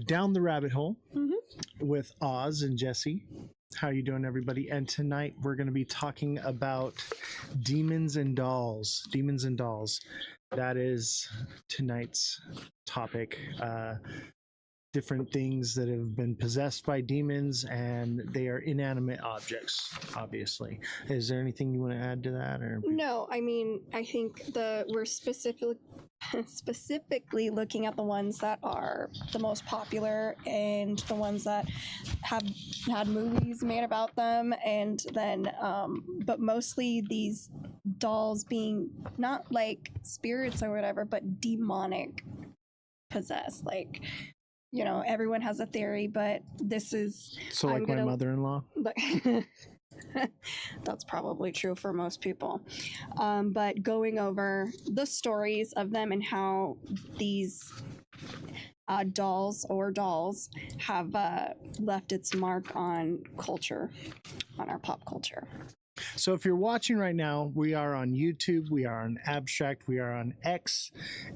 Down the Rabbit Hole with Oz and Jesse. How you doing, everybody? And tonight we're going to be talking about demons and dolls. Demons and dolls. That is tonight's topic. Different things that have been possessed by demons, and they are inanimate objects, obviously. Is there anything you want to add to that? Or No, I mean, I think we're specifically looking at the ones that are the most popular and the ones that have had movies made about them, and then but mostly these dolls being not like spirits or whatever, but demonic possessed. Like, you know, everyone has a theory, but this is so like my mother-in-law. That's probably true for most people. But going over the stories of them and how these dolls have left its mark on culture, on our pop culture. So if you're watching right now, we are on YouTube, we are on Abstract, we are on X,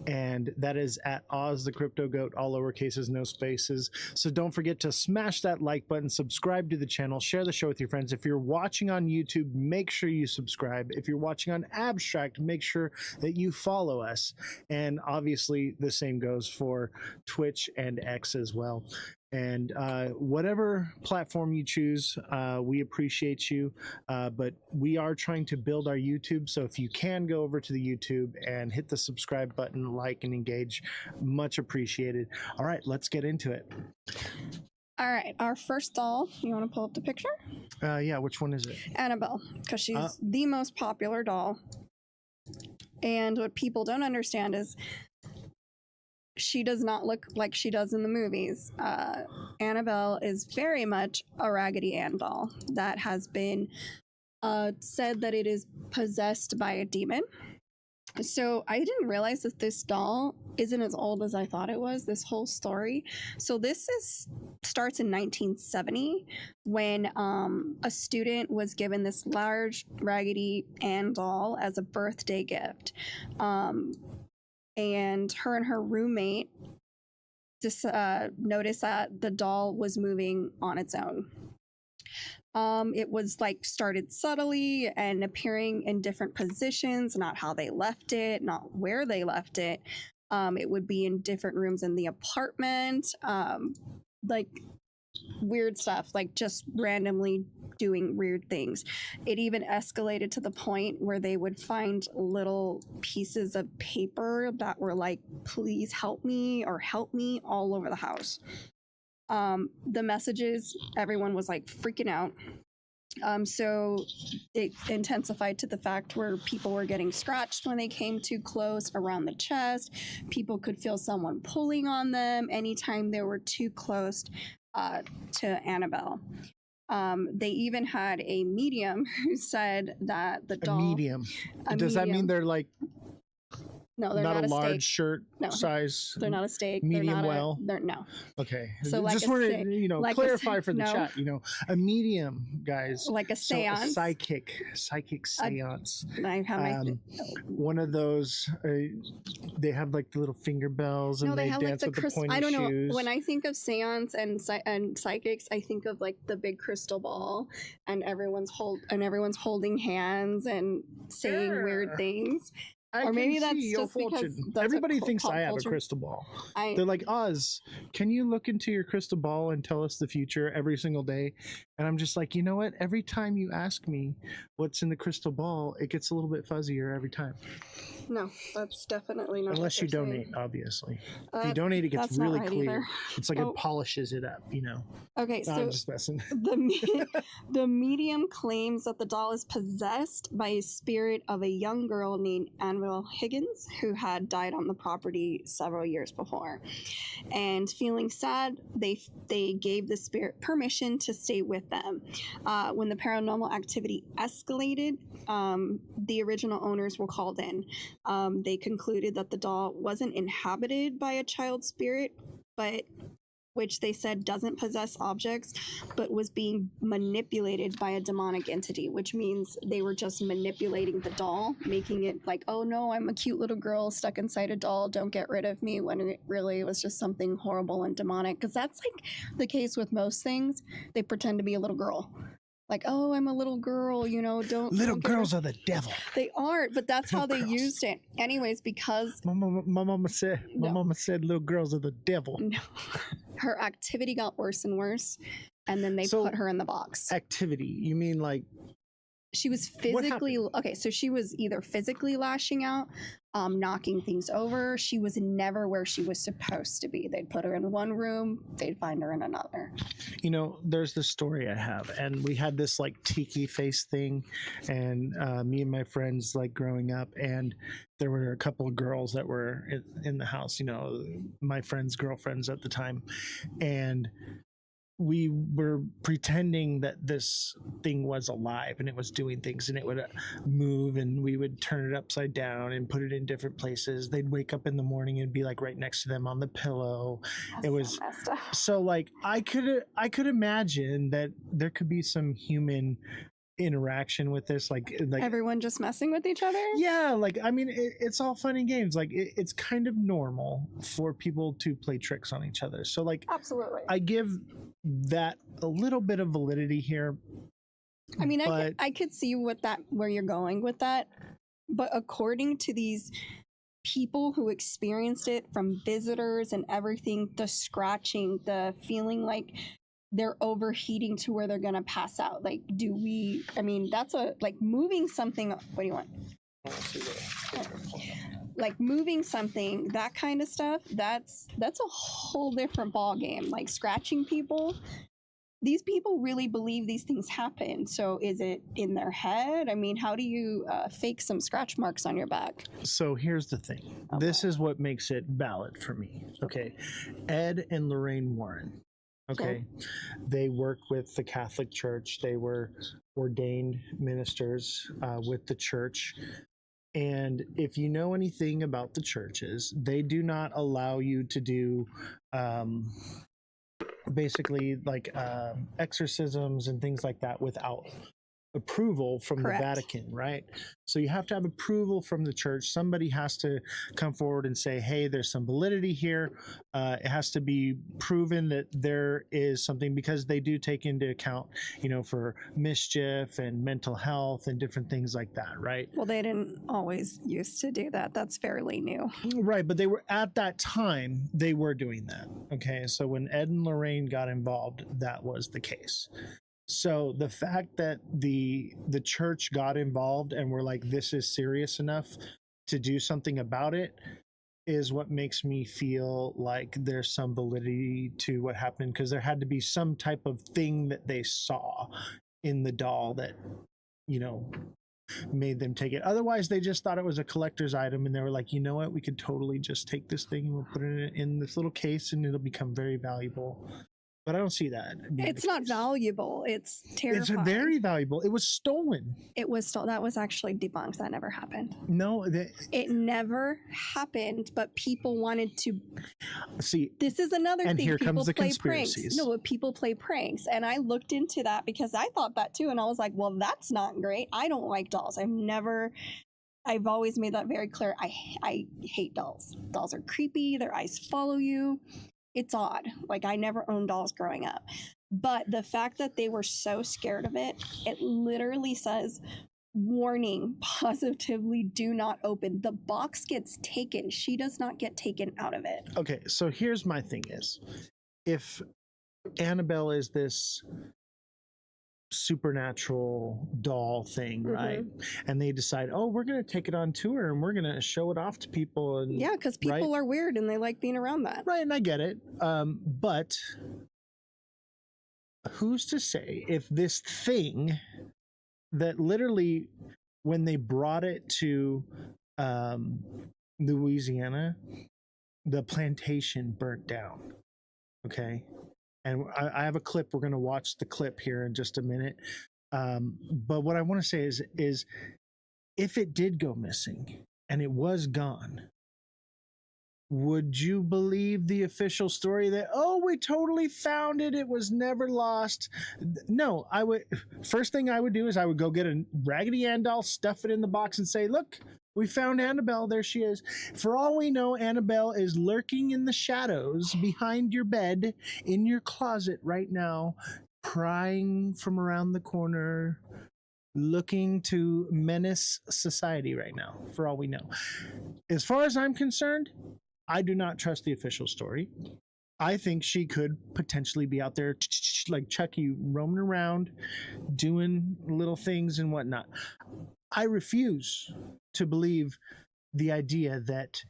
and that is at Ozthecryptogoat, all lowercases, no spaces. So don't forget to smash that like button, subscribe to the channel, share the show with your friends. If you're watching on YouTube, make sure you subscribe. If you're watching on Abstract, make sure that you follow us. And obviously the same goes for Twitch and X as well. And whatever platform you choose, we appreciate you, but we are trying to build our YouTube, so if you can go over to the YouTube and hit the subscribe button, like and engage, much appreciated. All right, let's get into it. All right, our first doll, you want to pull up the picture? Yeah, which one is it? Annabelle, because she's the most popular doll. And what people don't understand is she does not look like she does in the movies. Annabelle is very much a Raggedy Ann doll that has been said that it is possessed by a demon. So I didn't realize that this doll isn't as old as I thought it was, this whole story. So this starts in 1970 when a student was given this large Raggedy Ann doll as a birthday gift. And her and her roommate just noticed that the doll was moving on its own. It was like started subtly and appearing in different positions, not how they left it, not where they left it. It would be in different rooms in the apartment, like weird stuff, like just randomly doing weird things. It even escalated to the point where they would find little pieces of paper that were like, please help me or help me, all over the house. The messages, everyone was like freaking out. So it intensified to the fact where people were getting scratched when they came too close around the chest. People could feel someone pulling on them anytime they were too close to Annabelle. They even had a medium who said that the doll... A medium? Does that mean they're like... No, they're not a large steak. shirt size. They're not a steak. Medium well. No. Okay. So just wanted to like clarify for the chat. A medium, guys. Like a seance. So a psychic seance. I have one of those. They have like the little finger bells and they dance with the pointy I don't shoes. know. When I think of seance and psychics, I think of like the big crystal ball and everyone's holding hands and saying weird things. Or maybe that's just because everybody thinks I have a crystal ball. They're like, Oz, can you look into your crystal ball and tell us the future every single day? And I'm just like, you know what? Every time you ask me what's in the crystal ball, it gets a little bit fuzzier every time. No, that's definitely not. Unless you donate, obviously. If you donate, it gets really clear. Either. It's like it polishes it up, Okay, so I'm just messing. The medium claims that the doll is possessed by a spirit of a young girl named Annabelle Higgins, who had died on the property several years before. And feeling sad, they gave the spirit permission to stay with them. When the paranormal activity escalated, the original owners were called in. They concluded that the doll wasn't inhabited by a child spirit, but which they said doesn't possess objects, but was being manipulated by a demonic entity, which means they were just manipulating the doll, making it like, oh no, I'm a cute little girl stuck inside a doll, don't get rid of me, when it really was just something horrible and demonic. Because that's like the case with most things. They pretend to be a little girl. Like, oh, I'm a little girl, you know, Little don't girls are the devil. They aren't, but that's how Little they girls. used it. Anyways, because My mama said little girls are the devil. no, her activity got worse and worse, and then they So, put her in the box. Activity, you mean like She was physically okay. So she was either physically lashing out, knocking things over. She was never where she was supposed to be. They'd put her in one room, they'd find her in another. you know, there's this story I have, and we had this like tiki face thing, and me and my friends like growing up, and there were a couple of girls that were in the house, you know, my friends' girlfriends at the time, and we were pretending that this thing was alive and it was doing things, and it would move, and we would turn it upside down and put it in different places. They'd wake up in the morning and be like right next to them on the pillow. That's It was so messed up. so like I could imagine that there could be some human interaction with this, like Everyone just messing with each other. yeah, like I mean it's all fun and games, like it's kind of normal for people to play tricks on each other, so like Absolutely. I give that a little bit of validity here. I mean, but I could see where you're going with that, but according to these people who experienced it, from visitors and everything, the scratching, the feeling like they're overheating to where they're gonna pass out. Like, I mean, that's like moving something. What do you want? Like moving something, that kind of stuff, that's a whole different ball game. Like scratching people, these people really believe these things happen. So is it in their head? I mean, how do you fake some scratch marks on your back? So here's the thing. This is what makes it valid for me. Okay. Ed and Lorraine Warren. Okay. They work with the Catholic Church. They were ordained ministers with the church. And if you know anything about the churches, they do not allow you to do basically like exorcisms and things like that without approval from Correct. the Vatican, right? So you have to have approval from the church. Somebody has to come forward and say, hey, there's some validity here. It has to be proven that there is something, because they do take into account, you know, for mischief and mental health and different things like that, right? Well, they didn't always used to do that. That's fairly new. Right, but they were, at that time, they were doing that. Okay, so when Ed and Lorraine got involved, that was the case. So the fact that the church got involved and were like, this is serious enough to do something about it, is what makes me feel like there's some validity to what happened, because there had to be some type of thing that they saw in the doll that, you know, made them take it. Otherwise, they just thought it was a collector's item, and they were like, you know what, we could totally just take this thing and we'll put it in this little case and it'll become very valuable. But I don't see that. It's not valuable. It's terrifying. It's very valuable. It was stolen. It was stolen. That was actually debunked. That never happened. No, it never happened. But people wanted to see. This is another and thing. Here people comes the play conspiracies. Pranks. No, but people play pranks, and I looked into that because I thought that too, and I was like, well, that's not great. I don't like dolls. I've always made that very clear. I hate dolls. Dolls are creepy. Their eyes follow you. It's odd. Like, I never owned dolls growing up. But the fact that they were so scared of it, it literally says, warning, positively do not open. The box gets taken. She does not get taken out of it. Okay, so here's my thing is, if Annabelle is this supernatural doll thing, right? And they decide, oh, we're going to take it on tour and we're going to show it off to people. And yeah, because people are weird and they like being around that. Right, and I get it. But who's to say if this thing that literally, when they brought it to Louisiana, the plantation burnt down. Okay. And I have a clip. We're going to watch the clip here in just a minute. But what I want to say is if it did go missing and it was gone, would you believe the official story that, oh, we totally found it, it was never lost? No, I would. First thing I would do is I would go get a Raggedy Ann doll, stuff it in the box, and say, look, we found Annabelle. There she is. For all we know, Annabelle is lurking in the shadows behind your bed, in your closet right now, prying from around the corner, looking to menace society right now, for all we know. As far as I'm concerned, I do not trust the official story. I think she could potentially be out there like Chucky, roaming around, doing little things and whatnot. I refuse to believe the idea that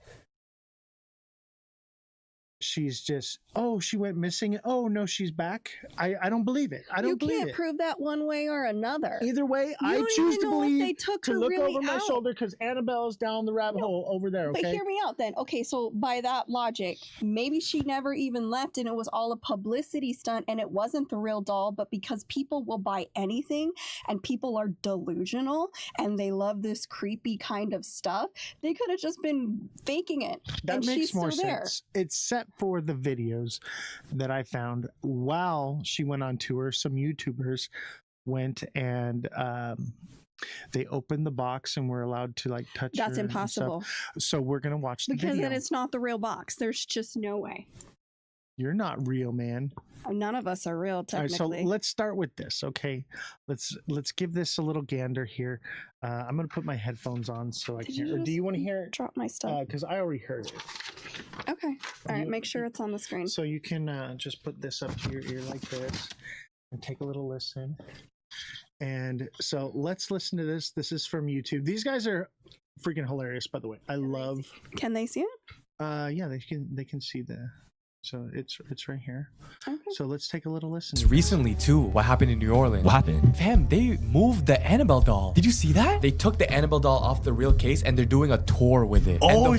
she's just, oh, she went missing. Oh, no, she's back. I don't believe it. I don't believe it. You can't prove that one way or another. Either way, I choose to believe to look over my shoulder because Annabelle's down the rabbit hole over there, okay? But hear me out then. Okay, so by that logic, maybe she never even left and it was all a publicity stunt and it wasn't the real doll, but because people will buy anything and people are delusional and they love this creepy kind of stuff, they could have just been faking it. That and makes she's more still sense. There. Except for the videos that I found while she went on tour. Some YouTubers went and they opened the box and were allowed to like touch her. That's impossible. So we're gonna watch the video. Because then it's not the real box. There's just no way. You're not real, man. None of us are real, technically. All right, so let's start with this, okay? Let's give this a little gander here. I'm gonna put my headphones on so I can. Or do you want to hear it? Drop my stuff. Because I already heard it. Okay. All right. Make sure it's on the screen. So you can just put this up to your ear like this and take a little listen. And so let's listen to this. This is from YouTube. These guys are freaking hilarious, by the way. Can they see it? Yeah, they can see the. So it's right here. Okay. So let's take a little listen. Recently too, what happened in New Orleans? What happened? Fam, they moved the Annabelle doll. Did you see that? They took the Annabelle doll off the real case and they're doing a tour with it. Oh,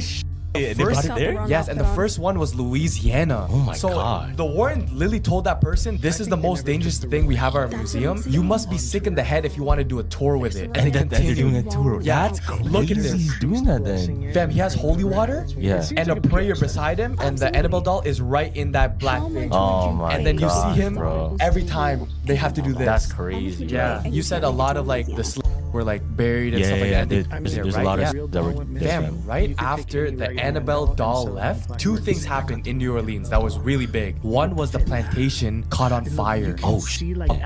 they brought it there? Yes, and the first one was Louisiana. Oh my god. The warden literally told that person, this is the most dangerous thing we have at our museum. You must be sick in the head if you want to do a tour with it. And they're doing a tour. Yeah, That's crazy. look at this. He's doing that then. Fam, he has holy water Yeah. and a prayer beside him, and the Annabelle doll is right in that black thing. Oh my god. And then you see him bro. every time they have to do this. That's crazy. Yeah, you said a lot of like the were like buried and stuff like that. There's a lot of that were Fam, right after the Annabelle doll left, two things happened in New Orleans that was really big. One was the plantation caught on fire. Oh,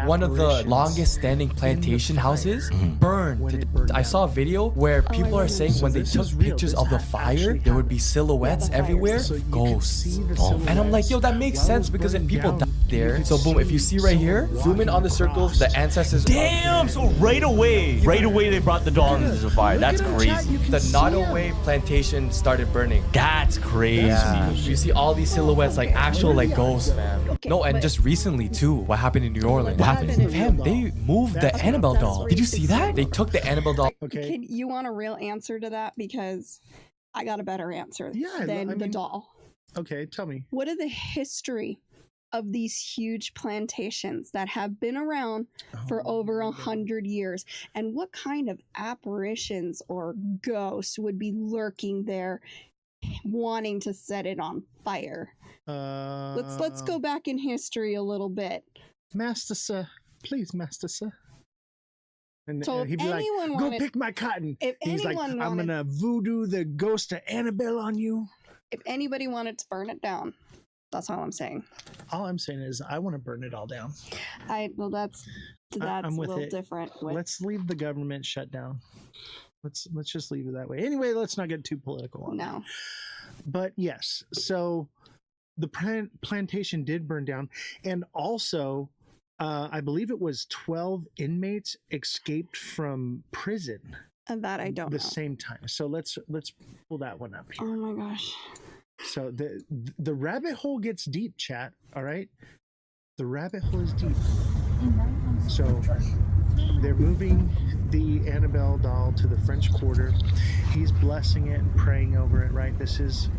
one of the longest standing plantation houses burned to death. I saw a video where people are saying when they took pictures of the fire, there would be silhouettes everywhere, ghosts. And I'm like, yo, that makes sense because if people died there, so boom, if you see right here, zoom in on the circles, the ancestors. Damn, so right away they brought the doll into the fire. That's crazy. The Nottoway plantation started burning. That's crazy. Yeah. You see all these silhouettes like actual like ghosts, fam. No, and just recently too, what happened in New Orleans? What happened? Fam, they moved the Annabelle doll. Did you see that? They took the Annabelle doll. Okay. You want a real answer to that? Because I got a better answer than the doll. Okay, tell me. What are the history of these huge plantations that have been around for over 100 years, and what kind of apparitions or ghosts would be lurking there wanting to set it on fire? Let's go back in history a little bit. Master sir, please, master sir. And So he'd if be like, anyone go wanted- pick my cotton. If He's like, anyone I'm wanted- gonna voodoo the ghost of Annabelle on you. If anybody wanted to burn it down, that's all I'm saying. All I'm saying is I want to burn it all down. Well, that's I'm a with little it. different. Let's leave the government shut down. Let's just leave it that way. Anyway, let's not get too political on that. No. But yes, so the plantation did burn down, and also I believe it was 12 inmates escaped from prison And that I don't the know. same time. So let's pull that one up here. Oh my gosh. So the rabbit hole gets deep, chat. All right, the rabbit hole is deep. So they're moving the Annabelle doll to the French Quarter. He's blessing it and praying over it. Right, this is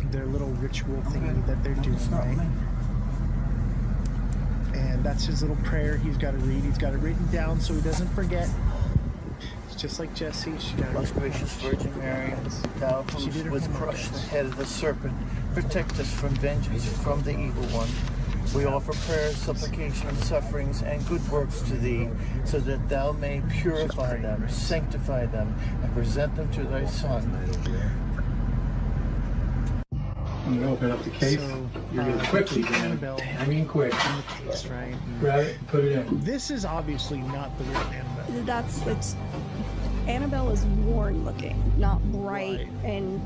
their little ritual thingy that they're doing. Right, and that's his little prayer. He's got to read. He's got it written down so he doesn't forget. He's just like Jesse. She got Most gracious Virgin Mary, thou who was crushed the head of the serpent, protect us from vengeance from the evil one. We offer prayers, supplication, sufferings, and good works to thee, so that thou may purify them, sanctify them, and present them to thy Son. I'm gonna open up the case. So, You're gonna quickly, Annabelle I mean quick. in the case, right? Grab it and put it in. This is obviously not the real Annabelle. It's Annabelle is worn looking, not bright, Right. and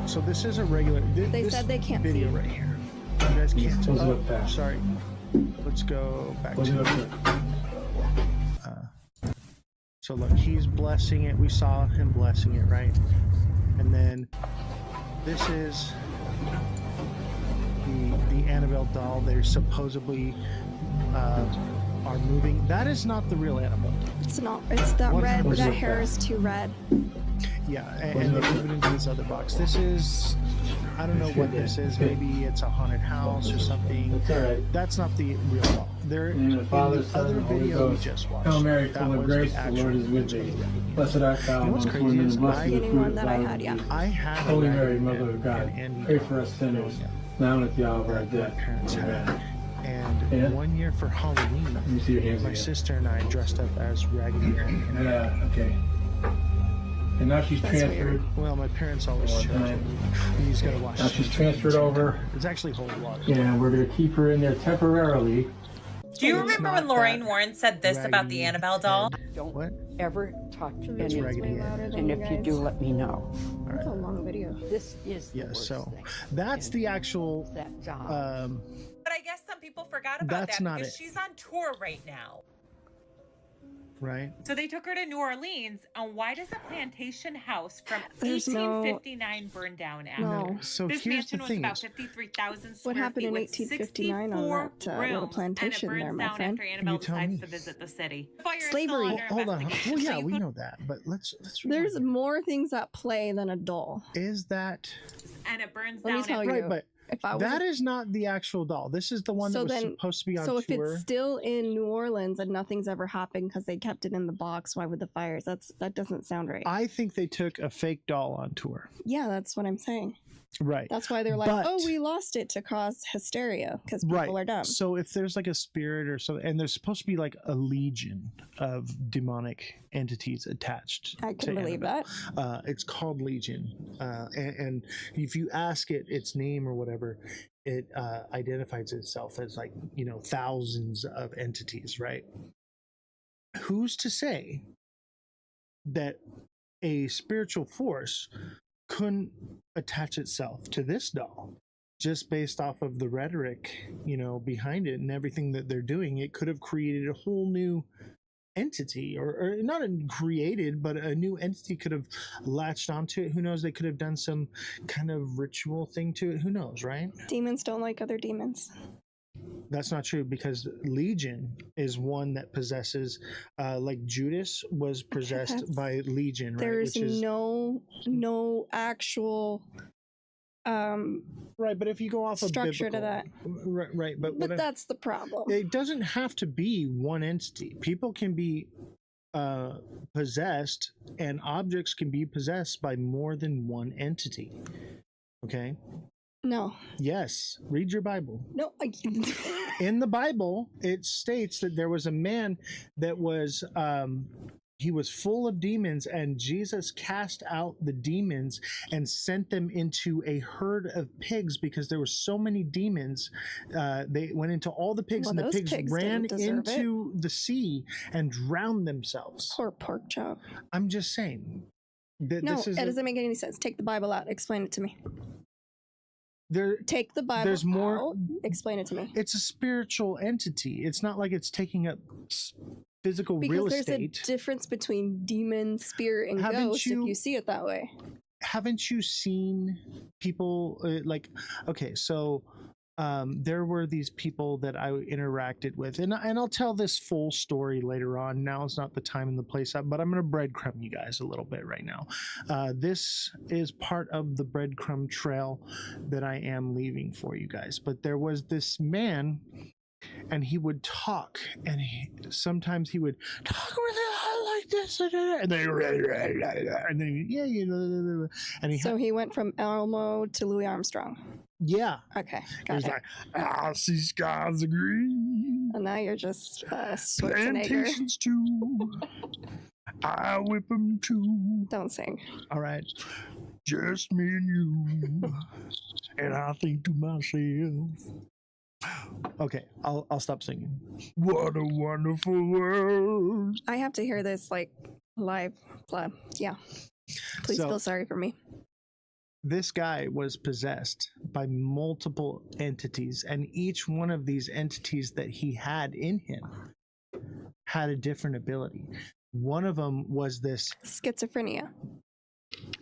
So this is a regular. They this said they can't video see. right here. You guys can't Close tell. it up fast. Sorry. Let's go back Close it up to. quick. So look, he's blessing it. We saw him blessing it, right? And then this is the Annabelle doll. They're supposedly are moving. That is not the real Annabelle. it's not. It's that red. 100% That hair is too red. Yeah, and they move it into this other box. This is, I don't know what this is. Maybe it's a haunted house or something. That's all right. That's not the real doll. There, In the name of the Father, in the Son, other and Holy video we Ghost. just watched. Hail Mary, that full of was grace, the actual Lord is with thee. video. Blessed art thou You know what's amongst crazy women, is and blessed I- is the Getting fruit one of that I thy had, yeah. womb. I had a Holy Mary, Raggedy Mother Ann of God, and Andy pray doll for us sinners, growing up now and at the hour of our that my death. parents had. Amen. And Yeah. one year for Halloween, Let me see your hands my again. sister and I dressed up as Raggedy Ann. Yeah, okay. And now she's That's transferred. Well, my parents always One chose time. it. You just gotta watch Now it. she's transferred over. It's actually whole water. And we're going to keep her in there temporarily. Do you It's remember not when Lorraine that Warren said this about the Raggedy Annabelle doll? Don't What? ever touch It's any. Raggedy Ann. And if you do, let me know. That's a long video. This is the Yeah, worst so thing. that's the actual. That job. But I guess some people forgot about That's that not because it. she's on tour right now. Right? So they took her to New Orleans, and why does a plantation house from There's no- 1859 burn down after? No. So This here's mansion the was thing. about 53,000 square What happened feet in with 1859 on 64 that little rooms, plantation and it there, burns my down friend? after Annabelle tell decides me. to visit the city. Fire is Slavery. still Well, under hold on. investigation, Well, so yeah, you we could- know that, but let's. There's rewind. more things at play than a doll. Is that and it burns Let me down tell after you. right? But If I was that is not the actual doll. This is the one So that was then- supposed to be on so if tour. it's still in New Orleans and nothing's ever happened because they kept it in the box, why would the fires? That doesn't sound right. I think they took a fake doll on tour. Yeah, that's what I'm saying. Right. That's why they're like, But- oh, we lost it to cause hysteria because people Right. are dumb. So if there's like a spirit or something, and there's supposed to be like a legion of demonic entities attached. I can to believe Annabelle. that. It's called Legion, and if you ask it its name or whatever, it identifies itself as like thousands of entities, right? Who's to say that a spiritual force couldn't attach itself to this doll just based off of the rhetoric behind it and everything that they're doing? It could have created a whole new entity, or not created, but a new entity could have latched onto it. Who knows? They could have done some kind of ritual thing to it. Who knows, right? Demons don't like other demons. That's not true, because Legion is one that possesses, like Judas was possessed That's- by Legion, right? There's Which is no actual right. But if you go off structure of to biblical, right. But but that's the problem. it doesn't have to be one entity. People can be possessed, and objects can be possessed by more than one entity. Okay. No, Yes. Read your Bible. no. In the Bible, it states that there was a man that was he was full of demons, and Jesus cast out the demons and sent them into a herd of pigs because there were so many demons. They went into all the pigs, Well, and the those pigs pigs ran didn't deserve it. into the sea and drowned themselves. Poor pork chop. I'm just saying that No, this is it doesn't make any sense. Take the Bible out. Explain it to me. there. Take the Bible There's more- out. Explain it to me. It's a spiritual entity. It's not like it's taking up physical Because real there's estate. a difference between demon, spirit, and Haven't ghost you- if you see it that way. Haven't you seen people so there were these people that I interacted with, and I'll tell this full story later on. Now is not the time and the place, but I'm going to breadcrumb you guys a little bit right now. This is part of the breadcrumb trail that I am leaving for you guys. But there was this man, and he would talk, and sometimes he would talk really like this, and then yeah, you know, and he went from Elmo to Louis Armstrong. yeah, Okay, he got was it. like, I see skies are green, And now you're just Schwarzenegger. plantations too. I whip them too. Don't sing. All right, just me and you, and I think to myself. Okay, I'll stop singing. What a wonderful world. I have to hear this like live. Yeah. Please So- feel sorry for me. This guy was possessed by multiple entities, and each one of these entities that he had in him had a different ability. One of them was this, Schizophrenia.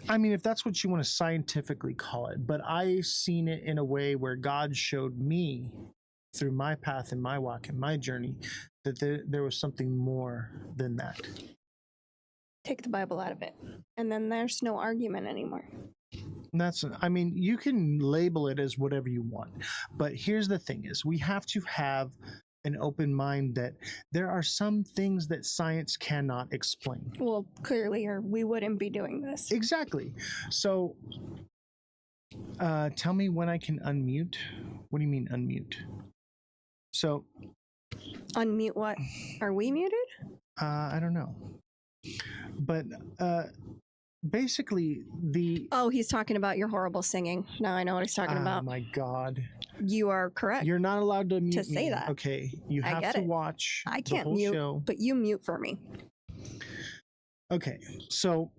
I mean, if that's what you want to scientifically call it, but I seen it in a way where God showed me through my path and my walk and my journey that there was something more than that. Take the Bible out of it. And then there's no argument anymore. And that's, I mean, you can label it as whatever you want, but here's the thing is we have to have an open mind that there are some things that science cannot explain. Well, clearly, or we wouldn't be doing this. Exactly. So tell me when I can unmute. What do you mean unmute? So Unmute what? Are we muted? I don't know. But basically the Oh, he's talking about your horrible singing. Now I know what he's talking oh about. my God. You are correct. You're not allowed to mute say me. that. Okay. You I have get to it. watch I the can't whole mute, show. but you mute for me. Okay, so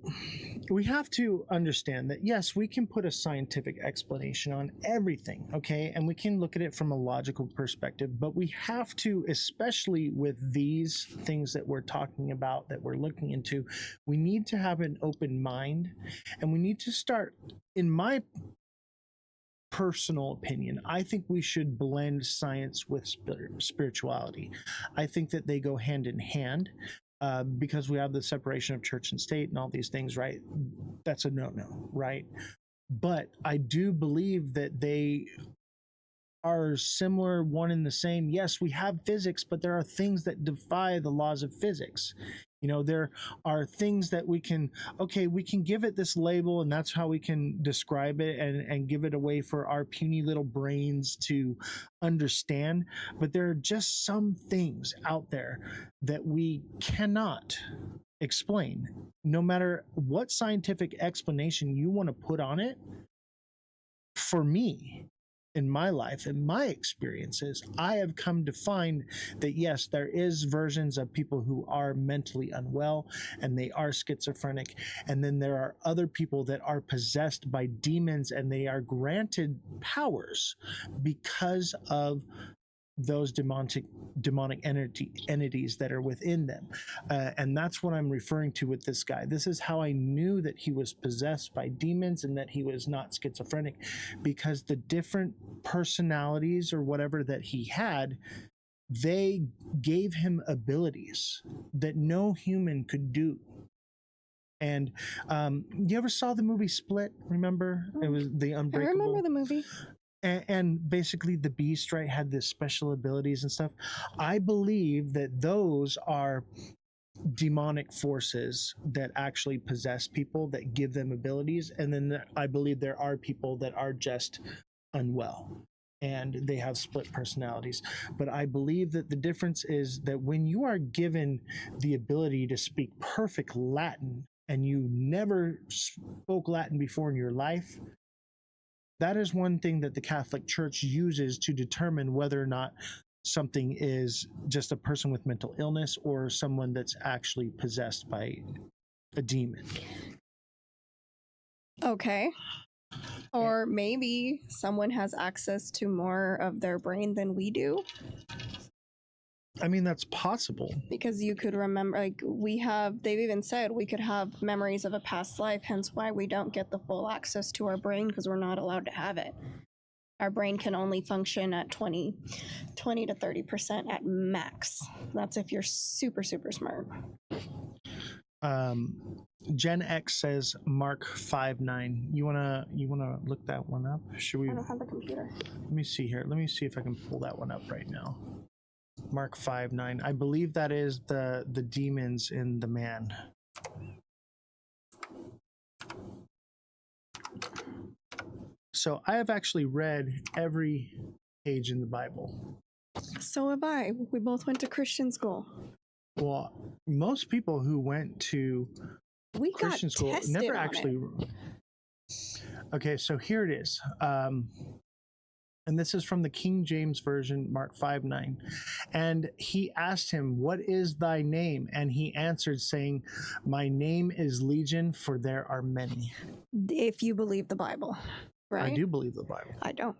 we have to understand that yes, we can put a scientific explanation on everything, okay? And we can look at it from a logical perspective, but we have to, especially with these things that we're talking about, that we're looking into, we need to have an open mind, and we need to start, in my personal opinion, I think we should blend science with spirituality. I think that they go hand in hand. Because we have the separation of church and state and all these things, right? That's a no-no, right? But I do believe that they are similar, one and the same. Yes, we have physics, but there are things that defy the laws of physics. You know, there are things that we can give it this label, and that's how we can describe it and give it away for our puny little brains to understand. But there are just some things out there that we cannot explain. No matter what scientific explanation you want to put on it, for me, in my life, in my experiences, I have come to find that yes, there is versions of people who are mentally unwell and they are schizophrenic. And then there are other people that are possessed by demons and they are granted powers because of those demonic entities that are within them. And that's what I'm referring to with this guy. This is how I knew that he was possessed by demons and that he was not schizophrenic, because the different personalities or whatever that he had, they gave him abilities that no human could do. And you ever saw the movie Split? Remember? It was the Unbreakable. I remember the movie. And basically the Beast, right, had this special abilities and stuff. I believe that those are demonic forces that actually possess people, that give them abilities. And then I believe there are people that are just unwell and they have split personalities. But I believe that the difference is that when you are given the ability to speak perfect Latin and you never spoke Latin before in your life, that is one thing that the Catholic Church uses to determine whether or not something is just a person with mental illness or someone that's actually possessed by a demon. Okay. Or maybe someone has access to more of their brain than we do. I mean, that's possible. Because you could remember, like, they've even said we could have memories of a past life, hence why we don't get the full access to our brain, because we're not allowed to have it. Our brain can only function at 20 to 30% at max. That's if you're super, super smart. Gen X says Mark 5'9". You wanna look that one up? Should we? I don't have the computer. Let me see here. Let me see if I can pull that one up right now. Mark 5:9. I believe that is the demons in the man. So I have actually read every page in the Bible. So have I. We both went to Christian school. Well, most people who went to We Christian got school tested never on actually. it. Okay, so here it is. And this is from the King James Version, Mark 5:9. And he asked him, "What is thy name?" And he answered, saying, "My name is Legion, for there are many." If you believe the Bible, right? I do believe the Bible. I don't.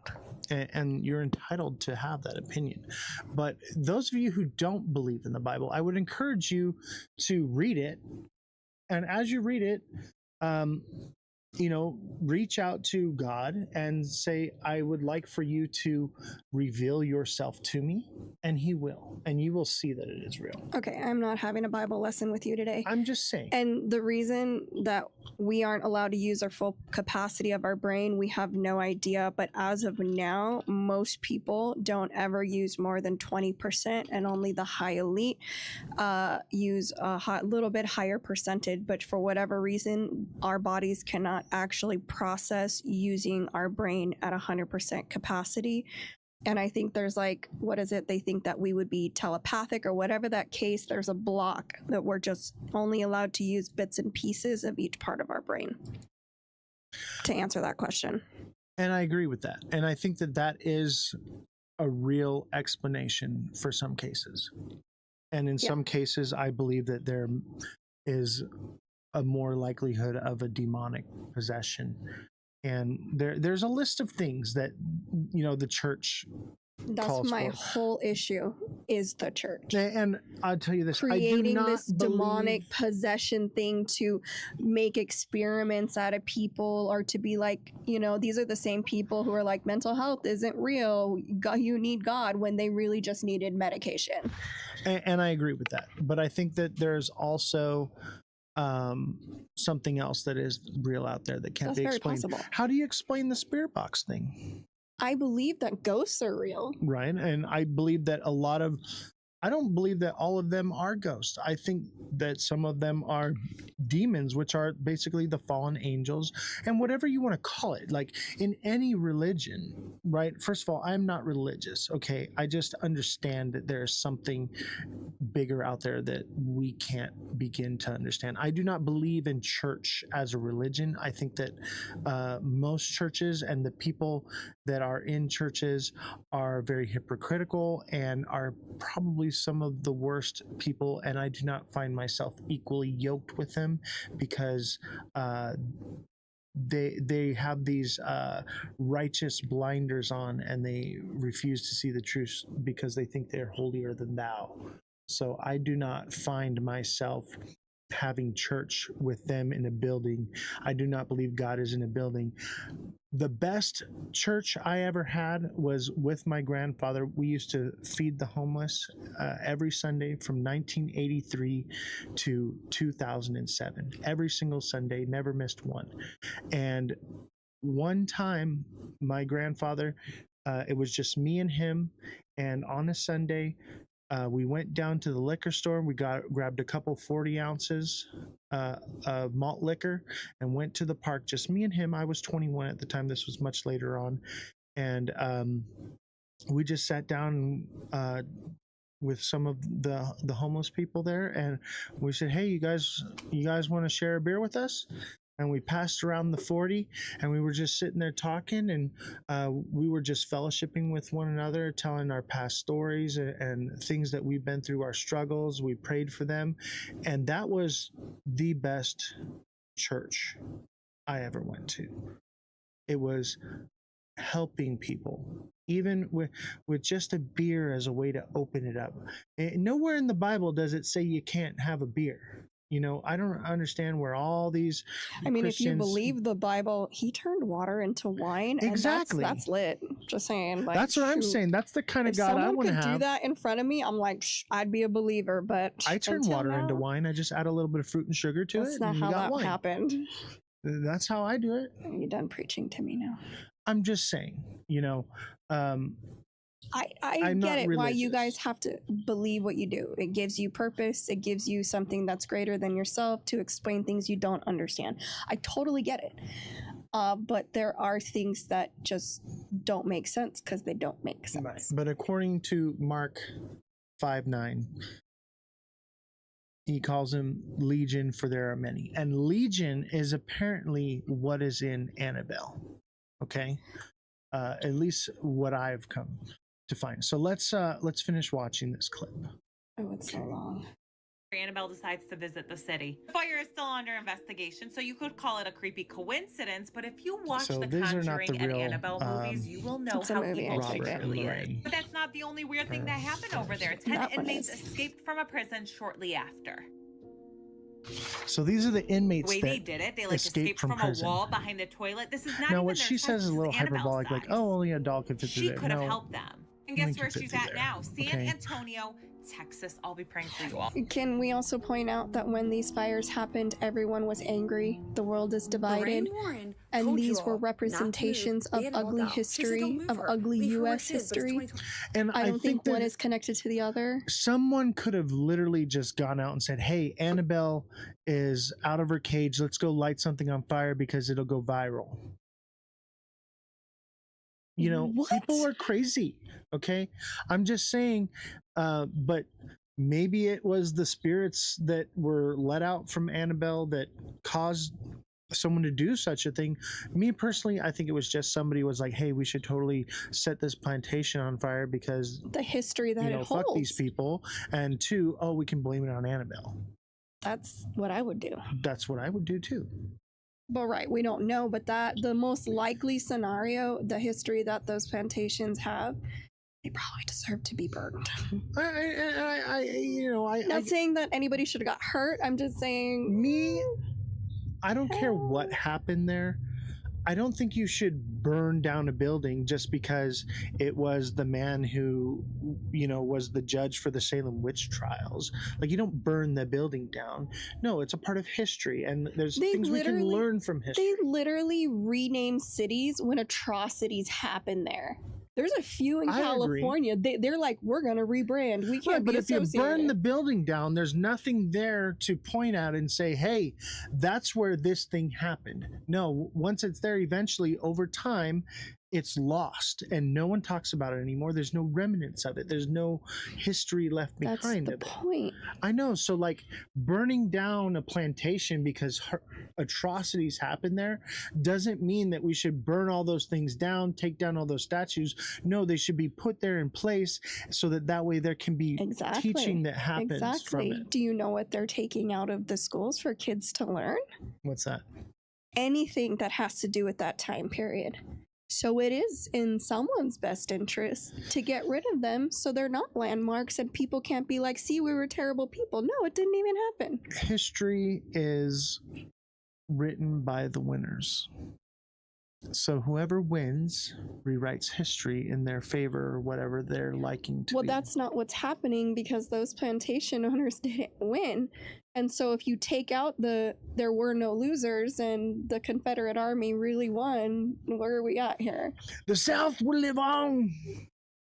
And you're entitled to have that opinion. But those of you who don't believe in the Bible, I would encourage you to read it. And as you read it, reach out to God and say, "I would like for you to reveal yourself to me," and he will, and you will see that it is real. Okay, I'm not having a Bible lesson with you today. I'm just saying. And the reason that we aren't allowed to use our full capacity of our brain, we have no idea. But as of now, most people don't ever use more than 20%, and only the high elite use a little bit higher percentage. But for whatever reason, our bodies cannot actually process using our brain at 100% capacity. And I think there's they think that we would be telepathic or whatever that case. There's a block that we're just only allowed to use bits and pieces of each part of our brain to answer that question. And I agree with that. And I think that that is a real explanation for some cases. And in some cases, I believe that there is a more likelihood of a demonic possession. And there's a list of things that, the church That's my whole issue is the church. And I'll tell you this, creating I do not this demonic possession thing to make experiments out of people, or to be like, these are the same people who are like, mental health isn't real, you need God, when they really just needed medication. And I agree with that. But I think that there's also something else that is real out there that can't be explained. Possible. How do you explain the spirit box thing? I believe that ghosts are real. Right. And I believe that I don't believe that all of them are ghosts. I think that some of them are demons, which are basically the fallen angels, and whatever you want to call it. Like in any religion, right? First of all, I'm not religious. Okay. I just understand that there's something bigger out there that we can't begin to understand. I do not believe in church as a religion. I think that most churches and the people that are in churches are very hypocritical and are probably some of the worst people, and I do not find myself equally yoked with them because they have these righteous blinders on, and they refuse to see the truth because they think they're holier than thou. So I do not find myself having church with them in a building. I do not believe God is in a building. The best church I ever had was with my grandfather. We used to feed the homeless every Sunday from 1983 to 2007. Every single Sunday, never missed one. And one time, my grandfather, it was just me and him, and on a Sunday, we went down to the liquor store. We grabbed a couple 40 ounces of malt liquor and went to the park. Just me and him. I was 21 at the time. This was much later on. And we just sat down with some of the homeless people there. And we said, "Hey, you guys want to share a beer with us?" And we passed around the 40, and we were just sitting there talking, and we were just fellowshipping with one another, telling our past stories and things that we've been through, our struggles. We prayed for them, and that was the best church I ever went to. It was helping people, even with just a beer as a way to open it up. And nowhere in the Bible does it say you can't have a beer. I don't understand where all these Christians... if you believe the Bible, he turned water into wine. Exactly. And that's lit. Just saying. That's what I'm saying. That's the kind of God I want to have. If someone could do that in front of me, I'm like, I'd be a believer. But I turn water into wine. I just add a little bit of fruit and sugar to it. That's not how that happened. That's how I do it. You're done preaching to me now. I'm just saying, I get it why you guys have to believe what you do. It gives you purpose. It gives you something that's greater than yourself to explain things you don't understand. I totally get it. But there are things that just don't make sense because they don't make sense. Right. But according to Mark 5:9, he calls him Legion, for there are many. And Legion is apparently what is in Annabelle. Okay? At least what I've come to find. So let's finish watching this clip. Oh, it's so long. Annabelle decides to visit the city. The fire is still under investigation, so you could call it a creepy coincidence, but if you watch the Conjuring and Annabelle movies, you will know how evil she truly is. But that's not the only weird thing that happened over there. 10 inmates escaped from a prison shortly after. So these are the inmates the way that they did it, they like escaped from prison. A wall behind the toilet. This is not now even what she says is a little hyperbolic, like, oh, only a doll could fit through there. She could have helped them. And guess where she's at now? San Okay. Antonio, Texas. I'll be praying for you all. Can we also point out that when these fires happened, everyone was angry. The world is divided. And these were representations of ugly history, of ugly U.S. history. And I don't think one is connected to the other. Someone could have literally just gone out and said, hey, Annabelle is out of her cage. Let's go light something on fire because it'll go viral. You know, people are crazy. Okay. I'm just saying, but maybe it was the spirits that were let out from Annabelle that caused someone to do such a thing. Me personally, I think it was just somebody was like, hey, we should totally set this plantation on fire because the history that it holds. Fuck these people. And two, oh, we can blame it on Annabelle. That's what I would do. That's what I would do too. But right, we don't know, but that the most likely scenario, the history that those plantations have, they probably deserve to be burned. Not saying that anybody should have got hurt. I'm just saying, I don't care what happened there. I don't think you should burn down a building just because it was the man who, was the judge for the Salem witch trials. Like, you don't burn the building down. No, it's a part of history, and there's things we can learn from history. They literally rename cities when atrocities happen there. There's a few in California. They're like, we're going to rebrand. We can't be associated. But if you burn the building down, there's nothing there to point at and say, hey, that's where this thing happened. No, once it's there, eventually, over time, it's lost and no one talks about it anymore. There's no remnants of it. There's no history left behind of it. That's the point. I know. So like burning down a plantation because atrocities happen there doesn't mean that we should burn all those things down, take down all those statues. No, they should be put there in place so that way there can be teaching that happens from it. Do you know what they're taking out of the schools for kids to learn? What's that? Anything that has to do with that time period. So it is in someone's best interest to get rid of them so they're not landmarks and people can't be like, see, we were terrible people. No, it didn't even happen. History is written by the winners. So whoever wins rewrites history in their favor or whatever they're liking to be. Well, that's not what's happening because those plantation owners didn't win. And so if you take out there were no losers and the Confederate Army really won, where are we at here? The South will live on.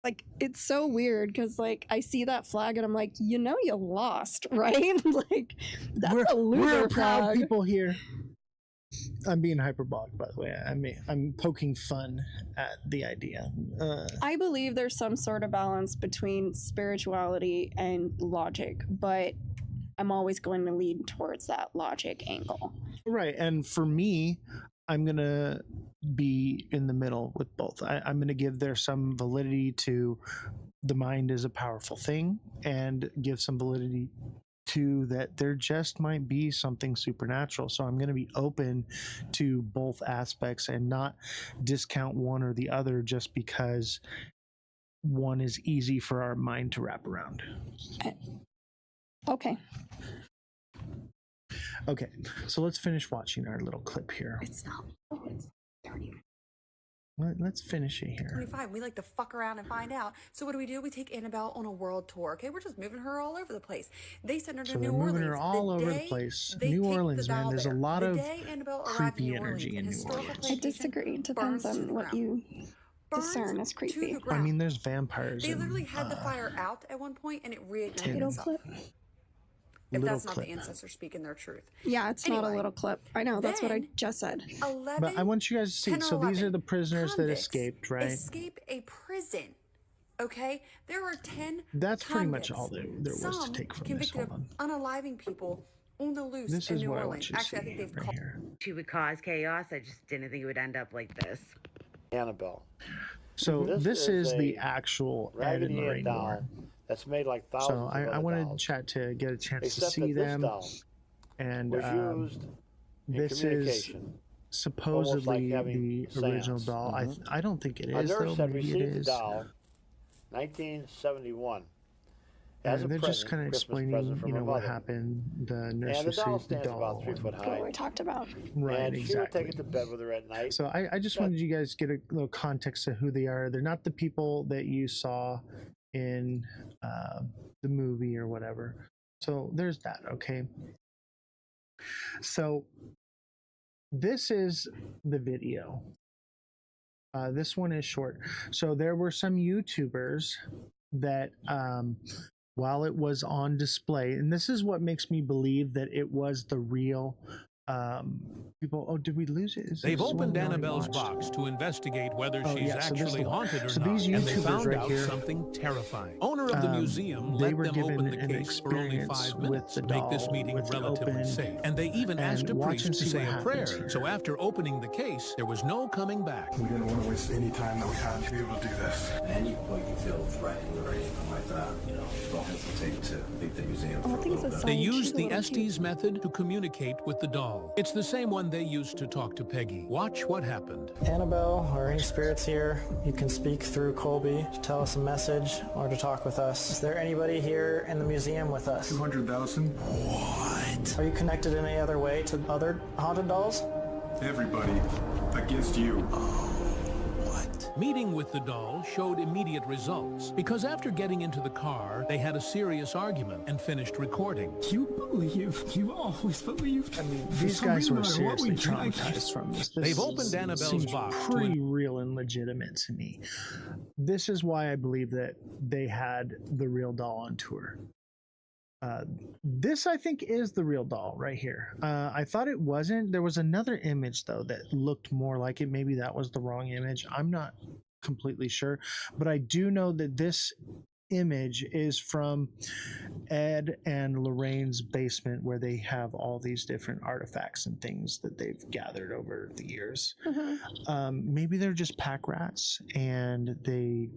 Like, it's so weird because, like, I see that flag and I'm like, you lost, right? Like, that's a loser We're proud flag. people here. I'm being hyperbolic, by the way. I'm poking fun at the idea. I believe there's some sort of balance between spirituality and logic, but I'm always going to lean towards that logic angle. Right. And for me, I'm going to be in the middle with both. I'm going to give there some validity to the mind is a powerful thing and give some validity to that there just might be something supernatural. So I'm going to be open to both aspects and not discount one or the other just because one is easy for our mind to wrap around. Okay. Okay, so let's finish watching our little clip here. It's not. It's 30 minutes. Let's finish it here. 25. We like to fuck around and find out. So what do? We take Annabelle on a world tour. Okay, we're just moving her all over the place. They send her to New Orleans. Moving her all over the place. New Orleans, man. There's a lot of creepy energy in New Orleans. I disagree. It depends on what you discern as creepy. I mean, there's vampires. They literally had the fire out at one point and it reignited Little itself. clip. If Little that's not clip. the ancestors speaking their truth. Yeah, it's not a little clip. I know, that's what I Then, just said. 11, But I want you guys to see. 10 or So these are 11 the prisoners that convicts escaped, right? Escape a prison. Okay? There are 10 That's pretty much all convicts. there was to Some take from this. convicted Hold of on. unaliving people on the loose This in is New what I Orleans. want you to Actually, I see think they've right called here. She would cause chaos. I just didn't think it would end up like this. Annabelle. So this is the a actual Ed and Raggedy Ann Lorraine doll Moore. that's made like thousands So of I other wanted dolls. chat to get a chance to Except see that this them. doll And was used in this is communication. supposedly having the original seance. doll. I don't think it A is, though. nurse had Maybe it received the is. doll 1971 as a They're just present, kind of Christmas explaining, present from you her know, what mother. happened. The nurse And the doll received the stands about doll. 3 foot What high. we talked about. Right, And she would exactly. take it to bed with her at night. So I just wanted you guys to get a little context of who they are. They're not the people that you saw in the movie or whatever. So there's that, okay? So this is the video. This one is short. So there were some YouTubers that while it was on display, and this is what makes me believe that it was the real people. Oh, did we lose it? They've opened Annabelle's box to investigate whether she's actually haunted or not, these and they YouTubers found right out here, something terrifying. Owner of the museum they let were them given open the an case for only experience 5 with minutes the to make this doll, meeting with it relatively open, safe. And they even and asked a watch priest and to see say what a happens prayer. here. So after opening the case, there was no coming back. We didn't want to waste any time that we had to be able to do this. At any point you feel threatened or anything like that, you know, don't hesitate to leave the museum for a little bit. They used the Estes method to communicate with the doll. It's the same one they used to talk to Peggy. Watch what happened. Annabelle, or any spirits here, you can speak through Colby to tell us a message or to talk with us. Is there anybody here in the museum with us? 200,000? What? Are you connected in any other way to other haunted dolls? Everybody against you. Meeting with the doll showed immediate results because after getting into the car, they had a serious argument and finished recording. You always believed. I mean, these guys were seriously traumatized from this. They've opened Annabelle's seems box pretty real and legitimate to me. This is why I believe that they had the real doll on tour. This, I think, is the real doll right here. I thought it wasn't. There was another image, though, that looked more like it. Maybe that was the wrong image. I'm not completely sure. But I do know that this image is from Ed and Lorraine's basement, where they have all these different artifacts and things that they've gathered over the years. Maybe they're just pack rats and they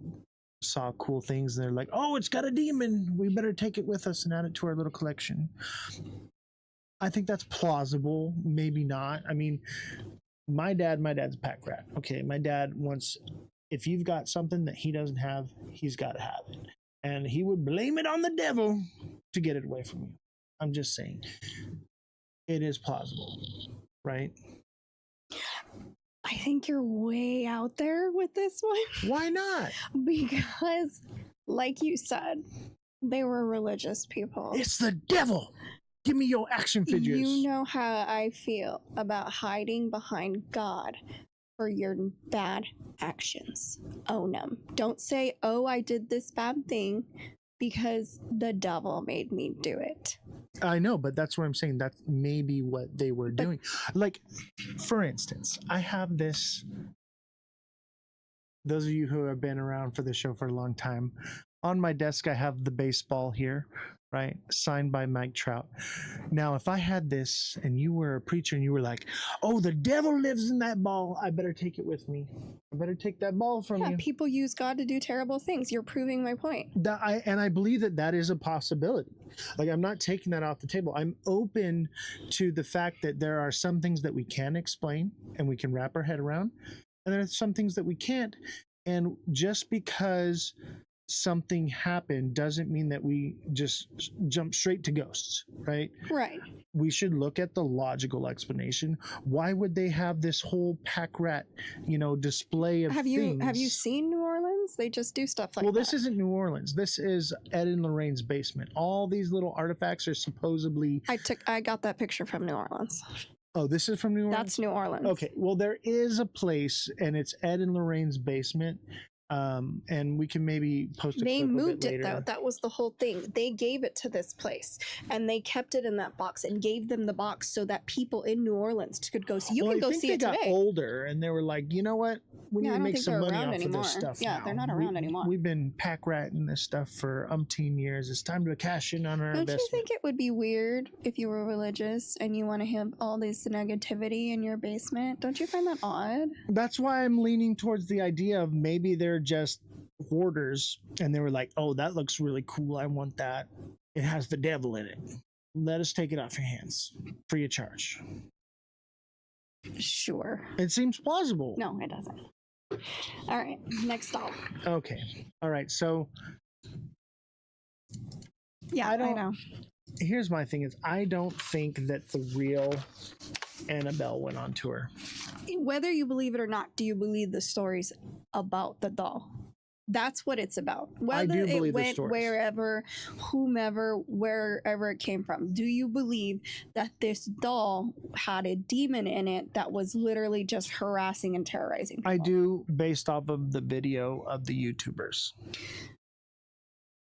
saw cool things and they're like, oh, it's got a demon, we better take it with us and add it to our little collection. I think that's plausible. Maybe not. I mean, my dad's a pack rat. Okay, my dad wants, if you've got something that he doesn't have, he's got to have it, and he would blame it on the devil to get it away from you. I'm just saying, it is plausible, right? I think you're way out there with this one. Why not? Because, like you said, they were religious people. It's the devil. Give me your action figures. You know how I feel about hiding behind God for your bad actions. Own them. Don't say, oh, I did this bad thing because the devil made me do it. I know, but that's what I'm saying. That's maybe what they were doing. Like, for instance, I have this. Those of you who have been around for the show for a long time, on my desk I have the baseball here, right? Signed by Mike Trout. Now, if I had this and you were a preacher and you were like, oh, the devil lives in that ball, I better take it with me. I better take that ball from you. People use God to do terrible things. You're proving my point. I believe that is a possibility. Like, I'm not taking that off the table. I'm open to the fact that there are some things that we can explain and we can wrap our head around, and there are some things that we can't. And just because something happened doesn't mean that we just jump straight to ghosts, right? Right. We should look at the logical explanation. Why would they have this whole pack rat, display of things? Have you seen New Orleans? They just do stuff like that. Well, this isn't New Orleans. This is Ed and Lorraine's basement. All these little artifacts are supposedly. I got that picture from New Orleans. Oh, this is from New Orleans? That's New Orleans. Okay, well, there is a place, and it's Ed and Lorraine's basement, and we can maybe post a They clip moved of it it, later. though. That was the whole thing. They gave it to this place, and they kept it in that box and gave them the box so that people in New Orleans could go see. You can go see it today. They got older, and they were like, you know what? We need to make some money off of this stuff Yeah, now. they're not around anymore. We've been pack ratting this stuff for umpteen years. It's time to cash in on our Don't investment. you think it would be weird if you were religious and you want to have all this negativity in your basement? Don't you find that odd? That's why I'm leaning towards the idea of maybe they're just hoarders, and they were like, oh, that looks really cool. I want that. It has the devil in it. Let us take it off your hands. Free of charge. Sure. It seems plausible. No, it doesn't. All right, next doll. Okay. All right. So, yeah, I know. Here's my thing: is I don't think that the real Annabelle went on tour. Whether you believe it or not, do you believe the stories about the doll? That's what it's about. Whether it went wherever, whomever, wherever it came from. Do you believe that this doll had a demon in it that was literally just harassing and terrorizing people? I do, based off of the video of the YouTubers.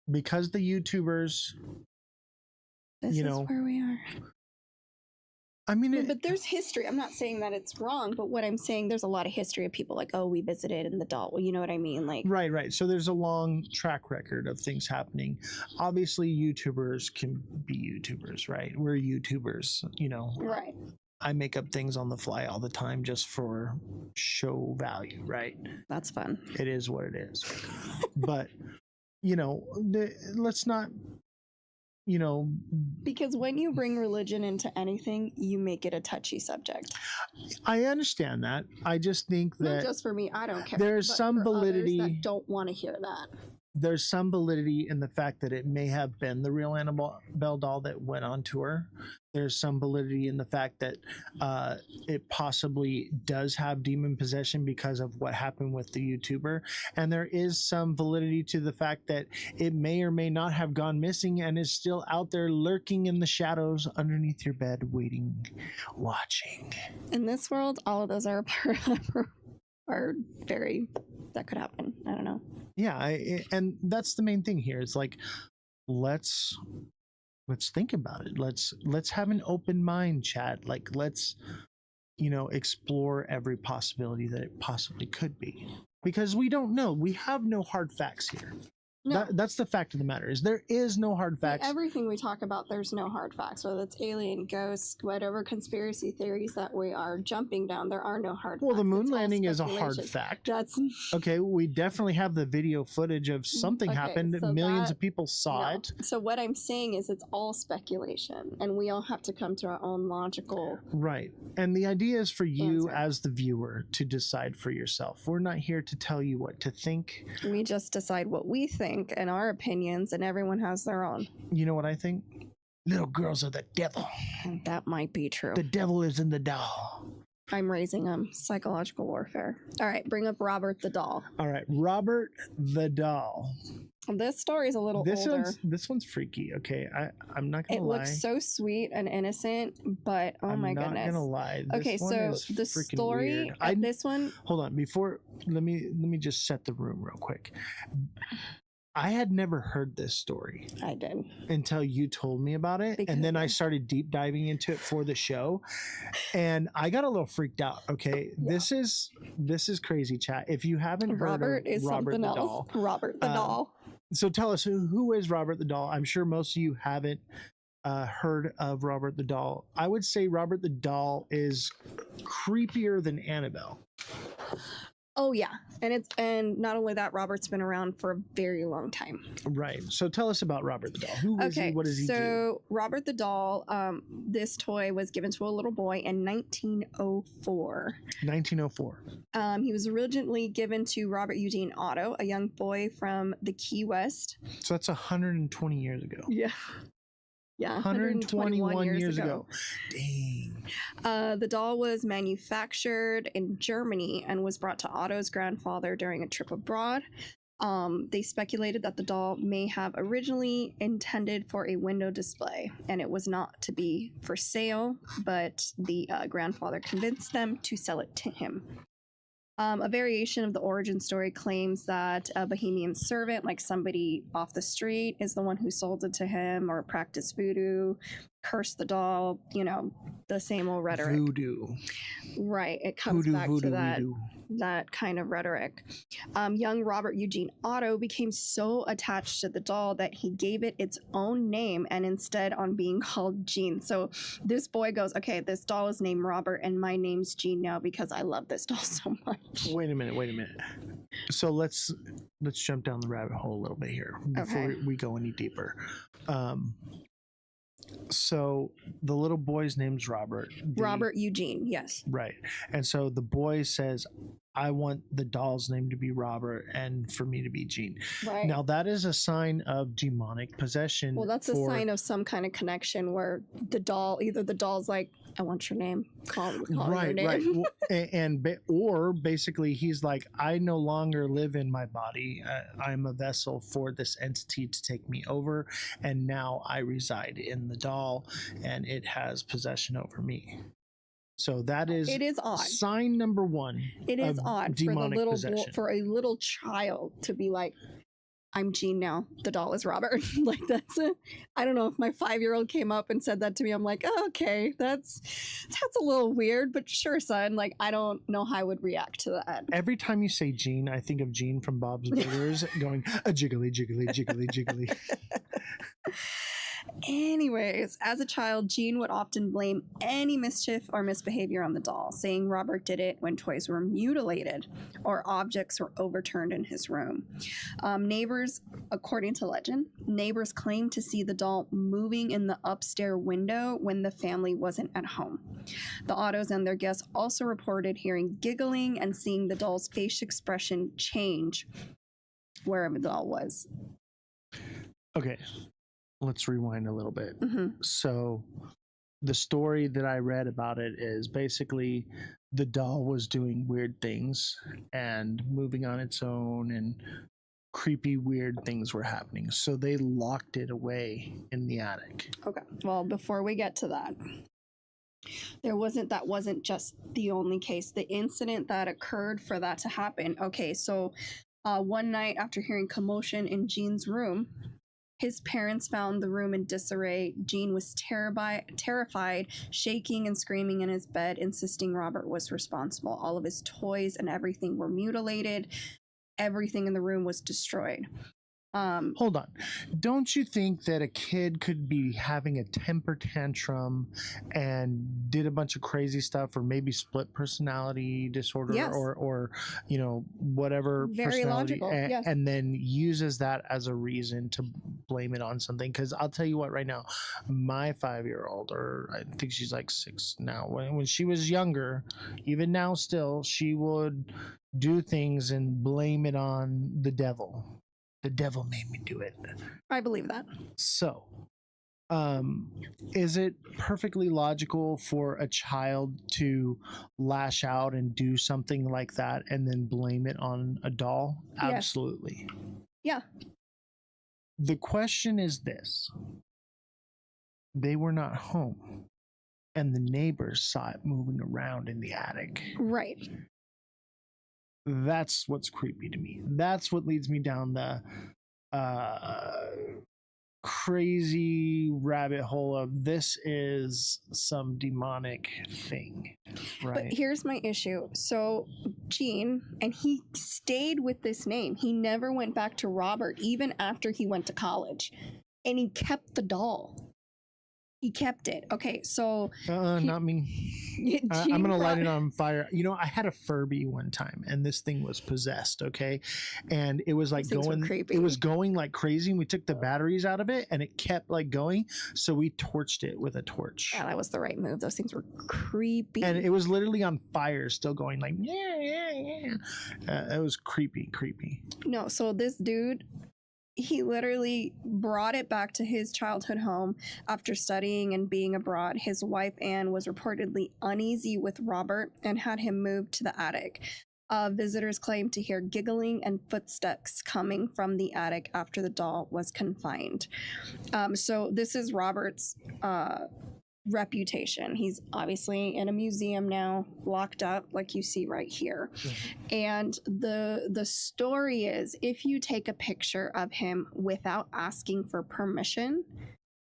Because the YouTubers, this is where we are. I mean, but there's history. I'm not saying that it's wrong, but what I'm saying, there's a lot of history of people like, oh, we visited in the doll. Well, you know what I mean? Like, right. So there's a long track record of things happening. Obviously, YouTubers can be YouTubers, right? We're YouTubers, you know. Right. I make up things on the fly all the time just for show value, right? That's fun. It is what it is. But, you know, let's not... You know, because when you bring religion into anything, you make it a touchy subject. I understand that. I just think that not just for me, I don't care. There's some validity that don't want to hear that. There's some validity in the fact that it may have been the real Annabelle doll that went on tour. There's some validity in the fact that it possibly does have demon possession because of what happened with the YouTuber. And there is some validity to the fact that it may or may not have gone missing and is still out there lurking in the shadows underneath your bed, waiting, watching. In this world, all of those are very, that could happen. I don't know. Yeah, and that's the main thing here. It's like, let's think about it. Let's have an open mind, chat. Like, let's, you know, explore every possibility that it possibly could be, because we don't know. We have no hard facts here. No. That's the fact of the matter, is there is no hard facts. Everything we talk about, there's no hard facts, whether it's alien, ghosts, whatever conspiracy theories that we are jumping down, there are no hard facts. Well, the moon landing is a hard fact. That's okay. We definitely have the video footage of something happened. So millions of people saw it. So what I'm saying is it's all speculation, and we all have to come to our own logical. Right. And the idea is for you as the viewer to decide for yourself. We're not here to tell you what to think. We just decide what we think and our opinions, and everyone has their own. You know what I think? Little girls are the devil. That might be true. The devil is in the doll. I'm raising psychological warfare. All right, bring up Robert the doll. All right, Robert the doll. This story is a little older. This one's freaky. Okay, I'm not gonna lie. It looks so sweet and innocent, but oh my goodness. I'm not gonna lie. Okay, so the story. This one. Hold on. Before, let me just set the room real quick. I had never heard this story. I did. Until you told me about it. And then I started deep diving into it for the show. And I got a little freaked out. Okay. Yeah. This is crazy, chat. If you haven't heard Robert of is Robert something the else. Doll. Robert the Doll. So tell us, who is Robert the Doll? I'm sure most of you haven't heard of Robert the Doll. I would say Robert the Doll is creepier than Annabelle. Oh yeah, and not only that, Robert's been around for a very long time. Right. So tell us about Robert the Doll. Who is he? What does he do? So Robert the Doll, this toy was given to a little boy in 1904. 1904. He was originally given to Robert Eugene Otto, a young boy from the Key West. So that's 120 years ago. Yeah. Yeah, 121 years ago. Dang. The doll was manufactured in Germany and was brought to Otto's grandfather during a trip abroad. They speculated that the doll may have originally intended for a window display, and it was not to be for sale, but the grandfather convinced them to sell it to him. A variation of the origin story claims that a Bohemian servant, like somebody off the street, is the one who sold it to him, or practiced voodoo, cursed the doll, you know, the same old rhetoric. Voodoo. Right. It comes Voodoo, back voodoo, to that. voodoo. That kind of rhetoric. Young Robert Eugene Otto became so attached to the doll that he gave it its own name and instead on being called Gene. So this boy goes, okay, this doll is named Robert and my name's Gene now because I love this doll so much. Wait a minute. So let's jump down the rabbit hole a little bit here before we go any deeper. So the little boy's name's Robert. Robert Eugene, yes. Right. And so the boy says, I want the doll's name to be Robert and for me to be Gene. Right. Now that is a sign of demonic possession. Well, that's a sign of some kind of connection where the doll, either the doll's like, I want your name, call your name. Right. Or basically he's like, I no longer live in my body. I'm a vessel for this entity to take me over. And now I reside in the doll and it has possession over me. So that is, it is odd. Sign number one. It is odd for the little for a little child to be like, I'm Gene now. The doll is Robert. Like I don't know if my 5-year-old came up and said that to me. I'm like, oh, okay, that's a little weird, but sure, son. Like, I don't know how I would react to that. Every time you say Gene, I think of Gene from Bob's Burgers going a jiggly, jiggly, jiggly, jiggly. Anyways, as a child, Gene would often blame any mischief or misbehavior on the doll, saying Robert did it when toys were mutilated or objects were overturned in his room. Neighbors, according to legend, neighbors claimed to see the doll moving in the upstairs window when the family wasn't at home. The Ottos and their guests also reported hearing giggling and seeing the doll's face expression change wherever the doll was. Okay. Let's rewind a little bit. Mm-hmm. So the story that I read about it is basically the doll was doing weird things and moving on its own, and creepy, weird things were happening. So they locked it away in the attic. Okay. Well, before we get to that, that wasn't just the only case. The incident that occurred for that to happen. Okay. So one night after hearing commotion in Gene's room, his parents found the room in disarray. Gene was terrified, shaking and screaming in his bed, insisting Robert was responsible. All of his toys and everything were mutilated. Everything in the room was destroyed. Hold on. Don't you think that a kid could be having a temper tantrum and did a bunch of crazy stuff, or maybe split personality disorder, yes, or you know, whatever, very logical, yes, and then uses that as a reason to blame it on something? Because I'll tell you what, right now, my 5-year-old, or I think she's like 6 now, when she was younger, even now still, she would do things and blame it on the devil. The devil made me do it. I believe that. So, is it perfectly logical for a child to lash out and do something like that and then blame it on a doll? Yes. Absolutely. Yeah. The question is this. They were not home, and the neighbors saw it moving around in the attic. Right. That's what's creepy to me. That's what leads me down the crazy rabbit hole of this is some demonic thing, right? But here's my issue. So Gene, and he stayed with this name. He never went back to Robert, even after he went to college. And he kept the doll. He kept it. Okay, so not me. I'm gonna light it on fire. You know, I had a Furby one time, and this thing was possessed. Okay, and it was like going. It was going like crazy, and we took the batteries out of it, and it kept like going. So we torched it with a torch. Yeah, that was the right move. Those things were creepy, and it was literally on fire, still going like yeah. It was creepy. No, so this dude, he literally brought it back to his childhood home after studying and being abroad. His wife, Anne, was reportedly uneasy with Robert and had him moved to the attic. Visitors claimed to hear giggling and footsteps coming from the attic after the doll was confined. So this is Robert's reputation. He's obviously in a museum now, locked up, like you see right here. And the story is, if you take a picture of him without asking for permission,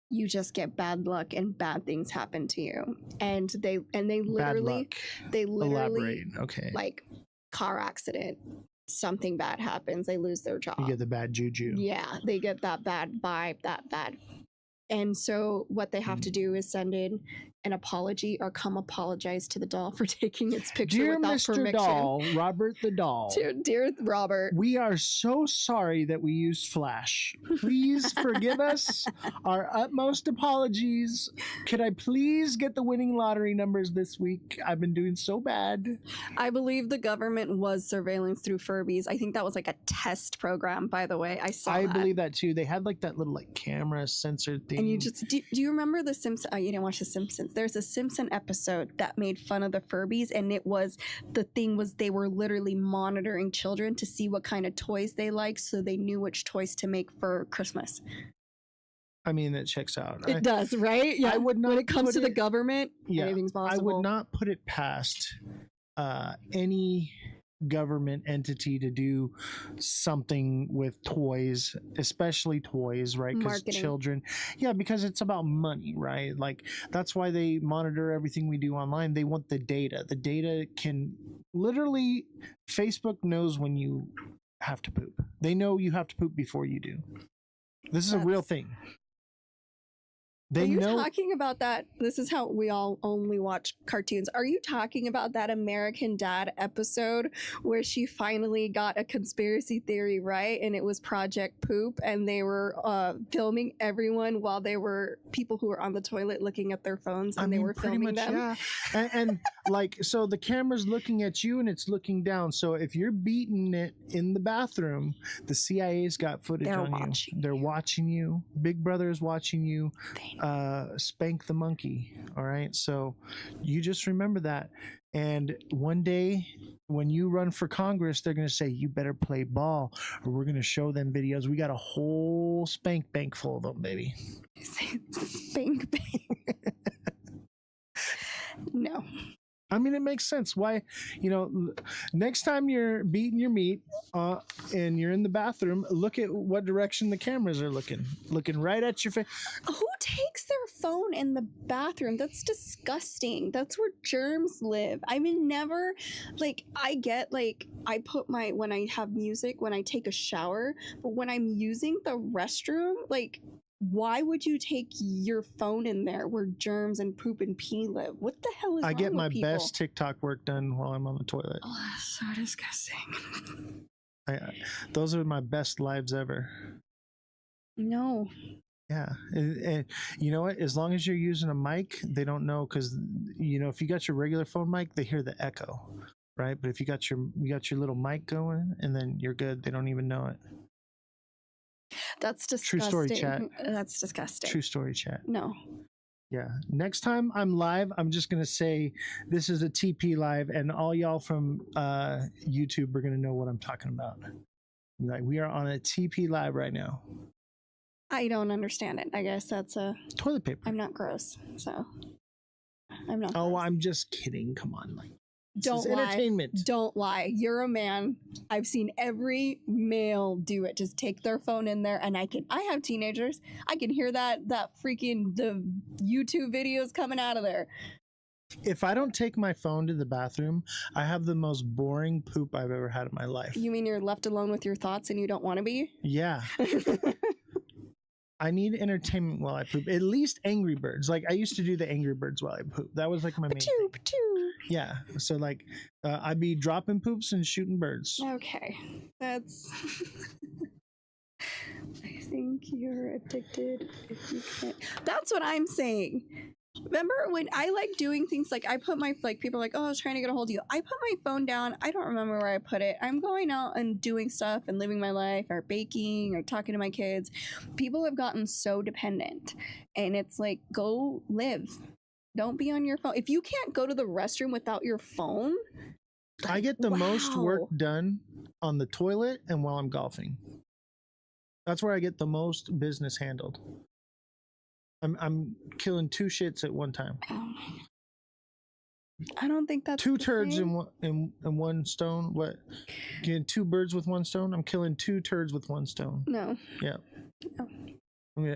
you just get bad luck and bad things happen to you. And they literally Elaborate. Okay. like car accident, something bad happens, they lose their job. You get the bad juju. Yeah, they get that bad vibe, that bad. And so what they have to do is send in an apology or come apologize to the doll for taking its picture Dear without Mr. permission. Doll, Robert the doll. Dear Robert, we are so sorry that we used Flash. Please forgive us. Our utmost apologies. Could I please get the winning lottery numbers this week? I've been doing so bad. I believe the government was surveillance through Furbies. I think that was like a test program, by the way. I believe that too. They had like that little like camera sensor thing. And you just do you remember the Simpsons? You didn't watch the Simpsons. There's a Simpson episode that made fun of the Furbies, and the thing was they were literally monitoring children to see what kind of toys they like, so they knew which toys to make for Christmas. I mean, that checks out. It does, right? Yeah. I would not when it comes to the government, anything's possible. I would not put it past any government entity to do something with toys, especially toys, right? Because children, because it's about money, right? Like that's why they monitor everything we do online. They want the data. The data can literally, Facebook knows when you have to poop. They know you have to poop before you do. This is a real thing. Are you talking about that? This is how we all only watch cartoons. Are you talking about that American Dad episode where she finally got a conspiracy theory right, and it was Project Poop, and they were filming everyone while they were people who were on the toilet looking at their phones, and they were filming them? Yeah. and like, so the camera's looking at you and it's looking down. So if you're beating it in the bathroom, the CIA's got footage on you. They're watching you. Big Brother is watching you. Spank the monkey. All right. So you just remember that. And one day when you run for Congress, they're going to say, you better play ball or we're going to show them videos. We got a whole spank bank full of them, baby. Spank bank. No. I mean, it makes sense. Why, next time you're beating your meat and you're in the bathroom, look at what direction the cameras are looking right at your face. Who takes their phone in the bathroom? That's disgusting. That's where germs live. I mean, never, I get, I put when I have music, when I take a shower, but when I'm using the restroom, why would you take your phone in there where germs and poop and pee live? What the hell is wrong with people? I get my best TikTok work done while I'm on the toilet. Oh, that's so disgusting. Those are my best lives ever. No. Yeah. And you know what? As long as you're using a mic, they don't know, because, if you got your regular phone mic, they hear the echo, right? But if you got your little mic going, and then you're good. They don't even know it. That's disgusting. True story, chat. That's disgusting. True story, chat. No. Yeah. Next time I'm live, I'm just going to say this is a TP live, and all y'all from YouTube are going to know what I'm talking about. We are on a TP live right now. I don't understand it. I guess that's a toilet paper. I'm not gross, so I'm not. Oh, gross. I'm just kidding. Come on, Don't lie. Entertainment. Don't lie. You're a man. I've seen every male do it. Just take their phone in there, and I have teenagers. I can hear the YouTube videos coming out of there. If I don't take my phone to the bathroom, I have the most boring poop I've ever had in my life. You mean you're left alone with your thoughts and you don't want to be? Yeah. I need entertainment while I poop. At least Angry Birds. I used to do the Angry Birds while I poop. That was my main thing. Yeah. So I'd be dropping poops and shooting birds. Okay. That's I think you're addicted if you can't. That's what I'm saying. Remember when I like doing things I put my people are like, oh, I was trying to get a hold of you. I put my phone down. I don't remember where I put it. I'm going out and doing stuff and living my life, or baking, or talking to my kids. People have gotten so dependent, and it's go live. Don't be on your phone. If you can't go to the restroom without your phone, I get the most work done on the toilet and while I'm golfing. That's where I get the most business handled. I'm killing 2 shits at one time. I don't think that's 2 turds in one stone. What? Getting 2 birds with 1 stone? I'm killing 2 turds with 1 stone. No. Yeah. No.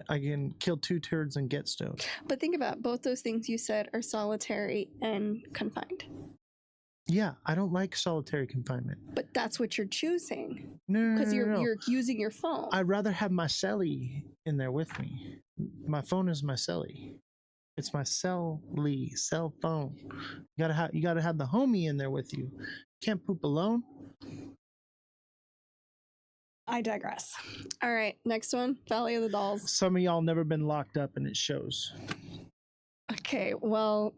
I can kill 2 turds and get stoned. But think about both those things you said are solitary and confined. Yeah, I don't like solitary confinement. But that's what you're choosing. No, because no. you're using your phone. I'd rather have my celly in there with me. My phone is my celly. It's my cell phone. You gotta have the homie in there with you. Can't poop alone. I digress. All right, next one, Valley of the Dolls. Some of y'all never been locked up, and it shows. Okay, well,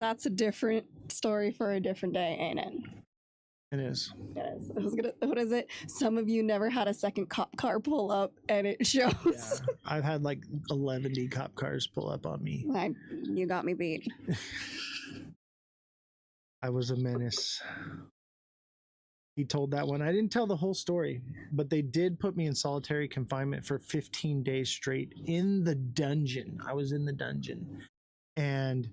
that's a different story for a different day, ain't it? It is. It is. What is it? Some of you never had a second cop car pull up, and it shows. Yeah. I've had like 11 cop cars pull up on me. You got me beat. I was a menace. He told that one. I didn't tell the whole story, but they did put me in solitary confinement for 15 days straight in the dungeon. I was in the dungeon. And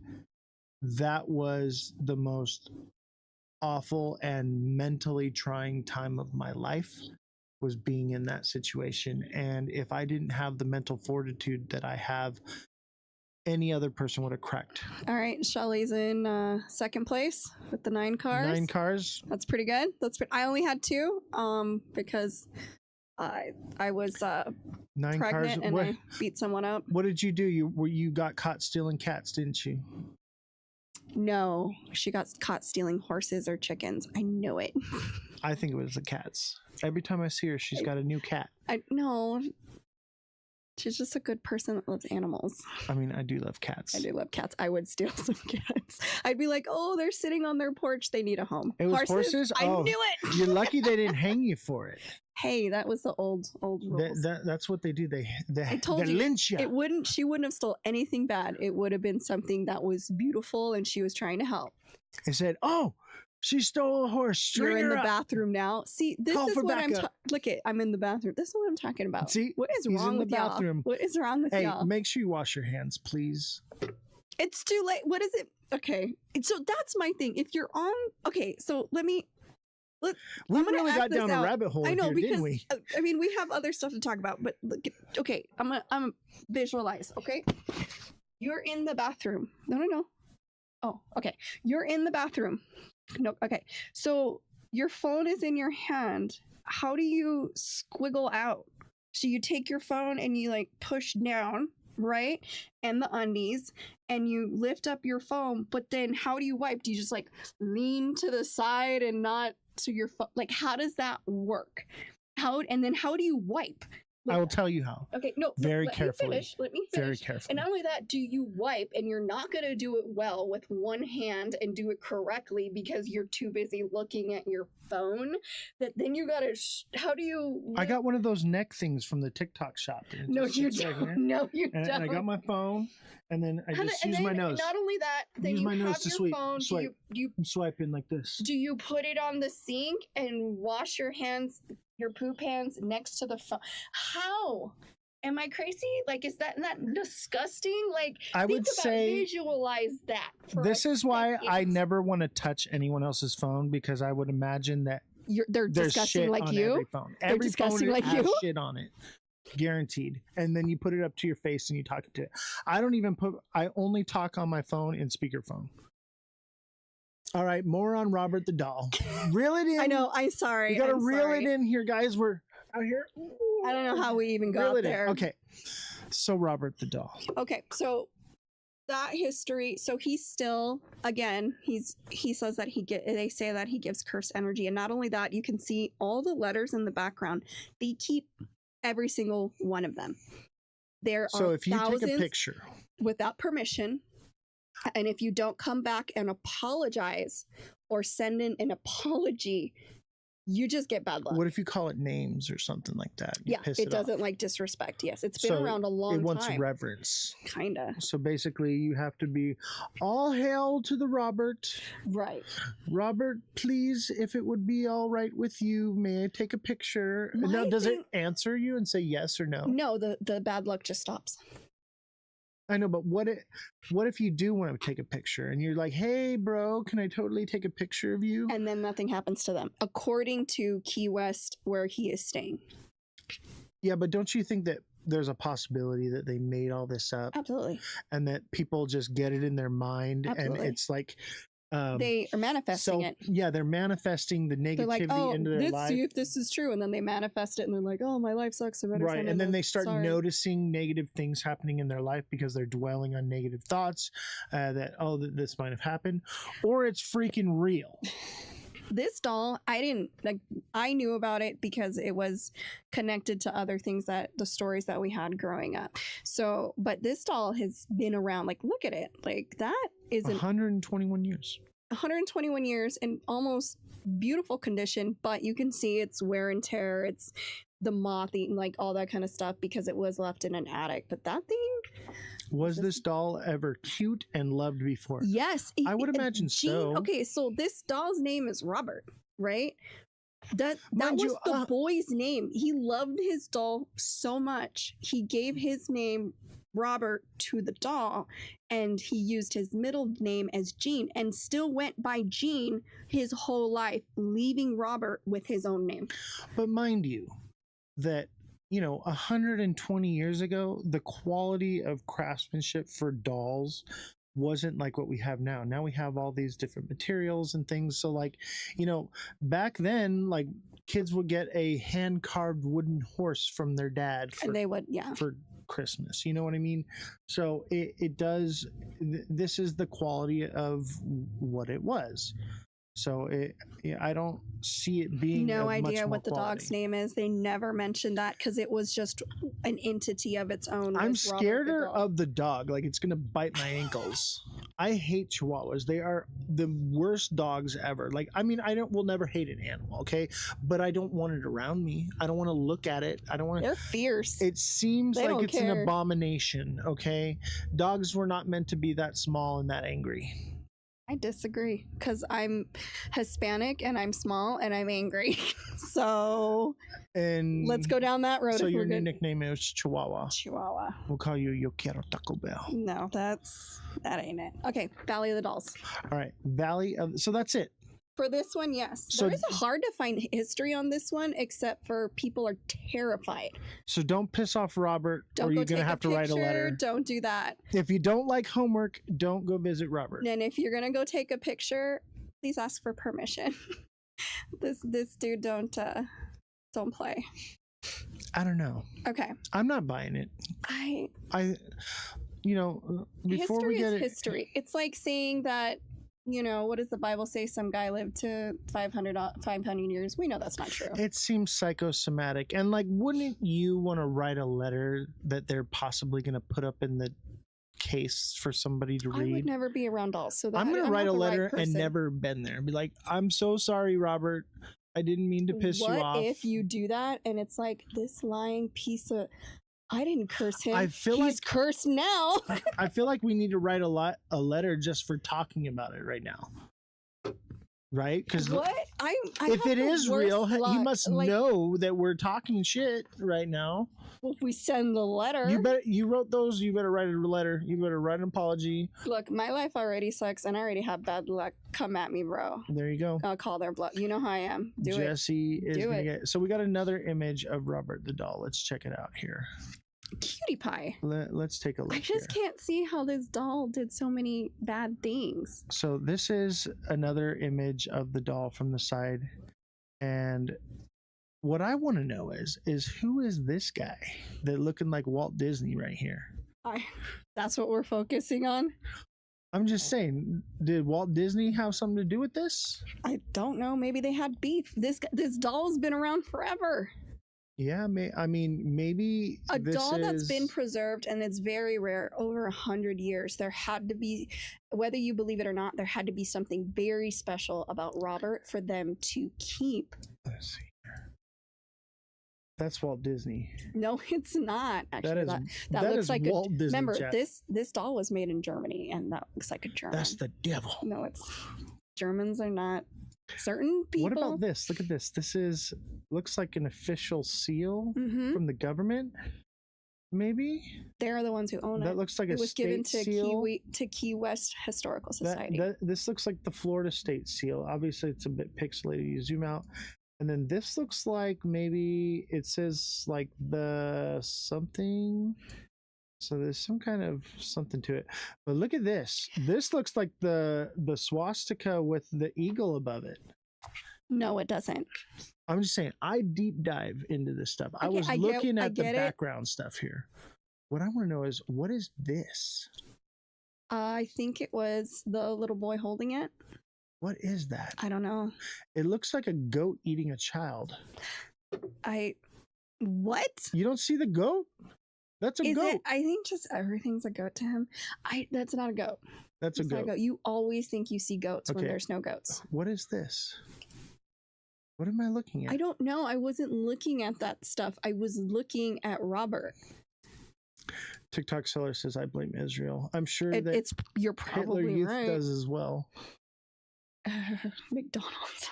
that was the most awful and mentally trying time of my life, was being in that situation. And if I didn't have the mental fortitude that I have, any other person would have cracked. All right, Shelly's in second place with the 9 cars. 9 cars. That's pretty good. I only had 2 because I was 9 pregnant cars. and I beat someone up. What did you do? You got caught stealing cats, didn't you? No, she got caught stealing horses or chickens. I know it. I think it was the cats. Every time I see her, she's got a new cat. No. She's just a good person that loves animals. I mean, I do love cats. I do love cats. I would steal some cats. I'd be like, oh, they're sitting on their porch. They need a home. It was horses? I knew it. You're lucky they didn't hang you for it. Hey, that was the old rules. That's what they do. They told you, lynch you. She wouldn't have stole anything bad. It would have been something that was beautiful and she was trying to help. They said, oh, she stole a horse. You're in the bathroom now. See, this is what I'm look at. I'm in the bathroom. This is what I'm talking about. See, what is wrong with y'all? What is wrong with y'all? Hey, make sure you wash your hands, please. It's too late. What is it? Okay, so that's my thing. If you're on, okay, so we really got down a rabbit hole. I know, because didn't we? I mean, we have other stuff to talk about, but look, okay, I'm visualize. Okay, you're in the bathroom. No. Oh, okay. You're in the bathroom. No, okay. So your phone is in your hand. How do you squiggle out? So you take your phone and you like push down, right? And the undies, and you lift up your phone, but then how do you wipe? Do you just like lean to the side and not to your phone? Like, how does that work? And then how do you wipe? I will tell you how. Okay, no, very let carefully. Me finish. Let me finish. Very carefully. And not only that, do you wipe and you're not going to do it well with one hand and do it correctly because you're too busy looking at your phone? That then you got to. How do you? I got one of those neck things from the TikTok shop. No, you don't. No, you don't. And I got my phone, and then I just use my nose. Not only that, then you have your phone. Swipe. I'm swiping like this. Do you put it on the sink and wash your hands? Your poop hands next to the phone. How? Am I crazy? Like, is that not disgusting? Like, I would say visualize that. This is why I never want to touch anyone else's phone, because I would imagine that they're disgusting like you. Every phone. Every phone has shit on it, guaranteed. And then you put it up to your face and you talk to it. I only talk on my phone in speakerphone. All right, more on Robert the Doll. Reel it in. I know. I'm sorry. You gotta reel it in here, guys. We're out here. I don't know how we even got there. Okay, so Robert the Doll. Okay, so that history. So he's still, again, he says that they say that he gives cursed energy, and not only that, you can see all the letters in the background. They keep every single one of them. So if you take a picture without permission. And if you don't come back and apologize or send in an apology, you just get bad luck. What if you call it names or something like that? You Yeah, it doesn't like disrespect. Yes, it's been around a long time. It wants reverence. Kinda. So basically, you have to be all hail to the Robert. Right. Robert, please, if it would be all right with you, may I take a picture? Now, does it answer you and say yes or no? No, the bad luck just stops. I know, but what if you do want to take a picture and you're like, hey, bro, can I totally take a picture of you? And then nothing happens to them, according to Key West, where he is staying. Yeah, but don't you think that there's a possibility that they made all this up? Absolutely. And that people just get it in their mind. Absolutely. And it's like... they are manifesting it. Yeah, they're manifesting the negativity into their life. Let's see if this is true. And then they manifest it and they're like, oh, my life sucks. Right. And then they start noticing negative things happening in their life because they're dwelling on negative thoughts that this might have happened. Or it's freaking real. This doll, I knew about it because it was connected to other things the stories that we had growing up. So, but this doll has been around, like, look at it. Like, that is 121 years. 121 years in almost beautiful condition, but you can see it's wear and tear. It's the moth eating, like all that kind of stuff because it was left in an attic. But that thing... Was this doll ever cute and loved before? Yes. I would imagine so. Okay, so this doll's name is Robert, right? That was the boy's name. He loved his doll so much. He gave his name Robert to the doll, and he used his middle name as Gene and still went by Gene his whole life, leaving Robert with his own name. But mind you, that 120 years ago, the quality of craftsmanship for dolls wasn't like what we have now. Now we have all these different materials and things. So like, back then, like kids would get a hand carved wooden horse from their dad. And they would, for Christmas. You know what I mean? So it does, this is the quality of what it was. So I don't see it being no idea what the quality. dog's name is. They never mentioned that because it was just an entity of its own. I'm scared of the dog. Like it's gonna bite my ankles. I hate Chihuahuas. They are the worst dogs ever. Like I mean, will never hate an animal, okay? But I don't want it around me. I don't want to look at it. I don't want to. They're fierce. It seems like it's an abomination. Okay, dogs were not meant to be that small and that angry. I disagree because I'm Hispanic and I'm small and I'm angry. So let's go down that road. So your new nickname is Chihuahua. Chihuahua. We'll call you Yo Quiero Taco Bell. No, that ain't it. Okay, Valley of the Dolls. All right, so that's it. For this one, yes. So there is a hard to find history on this one, except for people are terrified. So don't piss off Robert, or you're going to have to write a letter. Don't do that. If you don't like homework, don't go visit Robert. And if you're going to go take a picture, please ask for permission. This dude don't play. I don't know. Okay. I'm not buying it. Before we get history. It's like saying that, what does the Bible say? Some guy lived to 500 years. We know that's not true. It seems psychosomatic. And like, wouldn't you want to write a letter that they're possibly going to put up in the case for somebody to read? I would never be around dolls. So I'm going to write a letter and never been there. Be like, I'm so sorry, Robert. I didn't mean to piss you off. What if you do that and it's like this lying piece of... I didn't curse him. He's cursed now. I feel like we need to write a letter just for talking about it right now. Right? Because if it is real, he must know that we're talking shit right now. Well, if we send the letter, you wrote those. You better write a letter. You better write an apology. Look, my life already sucks, and I already have bad luck. Come at me, bro. There you go. I'll call their bluff. You know how I am. Jesse is gonna get. So we got another image of Robert the doll. Let's check it out here. Cutie pie. Let's take a look. I just can't see how this doll did so many bad things. So this is another image of the doll from the side, and what I want to know is who is this guy that looking like Walt Disney right here? That's what we're focusing on. I'm just saying, did Walt Disney have something to do with this? I don't know. Maybe they had beef. This doll's been around forever. Yeah, I mean, maybe a doll that's been preserved, and it's very rare, over 100 years. There had to be, whether you believe it or not, there had to be something very special about Robert for them to keep. Let's see here. That's Walt Disney. No, it's not. Actually, that that looks is like Walt Disney. Remember, chat. this doll was made in Germany, and that looks like a German. That's the devil. No, it's Germans are not. Certain people. What about this? Look at this. This looks like an official seal from the government. Maybe they're the ones who own it. That looks like it was given to seal. Key West Historical Society. This looks like the Florida State seal. Obviously, it's a bit pixelated. You zoom out, and then this looks like maybe it says like the something. So there's some kind of something to it. But look at this. This looks like the swastika with the eagle above it. No, it doesn't. I'm just saying, I deep dive into this stuff. I was looking at the background stuff here. What I want to know is, what is this? I think it was the little boy holding it. What is that? I don't know. It looks like a goat eating a child. What? You don't see the goat? That's a goat. I think just everything's a goat to him. That's not a goat. That's a goat. You always think you see goats when there's no goats. What is this? What am I looking at? I don't know. I wasn't looking at that stuff. I was looking at Robert. TikTok seller says, I blame Israel. I'm sure you're probably Hitler Youth right. does as well. McDonald's.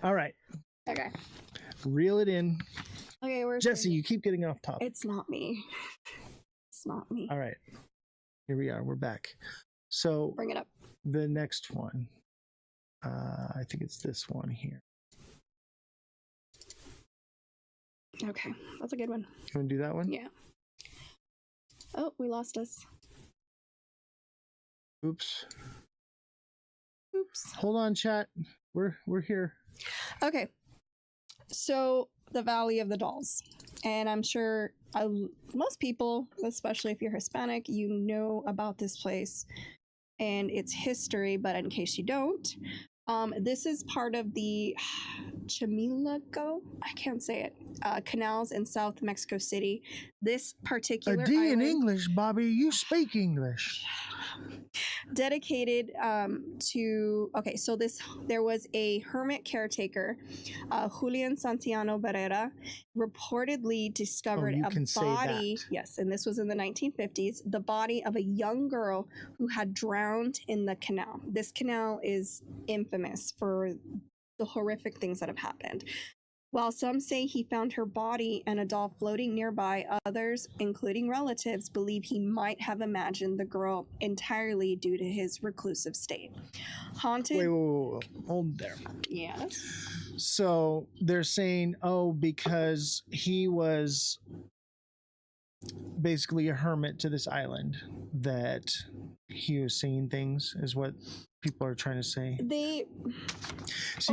All right. Okay. Reel it in. Okay, where's Jesse? You keep getting off topic. It's not me. It's not me. All right. Here we are. We're back. So bring it up. The next one. I think it's this one here. Okay, that's a good one. You want to do that one? Yeah. Oh, we lost us. Oops. Oops. Hold on, chat. We're here. Okay. So the Valley of the Dolls, and I'm sure most people, especially if you're Hispanic, you know about this place and its history. But in case you don't, this is part of the Chamilago, I can't say it, canals in South Mexico City. This particular A D island, in English, Bobby. You speak English. Dedicated so there was a hermit caretaker, Julian Santiano Barrera, reportedly discovered a body. Yes, and this was in the 1950s. The body of a young girl who had drowned in the canal. This canal is infamous for the horrific things that have happened. While some say he found her body and a doll floating nearby, others, including relatives, believe he might have imagined the girl entirely due to his reclusive state. Haunted. Wait. Hold there. Yes. So they're saying, because he was basically a hermit to this island, that he was seeing things, is what people are trying to say.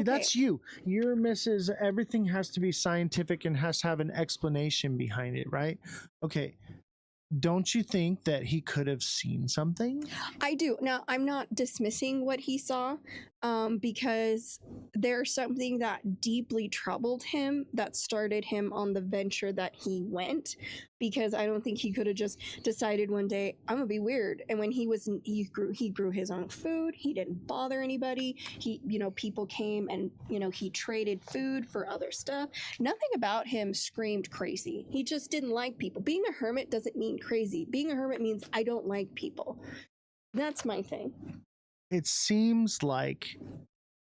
That's you. Your missus, everything has to be scientific and has to have an explanation behind it, right? Okay. Don't you think that he could have seen something? I do. Now, I'm not dismissing what he saw, because there's something that deeply troubled him that started him on the venture that he went, because I don't think he could have just decided one day, I'm gonna be weird. And when he grew his own food. He didn't bother anybody. People came and, he traded food for other stuff. Nothing about him screamed crazy. He just didn't like people. Being a hermit doesn't mean crazy. Being a hermit means I don't like people. That's my thing. It seems like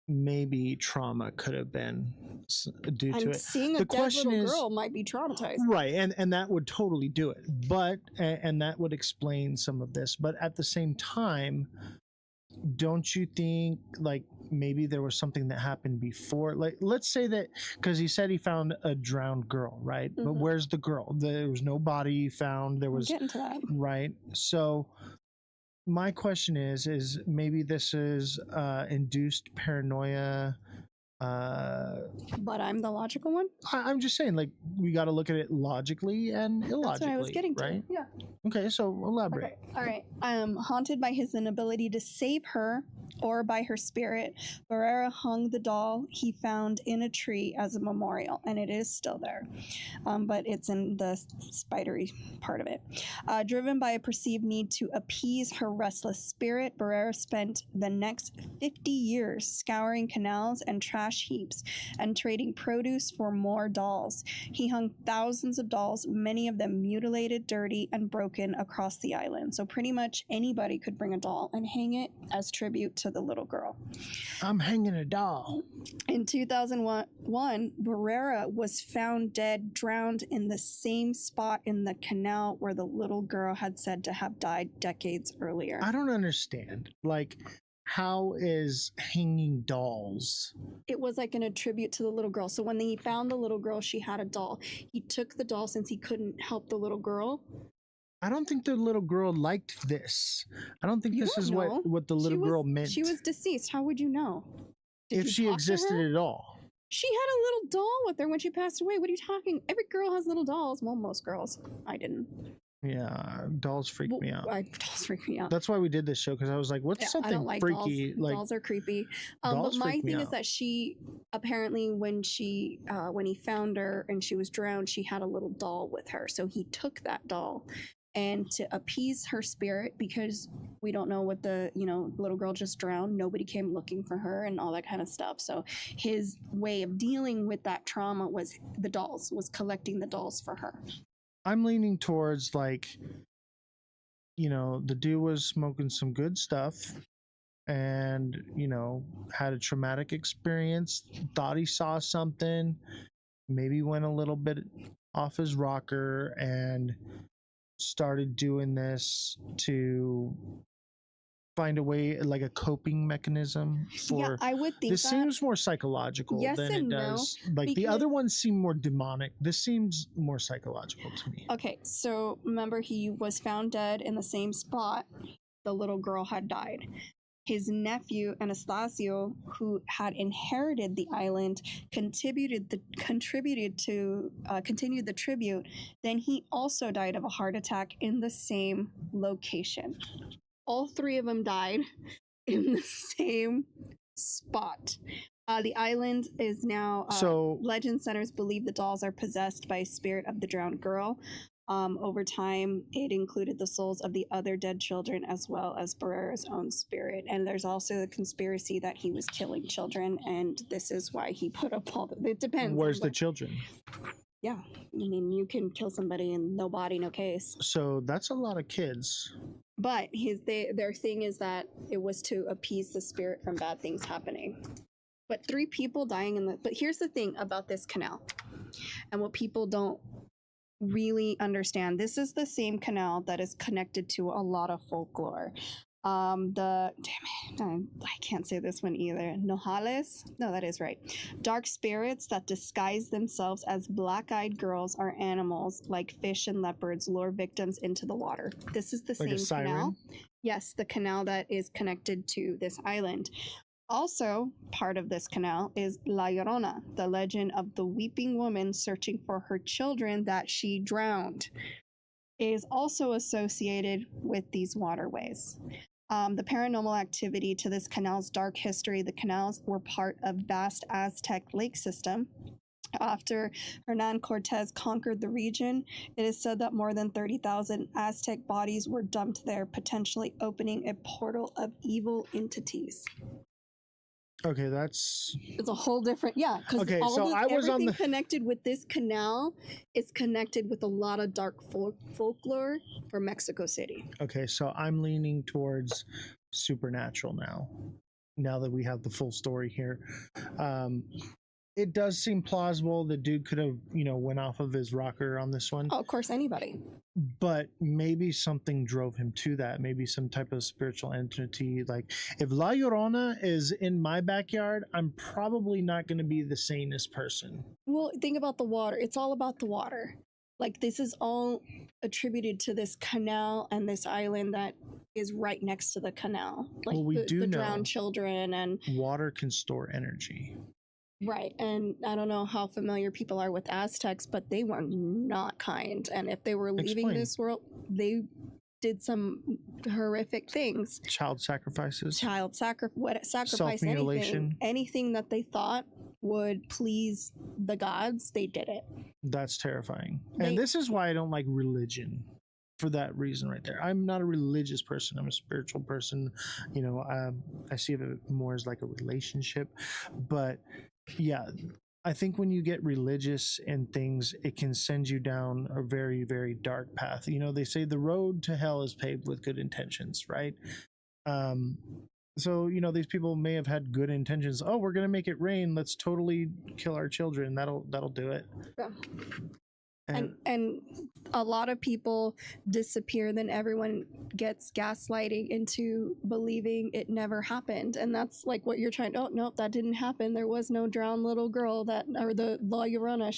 maybe trauma could have been due to it. Seeing a dead little girl might be traumatized. Right, and that would totally do it. But and that would explain some of this. But at the same time, don't you think like maybe there was something that happened before? Like, let's say that, because he said he found a drowned girl, right? Mm-hmm. But where's the girl? There was no body found. There was, I'm getting to that. Right. So my question is maybe this is induced paranoia. But I'm the logical one? I'm just saying, like, we got to look at it logically and illogically. That's what I was getting to. Right? Yeah. Okay, so elaborate. Okay. All right. Haunted by his inability to save her or by her spirit, Barrera hung the doll he found in a tree as a memorial, and it is still there, but it's in the spidery part of it. Driven by a perceived need to appease her restless spirit, Barrera spent the next 50 years scouring canals and trash heaps and trading produce for more dolls. He hung thousands of dolls, many of them mutilated, dirty, and broken across the island. So pretty much anybody could bring a doll and hang it as tribute to the little girl. I'm hanging a doll. In 2001, Barrera was found dead, drowned in the same spot in the canal where the little girl had said to have died decades earlier. I don't understand. Like, how is hanging dolls? It was like a tribute to the little girl. So when he found the little girl, she had a doll. He took the doll since he couldn't help the little girl. I don't think the little girl liked this. I don't think this is what the little girl meant. She was deceased. How would you know? If she existed at all. She had a little doll with her when she passed away. What are you talking? Every girl has little dolls. Well, most girls. I didn't. Yeah, dolls freak me out. Dolls freak me out. That's why we did this show, because I was like, what's something I don't like freaky? Dolls. Dolls are creepy. But my thing is that she apparently when he found her and she was drowned, she had a little doll with her. So he took that doll. And to appease her spirit, because we don't know what the little girl just drowned, nobody came looking for her and all that kind of stuff. So his way of dealing with that trauma was collecting the dolls for her. I'm leaning towards the dude was smoking some good stuff and had a traumatic experience, thought he saw something, maybe went a little bit off his rocker and started doing this to find a way, like a coping mechanism for. I would think this seems more psychological than it does. Like the other ones seem more demonic. This seems more psychological to me. Okay, so remember he was found dead in the same spot the little girl had died. His nephew Anastasio, who had inherited the island, continued the tribute. Then he also died of a heart attack in the same location. All three of them died in the same spot. The island is now. Legend centers believe the dolls are possessed by a spirit of the drowned girl. Over time, it included the souls of the other dead children as well as Barrera's own spirit. And there's also the conspiracy that he was killing children, and this is why he put up all the. It depends. Where's the children? Yeah, I mean, you can kill somebody and no body, no case. So that's a lot of kids. But their thing is that it was to appease the spirit from bad things happening. But 3 people dying but here's the thing about this canal, and what people don't really understand. This is the same canal that is connected to a lot of folklore. I can't say this one either. Nojales? No, that is right. Dark spirits that disguise themselves as black-eyed girls or animals like fish and leopards lure victims into the water. This is the same canal. Yes, the canal that is connected to this island. Also, part of this canal is La Llorona, the legend of the weeping woman searching for her children that she drowned. It is also associated with these waterways. The paranormal activity to this canal's dark history, the canals were part of vast Aztec lake system. After Hernan Cortez conquered the region, it is said that more than 30,000 Aztec bodies were dumped there, potentially opening a portal of evil entities. Okay, it's a whole different, because everything connected with this canal is connected with a lot of dark folklore for Mexico City. Okay, so I'm leaning towards supernatural now that we have the full story here. It does seem plausible the dude could have, went off of his rocker on this one. Oh, of course, anybody. But maybe something drove him to that. Maybe some type of spiritual entity. Like, if La Llorona is in my backyard, I'm probably not going to be the sanest person. Well, think about the water. It's all about the water. Like, this is all attributed to this canal and this island that is right next to the canal. Like, the drowned children and water can store energy. Right, and I don't know how familiar people are with Aztecs, but they were not kind. And if they were leaving this world, they did some horrific things. Child sacrifices. Sacrifice anything that they thought would please the gods, they did it. That's terrifying. And this is why I don't like religion. For that reason right there. I'm not a religious person. I'm a spiritual person. You know, I see it more as like a relationship. But yeah, I think when you get religious and things, it can send you down a very, very dark path. You know, they say the road to hell is paved with good intentions, right? So, you know, these people may have had good intentions. Oh, we're going to make it rain. Let's totally kill our children. That'll do it. Yeah. And a lot of people disappear, then everyone gets gaslighting into believing it never happened. And that's like what you're trying to, oh, nope, that didn't happen. There was no drowned little girl or the La Llorona.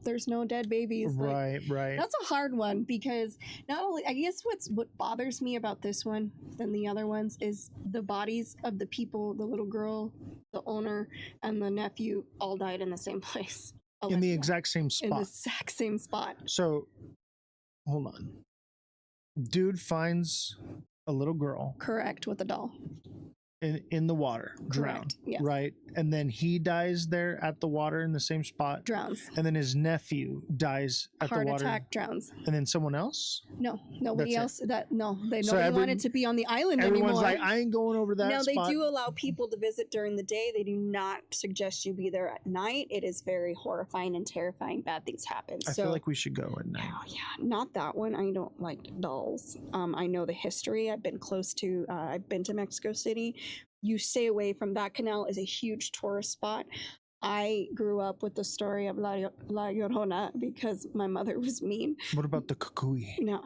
There's no dead babies. Right. That's a hard one because not only, I guess what bothers me about this one than the other ones is the bodies of the people, the little girl, the owner, and the nephew all died in the same place. In the exact same spot. In the exact same spot. So, hold on. Dude finds a little girl. Correct, with a doll. In the water, drowned, yes. Right? And then he dies there at the water in the same spot. Drowns. And then his nephew dies at the water. Heart attack, drowns. And then someone else? No, nobody else. Nobody So wanted to be on the island everyone's anymore. Like, I ain't going over that spot. No, they do allow people to visit during the day. They do not suggest you be there at night. It is very horrifying and terrifying. Bad things happen. I feel like we should go at night. Oh, yeah, not that one. I don't like dolls. I know the history. I've been to Mexico City. You stay away from that. Canal is a huge tourist spot. I grew up with the story of La Llorona because my mother was mean. What about the cucuy? No,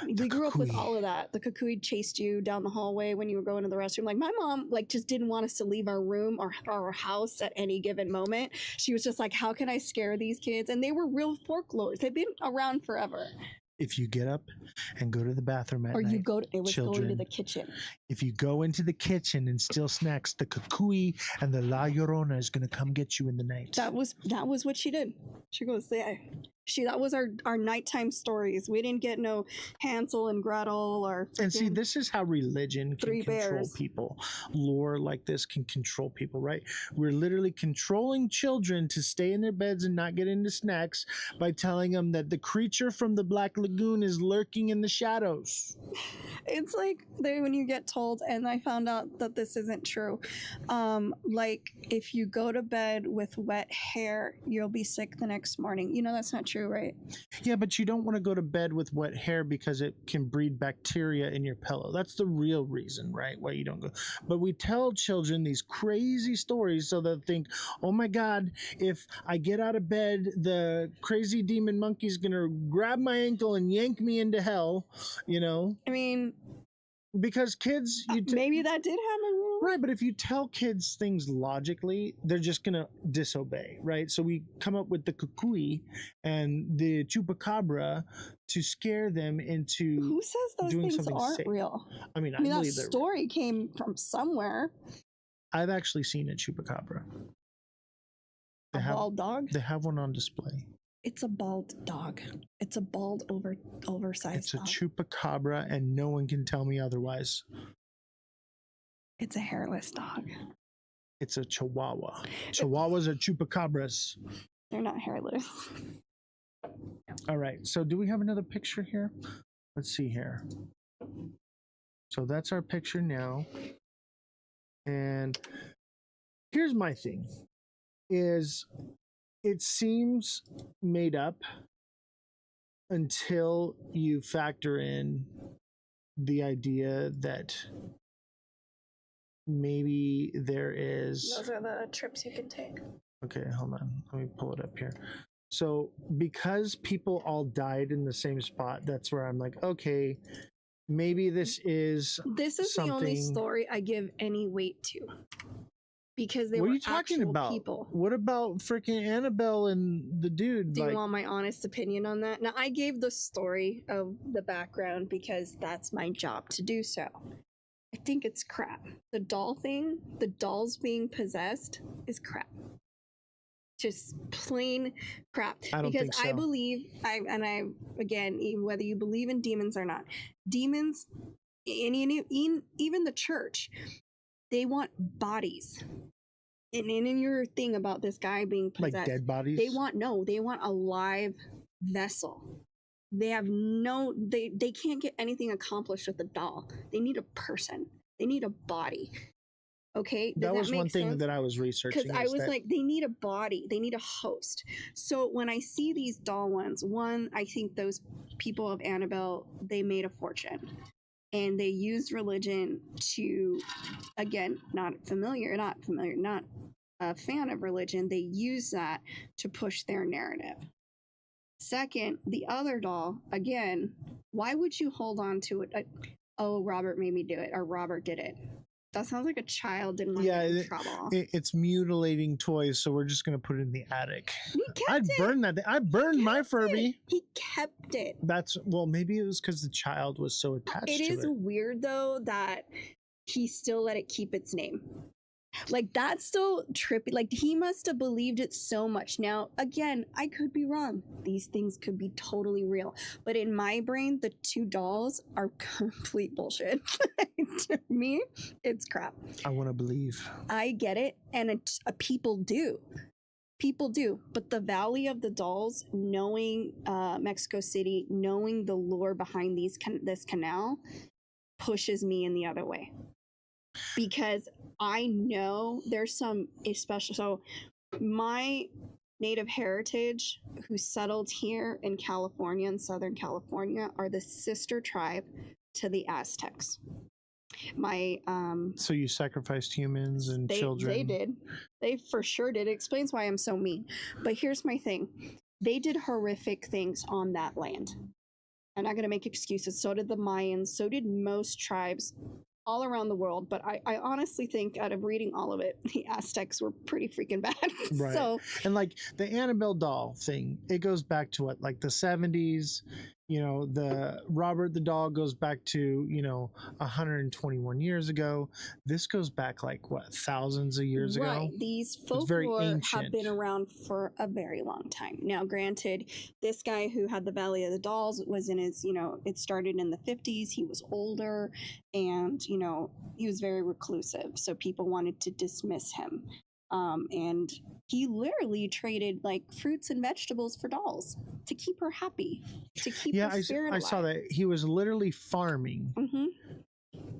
we grew up with all of that. The cucuy chased you down the hallway when you were going to the restroom. Like my mom, just didn't want us to leave our room or our house at any given moment. She was just like, how can I scare these kids? And they were real folklores. They've been around forever. If you get up and go to the bathroom at night, going to the kitchen. If you go into the kitchen and steal snacks, the cucuy and the La Llorona is going to come get you in the night. That was what she did. She goes, that was our nighttime stories. We didn't get no Hansel and Gretel or. And see, this is how religion can control bears. People. Lore like this can control people, right? We're literally controlling children to stay in their beds and not get into snacks by telling them that the creature from the Black Lagoon is lurking in the shadows. It's like when you get told, and I found out that this isn't true. If you go to bed with wet hair, you'll be sick the next morning. You know that's not true, right? Yeah, but you don't want to go to bed with wet hair because it can breed bacteria in your pillow. That's the real reason, right? Why you don't go. But we tell children these crazy stories so they'll think, oh my God, if I get out of bed, the crazy demon monkey's going to grab my ankle and yank me into hell, you know? I mean, because kids, maybe that did happen. Right, but if you tell kids things logically, they're just going to disobey, right? So we come up with the cucuy and the chupacabra to scare them into Who says those doing things aren't safe. real? I mean, that story came from somewhere. I've actually seen a chupacabra. Bald dog? They have one on display. It's a bald dog. It's a bald, oversized dog. It's a chupacabra, and no one can tell me otherwise. It's a hairless dog. It's a chihuahua. Chihuahuas are chupacabras. They're not hairless. All right. So do we have another picture here? Let's see here. So that's our picture now. And here's my thing. It seems made up until you factor in the idea that maybe there is... Those are the trips you can take. Okay, hold on. Let me pull it up here. So because people all died in the same spot, that's where I'm like, okay, maybe this is something... the only story I give any weight to. Because they were What are you talking about? People. What about freaking Annabelle and the dude? Do you want my honest opinion on that? Now, I gave the story of the background because that's my job to do so. I think it's crap. The doll thing, the dolls being possessed, is crap. Just plain crap. I don't because think so. I believe, again, whether you believe in demons or not, demons, even the church, they want bodies. And in your thing about this guy being possessed, like dead bodies, they want a live vessel. They have they can't get anything accomplished with a doll. They need a person. They need a body. Okay, that was one thing that I was researching. Because I was like, they need a body, they need a host. So when I see these doll ones, one, I think those people of Annabelle, they made a fortune, and they used religion to, again, not a fan of religion. They use that to push their narrative. Second, the other doll, again, why would you hold on to it? Oh, Robert made me do it, or Robert did it. That sounds like a child didn't want to get in trouble. It's mutilating toys, so we're just going to put it in the attic. I'd burn that. I burned my Furby. He kept it. Maybe it was because the child was so attached to it. It is weird, though, that he still let it keep its name. Like, that's still trippy. Like, he must have believed it so much. Now, again, I could be wrong. These things could be totally real. But in my brain, the two dolls are complete bullshit. To me, it's crap. I want to believe. I get it. And people do. People do. But the Valley of the Dolls, knowing Mexico City, knowing the lore behind this canal, pushes me in the other way. Because I know there's some especially, so my native heritage who settled here in California, in Southern California, are the sister tribe to the Aztecs. So you sacrificed humans and children? They did. They for sure did. It explains why I'm so mean. But here's my thing. They did horrific things on that land. I'm not going to make excuses. So did the Mayans. So did most tribes all around the world, but I honestly think, out of reading all of it, the Aztecs were pretty freaking bad. Right. So, and like the Annabelle doll thing, it goes back to what, like the 70s. You know, the Robert the doll goes back to 121 years ago. This goes back like what, thousands of years ago. These folklore have been around for a very long time. Now, granted, this guy who had the Valley of the Dolls was in his, it started in the 50s. He was older, and he was very reclusive, so people wanted to dismiss him. And he literally traded like fruits and vegetables for dolls to keep her happy, to keep her spirit alive. I saw that he was literally farming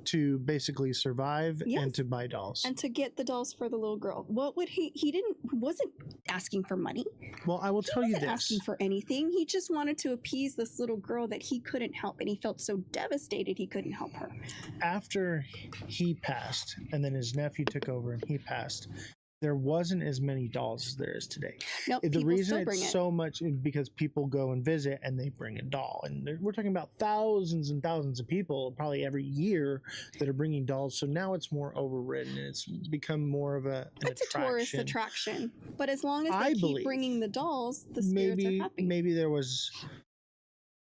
to basically survive and to buy dolls and to get the dolls for the little girl. What would he wasn't asking for money. Well, I will tell you this. He wasn't asking for anything. He just wanted to appease this little girl that he couldn't help, and he felt so devastated he couldn't help her. After he passed, and then his nephew took over and he passed, there wasn't as many dolls as there is today. No, the reason it's so much is because people go and visit and they bring a doll, and we're talking about thousands and thousands of people probably every year that are bringing dolls. So now it's more overridden, and it's become more of a tourist attraction. But as long as they keep bringing the dolls, the spirits are happy. Maybe there was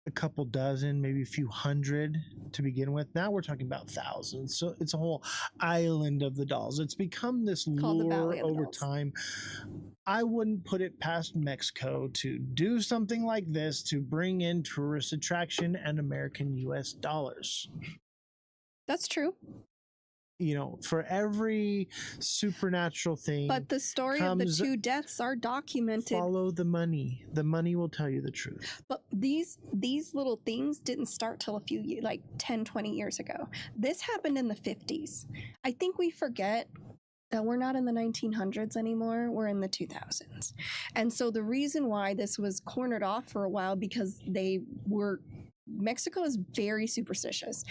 a couple dozen, maybe a few hundred to begin with. Now we're talking about thousands. So it's a whole island of the dolls. It's become this lure over time. I wouldn't put it past Mexico to do something like this to bring in tourist attraction and American US dollars. That's true. For every supernatural thing. But the story of the two deaths are documented. Follow the money. The money will tell you the truth. But these little things didn't start till a few years, like 10, 20 years ago. This happened in the 50s. I think we forget that we're not in the 1900s anymore. We're in the 2000s. And so the reason why this was cornered off for a while, because Mexico is very superstitious.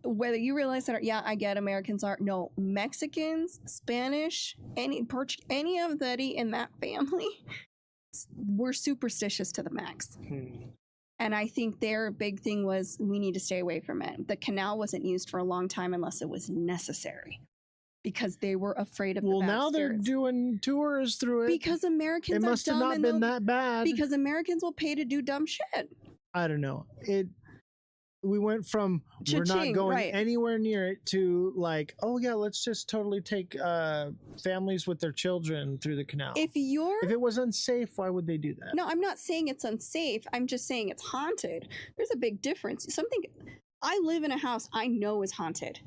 Whether you realize that, I get Americans are. No, Mexicans, Spanish, any of that in that family, were superstitious to the max. And I think their big thing was, we need to stay away from it. The canal wasn't used for a long time unless it was necessary, because they were afraid of the bad now spirits. They're doing tours through it. Because Americans it must have not been that bad. Because Americans will pay to do dumb shit. I don't know. we went from we're not going right. anywhere near it to like, oh yeah, let's just totally take families with their children through the canal. If it was unsafe, why would they do that? No, I'm not saying it's unsafe. I'm just saying it's haunted. There's a big difference. I live in a house I know is haunted.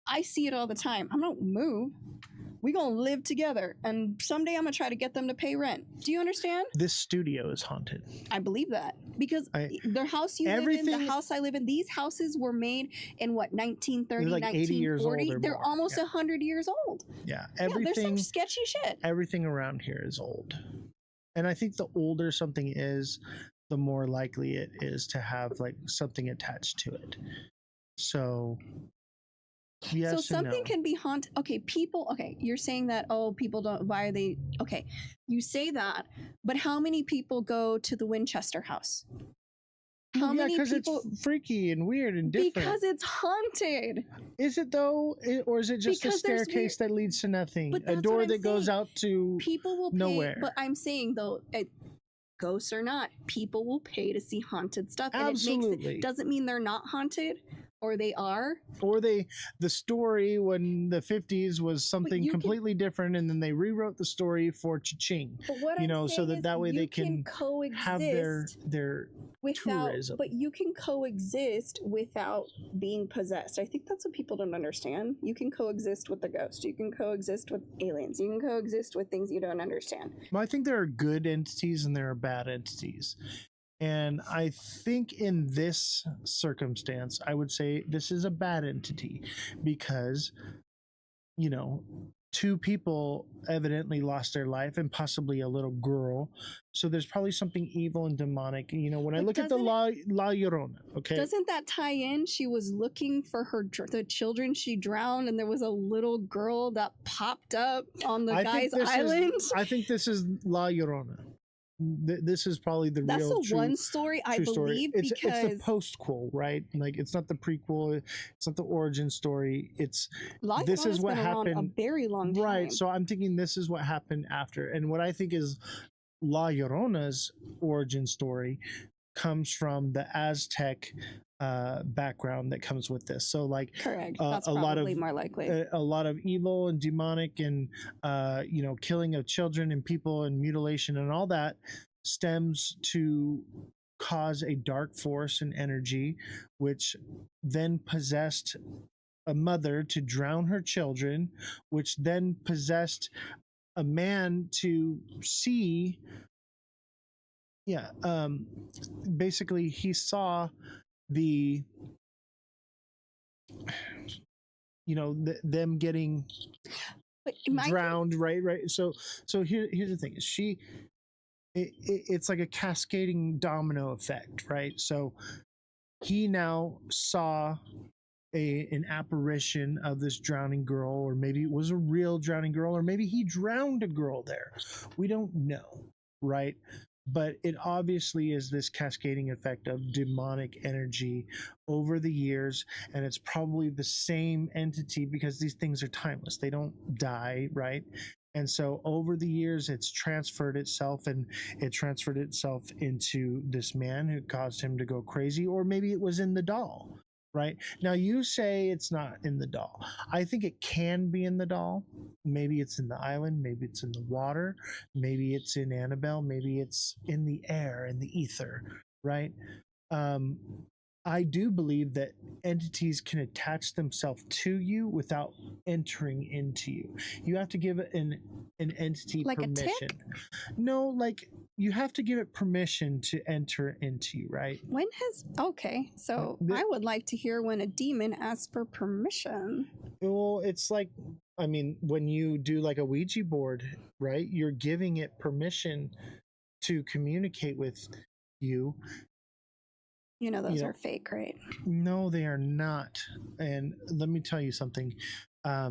I see it all the time. I'm not move. We gonna live together, and someday I'm gonna try to get them to pay rent. Do you understand? This studio is haunted. I believe that because the house you live in, the house I live in, these houses were made in what 1930, like 80 years old 1940. or They're more. almost 100 years old. Yeah, there's some sketchy shit. Everything around here is old, and I think the older something is, the more likely it is to have like something attached to it. So. Yes, so something can be haunted. Okay, people. Okay, you're saying that. Oh, people don't. Why are they? Okay, you say that, but how many people go to the Winchester house? How many people? It's freaky and weird and different. Because it's haunted. Is it though, or is it just a staircase that leads to nothing? A door that goes out to people will nowhere. Pay, but I'm saying though, ghosts or not, people will pay to see haunted stuff. Absolutely. And it doesn't mean they're not haunted. Or they are, or the story when the 50s was something completely different, and then they rewrote the story for cha-ching, so that way they can have their tourism. But you can coexist without being possessed. I think that's what people don't understand. You can coexist with the ghost. You can coexist with aliens. You can coexist with things you don't understand. Well, I think there are good entities and there are bad entities. And I think in this circumstance, I would say this is a bad entity because, two people evidently lost their life and possibly a little girl. So there's probably something evil and demonic. When I look at the La Llorona, okay? Doesn't that tie in? She was looking for the children she drowned, and there was a little girl that popped up on the guy's island. I think this is La Llorona. This is probably the That's real the one story I believe it's because the postquel, right? Like it's not the prequel, it's not the origin story. This is what happened a very long time. Right. So I'm thinking this is what happened after, and what I think is La Llorona's origin story comes from the Aztec background that comes with this. So like correct. That's probably more likely. A lot of evil and demonic and killing of children and people and mutilation and all that stems to cause a dark force and energy, which then possessed a mother to drown her children, which then possessed a man to see. Yeah, basically he saw them getting drowned, right? So here's the thing: it's like a cascading domino effect, right? So he now saw an apparition of this drowning girl, or maybe it was a real drowning girl, or maybe he drowned a girl there. We don't know, right? But it obviously is this cascading effect of demonic energy over the years, and it's probably the same entity because these things are timeless. They don't die, right? And so over the years, it's transferred itself, and it transferred itself into this man who caused him to go crazy, or maybe it was in the doll. Right now, you say it's not in the doll. I think it can be in the doll. Maybe it's in the island. Maybe it's in the water. Maybe it's in Annabelle. Maybe it's in the air, in the ether. Right. I do believe that entities can attach themselves to you without entering into you. You have to give an entity like permission. A tick? No, like you have to give it permission to enter into you, right? So I would like to hear when a demon asks for permission. Well, it's like, when you do like a Ouija board, right? You're giving it permission to communicate with you. Those are fake, right? No, they are not. And let me tell you something. I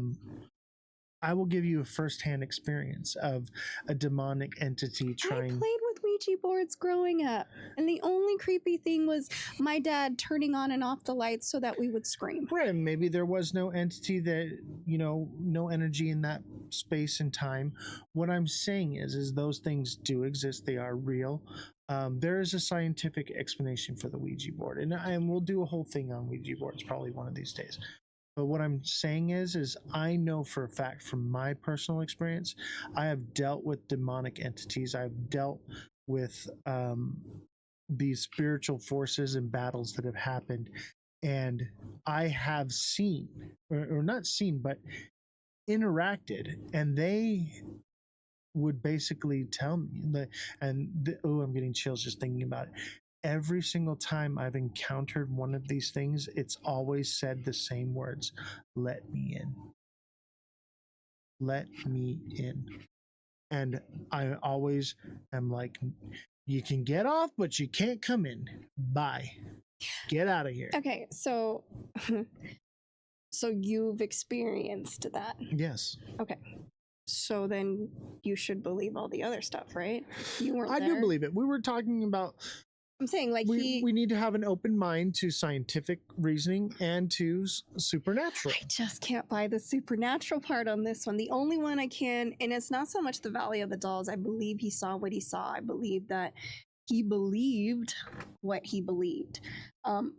will give you a firsthand experience of a demonic entity trying. I played with Ouija boards growing up, and the only creepy thing was my dad turning on and off the lights so that we would scream. Right, maybe there was no entity that, no energy in that space and time. What I'm saying is those things do exist. They are real. There is a scientific explanation for the Ouija board, and we'll do a whole thing on Ouija boards probably one of these days. But what I'm saying is I know for a fact from my personal experience, I have dealt with demonic entities. I've dealt with these spiritual forces and battles that have happened. And I have seen, or not seen, but interacted, and they would basically tell me that, I'm getting chills just thinking about it. Every single time I've encountered one of these things, it's always said the same words: let me in. Let me in. And I always am like, you can get off, but you can't come in. Bye. Get out of here. Okay, so you've experienced that. Yes. Okay. So then you should believe all the other stuff, right? You weren't I there. do believe it. We were talking about, I'm saying, like, we need to have an open mind to scientific reasoning and to supernatural. I just can't buy the supernatural part on this one. The only one I can, and it's not so much the Valley of the Dolls. I believe he saw what he saw. I believe that he believed what he believed.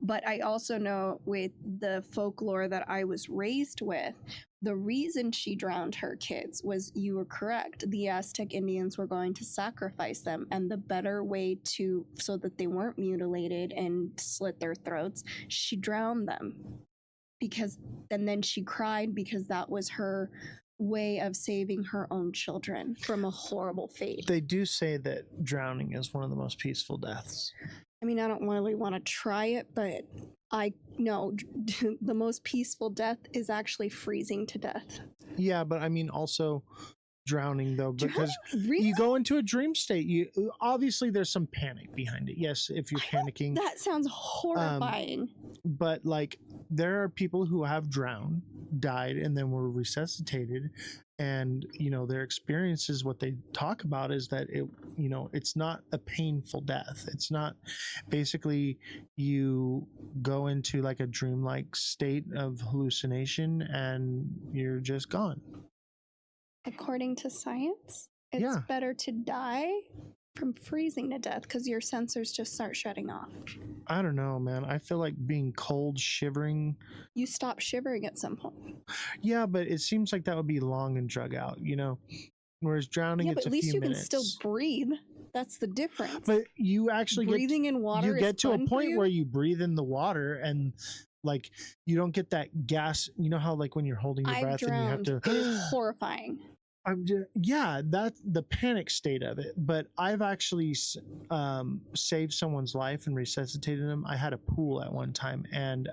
But I also know with the folklore that I was raised with, the reason she drowned her kids was, you were correct, the Aztec Indians were going to sacrifice them, and the better way so that they weren't mutilated and slit their throats, she drowned them. And then she cried because that was her way of saving her own children from a horrible fate. They do say that drowning is one of the most peaceful deaths. I mean, I don't really want to try it, but I know the most peaceful death is actually freezing to death. Yeah, but I mean also drowning though, because really? You go into a dream state. You obviously there's some panic behind it. Yes, if you're panicking. That sounds horrifying. But like there are people who have drowned, died, and then were resuscitated, and their experiences, what they talk about is that it's not a painful death. It's not, basically you go into like a dreamlike state of hallucination and you're just gone. According to science, it's better to die from freezing to death because your sensors just start shutting off. I don't know, man. I feel like being cold, shivering. You stop shivering at some point. Yeah, but it seems like that would be long and drug out, whereas drowning, it's a few minutes. But at least you can still breathe. That's the difference. But you actually breathing in water. You get to a point where you breathe in the water and like you don't get that gas. You know how like when you're holding your breath drowned. And you have to. It is horrifying. That's the panic state of it. But I've actually saved someone's life and resuscitated them. I had a pool at one time, and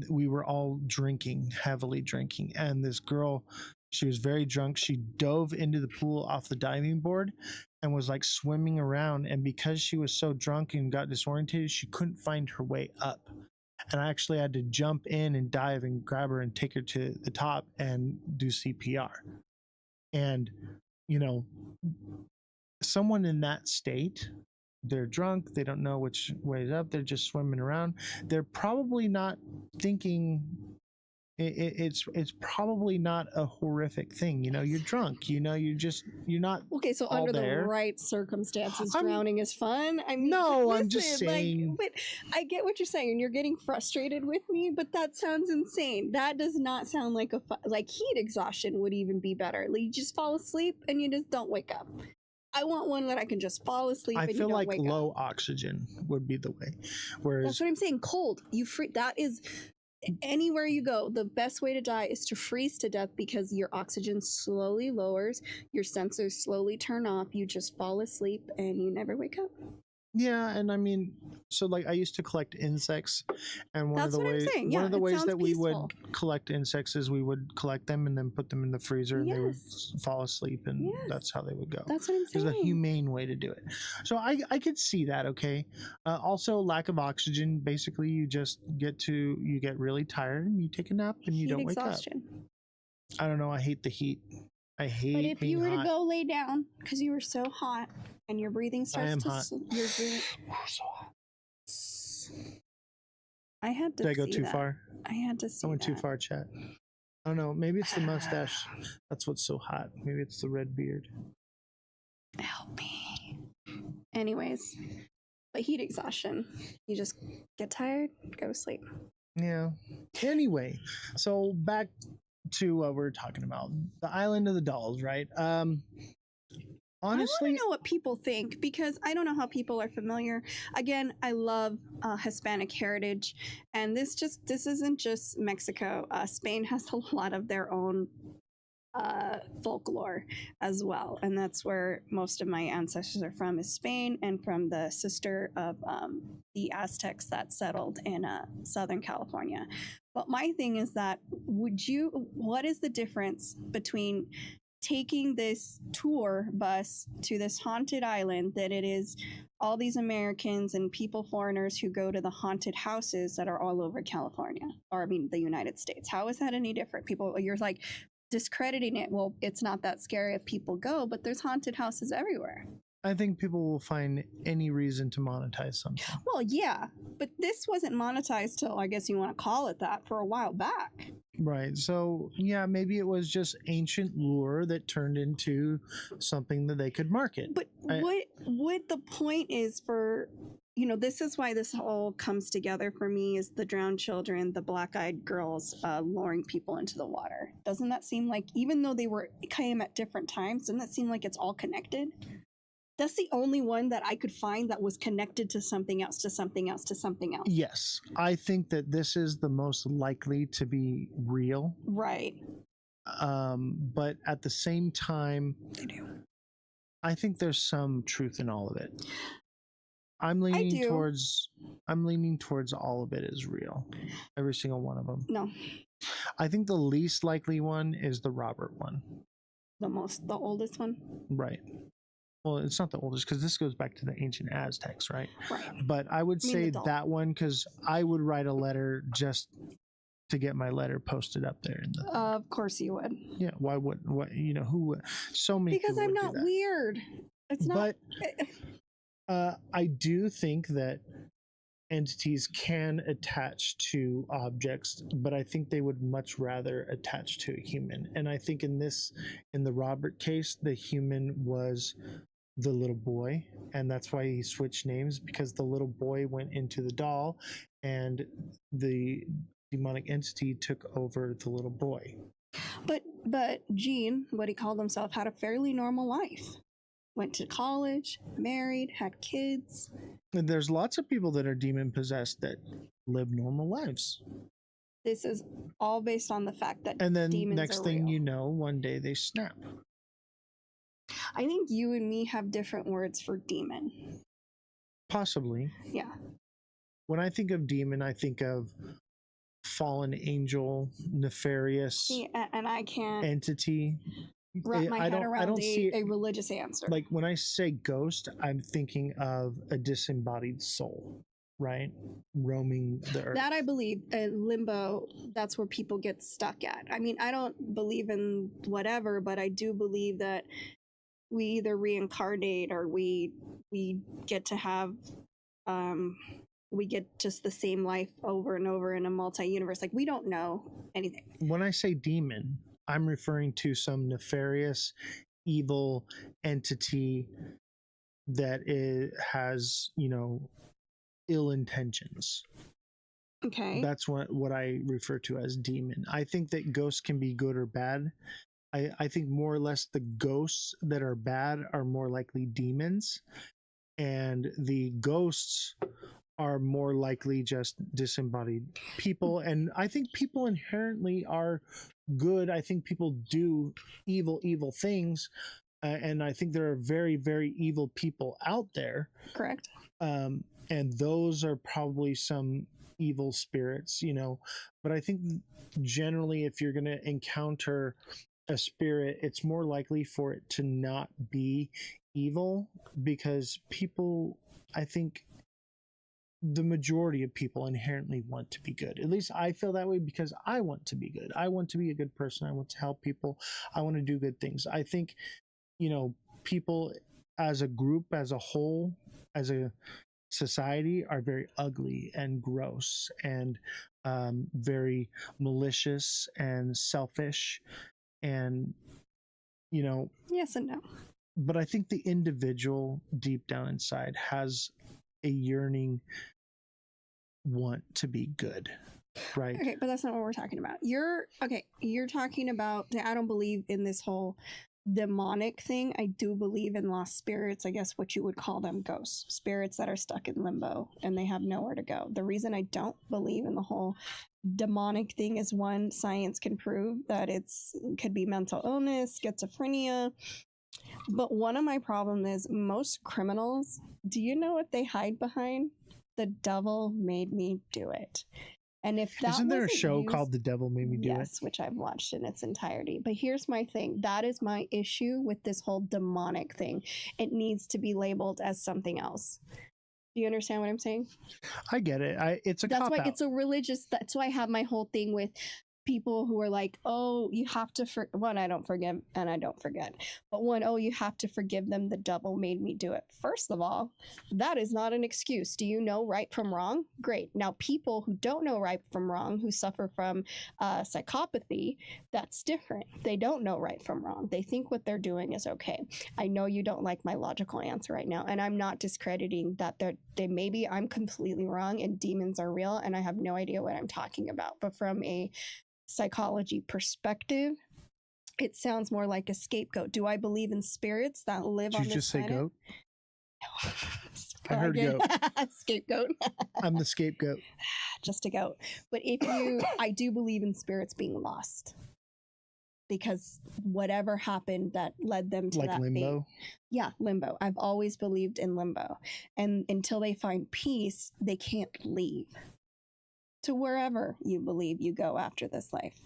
we were all heavily drinking, and this girl, she was very drunk. She dove into the pool off the diving board and was like swimming around, and because she was so drunk and got disoriented, she couldn't find her way up. And I actually had to jump in and dive and grab her and take her to the top and do CPR. And, someone in that state, they're drunk, they don't know which way is up, they're just swimming around. They're probably not thinking it's probably not a horrific thing. You're drunk, you're not okay. So under the right circumstances, drowning is fun. I mean, no, listen, I'm just saying. But I get what you're saying, and you're getting frustrated with me. But that sounds insane. That does not sound like like heat exhaustion would even be better. Like you just fall asleep and you just don't wake up. I want one that I can just fall asleep. I and feel you don't like wake low up. Oxygen would be the way. Whereas that's what I'm saying. Cold. That is. Anywhere you go, the best way to die is to freeze to death because your oxygen slowly lowers, your sensors slowly turn off, you just fall asleep and you never wake up. Yeah, and I mean, so like I used to collect insects, and one of the ways that we would collect insects is we would collect them and then put them in the freezer, and they would fall asleep, and that's how they would go. That's what I'm saying. There's a humane way to do it. So I could see that. Okay. Also, lack of oxygen. Basically, you get really tired and you take a nap and you don't wake up. I don't know. I hate the heat. I hate But if being you were hot. to go lay down because you were so hot and your breathing starts am to hot. so hot. I had to Did I go see too that. far? I had to see I went that. too far, chat. I don't know. Maybe it's the mustache. That's what's so hot. Maybe it's the red beard. Help me. Anyways, but heat exhaustion. You just get tired, go to sleep. Yeah. Anyway, so back to what we're talking about. The Island of the Dolls, right? Honestly, I want to know what people think because I don't know how people are familiar. Again, I love Hispanic heritage, and this isn't just Mexico. Spain has a lot of their own folklore as well, and that's where most of my ancestors are from, is Spain, and from the sister of the Aztecs that settled in Southern California. But my thing is that what is the difference between taking this tour bus to this haunted island that it is all these Americans and foreigners who go to the haunted houses that are all over California, or I mean the United States? How is that any different? You're like discrediting it. Well, it's not that scary if people go, but there's haunted houses everywhere. I think people will find any reason to monetize something. Well, yeah, but this wasn't monetized till, I guess you want to call it that, for a while back. Right. So, yeah, maybe it was just ancient lure that turned into something that they could market. But what the point is for, this is why this all comes together for me, is the drowned children, the black-eyed girls luring people into the water. Doesn't that seem like, even though they came at different times, doesn't that seem like it's all connected? That's the only one that I could find that was connected to something else, to something else, to something else. Yes, I think that this is the most likely to be real. Right. But at the same time, I think there's some truth in all of it. I'm leaning towards all of it is real. Every single one of them. No. I think the least likely one is the Robert one. The oldest one? Right. Well, it's not the oldest because this goes back to the ancient Aztecs, right? Right. But I would say that one because I would write a letter just to get my letter posted up there. Of course you would. Yeah. Why would? Who would? So many. Because I'm not weird. It's not. But I do think that entities can attach to objects, but I think they would much rather attach to a human. And I think in the Robert case, the human was the little boy, and that's why he switched names, because the little boy went into the doll and the demonic entity took over the little boy. But Gene, what he called himself, had a fairly normal life. Went to college, married, had kids. And there's lots of people that are demon possessed that live normal lives. This is all based on the fact that and then demons next are thing real. you know, one day they snap. I think you and me have different words for demon. Possibly. Yeah. When I think of demon, I think of fallen angel, nefarious and I can't entity. Wrap my head around a religious answer. Like when I say ghost, I'm thinking of a disembodied soul, right? Roaming the earth. That I believe. Limbo, that's where people get stuck at. I mean, I don't believe in whatever, but I do believe that we either reincarnate or we get to have we get just the same life over and over in a multi-universe. Like, we don't know anything. When I say demon, I'm referring to some nefarious, evil entity that has, ill intentions. Okay. That's what I refer to as demon. I think that ghosts can be good or bad. I think more or less the ghosts that are bad are more likely demons, and the ghosts are more likely just disembodied people. And I think people inherently are good. I think people do evil things, and I think there are very, very evil people out there. Correct. And those are probably some evil spirits, but I think generally if you're going to encounter a spirit, it's more likely for it to not be evil, because people, I think, the majority of people inherently want to be good. At least I feel that way because I want to be good. I want to be a good person. I want to help people. I want to do good things. I think, people as a group, as a whole, as a society are very ugly and gross and very malicious and selfish and, Yes and no. But I think the individual deep down inside has a yearning want to be good, right? Okay, but that's not what we're talking about. You're talking about, I don't believe in this whole demonic thing. I do believe in lost spirits, I guess what you would call them, ghosts, spirits that are stuck in limbo and they have nowhere to go. The reason I don't believe in the whole demonic thing is, one, science can prove that it could be mental illness, schizophrenia. But one of my problems is most criminals, do you know what they hide behind? The devil made me do it. And if that isn't there a show called The Devil Made Me Do It? Yes, which I've watched in its entirety. But here's my thing. That is my issue with this whole demonic thing. It needs to be labeled as something else. Do you understand what I'm saying? I get it. It's a That's why cop-out. it's a religious. That's why I have my whole thing with people who are like, oh, you have to one, I don't forgive and I don't forget, but one, oh, you have to forgive them, the devil made me do it. First of all, that is not an excuse. Do you know right from wrong? Great. Now people who don't know right from wrong, who suffer from psychopathy, that's different. They don't know right from wrong. They think what they're doing is okay. I know you don't like my logical answer right now, and I'm not discrediting that they maybe I'm completely wrong and demons are real and I have no idea what I'm talking about, but from a psychology perspective, it sounds more like a scapegoat. Do I believe in spirits that live on this planet? Did you just say goat? I heard goat. Scapegoat. I'm the scapegoat. Just a goat. But I do believe in spirits being lost, because whatever happened that led them to that limbo. Yeah, limbo. I've always believed in limbo, and until they find peace, they can't leave to wherever you believe you go after this life.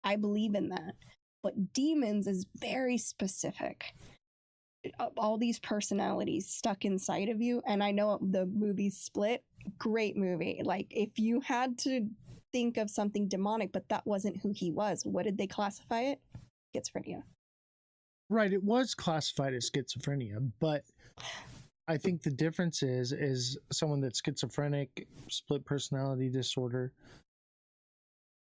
I believe in that. But demons is very specific. All these personalities stuck inside of you. And I know the movie Split, great movie. Like, if you had to think of something demonic, but that wasn't who he was, what did they classify it? Schizophrenia. Right, it was classified as schizophrenia, but I think the difference is someone that's schizophrenic, split personality disorder,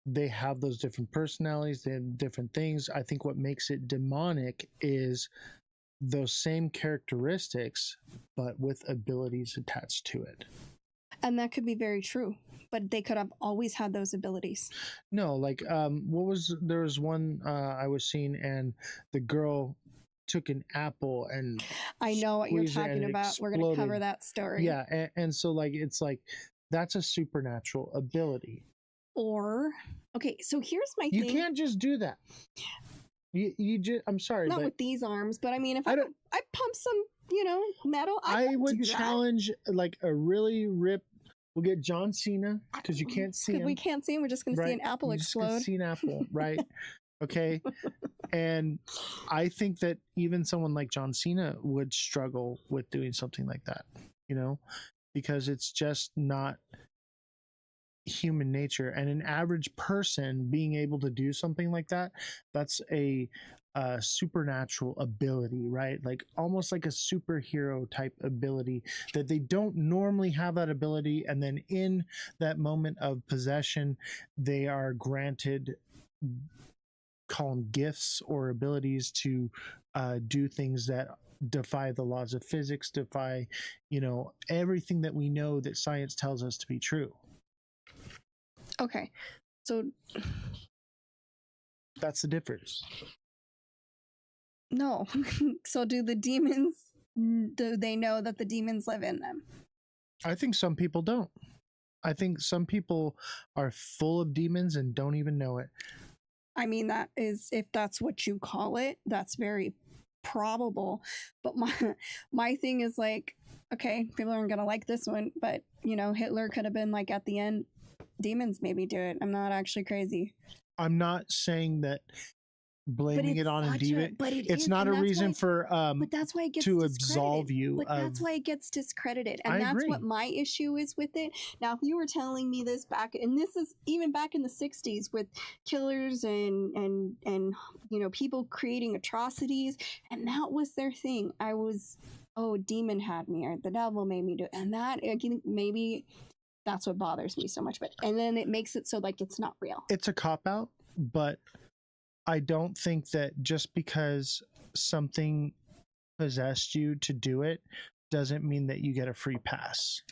they have those different personalities, they have different things. I think what makes it demonic is those same characteristics, but with abilities attached to it. And that could be very true, but they could have always had those abilities. No, like, there was one I was seeing, and the girl took an apple and I know what you're talking about. We're going to cover that story. Yeah, and so like it's like that's a supernatural ability. Or okay, so here's my thing. You can't just do that. You just, I'm sorry, not with these arms, but I mean, if I pump some, metal, I would challenge like a really ripped. We'll get John Cena, because you can't see him. We can't see him. We're just going to see an apple explode. Just see an apple, right? Okay. And I think that even someone like John Cena would struggle with doing something like that, because it's just not human nature. And an average person being able to do something like that, that's a supernatural ability, right? Like almost like a superhero type ability that they don't normally have that ability. And then in that moment of possession, they are granted, call them gifts or abilities to do things that defy the laws of physics, defy, everything that we know that science tells us to be true. Okay. So that's the difference. No. So do the demons, do they know that the demons live in them? I think some people don't. I think some people are full of demons and don't even know it. I mean, that is, if that's what you call it, that's very probable. But my thing is like, okay, people aren't going to like this one, but, Hitler could have been like at the end, demons maybe do it. I'm not actually crazy. I'm not saying that blaming it on a demon. But it's not a reason for but that's why it gets to discredited. absolve you. But that's why it gets discredited, and I that's agree. what my issue is with it. Now, if you were telling me this back, and this is even back in the '60s with killers and people creating atrocities, and that was their thing. I was, oh, demon had me, or the devil made me do it, and that maybe that's what bothers me so much. But and then it makes it so like it's not real. It's a cop out, but I don't think that just because something possessed you to do it doesn't mean that you get a free pass.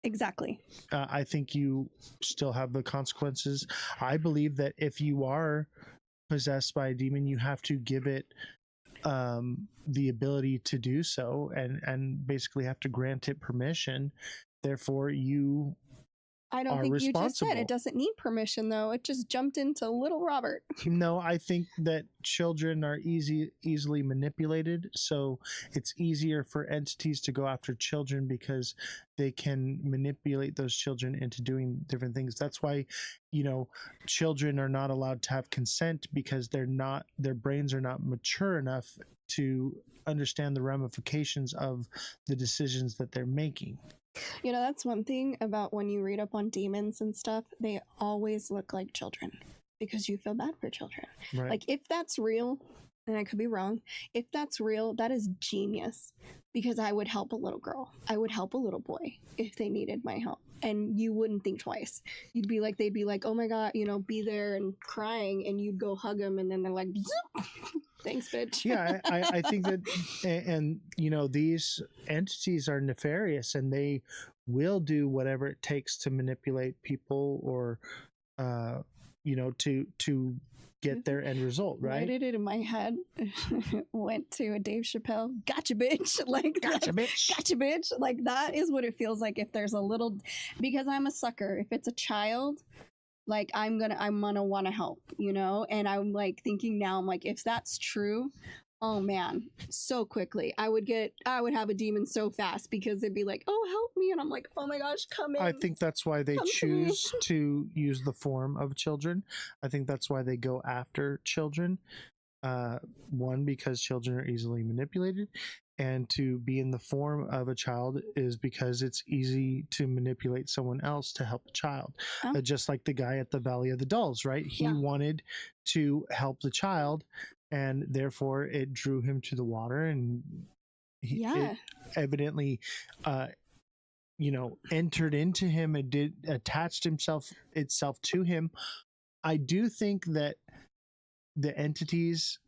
Exactly. I think you still have the consequences. I believe that if you are possessed by a demon, you have to give it the ability to do so, and basically have to grant it permission. Therefore, you I don't think you just said it doesn't need permission, though. It just jumped into little Robert. No, I think that children are easily manipulated, so it's easier for entities to go after children because they can manipulate those children into doing different things. That's why, children are not allowed to have consent, because their brains are not mature enough to understand the ramifications of the decisions that they're making. That's one thing about when you read up on demons and stuff, they always look like children because you feel bad for children. Right. Like, if that's real, and I could be wrong, if that's real, that is genius, because I would help a little girl. I would help a little boy if they needed my help. And you wouldn't think twice. They'd be like, oh my God, be there and crying, and you'd go hug them, and then they're like, thanks, bitch. Yeah, I think that, and these entities are nefarious, and they will do whatever it takes to manipulate people, or to get their end result, right? Why did it in my head went to a Dave Chappelle, gotcha bitch, gotcha bitch, like that is what it feels like if there's a little, because I'm a sucker. If it's a child, like I'm gonna want to help, and I'm like thinking now, I'm like, if that's true, oh man, so quickly I would have a demon so fast, because it'd be like, oh, help me, and I'm like, oh my gosh, come in. I think that's why they choose to use the form of children. I think that's why they go after children. One, because children are easily manipulated, and to be in the form of a child is because it's easy to manipulate someone else to help a child. Just like the guy at the Valley of the Dolls, right? He wanted to help the child, and therefore it drew him to the water, and it evidently entered into him and attached itself to him. I do think that the entities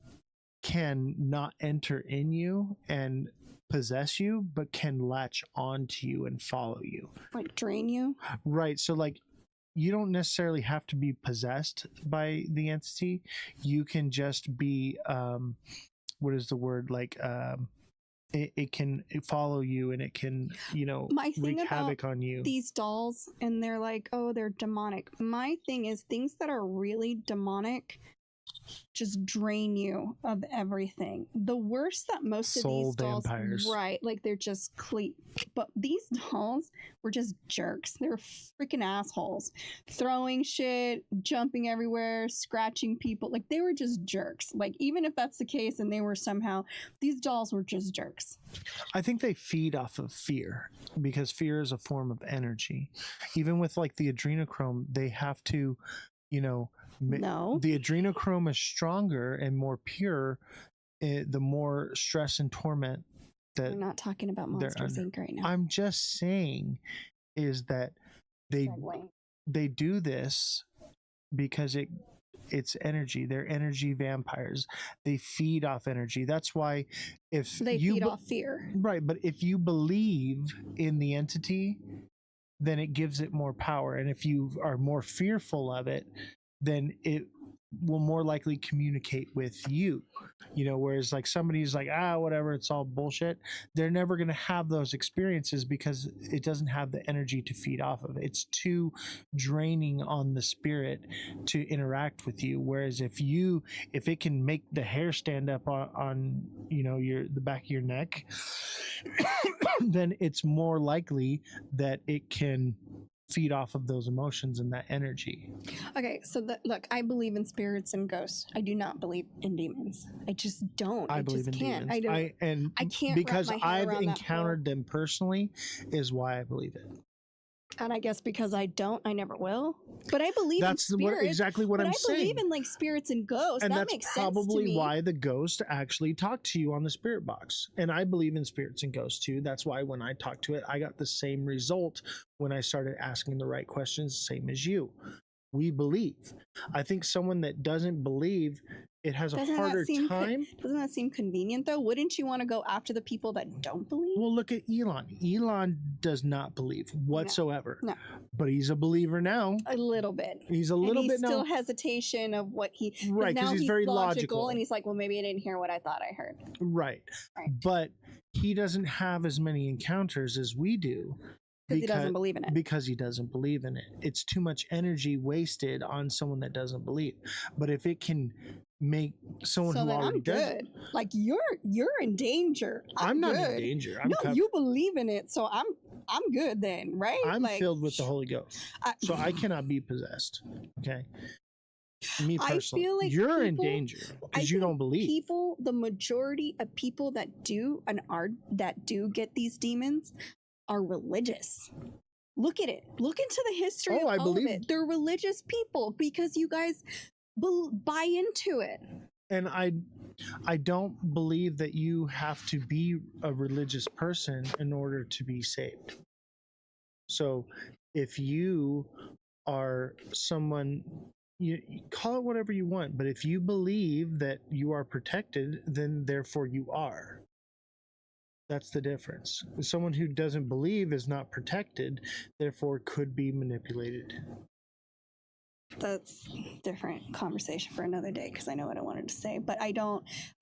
can not enter in you and possess you, but can latch onto you and follow you, like drain you, right? So like, you don't necessarily have to be possessed by the entity. You can just be what is the word, like it can follow you, and it can wreak havoc on you. These dolls, and they're like, oh, they're demonic. My thing is, things that are really demonic just drain you of everything. The worst that most of these dolls, vampires, right? Like, they're just but these dolls were just jerks. They were freaking assholes, throwing shit, jumping everywhere, scratching people. Like, they were just jerks. Like, even if that's the case, and they were somehow, these dolls were just jerks. I think they feed off of fear, because fear is a form of energy. Even with like the adrenochrome, they have to, no, the adrenochrome is stronger and more pure the more stress and torment that. We're not talking about Monsters Inc. right now. I'm just saying is that they do this because it's energy. They're energy vampires. They feed off energy. That's why if they feed off fear, right? But if you believe in the entity, then it gives it more power, and if you are more fearful of it, then it will more likely communicate with you. Whereas like somebody's like, whatever, it's all bullshit, they're never going to have those experiences because it doesn't have the energy to feed off of. It's too draining on the spirit to interact with you. Whereas if it can make the hair stand up on the back of your neck, then it's more likely that it can feed off of those emotions and that energy. Okay, so look, I believe in spirits and ghosts. I do not believe in demons. I just don't. I believe in can't. demons. I can't because I've encountered them personally is why I believe it. And I guess because I don't, I never will. But I believe that's in spirits. Exactly what I'm saying. I believe in like spirits and ghosts. And that that's makes sense to me. probably why the ghost actually talked to you on the spirit box. And I believe in spirits and ghosts too. That's why when I talked to it, I got the same result when I started asking the right questions, same as you. We believe. I think someone that doesn't believe, it has a harder time. Doesn't that seem convenient though? Wouldn't you want to go after the people that don't believe? Well, look at Elon. Elon does not believe whatsoever. No. But he's a believer now. A little bit. He's a little bit now. Still hesitation of what he. Right, because he's very logical. And he's like, well, maybe I didn't hear what I thought I heard. Right. But he doesn't have as many encounters as we do. Because he doesn't believe in it. Because he doesn't believe in it. It's too much energy wasted on someone that doesn't believe. But if it can make someone who already does, good. Like you're in danger. I'm not in danger. You believe in it, so I'm good then, right? I'm filled with the Holy Ghost, so I cannot be possessed. Okay. Me personally, I feel like you're in danger because you don't believe. The majority of people that do get these demons are religious. Look at it. Look into the history of all of it. They're religious people because you guys buy into it. And I don't believe that you have to be a religious person in order to be saved. So if you are someone, you call it whatever you want, but if you believe that you are protected, then therefore you are. That's the difference. Someone who doesn't believe is not protected, therefore could be manipulated. That's a different conversation for another day because I know what I wanted to say, but I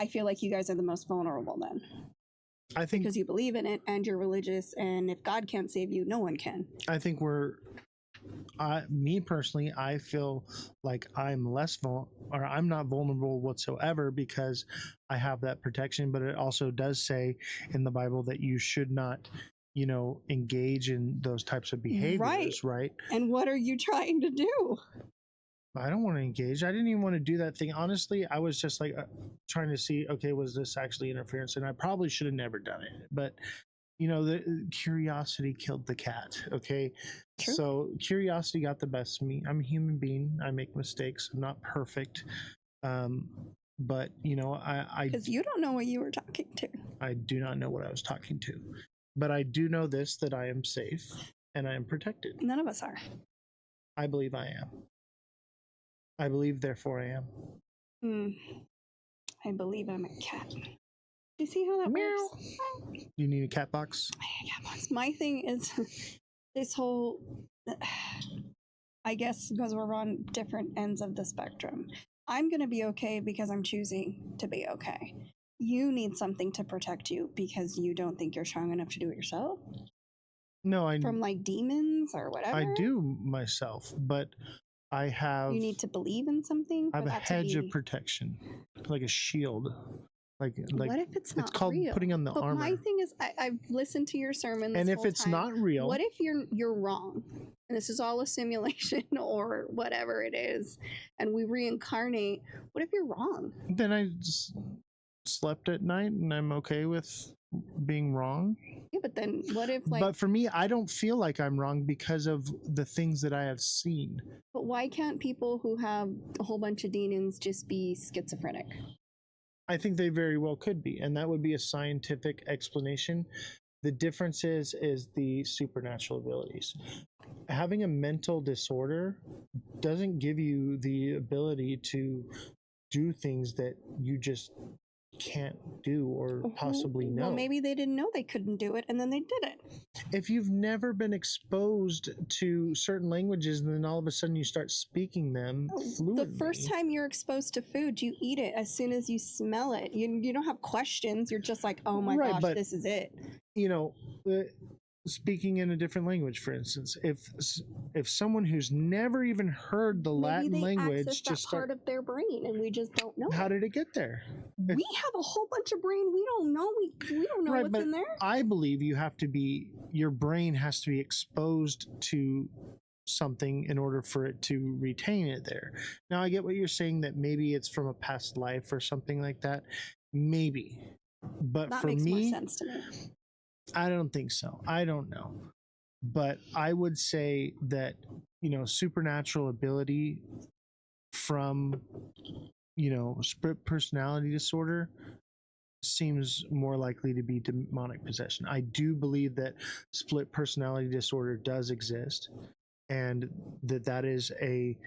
feel like you guys are the most vulnerable then. I think because you believe in it and you're religious, and if God can't save you, no one can. I think me personally, I feel like I'm I'm not vulnerable whatsoever because I have that protection, but it also does say in the Bible that you should not, engage in those types of behaviors, right? And what are you trying to do? I don't want to engage. I didn't even want to do that thing. Honestly, I was just like trying to see, okay, was this actually interference? And I probably should have never done it, but the curiosity killed the cat. Okay. True. So curiosity got the best of me. I'm a human being. I make mistakes. I'm not perfect. But I because you don't know what you were talking to. I do not know what I was talking to, but I do know this, that I am safe and I am protected. None of us are. I believe I am. I believe, therefore I am. I believe I'm a cat. Do you see how that works? You need a cat box? Cat box. My thing is this whole, I guess because we're on different ends of the spectrum. I'm going to be okay because I'm choosing to be okay. You need something to protect you because you don't think you're strong enough to do it yourself? No, from like demons or whatever? I do myself, but I have... You need to believe in something? I have a hedge of protection, like a shield. Like what if it's not it's called real? Putting on the armor. My thing is, I've listened to your sermon this and if whole it's time. not real... What if you're wrong? And this is all a simulation or whatever it is, and we reincarnate. What if you're wrong? Then I slept at night and I'm okay with being wrong. Yeah, but then what if But for me, I don't feel like I'm wrong because of the things that I have seen. But why can't people who have a whole bunch of demons just be schizophrenic? I think they very well could be, and that would be a scientific explanation. The difference is the supernatural abilities. Having a mental disorder doesn't give you the ability to do things that you just can't do or possibly know. Well, maybe they didn't know they couldn't do it and then they did it. If you've never been exposed to certain languages and then all of a sudden you start speaking them fluently. The first time you're exposed to food, you eat it as soon as you smell it. You don't have questions. You're just like, oh my gosh, this is it. speaking in a different language, for instance, if someone who's never even heard the Latin language access just that part of their brain and we just don't know. How did it get there? We have a whole bunch of brain we don't know. We don't know Right, what's but in there. I believe your brain has to be exposed to something in order for it to retain it there. Now I get what you're saying, that maybe it's from a past life or something like that. Maybe. But That for makes me, more sense to me. I don't think so. I don't know. But I would say that, supernatural ability from, split personality disorder seems more likely to be demonic possession. I do believe that split personality disorder does exist, and that is a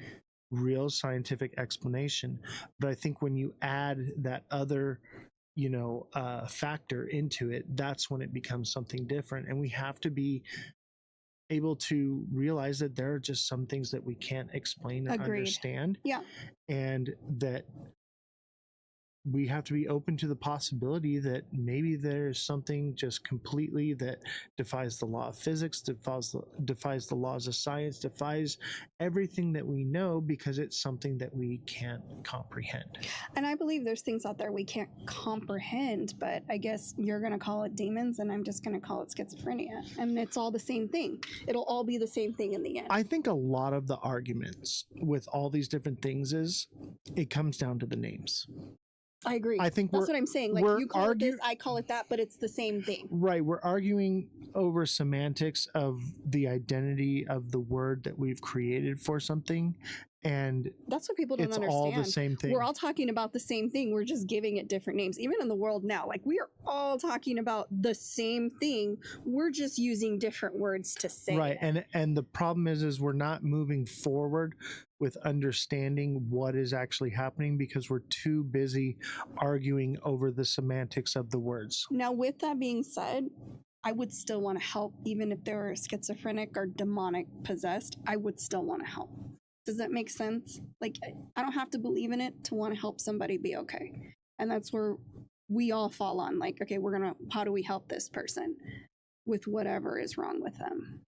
real scientific explanation. But I think when you add that other factor into it, that's when it becomes something different. And we have to be able to realize that there are just some things that we can't explain or understand. Yeah. And that we have to be open to the possibility that maybe there's something just completely that defies the law of physics, defies the laws of science, defies everything that we know, because it's something that we can't comprehend. And I believe there's things out there we can't comprehend, but I guess you're going to call it demons and I'm just going to call it schizophrenia. And it's all the same thing. It'll all be the same thing in the end. I think a lot of the arguments with all these different things is it comes down to the names. I agree. I think that's what I'm saying. Like, you call it this, I call it that, but it's the same thing. Right. We're arguing over semantics of the identity of the word that we've created for something. And that's what people don't understand. It's all the same thing. We're all talking about the same thing. We're just giving it different names. Even in the world now, like, we are all talking about the same thing. We're just using different words to say right. it. And the problem is we're not moving forward with understanding what is actually happening because we're too busy arguing over the semantics of the words. Now, with that being said, I would still want to help, even if they were schizophrenic or demonic possessed. I would still want to help. Does that make sense? Like, I don't have to believe in it to want to help somebody be okay. And that's where we all fall on, like, okay, how do we help this person with whatever is wrong with them?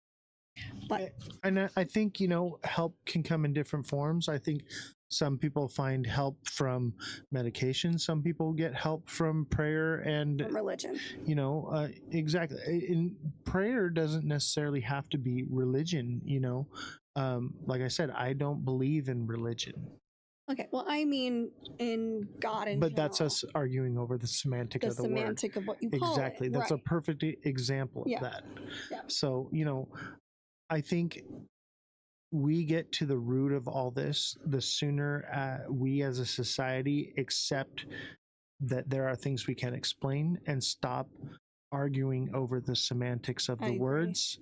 But and I think, help can come in different forms. I think some people find help from medication. Some people get help from prayer and religion. Exactly. And prayer doesn't necessarily have to be religion, like I said, I don't believe in religion. Okay, well, I mean in God in But general. that's us arguing over the semantic of the word. The semantic of what you call it. Exactly. That's right. a perfect example of that. Yeah. So, I think we get to the root of all this, the sooner we as a society accept that there are things we can't explain and stop arguing over the semantics of the words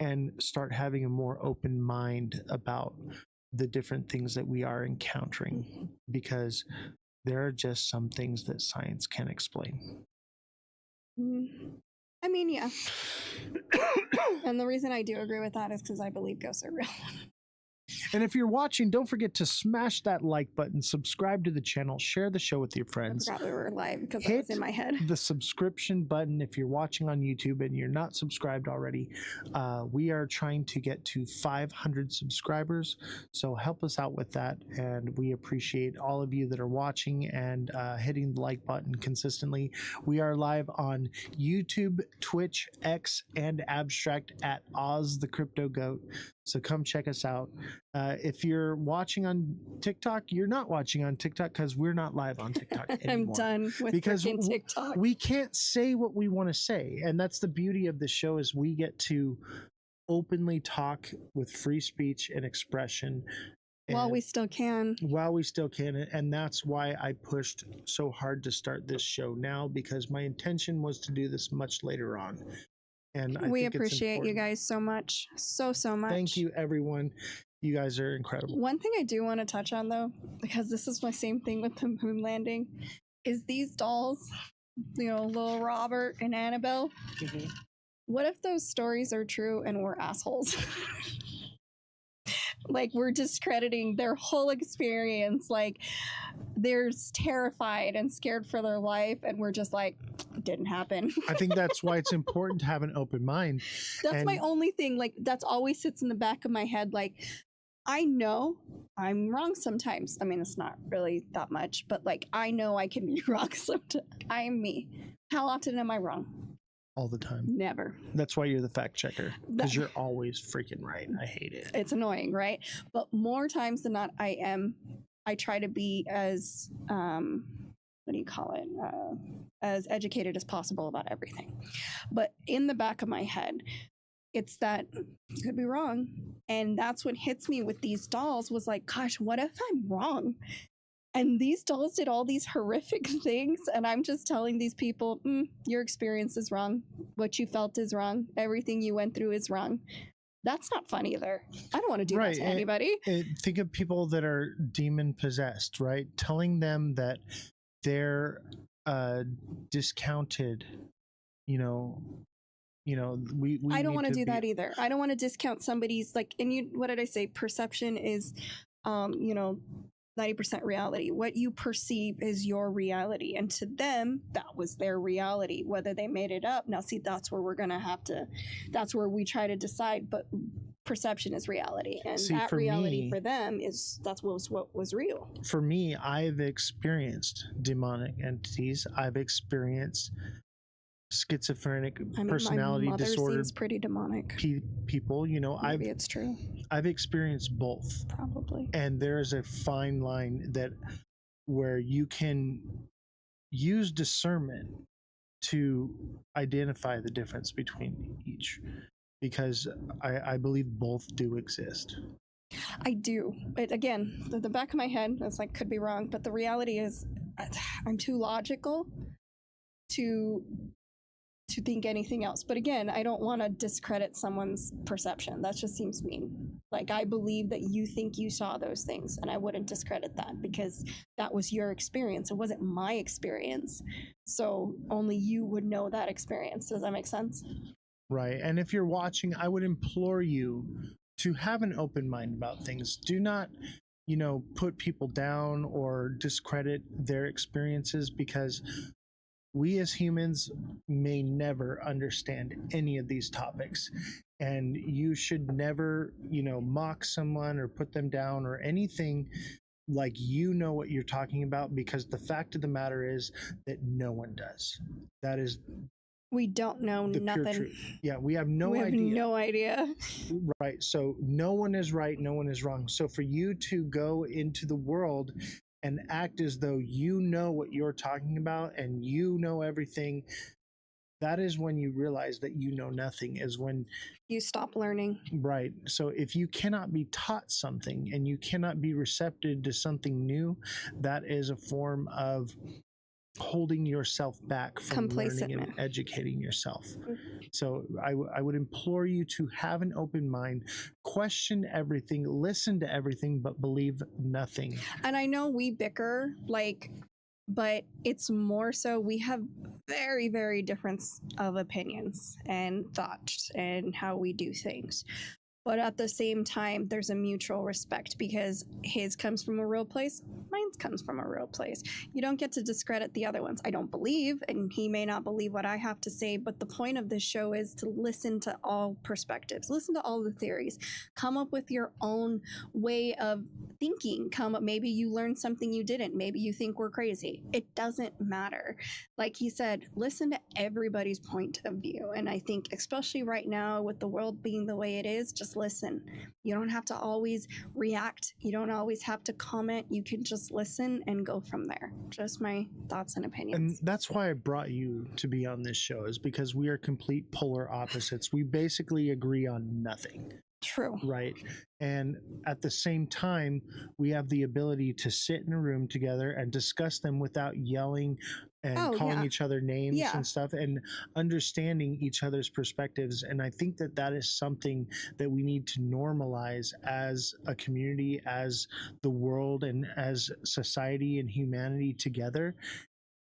and start having a more open mind about the different things that we are encountering, because there are just some things that science can't explain. I mean, yeah. And the reason I do agree with that is because I believe ghosts are real. And if you're watching, don't forget to smash that like button, subscribe to the channel, share the show with your friends. I forgot we were live because that was in my head. The subscription button if you're watching on YouTube and you're not subscribed already. We are trying to get to 500 subscribers, so help us out with that. And we appreciate all of you that are watching and hitting the like button consistently. We are live on YouTube, Twitch, X, and Abstract at Ozthecryptogoat. So come check us out. If you're watching on TikTok, you're not watching on TikTok because we're not live on TikTok anymore. I'm done with because TikTok. We can't say what we want to say. And that's the beauty of the show, is we get to openly talk with free speech and expression. While we still can. While we still can. And that's why I pushed so hard to start this show now, because my intention was to do this much later on. And we appreciate you guys so much. So much. Thank you, everyone. You guys are incredible. One thing I do want to touch on, though, because this is my same thing with the moon landing, is these dolls, little Robert and Annabelle. Mm-hmm. What if those stories are true and we're assholes? Like, we're discrediting their whole experience. Like, they're terrified and scared for their life, and we're just like, it didn't happen. I think that's why it's important to have an open mind. That's my only thing. Like, that's always sits in the back of my head. Like, I know I'm wrong sometimes. I mean, it's not really that much, but like, I know I can be wrong sometimes. I am me. How often am I wrong? All the time. Never. That's why you're the fact checker, because you're always freaking right. I hate it. It's annoying, right? But more times than not, I try to be as what do you call it, as educated as possible about everything. But in the back of my head, it's that you could be wrong. And that's what hits me with these dolls was like, gosh, what if I'm wrong? And these dolls did all these horrific things, and I'm just telling these people, your experience is wrong. What you felt is wrong. Everything you went through is wrong. That's not fun either. I don't want to do that to anybody. Think of people that are demon possessed, right? Telling them that they're discounted, we I don't want to do that either. I don't want to discount somebody's, like, and what did I say? Perception is 90% reality. What you perceive is your reality, and to them that was their reality, whether they made it up. Now see, that's where that's where we try to decide, but perception is reality, and that reality for them that's what was real. For me, I've experienced demonic entities. I've experienced schizophrenic personality my mother disorder. Seems pretty demonic. People, maybe it's true. I've experienced both, probably, and there is a fine line where you can use discernment to identify the difference between each, because I believe both do exist. I do, but again, the back of my head, it's like, could be wrong, but the reality is, I'm too logical to think anything else. But again, I don't want to discredit someone's perception. That just seems mean. Like, I believe that you think you saw those things, and I wouldn't discredit that because that was your experience. It wasn't my experience. So only you would know that experience. Does that make sense? Right. And if you're watching, I would implore you to have an open mind about things. Do not, put people down or discredit their experiences, because we as humans may never understand any of these topics, and you should never, mock someone or put them down or anything like what you're talking about, because the fact of the matter is that no one does. That is, we don't know nothing. Yeah, we have no idea. We have no idea. Right. So no one is right, no one is wrong. So for you to go into the world and act as though you know what you're talking about and you know everything, that is when you realize that you know nothing, is when you stop learning. Right. So if you cannot be taught something and you cannot be receptive to something new, that is a form of holding yourself back from learning and educating yourself. So I would implore you to have an open mind, question everything, listen to everything, but believe nothing. And I know we bicker, but it's more so we have very, very different of opinions and thoughts and how we do things. But at the same time, there's a mutual respect, because his comes from a real place, mine comes from a real place. You don't get to discredit the other ones. I don't believe, and he may not believe what I have to say, but the point of this show is to listen to all perspectives, listen to all the theories, come up with your own way of thinking. Maybe you learned something you didn't. Maybe you think we're crazy. It doesn't matter. Like he said, listen to everybody's point of view. And I think, especially right now with the world being the way it is, just listen. You don't have to always react. You don't always have to comment. You can just listen and go from there. Just my thoughts and opinions. And that's why I brought you to be on this show, is because we are complete polar opposites. We basically agree on nothing. True. Right. And at the same time, we have the ability to sit in a room together and discuss them without yelling and calling each other names and stuff, and understanding each other's perspectives. And I think that is something that we need to normalize as a community, as the world, and as society and humanity together,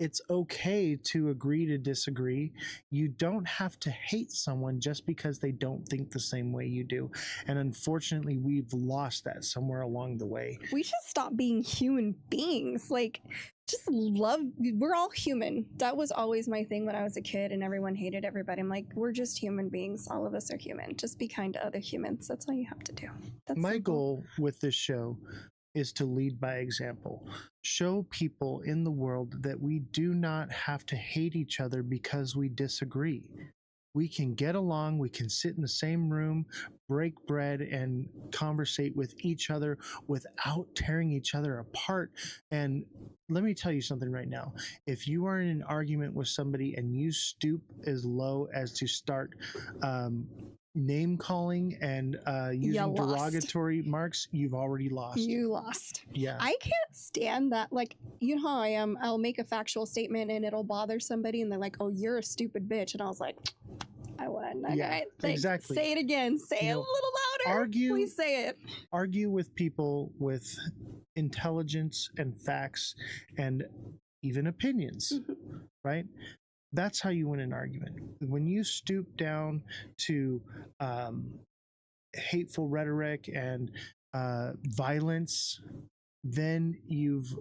it's okay to agree to disagree. You don't have to hate someone just because they don't think the same way you do. And unfortunately, we've lost that somewhere along the way. We should stop being human beings. Like, just love. We're all human. That was always my thing when I was a kid and everyone hated everybody. I'm like, we're just human beings. All of us are human. Just be kind to other humans. That's all you have to do. That's my simple. goal with this show is to lead by example. Show people in the world that we do not have to hate each other because we disagree. We can get along, we can sit in the same room, break bread, and conversate with each other without tearing each other apart. And let me tell you something right now. If you are in an argument with somebody and you stoop as low as to start name calling and using derogatory marks, you've already lost. You lost. Yeah. I can't stand that. Like, you know how I am. I'll make a factual statement and it'll bother somebody and they're like, oh, you're a stupid bitch. And I was like, I won. Okay. Yeah, Like, exactly. Say it again. Say it a little louder. Please say it. Argue with people with intelligence and facts and even opinions, right? That's how you win an argument. When you stoop down to hateful rhetoric and violence, then you've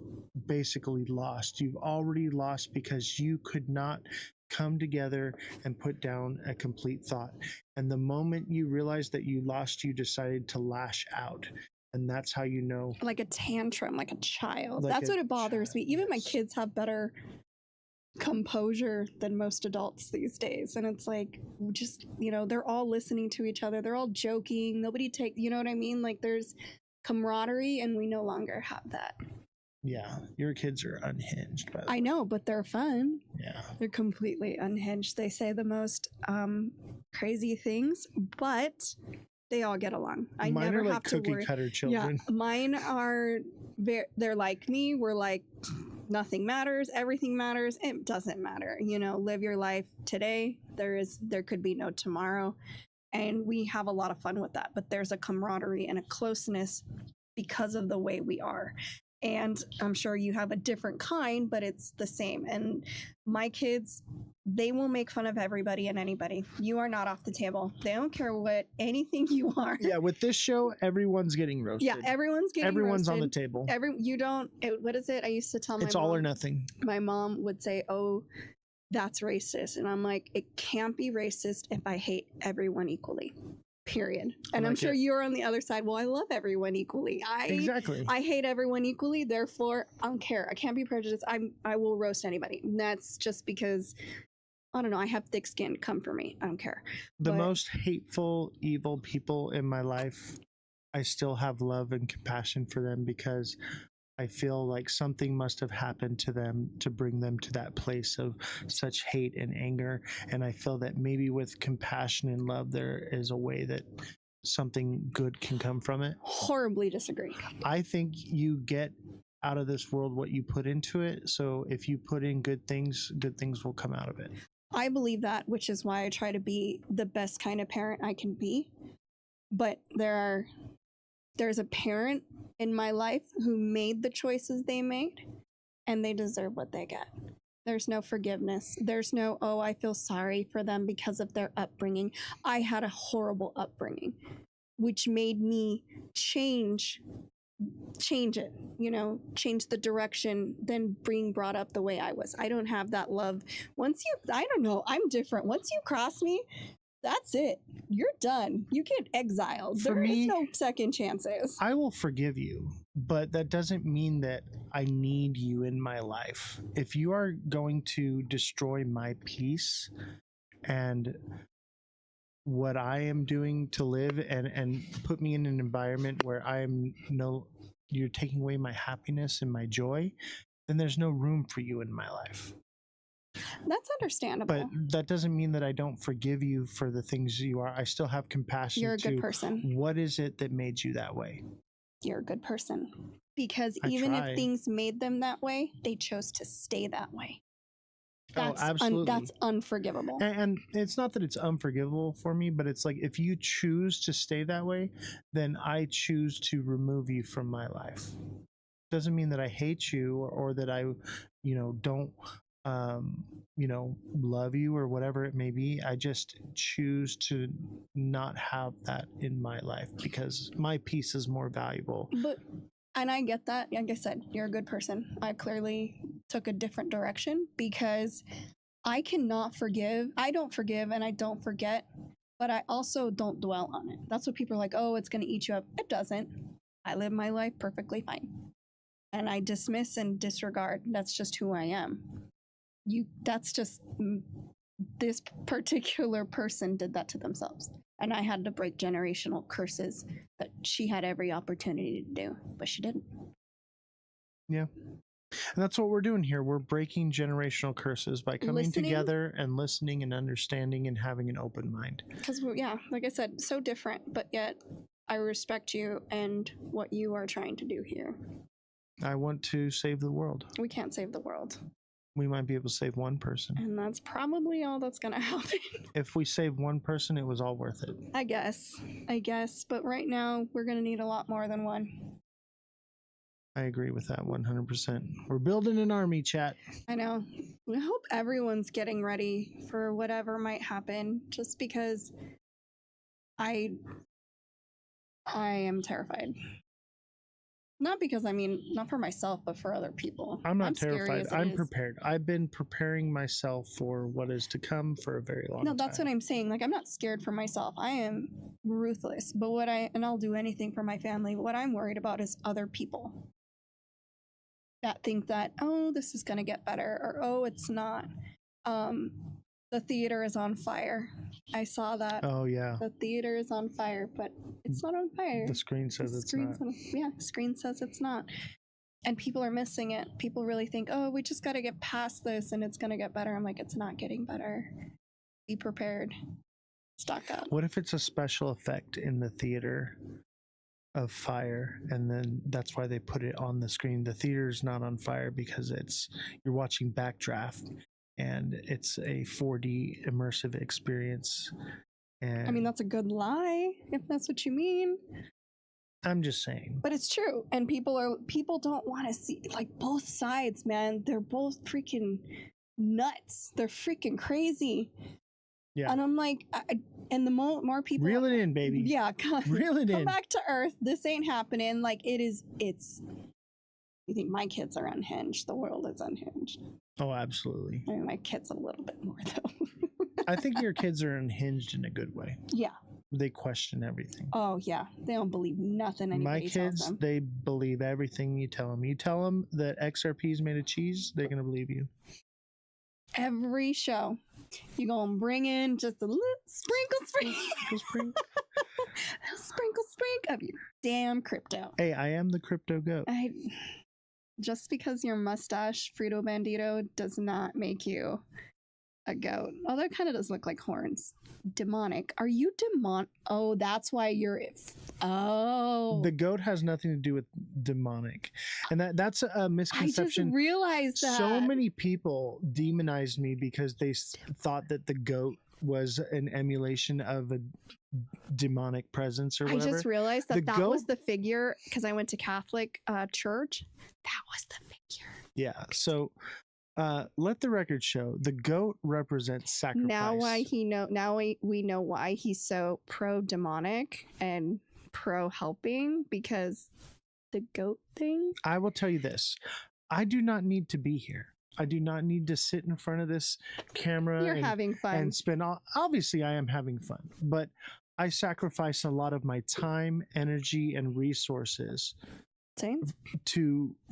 basically lost. You've already lost because you could not come together and put down a complete thought. And the moment you realized that you lost, you decided to lash out. And that's how you know. Like a tantrum, like a child. Like That's a what it bothers me. Even my kids have better composure than most adults these days. And it's like, just, you know, they're all listening to each other. They're all joking. Nobody you know what I mean? Like, there's camaraderie, and we no longer have that. Yeah, your kids are unhinged. By the way. I know, but they're fun. Yeah. They're completely unhinged. They say the most crazy things, but they all get along. I Mine never are like have to cookie worry. cutter children. Yeah, mine are. They're like me. We're like, nothing matters. Everything matters. It doesn't matter. You know, live your life today. There could be no tomorrow, and we have a lot of fun with that. But there's a camaraderie and a closeness because of the way we are. And I'm sure you have a different kind, but it's the same. And my kids, they will make fun of everybody and anybody. You are not off the table. They don't care what anything you are. Yeah, with this show, everyone's getting roasted. Yeah, everyone's Everyone's roasted. on the table. What is it? I used to tell my It's mom. all or nothing. My mom would say, oh, that's racist. And I'm like, it can't be racist if I hate everyone equally. Period. And I'm sure you're on the other side. Well, I love everyone equally. Exactly. I hate everyone equally. Therefore, I don't care. I can't be prejudiced. I will roast anybody. And that's just because, I don't know, I have thick skin. Come for me. I don't care. The most hateful, evil people in my life, I still have love and compassion for them because I feel like something must have happened to them to bring them to that place of such hate and anger. And I feel that maybe with compassion and love, there is a way that something good can come from it. Horribly disagree. I think you get out of this world what you put into it. So if you put in good things will come out of it. I believe that, which is why I try to be the best kind of parent I can be. But there's a parent in my life who made the choices they made, and they deserve what they get. There's no forgiveness. There's no, oh, I feel sorry for them because of their upbringing. I had a horrible upbringing, which made me change it, you know, change the direction than being brought up the way I was. I don't have that love. I don't know, I'm different. Once you cross me, that's it. You're done. You get exiled. There is no second chances. I will forgive you, but that doesn't mean that I need you in my life. If you are going to destroy my peace and what I am doing to live and put me in an environment where you're taking away my happiness and my joy, then there's no room for you in my life. That's understandable. But that doesn't mean that I don't forgive you for the things you are. I still have compassion. You're a good person. What is it that made you that way? You're a good person. Because even if things made them that way, they chose to stay that way. Absolutely. That's unforgivable. And it's not that it's unforgivable for me, but it's like if you choose to stay that way, then I choose to remove you from my life. Doesn't mean that I hate you or that I, don't you know, love you or whatever it may be. I just choose to not have that in my life because my peace is more valuable. And I get that. Like I said, you're a good person. I clearly took a different direction because I cannot forgive. I don't forgive and I don't forget, but I also don't dwell on it. That's what people are like, oh, it's going to eat you up. It doesn't. I live my life perfectly fine. And I dismiss and disregard. That's just who I am. That's just this particular person did that to themselves. And I had to break generational curses that she had every opportunity to do, but she didn't. Yeah. And that's what we're doing here. We're breaking generational curses by coming together and listening and understanding and having an open mind. Because, yeah, like I said, so different, but yet I respect you and what you are trying to do here. I want to save the world. We can't save the world. We might be able to save one person. And that's probably all that's going to happen. If we save one person, it was all worth it. I guess. But right now, we're going to need a lot more than one. I agree with that 100%. We're building an army, chat. I know. I hope everyone's getting ready for whatever might happen, just because I am terrified. Not because, not for myself, but for other people. I'm not terrified. I'm prepared. I've been preparing myself for what is to come for a very long time. No, that's what I'm saying. Like, I'm not scared for myself. I am ruthless. But I'll do anything for my family. But what I'm worried about is other people that think that, oh, this is going to get better, or, oh, it's not. The theater is on fire. I saw that. Oh, yeah. The theater is on fire, but it's not on fire. The screen says it's not. Yeah, the screen says it's not. And people are missing it. People really think, oh, we just got to get past this and it's going to get better. I'm like, it's not getting better. Be prepared. Stock up. What if it's a special effect in the theater of fire, and then that's why they put it on the screen? The theater's not on fire because you're watching Backdraft. And it's a 4D immersive experience. And that's a good lie, if that's what you mean. I'm just saying. But it's true. And people don't want to see, like, both sides, man. They're both freaking nuts. They're freaking crazy. Yeah. And I'm like, and the more people reel it in, baby. Yeah, reel it in. Come back to earth. This ain't happening. Like, it's. You think my kids are unhinged? The world is unhinged. Oh, absolutely. My kids a little bit more, though. I think your kids are unhinged in a good way. Yeah. They question everything. Oh, yeah. They don't believe nothing anybody tells them. My kids, they believe everything you tell them. You tell them that XRP is made of cheese, they're going to believe you. Every show, you go and bring in just a little sprinkle of your damn crypto. Hey, I am the crypto goat. Just because your mustache, Frito Bandito, does not make you a goat. Although it kind of does look like horns. Demonic. Are you demonic? Oh, that's why you're... Oh. The goat has nothing to do with demonic. And that's a misconception. I just realized that. So many people demonized me because they thought that the goat was an emulation of a demonic presence or whatever. I just realized that was the figure, because I went to Catholic church. That was the figure. Yeah. So let the record show the goat represents sacrifice. Now we know why he's so pro demonic and pro helping, because the goat thing. I will tell you this. I do not need to be here. I do not need to sit in front of this camera. You're having fun. And spend obviously I am having fun, but I sacrifice a lot of my time, energy, and resources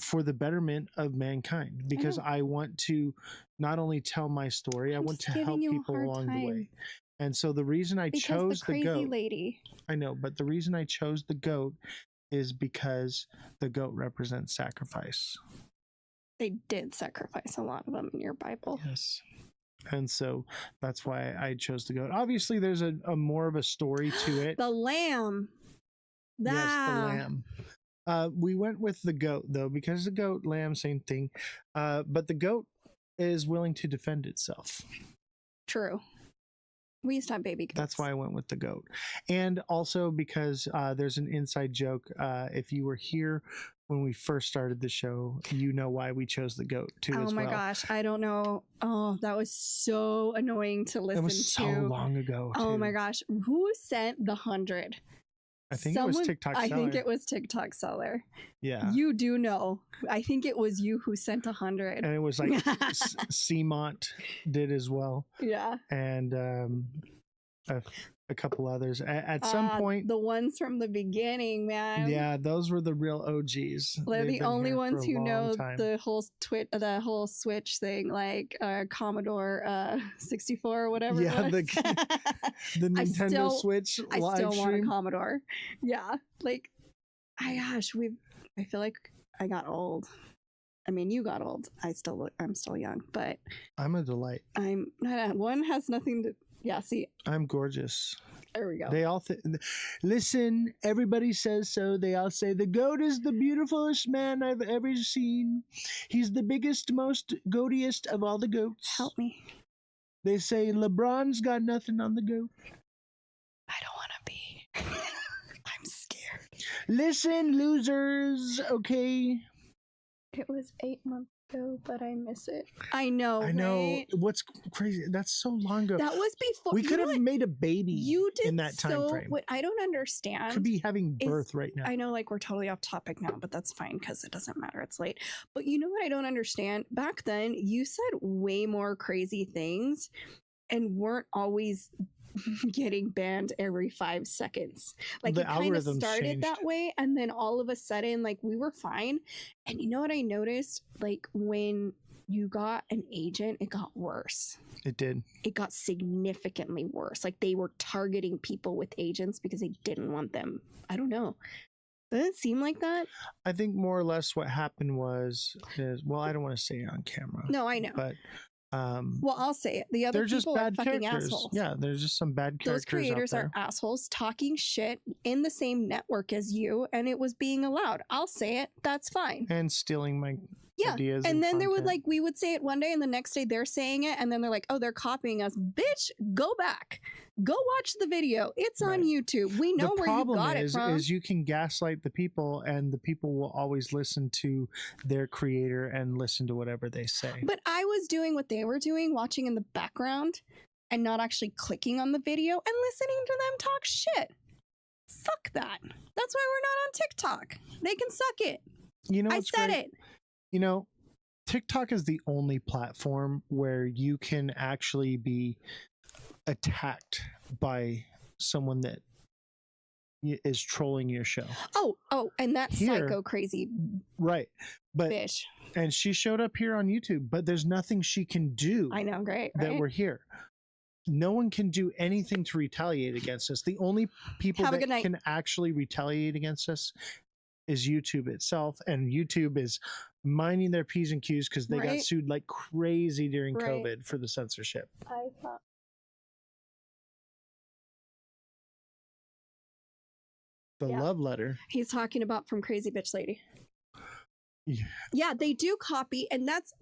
for the betterment of mankind, because I want to not only tell my story, I want to help people along the way. And so the reason I chose the goat, lady. I know, but the reason I chose the goat is because the goat represents sacrifice. They did sacrifice a lot of them in your Bible. Yes. And so that's why I chose the goat. Obviously, there's a more of a story to it. The lamb. Yes, the lamb. We went with the goat, though, because the goat, lamb, same thing. But the goat is willing to defend itself. True. We used to have baby goats. That's why I went with the goat. And also because there's an inside joke. If you were here when we first started the show, you know why we chose the goat too. Oh as my well. gosh, I don't know. Oh, that was so annoying to listen to. It was so long ago. Oh my gosh, who sent the 100? I think it was TikTok Seller. I think it was TikTok Seller. Yeah. You do know. I think it was you who sent 100. And it was like Seamont did as well. Yeah. And a couple others. At some point. The ones from the beginning, man. Yeah, those were the real OGs. They're the only ones who know the whole Switch thing, like Commodore 64 or whatever. Yeah, it was. the Nintendo Switch I live still stream. want a Commodore. Yeah, like, I feel like I got old. I mean, you got old. I'm still young, but I'm a delight. One has nothing to. Yeah, see, I'm gorgeous. There we go. They all listen. Everybody says so. They all say the goat is the beautifulest man I've ever seen. He's the biggest, most goatiest of all the goats. Help me. They say LeBron's got nothing on the goat. I don't want to be. I'm scared. Listen, losers. Okay. It was 8 months ago, but I miss it. I know. Right? What's crazy? That's so long ago. That was before. We could have made a baby. You did in that time frame. What I don't understand. Could be having birth right now. I know, like, we're totally off topic now, but that's fine because it doesn't matter. It's late. But you know what I don't understand? Back then, you said way more crazy things, and weren't always getting banned every 5 seconds. Like, it kind of started changed that way, and then all of a sudden, like, we were fine. And you know what I noticed? Like, when you got an agent, it got worse. It did. It got significantly worse. Like, they were targeting people with agents because they didn't want them. I don't know. Doesn't it seem like that? I think more or less what happened was, well, I don't want to say it on camera. No, I know. But well, I'll say it. The other people are fucking assholes. Yeah, there's just some bad characters. Those creators are assholes talking shit in the same network as you, and it was being allowed. I'll say it. That's fine. And stealing my ideas. And then there would, like, we would say it one day, and the next day they're saying it, and then they're like, "Oh, they're copying us." Bitch, go back. Go watch the video. It's on YouTube. We know where you got it from. Is you can gaslight the people, and the people will always listen to their creator and listen to whatever they say. But I was doing what they were doing, watching in the background and not actually clicking on the video and listening to them talk shit. Fuck that. That's why we're not on TikTok. They can suck it. You know, I said it. You know, TikTok is the only platform where you can actually be attacked by someone that is trolling your show. Oh, and that psycho crazy bitch. And she showed up here on YouTube, but there's nothing she can do. I know, great, that we're here. No one can do anything to retaliate against us. The only people that can actually retaliate against us is YouTube itself, and YouTube is minding their P's and Q's because they got sued like crazy during COVID for the censorship. I thought. The love letter. He's talking about from Crazy Bitch Lady. Yeah, they do copy, and that's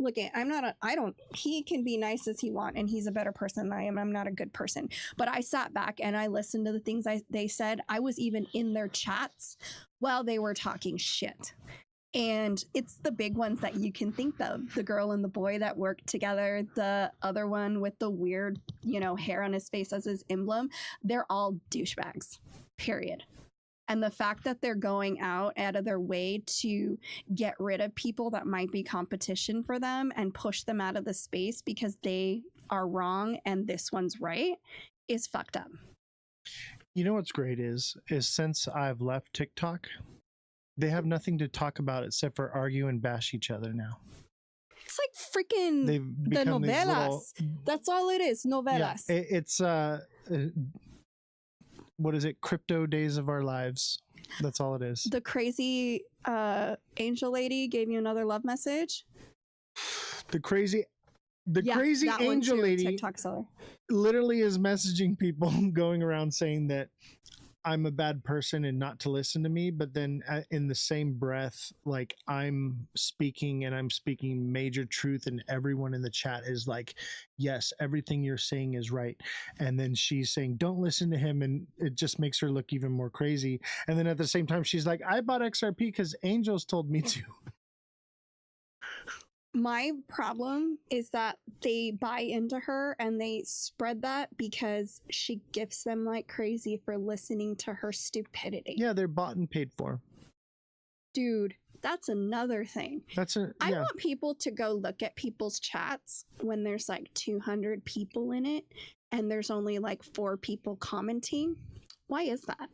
he can be nice as he want, and he's a better person than I am. I'm not a good person, but I sat back and I listened to the things they said. I was even in their chats while they were talking shit. And it's the big ones that you can think of. The girl and the boy that worked together, the other one with the weird, hair on his face as his emblem. They're all douchebags, period. And the fact that they're going out of their way to get rid of people that might be competition for them and push them out of the space because they are wrong and this one's right is fucked up. You know what's great is since I've left TikTok, they have nothing to talk about except for argue and bash each other now. It's like freaking the novelas. That's all it is, novelas. Yeah, it's what is it? Crypto days of our lives. That's all it is. The crazy angel lady gave you another love message. The crazy angel lady TikTok seller literally is messaging people going around saying that I'm a bad person and not to listen to me, but then in the same breath, like I'm speaking major truth, and everyone in the chat is like, yes, everything you're saying is right. And then she's saying, don't listen to him, and it just makes her look even more crazy. And then at the same time, she's like, I bought XRP because Angels told me to. My problem is that they buy into her and they spread that because she gifts them like crazy for listening to her stupidity. Yeah, they're bought and paid for. Dude, that's another thing. I want people to go look at people's chats when there's like 200 people in it and there's only like 4 people commenting. Why is that?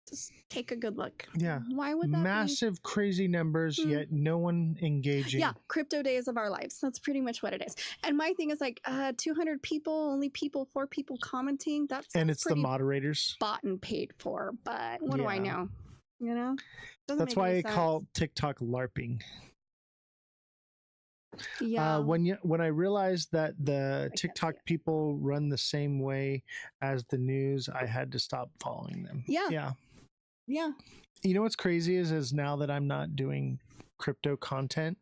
Just take a good look. Yeah. Why would that massive crazy numbers, yet no one engaging? Yeah, crypto days of our lives. That's pretty much what it is. And my thing is like 200 people, only 4 people commenting. And it's the moderators bought and paid for. But what do I know? You know? That's why I call TikTok LARPing. Yeah. When I realized that the TikTok people run the same way as the news, I had to stop following them. Yeah. You know what's crazy is now that I'm not doing crypto content,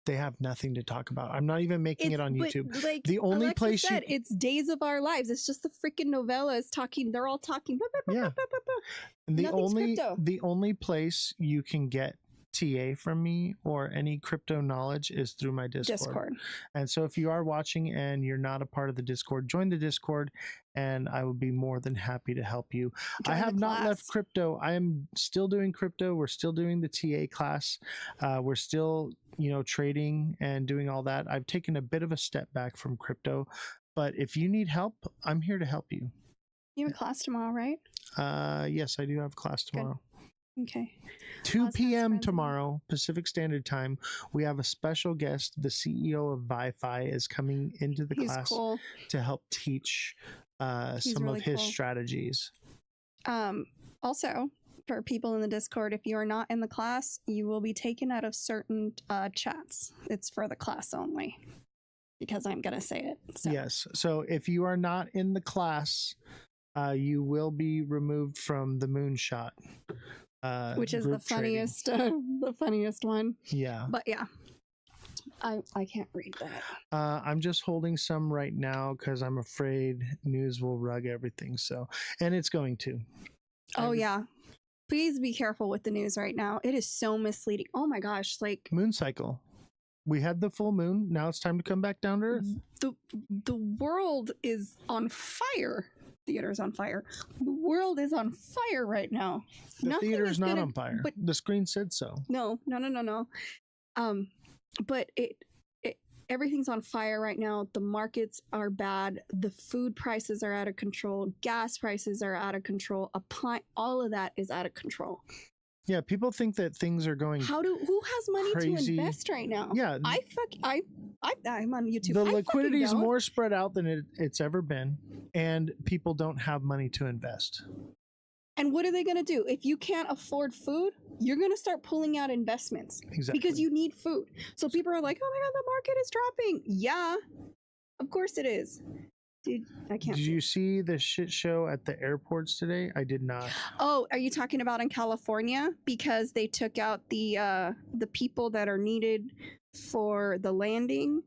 they have nothing to talk about. I'm not even making it on YouTube. Like the only Alexa place said, it's days of our lives. It's just the freaking novellas talking. They're all talking. And the only place you can get TA from me or any crypto knowledge is through my Discord. And so if you are watching and you're not a part of the Discord, join the Discord and I would be more than happy to help you. I have not left crypto. I am still doing crypto. We're still doing the TA class. We're still, trading and doing all that. I've taken a bit of a step back from crypto, but if you need help, I'm here to help you. You have a class tomorrow, right? Yes, I do have class tomorrow. Okay. 2 p.m. tomorrow, Pacific Standard Time. We have a special guest. The CEO of ViFi is coming into the class to help teach some of his strategies. Also, for people in the Discord, if you are not in the class, you will be taken out of certain chats. It's for the class only, because I'm going to say it. So. Yes. So if you are not in the class, you will be removed from the moonshot. Which is the funniest, the funniest one. Yeah. But yeah, I can't read that. I'm just holding some right now because I'm afraid news will rug everything. So, and it's going to. Oh yeah. Please be careful with the news right now. It is so misleading. Oh my gosh. Like moon cycle. We had the full moon. Now it's time to come back down to earth. The world is on fire. Theater's on fire. The world is on fire right now. The theater is not on fire. But the screen said so. No. But everything's on fire right now. The markets are bad. The food prices are out of control. Gas prices are out of control. All of that is out of control. Yeah, people think that things are going. Who has money to invest right now? Yeah, I'm on YouTube. The liquidity is more spread out than it's ever been, and people don't have money to invest. And what are they going to do? If you can't afford food, you're going to start pulling out investments. Exactly. Because you need food. So people are like, oh my God, the market is dropping. Yeah, of course it is. Dude, I can't. Did you see the shit show at the airports today? I did not. Oh, are you talking about in California? Because they took out the people that are needed for the landing,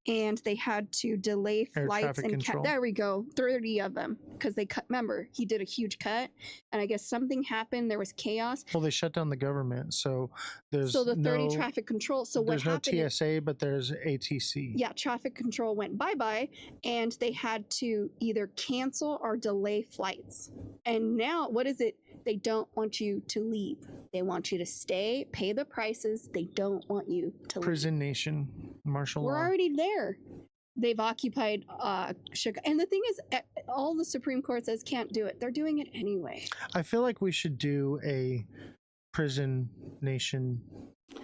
and they had to delay flights and there we go, 30 of them, because they cut. Remember, he did a huge cut, and I guess something happened. There was chaos. Well, they shut down the government, so there's the 30 traffic control. So what happened? There's no TSA, but there's ATC. Yeah, traffic control went bye-bye, and they had to either cancel or delay flights. And now, what is it? They don't want you to leave. They want you to stay, pay the prices. They don't want you to leave. Prison nation, martial law. We're already there. They've occupied Chicago. And the thing is, all the Supreme Court says can't do it. They're doing it anyway. I feel like we should do a prison nation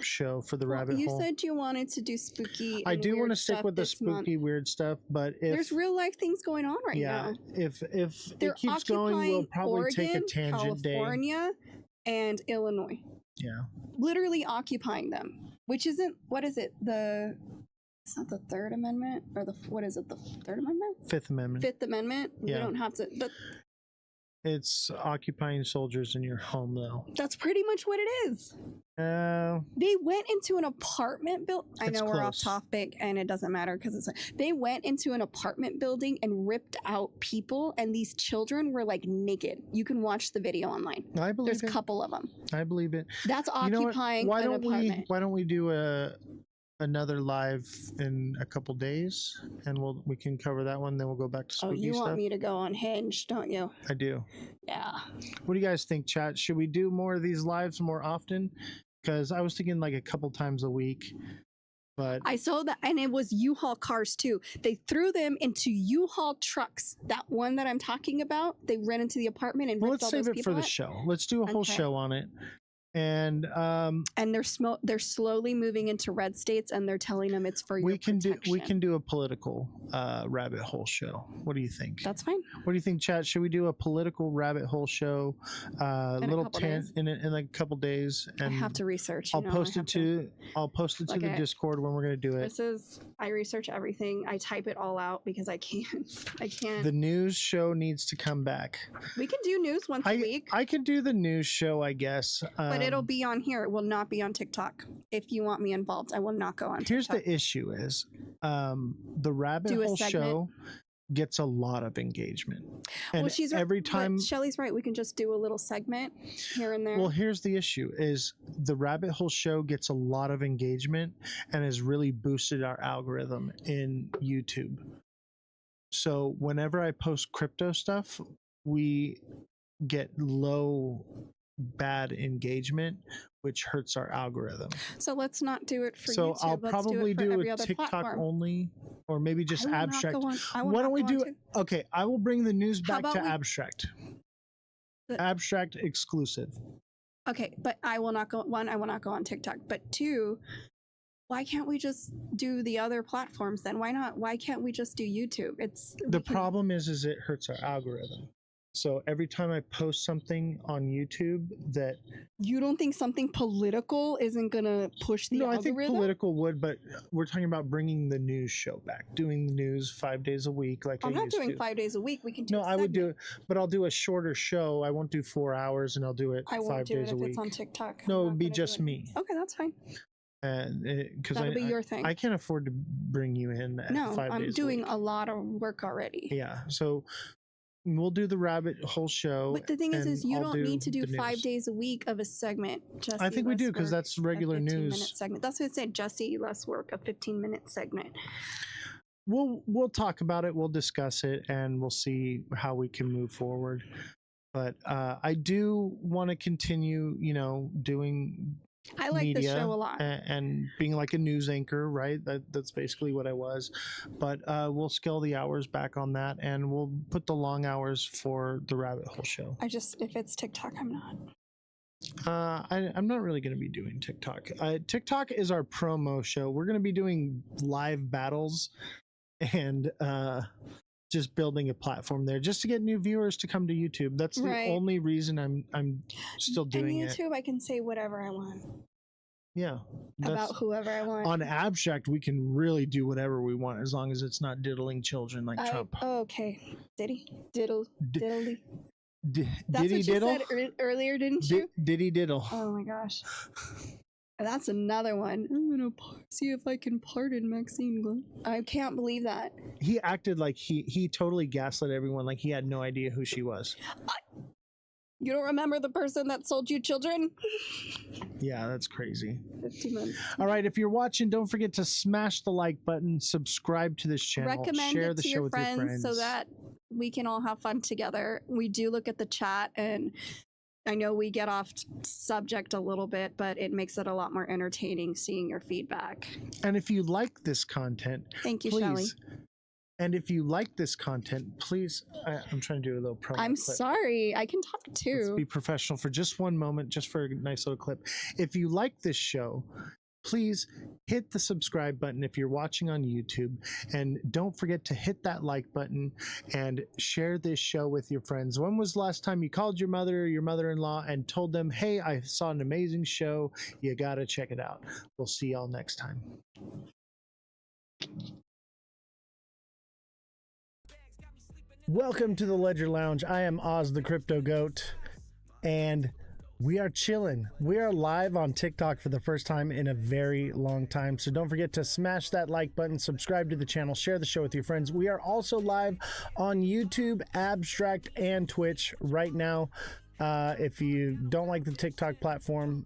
show for the rabbit hole. You said you wanted to do spooky. I do want to stick with the spooky weird stuff, but if there's real life things going on right now. If it keeps going, we'll probably Oregon, take a tangent California, and Illinois. Yeah. Literally occupying them, which isn't, what is it? It's not the Third Amendment, or what is it? The Third Amendment? Fifth Amendment. Fifth Amendment. Yeah. We don't have to, but It's occupying soldiers in your home, though. That's pretty much what it is. They went into an apartment building. I know we're off topic and it doesn't matter because they went into an apartment building and ripped out people, and these children were like naked. You can watch the video online. I believe There's a couple of them. I believe it. That's occupying an apartment. Why don't we do another live in a couple days, and we can cover that one. Then we'll go back to spooky stuff. You want me to go on Hinge, don't you? I do. Yeah. What do you guys think, chat? Should we do more of these lives more often? Because I was thinking like a couple times a week. But I saw that, and it was U-Haul cars too. They threw them into U-Haul trucks. That one that I'm talking about, they ran into the apartment and ripped all those people. Let's save it for the show. Let's do a whole show on it. And they're slowly moving into red states, and they're telling them it's for your protection. We can do a political rabbit hole show. What do you think? That's fine. What do you think, chat? Should we do a political rabbit hole show? In like a couple days. And I have to research. I'll post it to the Discord when we're gonna do it. I research everything. I type it all out because I can't. The news show needs to come back. We can do news once a week. I can do the news show, I guess. But it'll be on here. It will not be on TikTok. If you want me involved, I will not go on TikTok. Here's the issue is the rabbit hole show gets a lot of engagement. And well, she's every time Shelly's right, we can just do a little segment here and there. Well, here's the issue is the rabbit hole show gets a lot of engagement and has really boosted our algorithm in YouTube. So whenever I post crypto stuff, we get bad engagement, which hurts our algorithm. So let's not do it for YouTube. So I'll probably do a TikTok platform. only, or maybe just abstract. Why don't we do it? Okay, I will bring the news back to abstract. Abstract exclusive. Okay, but I will not go. One, I will not go on TikTok. But two, why can't we just do the other platforms then? Why not? Why can't we just do YouTube? The problem is it hurts our algorithm. So every time I post something on YouTube that... You don't think something political isn't going to push the algorithm? No, I think political would, but we're talking about bringing the news show back, doing the news 5 days a week like I used to. I'm not doing 5 days a week. We can do No, I would do it, but I'll do a shorter show. I won't do 4 hours, and I'll do it 5 days a week. I won't do it if it's on TikTok. No, it would be just me. Okay, that's fine. And that'll be your thing. I can't afford to bring you in at 5 days a week. I'm doing a lot of work already. Yeah, so... We'll do the rabbit hole show. But the thing is you don't need to do 5 days a week of a segment. Jesse, I think we do because that's regular news. Segment. That's what it said. Jesse, less work, a 15-minute segment. We'll talk about it. We'll discuss it, and we'll see how we can move forward. But I do want to continue, doing. I like the show a lot and being like a news anchor, right? That's basically what I was. But we'll scale the hours back on that, and we'll put the long hours for the rabbit hole show. If it's TikTok, I'm not. I'm not really going to be doing TikTok. TikTok is our promo show. We're going to be doing live battles and just building a platform there just to get new viewers to come to YouTube. That's the only reason I'm still doing it. On YouTube, I can say whatever I want. Yeah. About whoever I want. On abstract, we can really do whatever we want as long as it's not diddling children like Trump. Oh, okay. Diddly. Diddy That's what diddle? you said earlier, didn't you? Diddy diddle. Oh my gosh. That's another one. I'm gonna see if I can pardon Maxine Glenn. I can't believe that. He acted like he totally gaslit everyone, like he had no idea who she was. You don't remember the person that sold you children? Yeah, that's crazy. 15 minutes. All right, if you're watching, don't forget to smash the like button, subscribe to this channel, recommend share it the to show your with friends, your friends so that we can all have fun together. We do look at the chat, and I know we get off subject a little bit, but it makes it a lot more entertaining seeing your feedback. And if you like this content, thank you, please, Shelly. And if you like this content, please, I'm trying to do a little promo I'm clip. sorry, I can talk too. Let's be professional for just one moment, just for a nice little clip. If you like this show, please hit the subscribe button if you're watching on YouTube, and don't forget to hit that like button and share this show with your friends. When was the last time you called your mother or your mother-in-law and told them, hey, I saw an amazing show, you gotta check it out. We'll see y'all next time. Welcome to the Ledger Lounge. I am Ozthecryptogoat, and we are chilling. We are live on TikTok for the first time in a very long time. So don't forget to smash that like button, subscribe to the channel, share the show with your friends. We are also live on YouTube, Abstract, and Twitch right now. If you don't like the TikTok platform,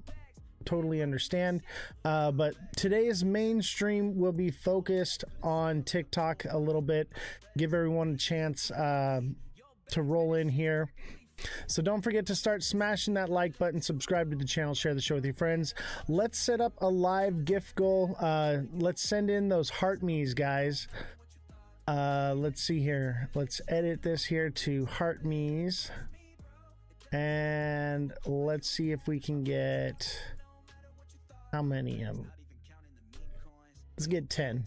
totally understand. But today's main stream will be focused on TikTok a little bit. Give everyone a chance to roll in here. So don't forget to start smashing that like button, subscribe to the channel, share the show with your friends. Let's set up a live gift goal. Let's send in those heart me's, guys. Let's see here. Let's edit this here to heart me's. And let's see if we can get... how many of them? Let's get 10.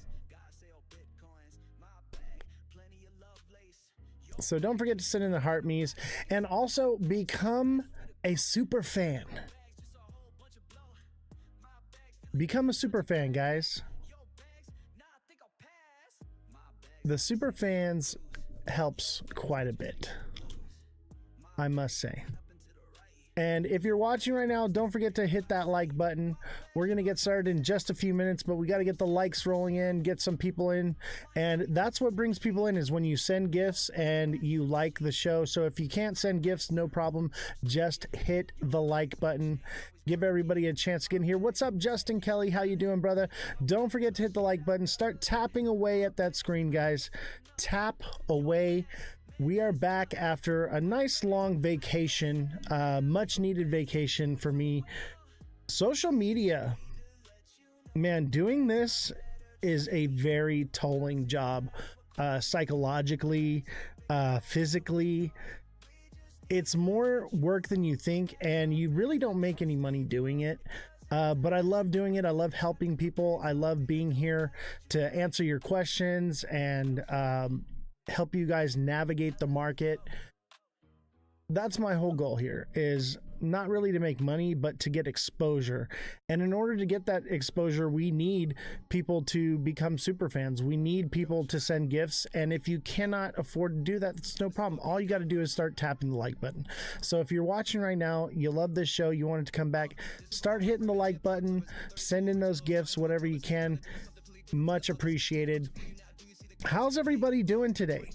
So don't forget to send in the heart me's and also become a super fan. Become a super fan, guys. The super fans helps quite a bit, I must say. And if you're watching right now, don't forget to hit that like button. We're going to get started in just a few minutes, but we got to get the likes rolling in, get some people in. And that's what brings people in, is when you send gifts and you like the show. So if you can't send gifts, no problem. Just hit the like button. Give everybody a chance to get in here. What's up, Justin Kelly? How you doing, brother? Don't forget to hit the like button. Start tapping away at that screen, guys. Tap away. We are back after a nice long vacation, much needed vacation for me. Social media, man, doing this is a very tolling job, psychologically, physically. It's more work than you think, and you really don't make any money doing it. But I love doing it. I love helping people. I love being here to answer your questions and help you guys navigate the market. That's my whole goal here, is not really to make money, but to get exposure. And in order to get that exposure, we need people to become super fans. We need people to send gifts. And if you cannot afford to do that, it's no problem. All you got to do is start tapping the like button. So if you're watching right now, you love this show, you want it to come back, start hitting the like button, send in those gifts, whatever you can. Much appreciated. How's everybody doing today?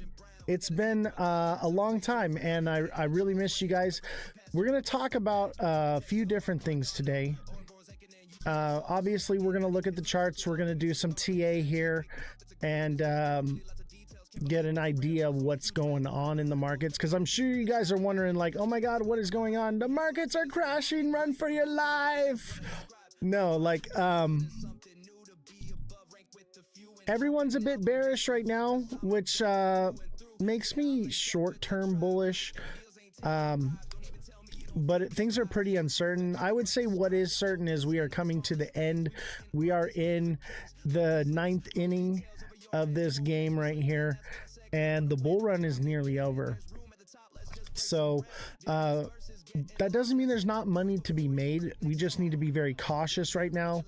It's been a long time, and I really miss you guys. We're going to talk about a few different things today. Obviously, we're going to look at the charts. We're going to do some TA here and get an idea of what's going on in the markets, because I'm sure you guys are wondering, like, oh my God, what is going on? The markets are crashing. Run for your life. No, like... everyone's a bit bearish right now, which makes me short-term bullish. But things are pretty uncertain. I would say what is certain is we are coming to the end. We are in the 9th inning of this game right here, and the bull run is nearly over. So that doesn't mean there's not money to be made. We just need to be very cautious right now.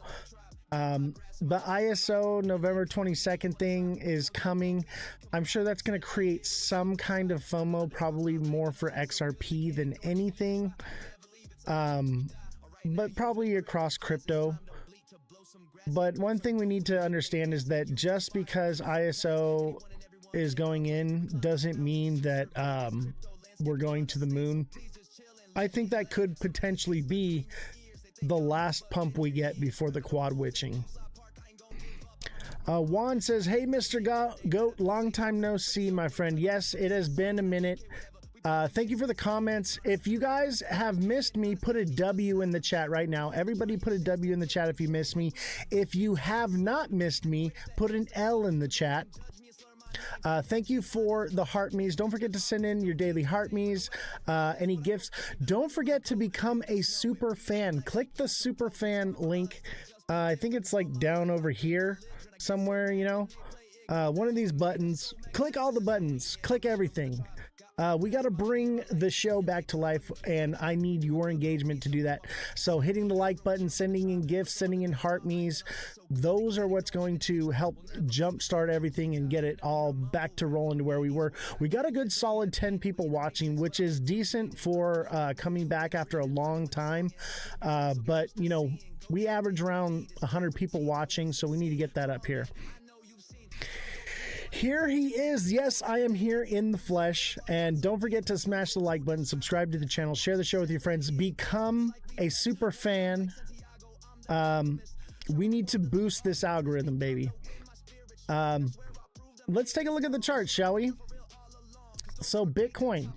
The ISO November 22nd thing is coming. I'm sure that's going to create some kind of FOMO, probably more for XRP than anything, but probably across crypto. But one thing we need to understand is that just because ISO is going in doesn't mean that we're going to the moon. I think that could potentially be the last pump we get before the quad witching. Juan says, hey, Mr. Goat, long time no see, my friend. Yes, it has been a minute. Thank you for the comments. If you guys have missed me, put a W in the chat right now. Everybody put a W in the chat if you missed me. If you have not missed me, put an L in the chat. Thank you for the heart me's. Don't forget to send in your daily heart me's, any gifts. Don't forget to become a super fan. Click the super fan link. I think it's like down over here somewhere, you know, one of these buttons. Click all the buttons, click everything. We got to bring the show back to life, and I need your engagement to do that. So hitting the like button, sending in gifts, sending in heart me's, those are what's going to help jumpstart everything and get it all back to rolling to where we were. We got a good solid 10 people watching, which is decent for coming back after a long time. But, you know, we average around 100 people watching, so we need to get that up here. Here he is. Yes, I am here in the flesh. And don't forget to smash the like button, subscribe to the channel, share the show with your friends, become a super fan. We need to boost this algorithm, baby. Let's take a look at the chart, shall we? So Bitcoin.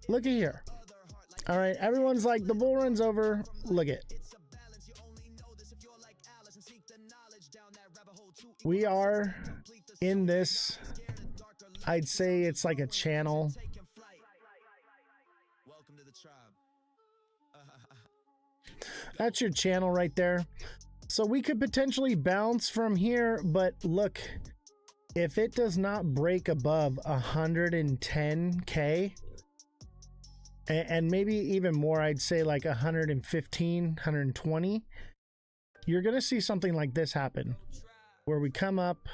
Look at here. All right, everyone's like, the bull run's over. Look at. We are in this, I'd say it's like a channel. That's your channel right there. So we could potentially bounce from here, but look, if it does not break above 110K, and maybe even more, I'd say like 115, 120, you're going to see something like this happen, where we come up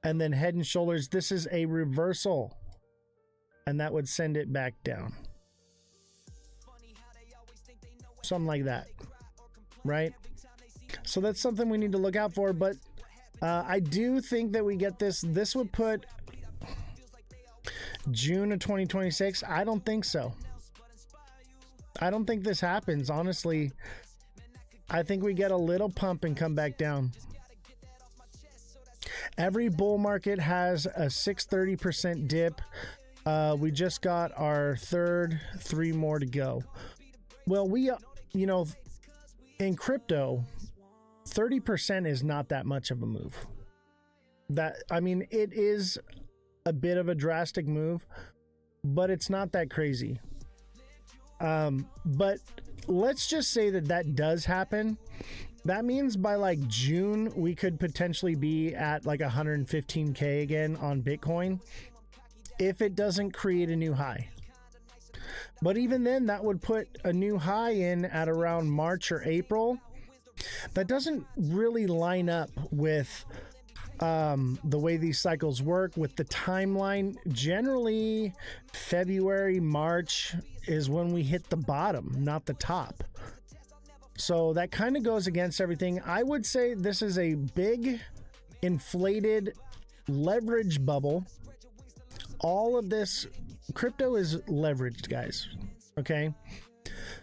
and then head and shoulders. This is a reversal, and that would send it back down. Something like that, right? So that's something we need to look out for. But I do think that we get this. This would put June of 2026. I don't think so. I don't think this happens, honestly. I think we get a little pump and come back down. Every bull market has a 630% dip. We just got our third, 3 more to go. Well, we, you know, in crypto, 30% is not that much of a move. I mean, it is a bit of a drastic move, but it's not that crazy. But let's just say that does happen. That means by like June, we could potentially be at like 115K again on Bitcoin if it doesn't create a new high. But even then, that would put a new high in at around March or April. That doesn't really line up with the way these cycles work, with the timeline. Generally, February, March is when we hit the bottom, not the top. So that kind of goes against everything. I would say this is a big inflated leverage bubble. All of this crypto is leveraged, guys. Okay.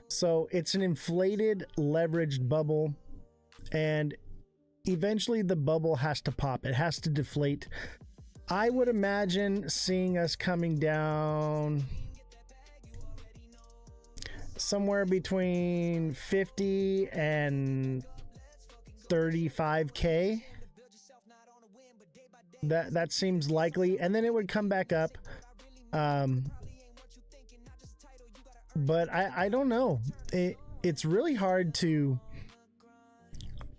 So it's an inflated leveraged bubble, and eventually the bubble has to pop. It has to deflate. I would imagine seeing us coming down somewhere between 50 and 35K. That seems likely, and then it would come back up. But I don't know. It's really hard to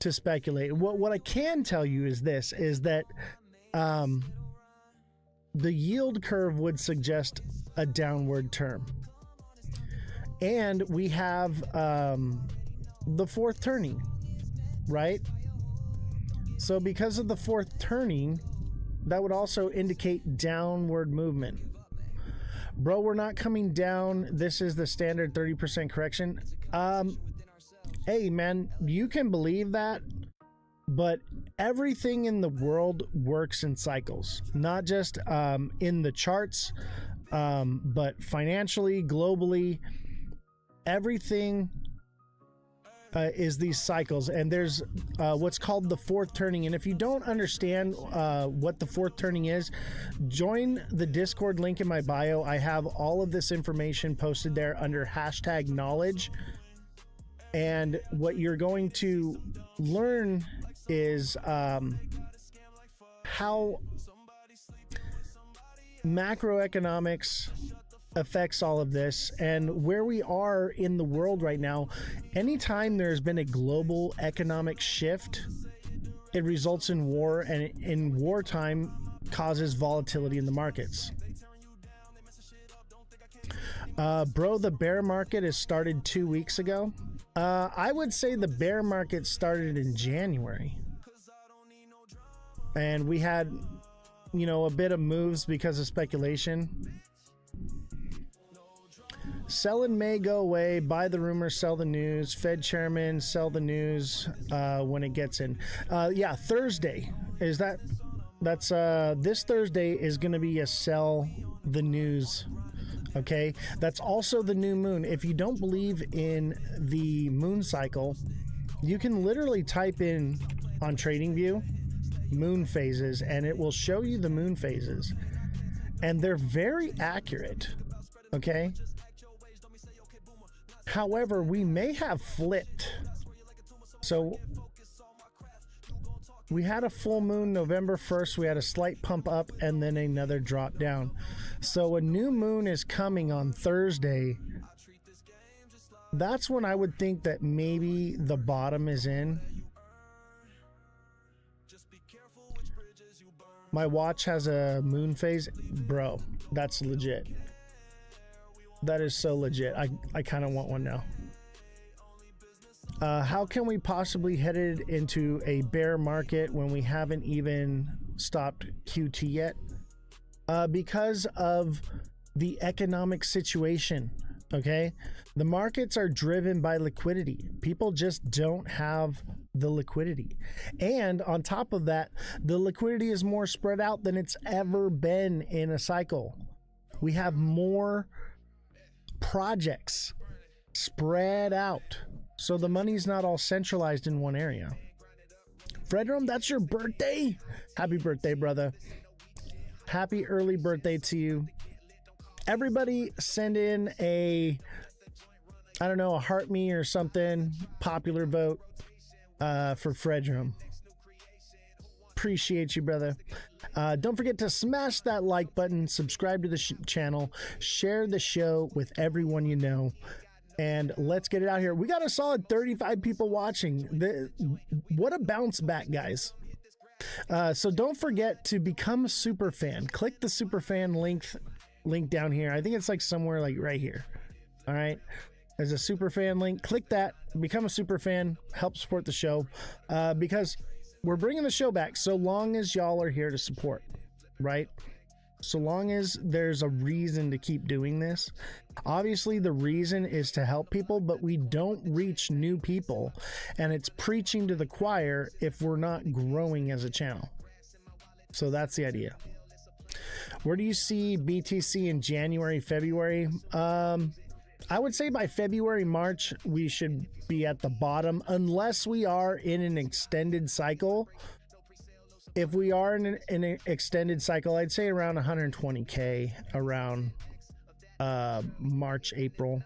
speculate. What I can tell you is this: is that the yield curve would suggest a downward term. And we have the fourth turning, right? So because of the fourth turning, that would also indicate downward movement. Bro, we're not coming down. This is the standard 30% correction. Hey, man, you can believe that, but everything in the world works in cycles, not just in the charts, but financially, globally. Everything is these cycles, and there's what's called the fourth turning. And if you don't understand what the fourth turning is, join the Discord link in my bio. I have all of this information posted there under #knowledge. And what you're going to learn is how macroeconomics affects all of this and where we are in the world right now. Anytime there's been a global economic shift, it results in war, and in wartime causes volatility in the markets. Bro, the bear market has started 2 weeks ago. I would say the bear market started in January. And we had, you know, a bit of moves because of speculation. Selling may go away. Buy the rumor, sell the news. Fed chairman, sell the news when it gets in. Yeah, Thursday is that's this Thursday is going to be a sell the news. Okay, that's also the new moon. If you don't believe in the moon cycle, you can literally type in on TradingView moon phases and it will show you the moon phases, and they're very accurate. Okay, however, we may have flipped. So we had a full moon November 1st. We had a slight pump up and then another drop down. So a new moon is coming on Thursday. That's when I would think that maybe the bottom is in. My watch has a moon phase. Bro, that's legit. That is so legit. I kind of want one now. How can we possibly headed into a bear market when we haven't even stopped QT yet? Because of the economic situation. Okay, the markets are driven by liquidity. People just don't have the liquidity, and on top of that, the liquidity is more spread out than it's ever been in a cycle. We have more projects spread out, so the money's not all centralized in one area. Fredrum, that's your birthday. Happy birthday, brother. Happy early birthday to you. Everybody send in a, I don't know, a heart me or something, popular vote for Fredrum. Appreciate you, brother. Don't forget to smash that like button, subscribe to the channel, share the show with everyone you know, and let's get it out here. We got a solid 35 people watching. What a bounce back, guys. So don't forget to become a super fan. Click the super fan link down here. I think it's like somewhere like right here. All right, there's a super fan link. Click that, become a super fan, help support the show, because we're bringing the show back so long as y'all are here to support, right? So long as there's a reason to keep doing this. Obviously the reason is to help people, but we don't reach new people, and it's preaching to the choir if we're not growing as a channel. So that's the idea. Where do you see BTC in January, February? I would say by February, March, we should be at the bottom, unless we are in an extended cycle. If we are in an extended cycle, I'd say around 120K around March, April,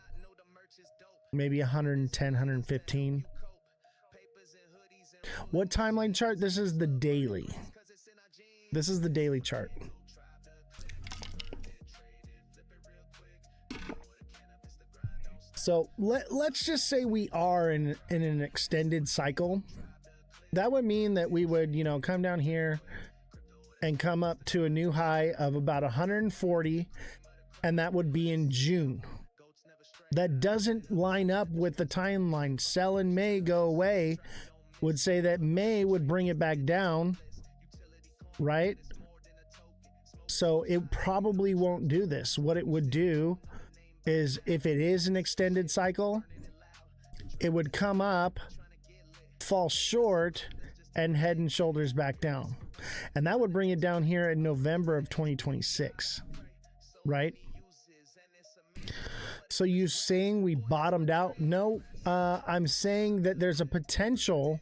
maybe 110, 115. What timeline chart? This is the daily. This is the daily chart. So let's just say we are in an extended cycle. That would mean that we would, you know, come down here and come up to a new high of about 140, and that would be in June. That doesn't line up with the timeline. Sell in May, go away, would say that May would bring it back down, right? So it probably won't do this. What it would do is, if it is an extended cycle, it would come up, fall short, and head and shoulders back down, and that would bring it down here in November of 2026, right? So you saying we bottomed out? No, I'm saying that there's a potential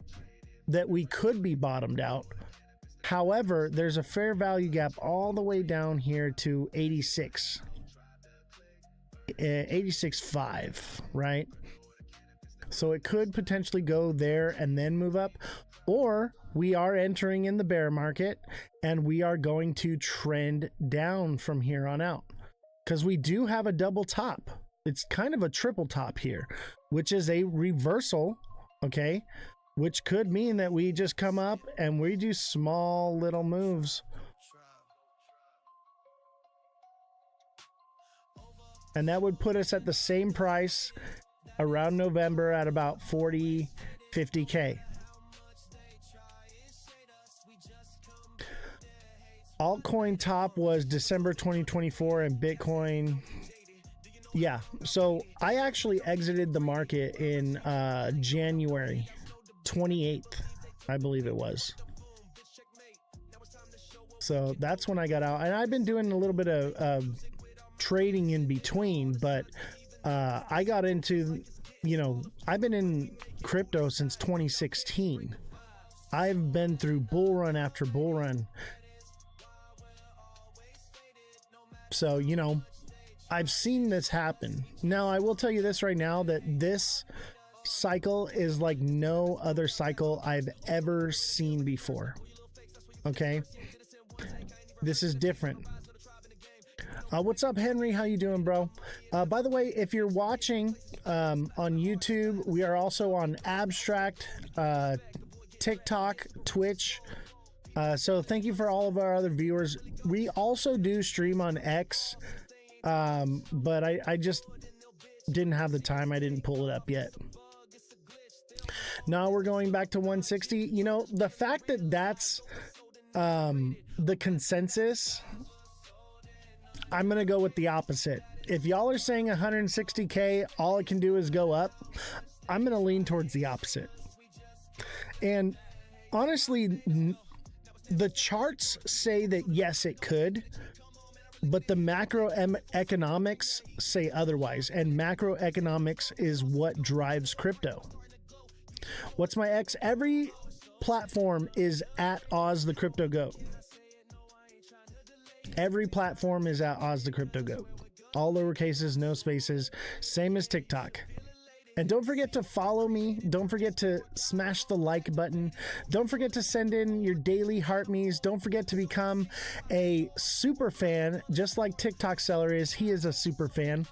that we could be bottomed out. However, there's a fair value gap all the way down here to 86.5, right? So it could potentially go there and then move up, or we are entering in the bear market and we are going to trend down from here on out, because we do have a double top. It's kind of a triple top here, which is a reversal, okay? Which could mean that we just come up and we do small little moves. And that would put us at the same price around November at about 40, 50K. Altcoin top was December 2024 and Bitcoin. Yeah, so I actually exited the market in January 28th, I believe it was. So that's when I got out. And I've been doing a little bit of trading in between, but I got into, you know, I've been in crypto since 2016. I've been through bull run after bull run. So, you know, I've seen this happen. Now, I will tell you this right now, that this cycle is like no other cycle I've ever seen before. Okay? This is different. What's up, Henry? How you doing, bro? By the way, if you're watching on YouTube, we are also on Abstract, TikTok, Twitch. So thank you for all of our other viewers. We also do stream on X, but I just didn't have the time. I didn't pull it up yet. Now we're going back to 160. You know, the fact that that's the consensus, I'm going to go with the opposite. If y'all are saying 160K, all it can do is go up, I'm going to lean towards the opposite. And honestly, the charts say that yes, it could, but the macroeconomics say otherwise, and macroeconomics is what drives crypto. What's my X? Every platform is at Ozthecryptogoat. Every platform is at Ozthecryptogoat. All lowercases, no spaces, same as TikTok. And don't forget to follow me. Don't forget to smash the like button. Don't forget to send in your daily heart me's. Don't forget to become a super fan, just like TikTok seller is. He is a super fan.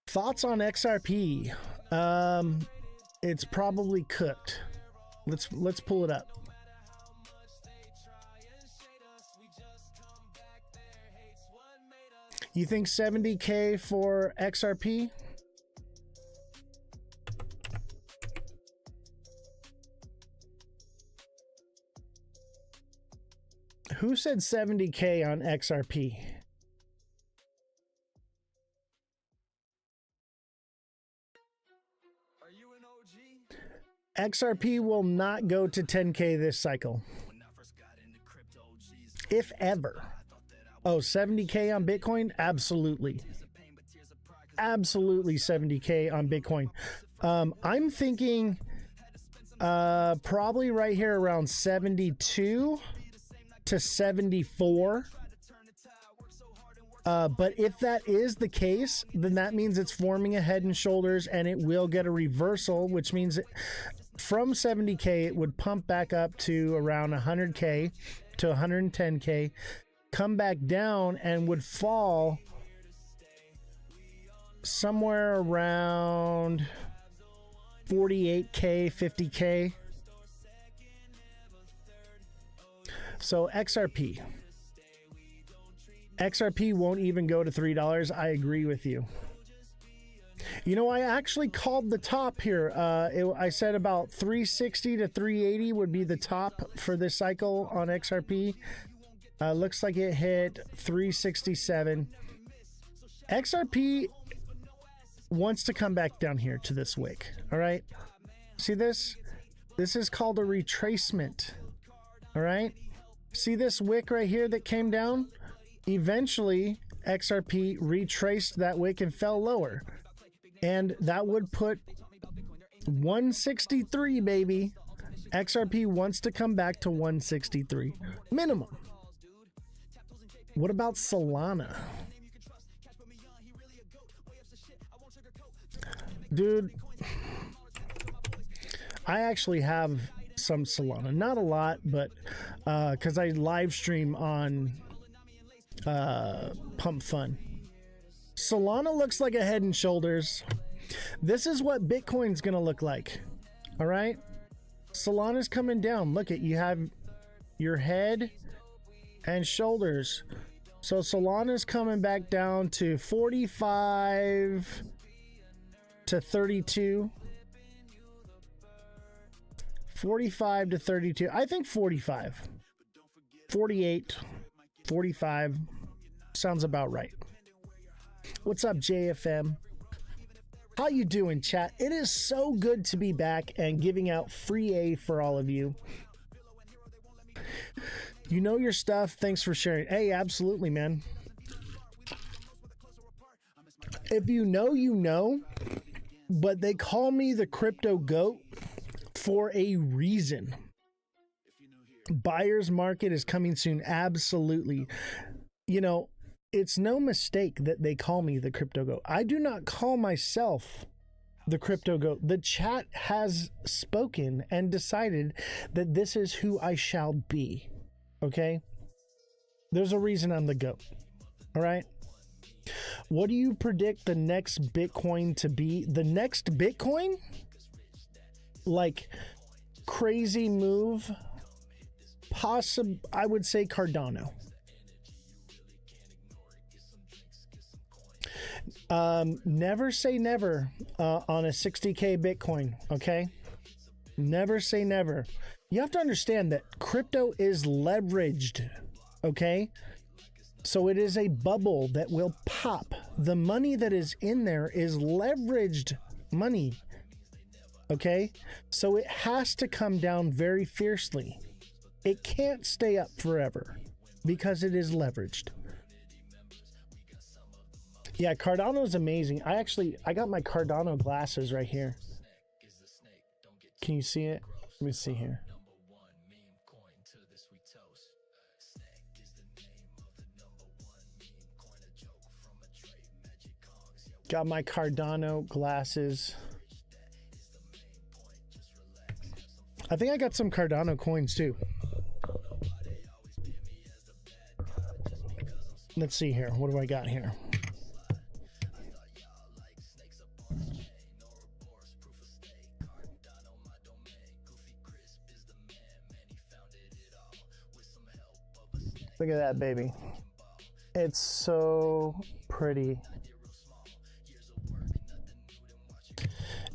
Thoughts on XRP? It's probably cooked. Let's pull it up. You think 70K for XRP? Who said 70K on XRP? XRP will not go to 10K this cycle, if ever. Oh, 70K on Bitcoin? Absolutely. Absolutely 70K on Bitcoin. I'm thinking probably right here around 72 to 74. But if that is the case, then that means it's forming a head and shoulders, and it will get a reversal, which means from 70K, it would pump back up to around 100K to 110K. Come back down and would fall somewhere around 48K, 50K. So XRP won't even go to $3. I agree with you. You know, I actually called the top here. I said about 360 to 380 would be the top for this cycle on XRP. Looks like it hit 367. XRP wants to come back down here to this wick. All right. See this? This is called a retracement. All right. See this wick right here that came down? Eventually, XRP retraced that wick and fell lower. And that would put 163, baby. XRP wants to come back to 163 minimum. What about Solana? Dude, I actually have some Solana. Not a lot, but because I live stream on Pump Fun. Solana looks like a head and shoulders. This is what Bitcoin's going to look like. All right? Solana's coming down. Look at, you have your head and shoulders. So Solana's coming back down to 45 to 32. 45 to 32. I think 45. 48, 45 sounds about right. What's up, JFM? How you doing, chat? It is so good to be back and giving out free A for all of you. You know your stuff. Thanks for sharing. Hey, absolutely, man. If you know, you know. But they call me the crypto goat for a reason. Buyer's market is coming soon. Absolutely. You know, it's no mistake that they call me the crypto goat. I do not call myself the crypto goat. The chat has spoken and decided that this is who I shall be. Okay? There's a reason I'm the GOAT. All right? What do you predict the next Bitcoin to be? The next Bitcoin? Like, crazy move? I would say Cardano. Never say never on a 60K Bitcoin, okay? Never say never. You have to understand that crypto is leveraged, okay? So it is a bubble that will pop. The money that is in there is leveraged money, okay? So it has to come down very fiercely. It can't stay up forever because it is leveraged. Yeah, Cardano is amazing. I got my Cardano glasses right here. Can you see it? Let me see here. Got my Cardano glasses. I think I got some Cardano coins too. Let's see here. What do I got here? Look at that, baby. It's so pretty.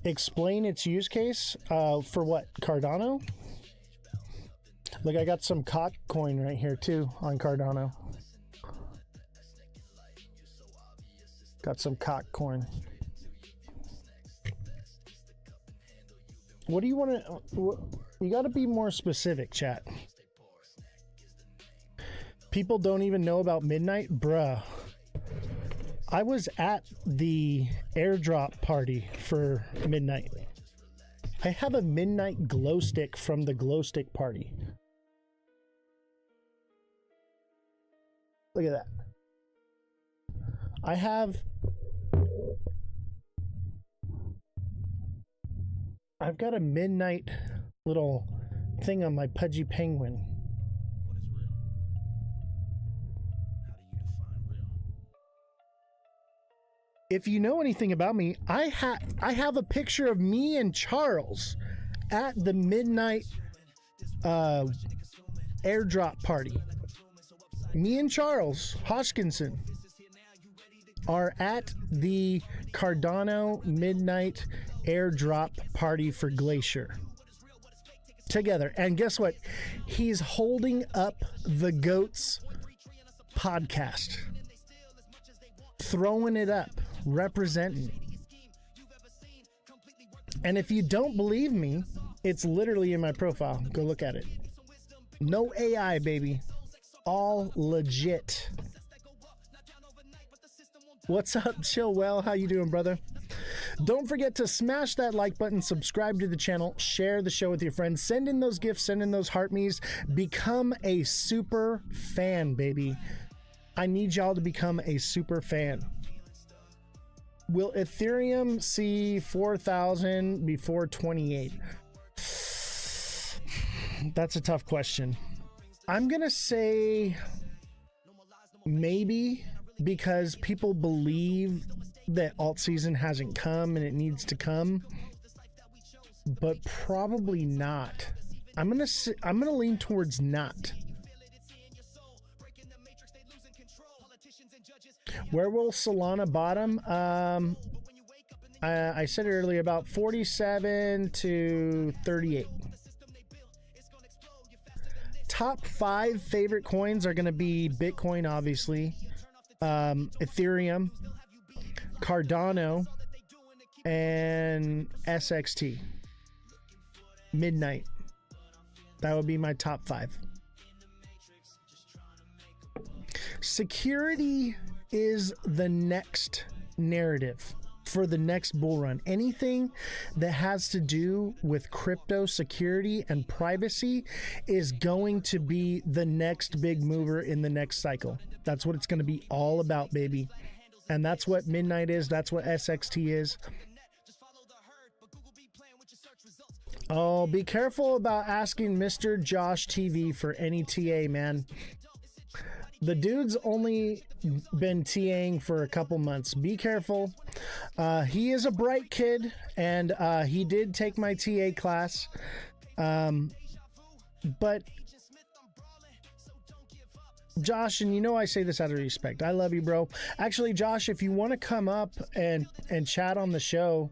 Explain its use case for what? Cardano? Look, I got some COT coin right here too on Cardano. Got some COT coin. What do you want to... You got to be more specific, chat. People don't even know about Midnight? Bruh. I was at the airdrop party for Midnight. I have a Midnight glow stick from the glow stick party. Look at that. I've got a Midnight little thing on my Pudgy Penguin. If you know anything about me, I have a picture of me and Charles at the Midnight airdrop party. Me and Charles Hodgkinson are at the Cardano Midnight airdrop party for Glacier together. And guess what? He's holding up the GOAT's podcast. Throwing it up. Representing. And if you don't believe me, it's literally in my profile. Go look at it. No AI, baby. All legit. What's up, Chill Well? How you doing, brother? Don't forget to smash that like button, subscribe to the channel, share the show with your friends, send in those gifts, send in those heart me's, become a super fan, baby. I need y'all to become a super fan. Will Ethereum see 4,000 before 28? That's a tough question. I'm going to say maybe, because people believe that alt season hasn't come and it needs to come, but probably not. I'm going to lean towards not. Where will Solana bottom? I said it earlier, about 47 to 38. Top 5 favorite coins are going to be Bitcoin, obviously, Ethereum, Cardano, and SXT. Midnight. That would be my top 5. Security is the next narrative for the next bull run. Anything that has to do with crypto security and privacy is going to be the next big mover in the next cycle. That's what it's going to be all about, baby. And that's what Midnight is. That's what SXT is. Oh, be careful about asking Mr. Josh TV for any TA, man. The dude's only been TAing for a couple months. Be careful. He is a bright kid, and he did take my TA class. But Josh, and you know I say this out of respect. I love you, bro. Actually, Josh, if you want to come up and chat on the show,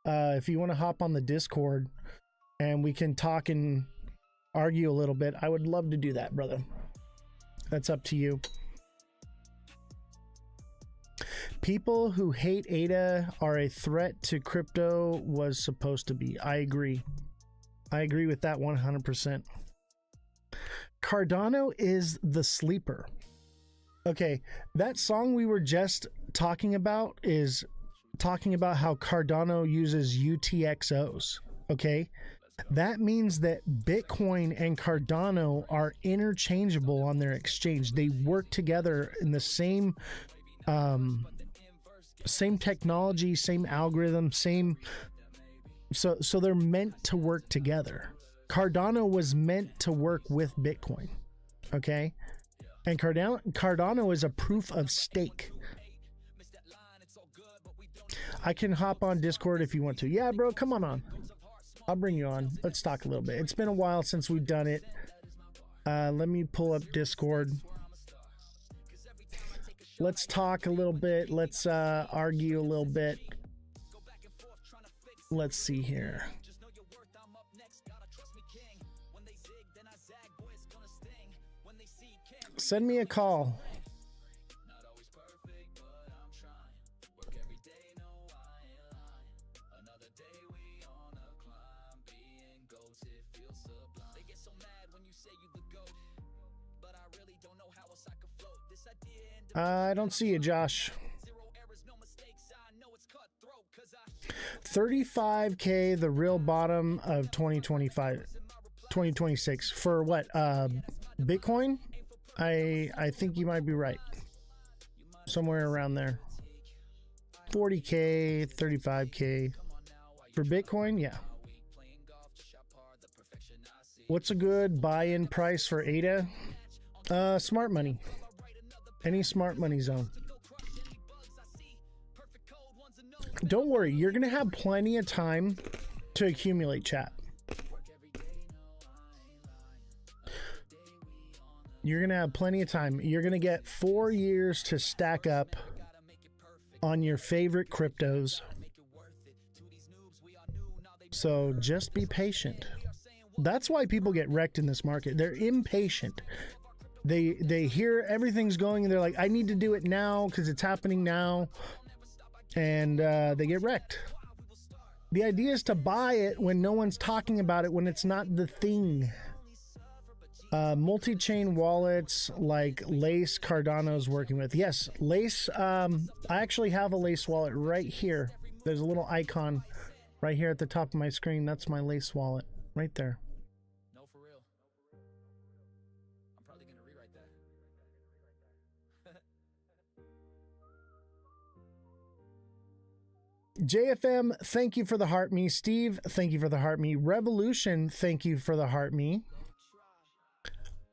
if you want to hop on the Discord and we can talk and argue a little bit, I would love to do that, brother. That's up to you. People who hate ADA are a threat to crypto was supposed to be. I agree. I agree with that 100%. Cardano is the sleeper. Okay, that song we were just talking about is talking about how Cardano uses UTXOs. Okay, that means that Bitcoin and Cardano are interchangeable on their exchange. They work together in the same technology, same algorithm, so they're meant to work together. Cardano was meant to work with Bitcoin. Okay, and Cardano is a proof of stake. I can hop on Discord if you want to. Yeah, bro, come on. I'll bring you on. Let's talk a little bit. It's been a while since we've done it. Let me pull up Discord. Let's talk a little bit. Let's argue a little bit. Let's see here. Send me a call. I don't see you, Josh. 35K, the real bottom of 2026 for what? Bitcoin? I think you might be right. Somewhere around there. 40K, 35K for Bitcoin. Yeah. What's a good buy-in price for ADA? Smart money. Any smart money zone. Don't worry, you're gonna have plenty of time to accumulate, chat. You're gonna have plenty of time. You're gonna get 4 years to stack up on your favorite cryptos. So just be patient. That's why people get wrecked in this market. They're impatient. They hear everything's going and they're like, I need to do it now because it's happening now. And they get wrecked. The idea is to buy it when no one's talking about it, when it's not the thing. Multi-chain wallets like Lace, Cardano's working with. Yes, Lace. I actually have a Lace wallet right here. There's a little icon right here at the top of my screen. That's my Lace wallet right there. JFM, thank you for the heart me. Steve, thank you for the heart me. Revolution, thank you for the heart me.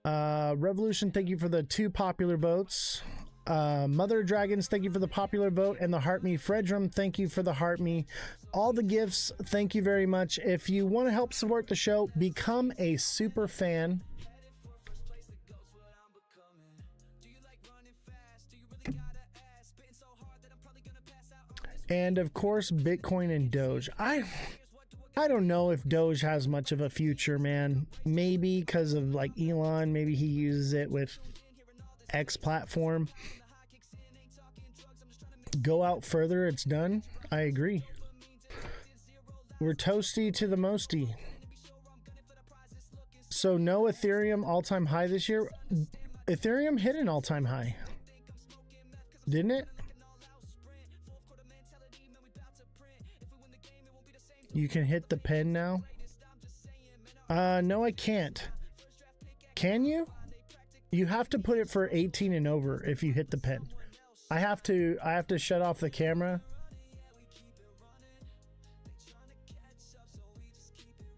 Revolution, thank you for the 2 popular votes. Mother Dragons, thank you for the popular vote and the heart me. Fredrum, thank you for the heart me. All the gifts, thank you very much. If you want to help support the show, become a super fan. And of course, Bitcoin and Doge. I don't know if Doge has much of a future, man. Maybe because of like Elon, maybe he uses it with X platform. Go out further, it's done. I agree. We're toasty to the mosty. So no Ethereum all-time high this year. Ethereum hit an all-time high, didn't it? You can hit the pen now. No, I can't. Can you? You have to put it for 18 and over if you hit the pen. I have to shut off the camera.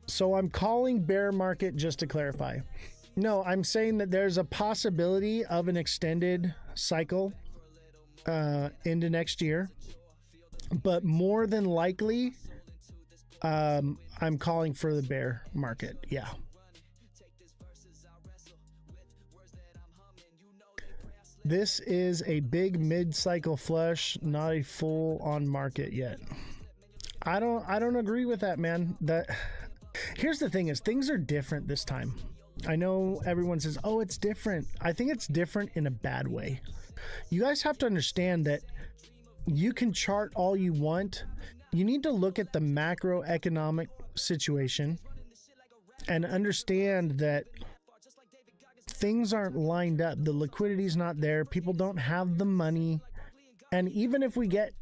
So I'm calling bear market, just to clarify. No, I'm saying that there's a possibility of an extended cycle into next year, but more than likely, I'm calling for the bear market. Yeah. This is a big mid-cycle flush, not a full-on market yet. I don't agree with that, man. Here's the thing: is things are different this time. I know everyone says, "Oh, it's different." I think it's different in a bad way. You guys have to understand that you can chart all you want. You need to look at the macroeconomic situation and understand that things aren't lined up. The liquidity's not there. People don't have the money. And even if we get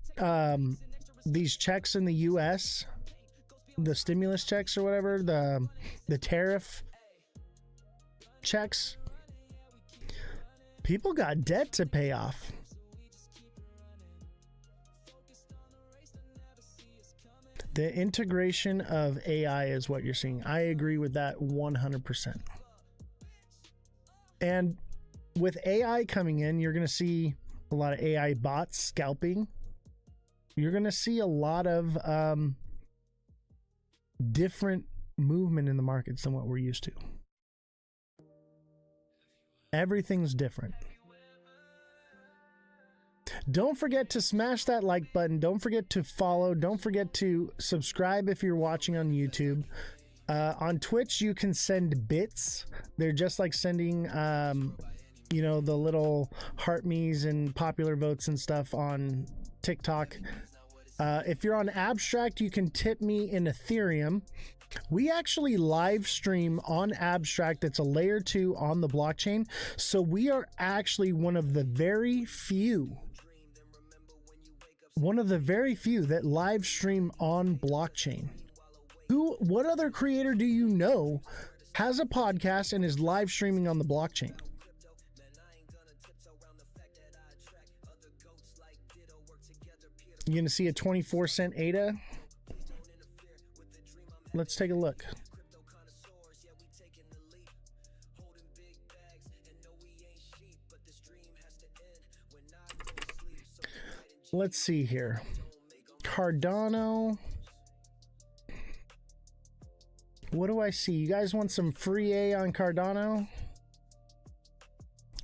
these checks in the US, the stimulus checks or whatever, the tariff checks, people got debt to pay off. The integration of AI is what you're seeing. I agree with that 100%. And with AI coming in, you're going to see a lot of AI bots scalping. You're going to see a lot of different movement in the markets than what we're used to. Everything's different. Don't forget to smash that like button. Don't forget to follow. Don't forget to subscribe if you're watching on YouTube. On Twitch, you can send bits. They're just like sending, you know, the little heart me's and popular votes and stuff on TikTok. If you're on Abstract, you can tip me in Ethereum. We actually live stream on Abstract. It's a layer 2 on the blockchain. So we are actually one of the very few that live stream on blockchain. What other creator do you know has a podcast and is live streaming on the blockchain? You're gonna see a 24-cent ADA. Let's take a look. Let's see here. Cardano. What do I see? You guys want some free A on Cardano?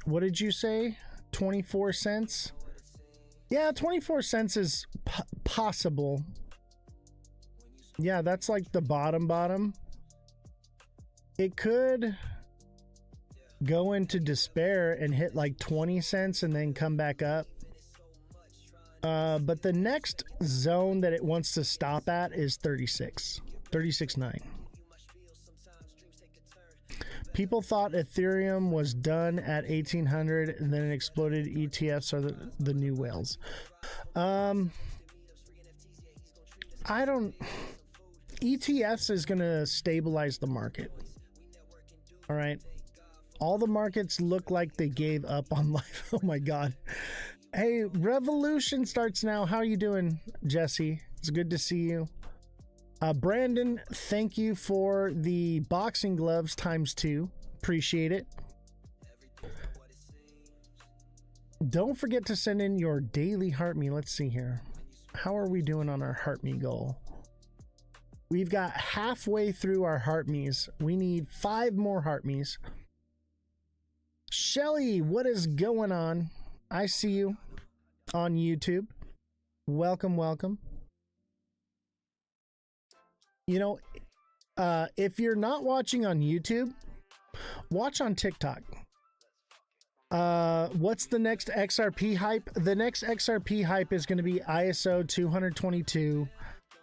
What did you say? 24 cents? Yeah, 24 cents is possible. Yeah, that's like the bottom. It could go into despair and hit like 20 cents and then come back up. But the next zone that it wants to stop at is 36.9. People thought Ethereum was done at 1800 and then it exploded. ETFs are the new whales. ETFs is going to stabilize the market. All right. All the markets look like they gave up on life. Oh my God. Hey, Revolution starts now. How are you doing, Jesse? It's good to see you. Brandon, thank you for the boxing gloves ×2. Appreciate it. Don't forget to send in your daily heart me. Let's see here. How are we doing on our heart me goal? We've got halfway through our heart me's. We need 5 more heart me's. Shelly, what is going on? I see you on YouTube. Welcome, welcome. You know, if you're not watching on YouTube, watch on TikTok. What's the next XRP hype? The next XRP hype is going to be ISO 222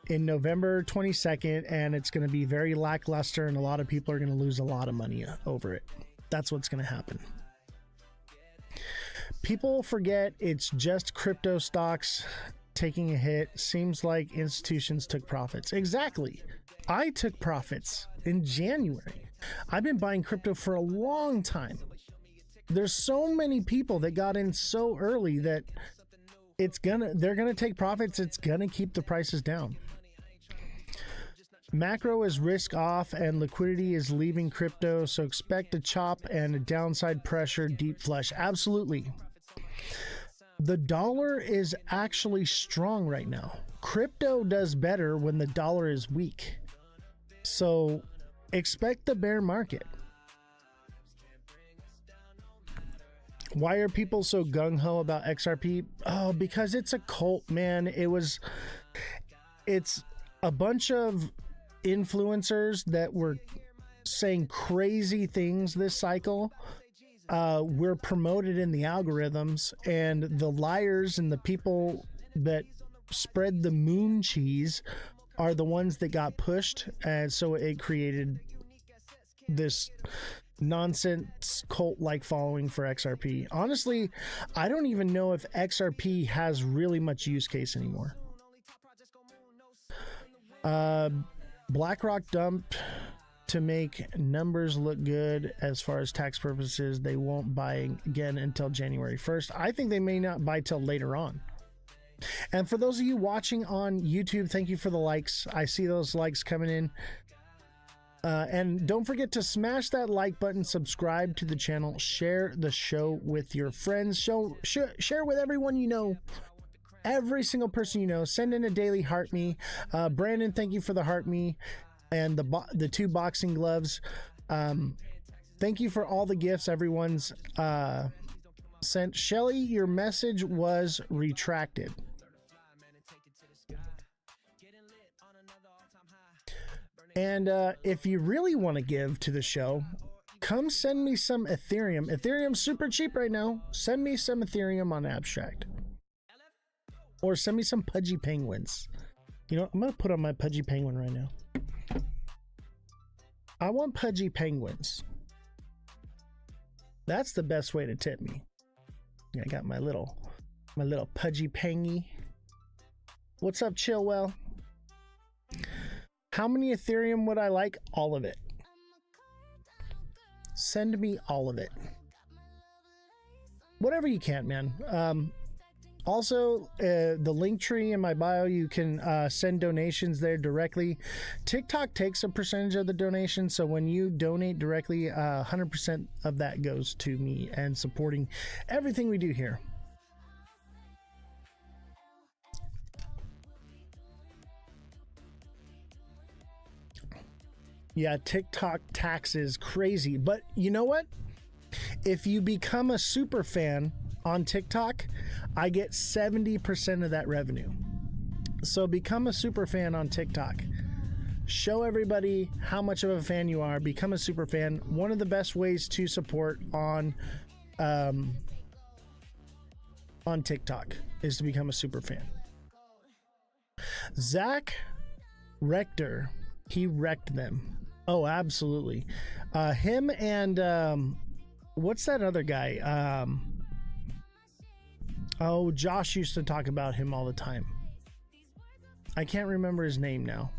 in November 22nd, and it's going to be very lackluster, and a lot of people are going to lose a lot of money over it. That's what's going to happen. People forget it's just crypto stocks taking a hit. Seems like institutions took profits. Exactly. I took profits in January. I've been buying crypto for a long time. There's so many people that got in so early that they're gonna take profits. It's gonna keep the prices down. Macro is risk off and liquidity is leaving crypto, so expect a chop and a downside pressure deep flush. Absolutely. The dollar is actually strong right now. Crypto does better when the dollar is weak. So expect the bear market. Why are people so gung-ho about XRP? Oh, because it's a cult, man. It's a bunch of influencers that were saying crazy things this cycle. We're promoted in the algorithms, and the liars and the people that spread the moon cheese are the ones that got pushed, and so it created this nonsense cult-like following for XRP. Honestly, I don't even know if XRP has really much use case anymore. BlackRock dumped to make numbers look good as far as tax purposes. They won't buy again until January 1st. I think they may not buy till later on. And for those of you watching on YouTube, thank you for the likes. I see those likes coming in. And don't forget to smash that like button, subscribe to the channel, share the show with your friends, share with everyone you know, every single person you know. Send in a daily heart me. Brandon, thank you for the heart me and the 2 boxing gloves. Thank you for all the gifts everyone's sent. Shelly, your message was retracted. And if you really want to give to the show, come send me some Ethereum. Ethereum's super cheap right now. Send me some Ethereum on Abstract. Or send me some Pudgy Penguins. You know, I'm going to put on my Pudgy Penguin right now. I want Pudgy Penguins. That's the best way to tip me. Yeah, I got my little Pudgy Pengy. What's up, Chillwell? How many Ethereum would I like? All of it. Send me all of it. Whatever you can, man. Also, the link tree in my bio, you can send donations there directly. TikTok takes a percentage of the donation, so when you donate directly, 100% of that goes to me and supporting everything we do here. Yeah, TikTok taxes crazy. But you know what? If you become a super fan on TikTok, I get 70% of that revenue. So become a super fan on TikTok. Show everybody how much of a fan you are. Become a super fan. One of the best ways to support on TikTok is to become a super fan. Zach Rector, he wrecked them. Oh, absolutely. Him and what's that other guy? Oh, Josh used to talk about him all the time. I can't remember his name now.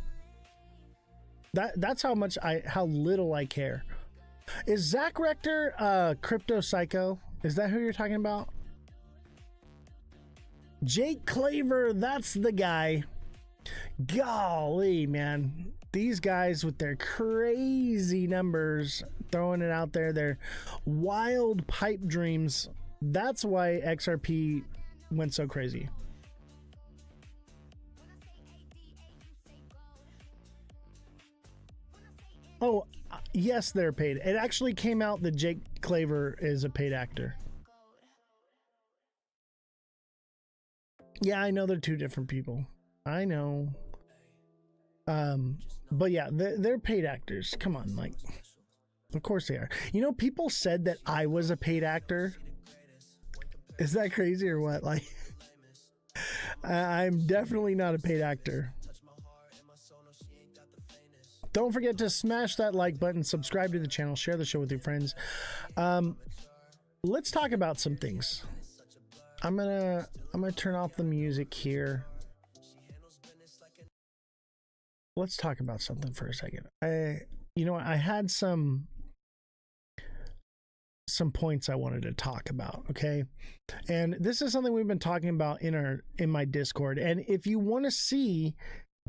That's how little I care. Is Zach Rector Crypto Psycho? Is that who you're talking about? Jake Claver, that's the guy. Golly, man. These guys with their crazy numbers, throwing it out there, their wild pipe dreams. That's why XRP went so crazy. Oh, yes, they're paid. It actually came out that Jake Claver is a paid actor. Yeah, I know they're two different people. I know. But yeah, they're paid actors. Come on, like, of course they are. You know, people said that I was a paid actor. Is that crazy or what? Like, I'm definitely not a paid actor. Don't forget to smash that like button, subscribe to the channel, share the show with your friends. Let's talk about some things. I'm gonna turn off the music here. Let's talk about something for a second. I had some points I wanted to talk about, okay? And this is something we've been talking about in my Discord. And if you want to see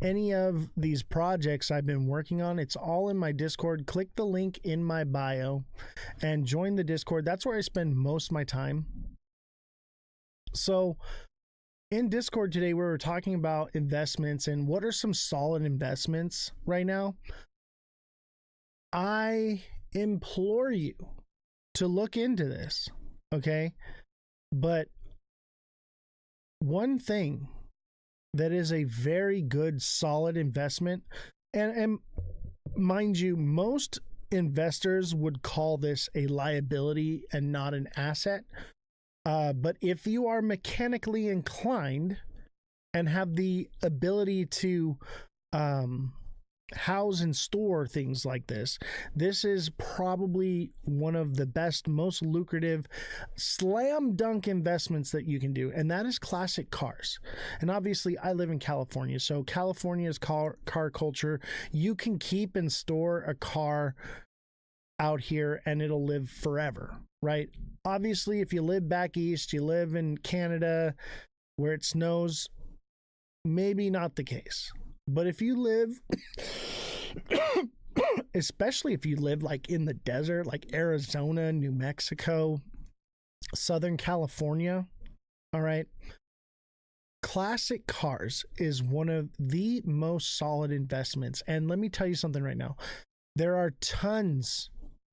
any of these projects I've been working on, it's all in my Discord. Click the link in my bio and join the Discord. That's where I spend most of my time. So in Discord today, we were talking about investments and what are some solid investments right now. I implore you to look into this, okay? But one thing that is a very good, solid investment, and mind you, most investors would call this a liability and not an asset. But if you are mechanically inclined and have the ability to house and store things like this, this is probably one of the best, most lucrative slam dunk investments that you can do, and that is classic cars. And obviously I live in California, so California's car culture, you can keep and store a car out here and it'll live forever, right? Obviously if you live back east, you live in Canada where it snows, maybe not the case. But if you live, especially if you live like in the desert, like Arizona, New Mexico, Southern California, all right, classic cars is one of the most solid investments. And let me tell you something right now. There are tons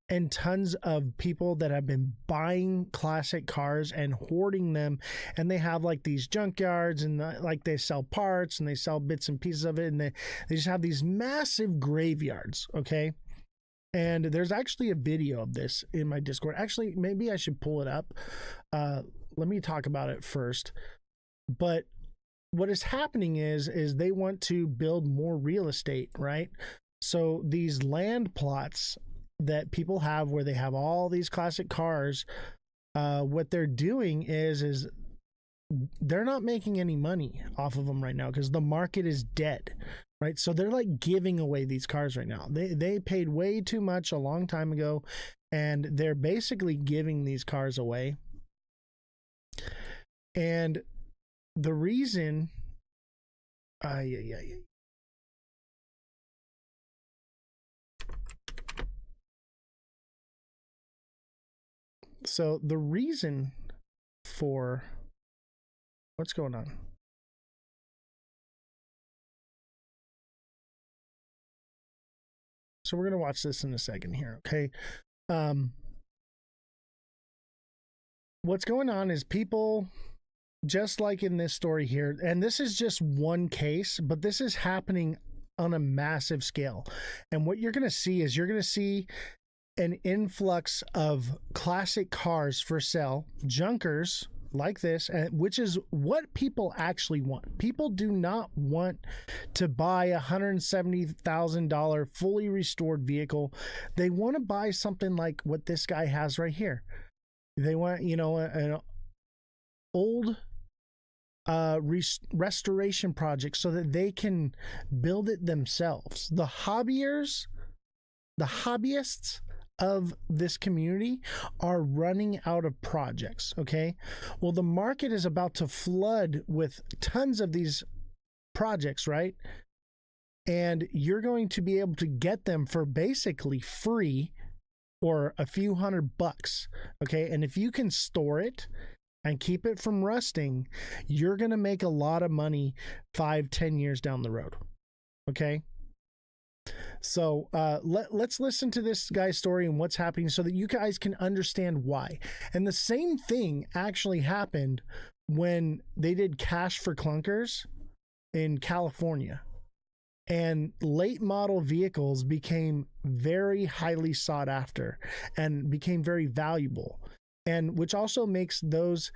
and tons of people that have been buying classic cars and hoarding them, and they have like these junkyards and like they sell parts and they sell bits and pieces of it, and they just have these massive graveyards, okay? And there's actually a video of this in my Discord. Actually, maybe I should pull it up. Let me talk about it first. But what is happening is they want to build more real estate, right? So these land plots that people have where they have all these classic cars, what they're doing is they're not making any money off of them right now because the market is dead, right? So they're like giving away these cars right now. They paid way too much a long time ago, and they're basically giving these cars away. And the reason so the reason for what's going on? So we're going to watch this in a second here, okay? What's going on is people, just like in this story here, and this is just one case, but this is happening on a massive scale. And what you're going to see is you're going to see an influx of classic cars for sale, junkers like this, which is what people actually want. People do not want to buy a $170,000 fully restored vehicle. They want to buy something like what this guy has right here. They want, an old restoration project so that they can build it themselves. The hobbyists of this community are running out of projects, okay? Well, the market is about to flood with tons of these projects, right? And you're going to be able to get them for basically free or a few $100, okay? And if you can store it and keep it from rusting, you're going to make a lot of money 5-10 years down the road, okay? So let's listen to this guy's story and what's happening so that you guys can understand why. And the same thing actually happened when they did Cash for Clunkers in California, and late model vehicles became very highly sought after and became very valuable, and which also makes those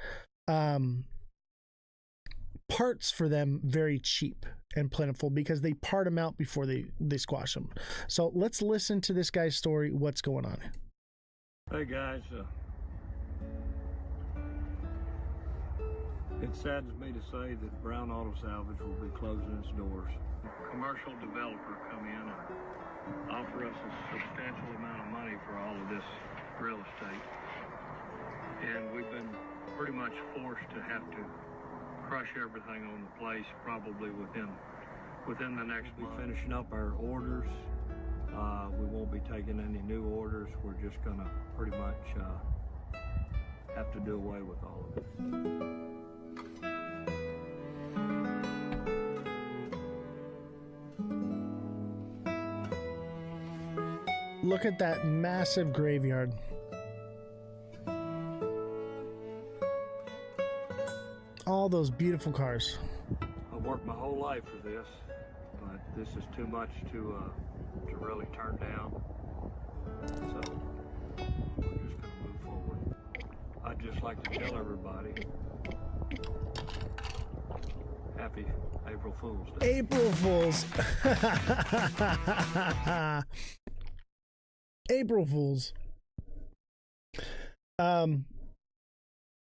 parts for them very cheap and plentiful because they part them out before they squash them. So let's listen to this guy's story. What's going on? Hey guys, it saddens me to say that Brown Auto Salvage will be closing its doors. A commercial developer come in and offer us a substantial amount of money for all of this real estate. And we've been pretty much forced to have to crush everything on the place probably within the next month. We're finishing up our orders. We won't be taking any new orders. We're just gonna pretty much have to do away with all of it. Look at that massive graveyard. All those beautiful cars. I've worked my whole life for this, but this is too much to really turn down. So we're just gonna move forward. I'd just like to tell everybody, happy April Fool's Day. April Fools. April Fools.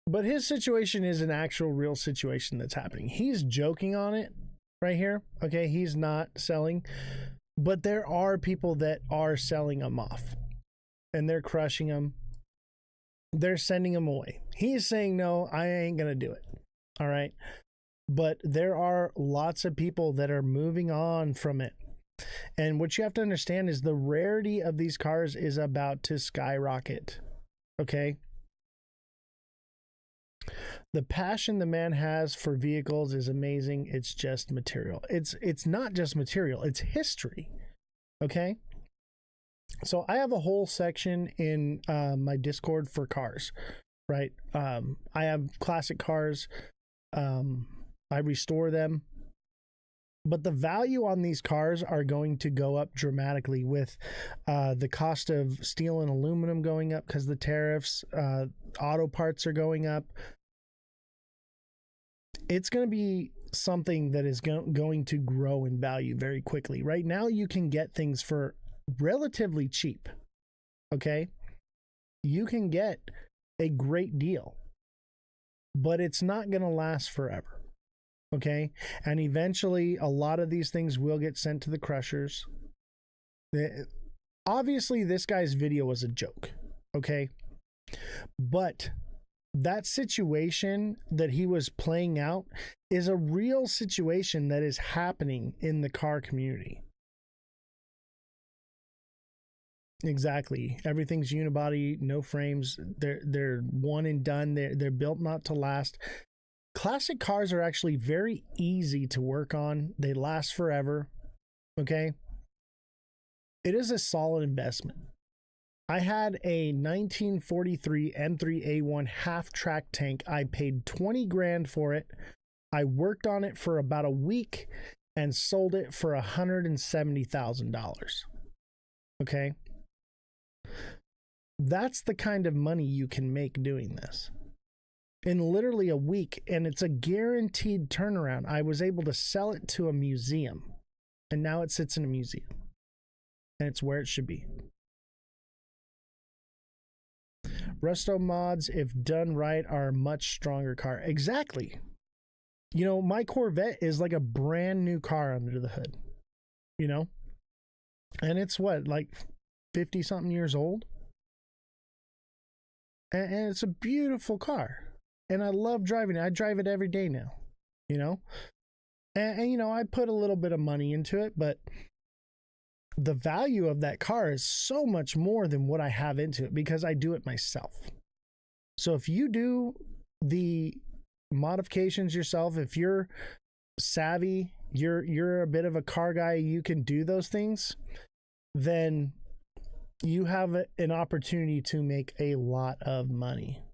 But his situation is an actual real situation that's happening. He's joking on it right here. Okay, he's not selling, but there are people that are selling them off and they're crushing them. They're sending them away. He's saying, no, I ain't going to do it. All right. But there are lots of people that are moving on from it. And what you have to understand is the rarity of these cars is about to skyrocket. Okay. The passion the man has for vehicles is amazing. It's just material. It's not just material, it's history. Okay. So I have a whole section in my Discord for cars, right? I have classic cars. I restore them. But the value on these cars are going to go up dramatically with the cost of steel and aluminum going up because the tariffs, auto parts are going up. It's going to be something that is going to grow in value very quickly. Right now, you can get things for relatively cheap. Okay? You can get a great deal, but it's not going to last forever. Okay? And eventually, a lot of these things will get sent to the crushers. Obviously, this guy's video was a joke. Okay? But that situation that he was playing out is a real situation that is happening in the car community. Exactly. Everything's unibody, no frames. They're one and done. They're built not to last. Classic cars are actually very easy to work on. They last forever. Okay? It is a solid investment. I had a 1943 M3A1 half-track tank. I paid 20 grand for it. I worked on it for about a week and sold it for $170,000. Okay? That's the kind of money you can make doing this. In literally a week, and it's a guaranteed turnaround. I was able to sell it to a museum, and now it sits in a museum. And it's where it should be. Resto mods, if done right, are a much stronger car. Exactly. You know, my Corvette is like a brand new car under the hood. You know? And it's what, like 50 something years old? And it's a beautiful car. And I love driving it. I drive it every day now. You know? And you know, I put a little bit of money into it, but the value of that car is so much more than what I have into it because I do it myself. So if you do the modifications yourself, if you're savvy, you're a bit of a car guy, you can do those things, then you have an opportunity to make a lot of money.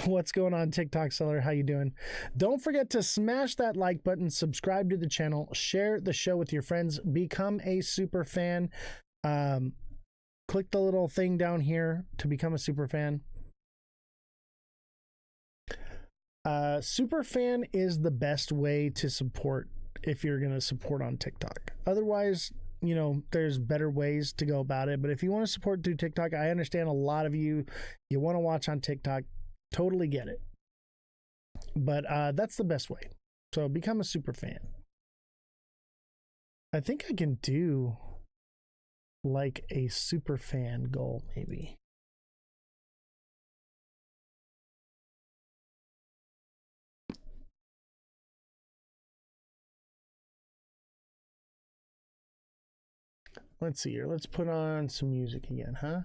What's going on, TikTok seller? How you doing? Don't forget to smash that like button, subscribe to the channel, share the show with your friends, become a super fan. Click the little thing down here to become a super fan. Super fan is the best way to support if you're going to support on TikTok. Otherwise, you know, there's better ways to go about it. But if you want to support through TikTok, I understand a lot of you want to watch on TikTok. Totally get it. But that's the best way. So become a super fan. I think I can do like a super fan goal, maybe. Let's see here. Let's put on some music again, huh?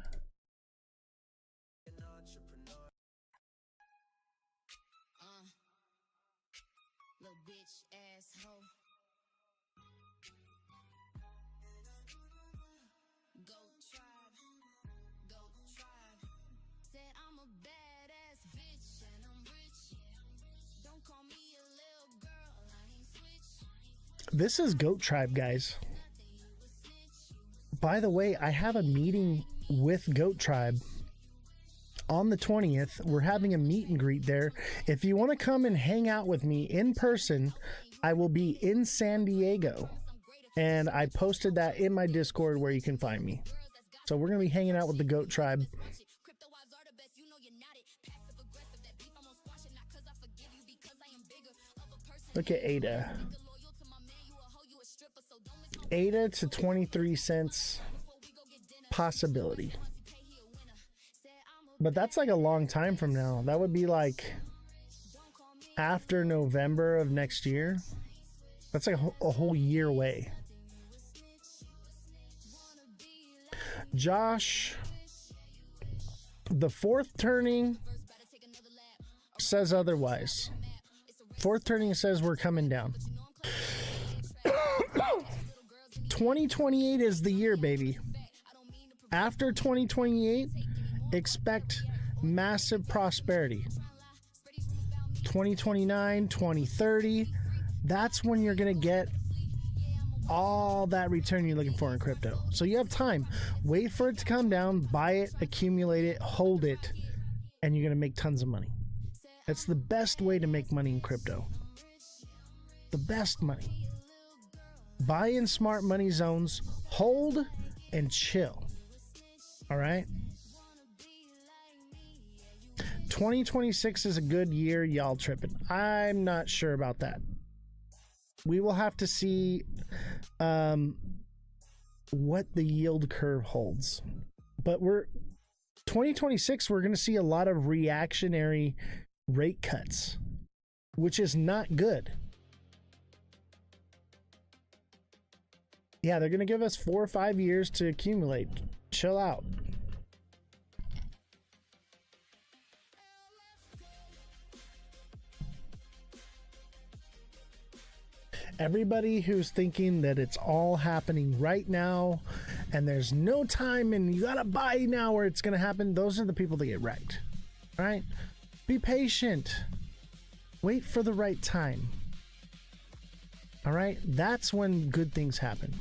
This is Goat Tribe, guys. By the way, I have a meeting with Goat Tribe on the 20th. We're having a meet and greet there. If you want to come and hang out with me in person, I will be in San Diego. And I posted that in my Discord where you can find me. So we're going to be hanging out with the Goat Tribe. Look at Ada. Ada to 23 cents possibility. But that's like a long time from now. That would be like after November of next year. That's like a whole year away. Josh, the fourth turning says otherwise. Fourth turning says we're coming down. 2028 is the year, baby. After 2028, expect massive prosperity. 2029, 2030, that's when you're going to get all that return you're looking for in crypto. So you have time. Wait for it to come down, buy it, accumulate it, hold it, and you're going to make tons of money. That's the best way to make money in crypto. The best money. Buy in smart money zones, hold, and chill. All right? 2026 is a good year, y'all tripping. I'm not sure about that. We will have to see what the yield curve holds. But 2026, we're going to see a lot of reactionary rate cuts, which is not good. Yeah, they're going to give us 4 or 5 years to accumulate. Chill out. Everybody who's thinking that it's all happening right now and there's no time and you got to buy now or it's going to happen, those are the people that get wrecked. All right? Be patient. Wait for the right time. All right? That's when good things happen.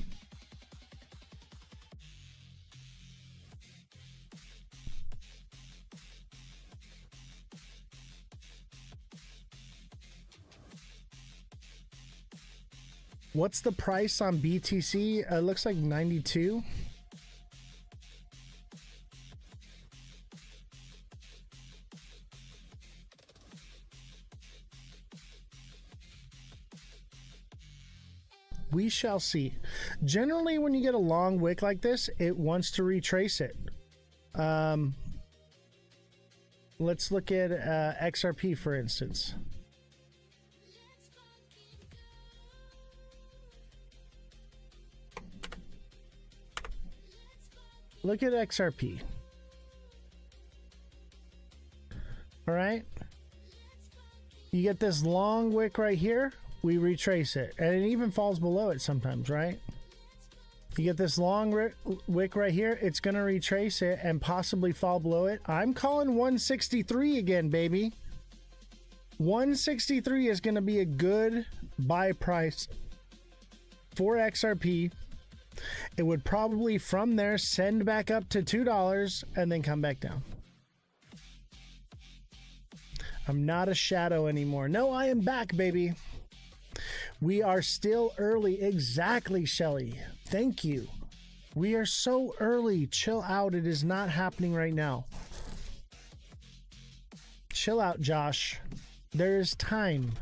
What's the price on BTC? It looks like 92. We shall see. Generally, when you get a long wick like this, it wants to retrace it. Let's look at XRP, for instance. Look at XRP. All right. You get this long wick right here. We retrace it. And it even falls below it sometimes, right? You get this long wick right here. It's going to retrace it and possibly fall below it. I'm calling 163 again, baby. $163 is going to be a good buy price for XRP. It would probably from there send back up to $2 and then come back down. I'm not a shadow anymore. No, I am back, baby. We are still early. Exactly, Shelly. Thank you. We are so early. Chill out. It is not happening right now. Chill out, Josh. There is time.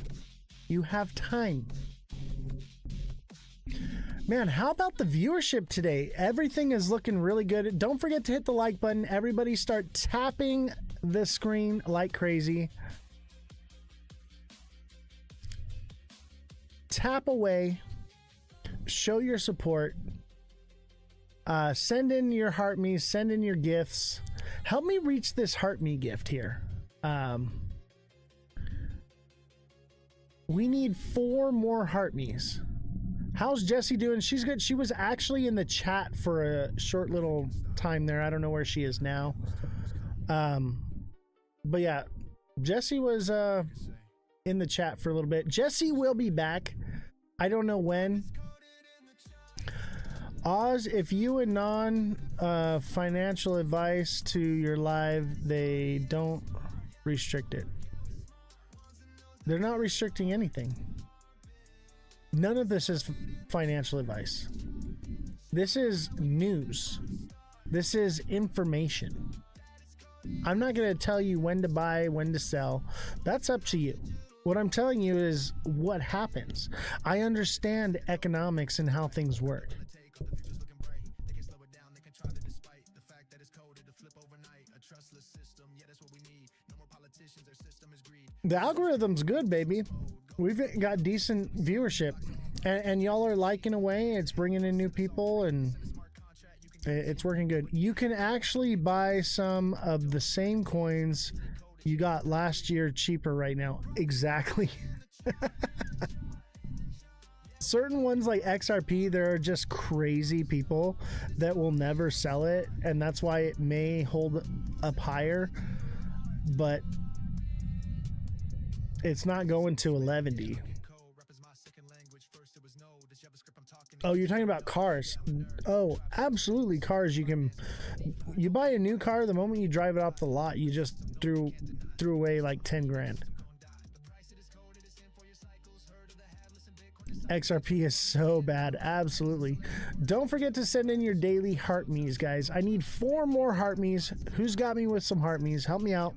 You have time. Man, how about the viewership today? Everything is looking really good. Don't forget to hit the like button. Everybody start tapping the screen like crazy. Tap away. Show your support. Send in your heart me's. Send in your gifts. Help me reach this heart me gift here. We need 4 more heart me's. How's Jessie doing? She's good. She was actually in the chat for a short little time there. I don't know where she is now. But yeah, Jessie was in the chat for a little bit. Jessie will be back. I don't know when. Oz, if you and financial advice to your live, they don't restrict it. They're not restricting anything. None of this is financial advice. This is news. This is information. I'm not going to tell you when to buy, when to sell. That's up to you. What I'm telling you is what happens. I understand economics and how things work. The algorithm's good, baby. We've got decent viewership, and y'all are liking away. It's bringing in new people, and it's working good. You can actually buy some of the same coins you got last year cheaper right now. Exactly. Certain ones like XRP, there are just crazy people that will never sell it, and that's why it may hold up higher, but it's not going to 11D. Oh, you're talking about cars. Oh, absolutely, cars. You buy a new car, the moment you drive it off the lot, you just threw away like 10 grand. XRP is so bad. Absolutely. Don't forget to send in your daily heart me's, guys. I need 4 more heart me's. Who's got me with some heart me's? Help me out.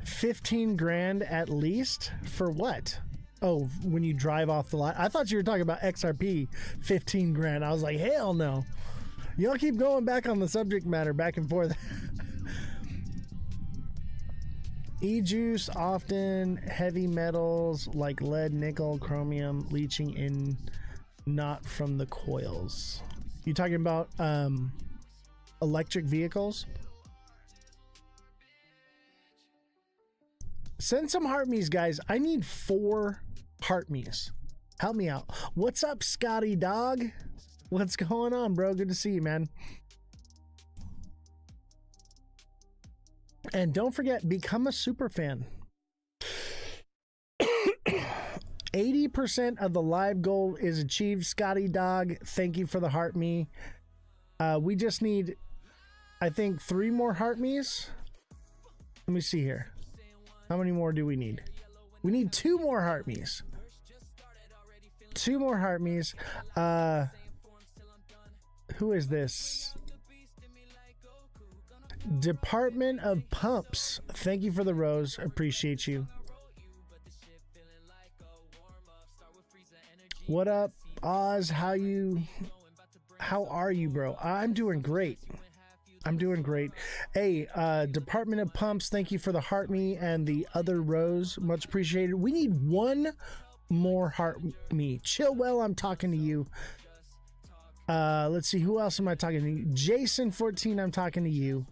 15 grand at least for what? Oh, when you drive off the lot. I thought you were talking about XRP. 15 grand. I was like, hell no. Y'all keep going back on the subject matter, back and forth. E-juice, often heavy metals like lead, nickel, chromium leaching in, not from the coils. You talking about electric vehicles? Send some heart me's, guys. I need 4 heart me's. Help me out. What's up, Scotty Dog? What's going on, bro? Good to see you, man. And don't forget, become a super fan. 80% of the live goal is achieved. Scotty Dog, thank you for the heart me. We just need, I think, 3 more heart me's. Let me see here. How many more do we need? We need 2 more heart me's. 2 more heart me's. Who is this? Department of Pumps. Thank you for the rose. Appreciate you. What up, Oz? How are you, bro? I'm doing great. I'm doing great. Hey, Department of Pumps, thank you for the heart me and the other rose. Much appreciated. We need 1 more heart me. Chill well, I'm talking to you. Let's see, who else am I talking to? Jason 14, I'm talking to you.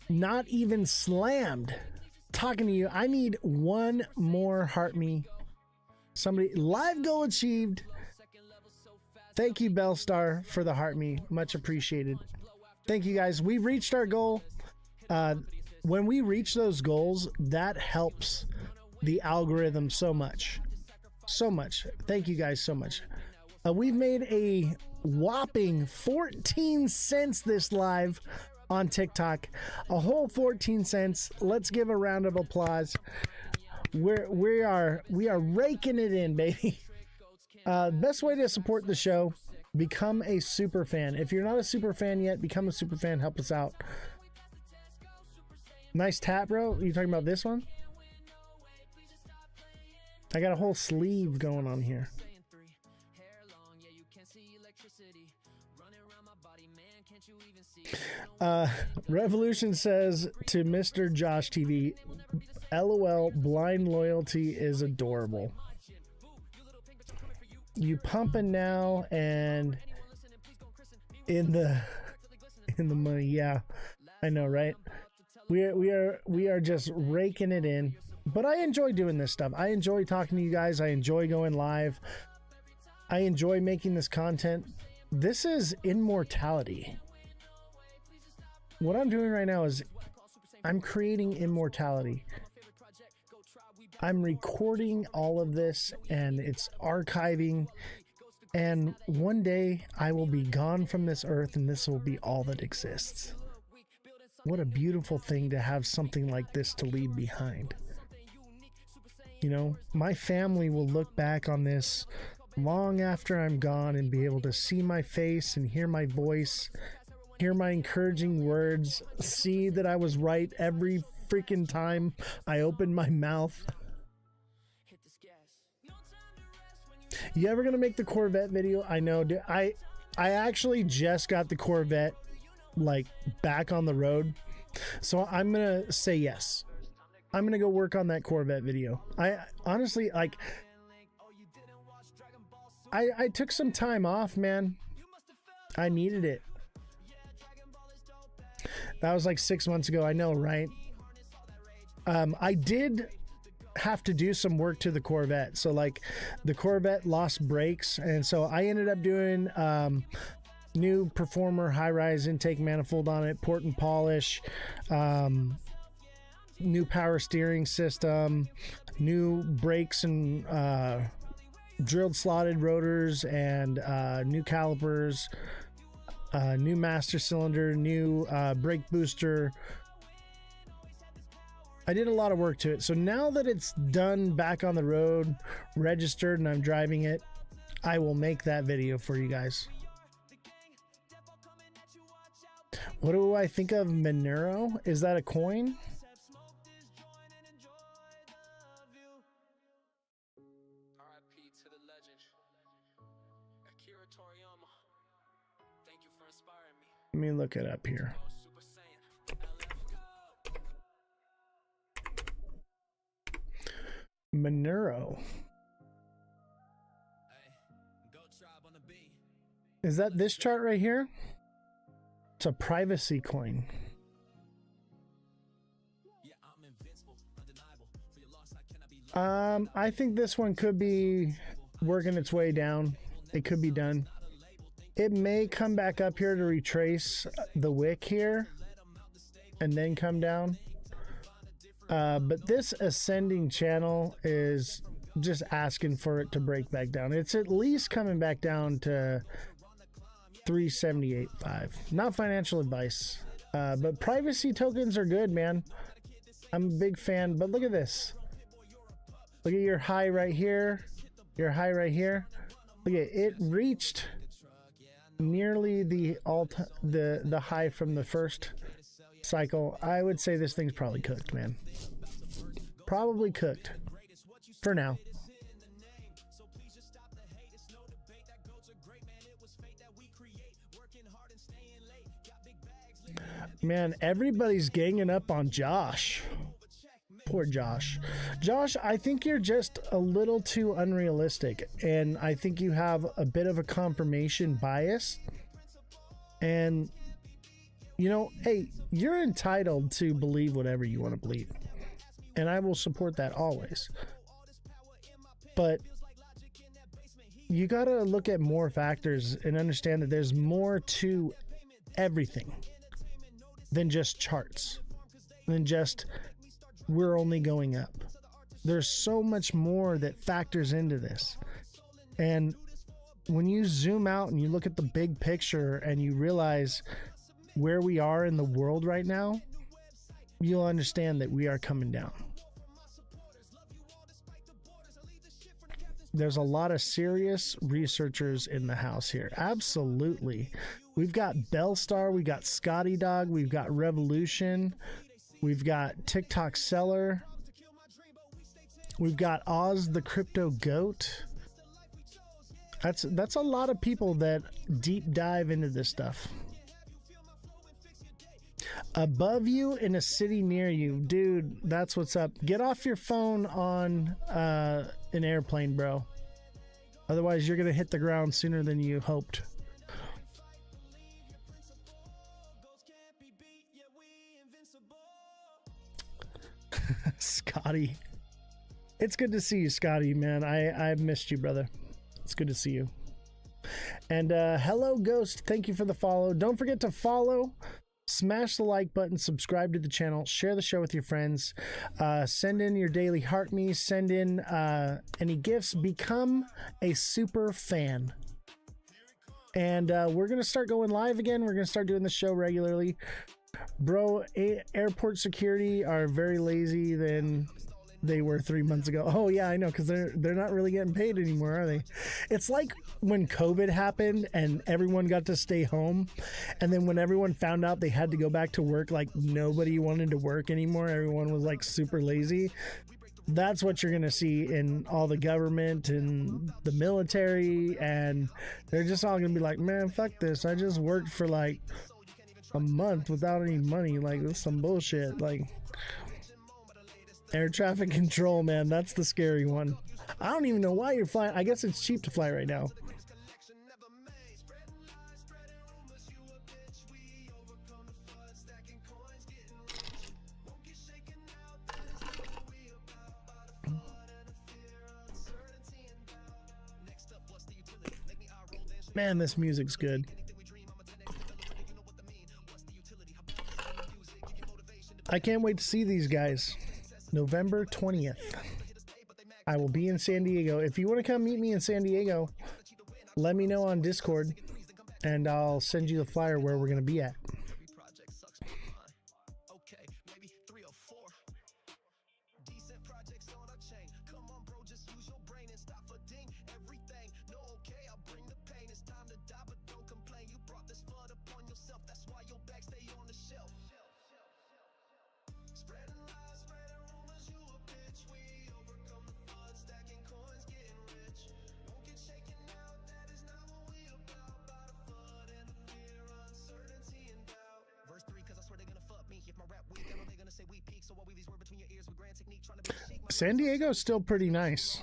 Not even slammed. Talking to you. I need 1 more heart me. Somebody, live goal achieved. Thank you, Bellstar, for the heart me. Much appreciated. Thank you guys. We reached our goal. When we reach those goals, that helps the algorithm so much. So much. Thank you guys so much. We've made a whopping 14 cents this live on TikTok. A whole 14 cents. Let's give a round of applause. We are raking it in, baby. Best way to support the show, become a super fan. If you're not a super fan yet, become a super fan. Help us out. Nice tap, bro. You talking about this one? I got a whole sleeve going on here. Revolution says to Mr. Josh TV, LOL, blind loyalty is adorable. You pumping now and in the money. Yeah, I know, right? We are just raking it in. But I enjoy doing this stuff. I enjoy talking to you guys. I enjoy going live. I enjoy making this content. This is immortality. What I'm doing right now is I'm creating immortality. I'm recording all of this and it's archiving. And one day I will be gone from this earth and this will be all that exists. What a beautiful thing to have something like this to leave behind. You know, my family will look back on this long after I'm gone and be able to see my face and hear my voice, hear my encouraging words, see that I was right every freaking time I opened my mouth. You ever gonna make the Corvette video? I know, dude. I actually just got the Corvette like back on the road, so I'm gonna say yes. I'm gonna go work on that Corvette video. I honestly, like, I took some time off, man. I needed it. That was like 6 months ago. I know, right? I did have to do some work to the Corvette. So like the Corvette lost brakes, and so I ended up doing new Performer high-rise intake manifold on it, port and polish, new power steering system, new brakes and drilled slotted rotors and new calipers, new master cylinder, new brake booster. I did a lot of work to it. So now that it's done, back on the road, registered, and I'm driving it, I will make that video for you guys. What do I think of Monero? Is that a coin? Let me look it up here. Monero. Is that this chart right here? It's a privacy coin. I think this one could be working its way down. It could be done. It may come back up here to retrace the wick here and then come down. But this ascending channel is just asking for it to break back down. It's at least coming back down to 378.5. Not financial advice, but privacy tokens are good, man. I'm a big fan. But look at this. Look at your high right here. Your high right here. Look at it, reached nearly the high from the first cycle. I would say this thing's probably cooked, man. Probably cooked for now. Man, everybody's ganging up on Josh. Poor Josh. Josh, I think you're just a little too unrealistic, and I think you have a bit of a confirmation bias. And you know, hey, you're entitled to believe whatever you want to believe, and I will support that always. But you got to look at more factors and understand that there's more to everything. than just charts, than just we're only going up. There's so much more that factors into this. And when you zoom out and you look at the big picture and you realize where we are in the world right now, you'll understand that we are coming down. There's a lot of serious researchers in the house here. Absolutely. We've got Bellstar, we've got Scotty Dog, we've got Revolution, we've got TikTok Seller, we've got Ozthecryptogoat. That's a lot of people that deep dive into this stuff. Above you in a city near you, dude, that's what's up. Get off your phone on an airplane, bro. Otherwise, you're gonna hit the ground sooner than you hoped. Scotty, it's good to see you, Scotty, man. I've missed you, brother. It's good to see you. And hello, Ghost. Thank you for the follow. Don't forget to follow. Smash the like button, subscribe to the channel, share the show with your friends, send in your daily heart me's, send in any gifts, become a super fan. And we're going to start going live again. We're going to start doing the show regularly. Bro, airport security are very lazy than they were 3 months ago. Oh yeah, I know, because they're not really getting paid anymore, are they? It's like when COVID happened and everyone got to stay home, and then when everyone found out they had to go back to work, like nobody wanted to work anymore. Everyone was like super lazy. That's what you're gonna see in all the government and the military, and they're just all gonna be like, man, fuck this, I just worked for like a month without any money. Like, this is some bullshit. Like, air traffic control, man, that's the scary one. I don't even know why you're flying. I guess it's cheap to fly right now. Man, this music's good. I can't wait to see these guys. November 20th. I will be in San Diego. If you want to come meet me in San Diego, let me know on Discord and I'll send you the flyer where we're going to be at. San Diego is still pretty nice.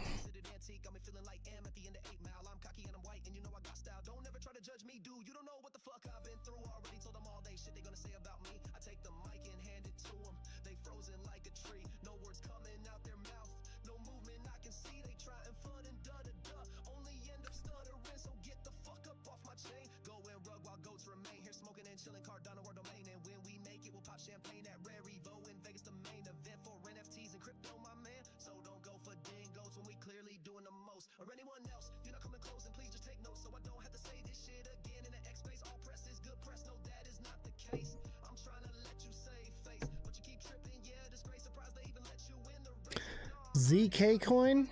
ZK coin?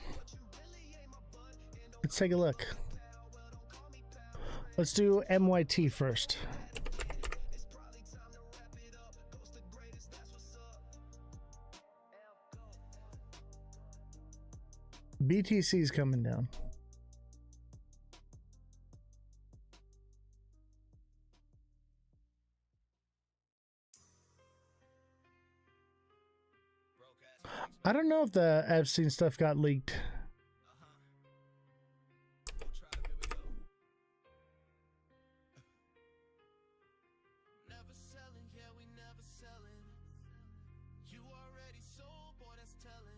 Let's take a look. Let's do MYT first. BTC's coming down. I don't know if the Epstein stuff got leaked.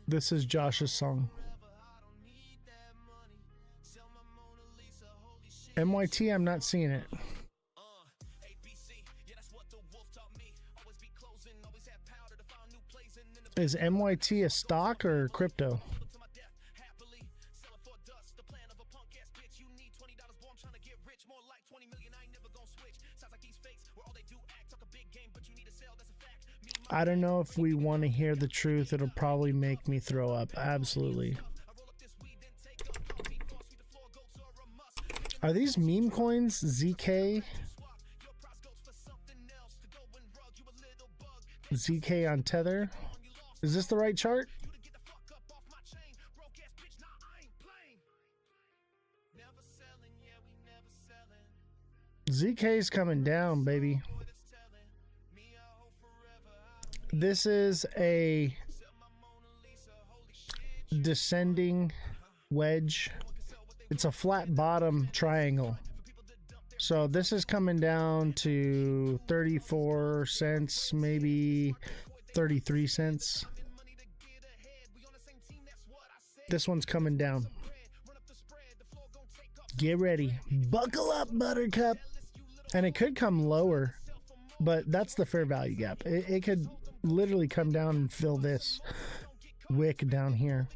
This is Josh's song. MYT, I'm not seeing it. Is MYT a stock or crypto? I don't know if we want to hear the truth. It'll probably make me throw up. Absolutely. Are these meme coins? ZK? ZK on Tether? Is this the right chart? ZK's coming down, baby. This is a descending wedge. It's a flat bottom triangle. So this is coming down to 34 cents, maybe 33 cents. This one's coming down. Get ready. Buckle up, Buttercup. And it could come lower, but that's the fair value gap. It could literally come down and fill this wick down here.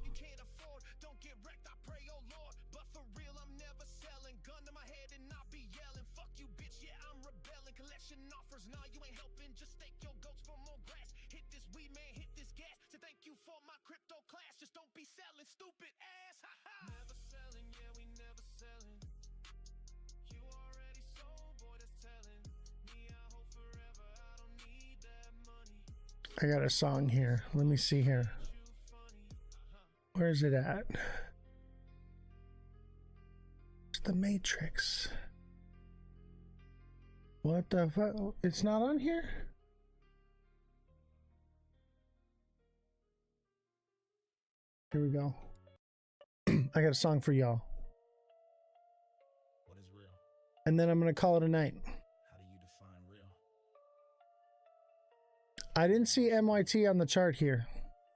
I got a song here. Let me see here. Where's it at? It's the Matrix. What the fuck? It's not on here? Here we go. I got a song for y'all. What is real? And then I'm going to call it a night. How do you define real? I didn't see MYT on the chart here,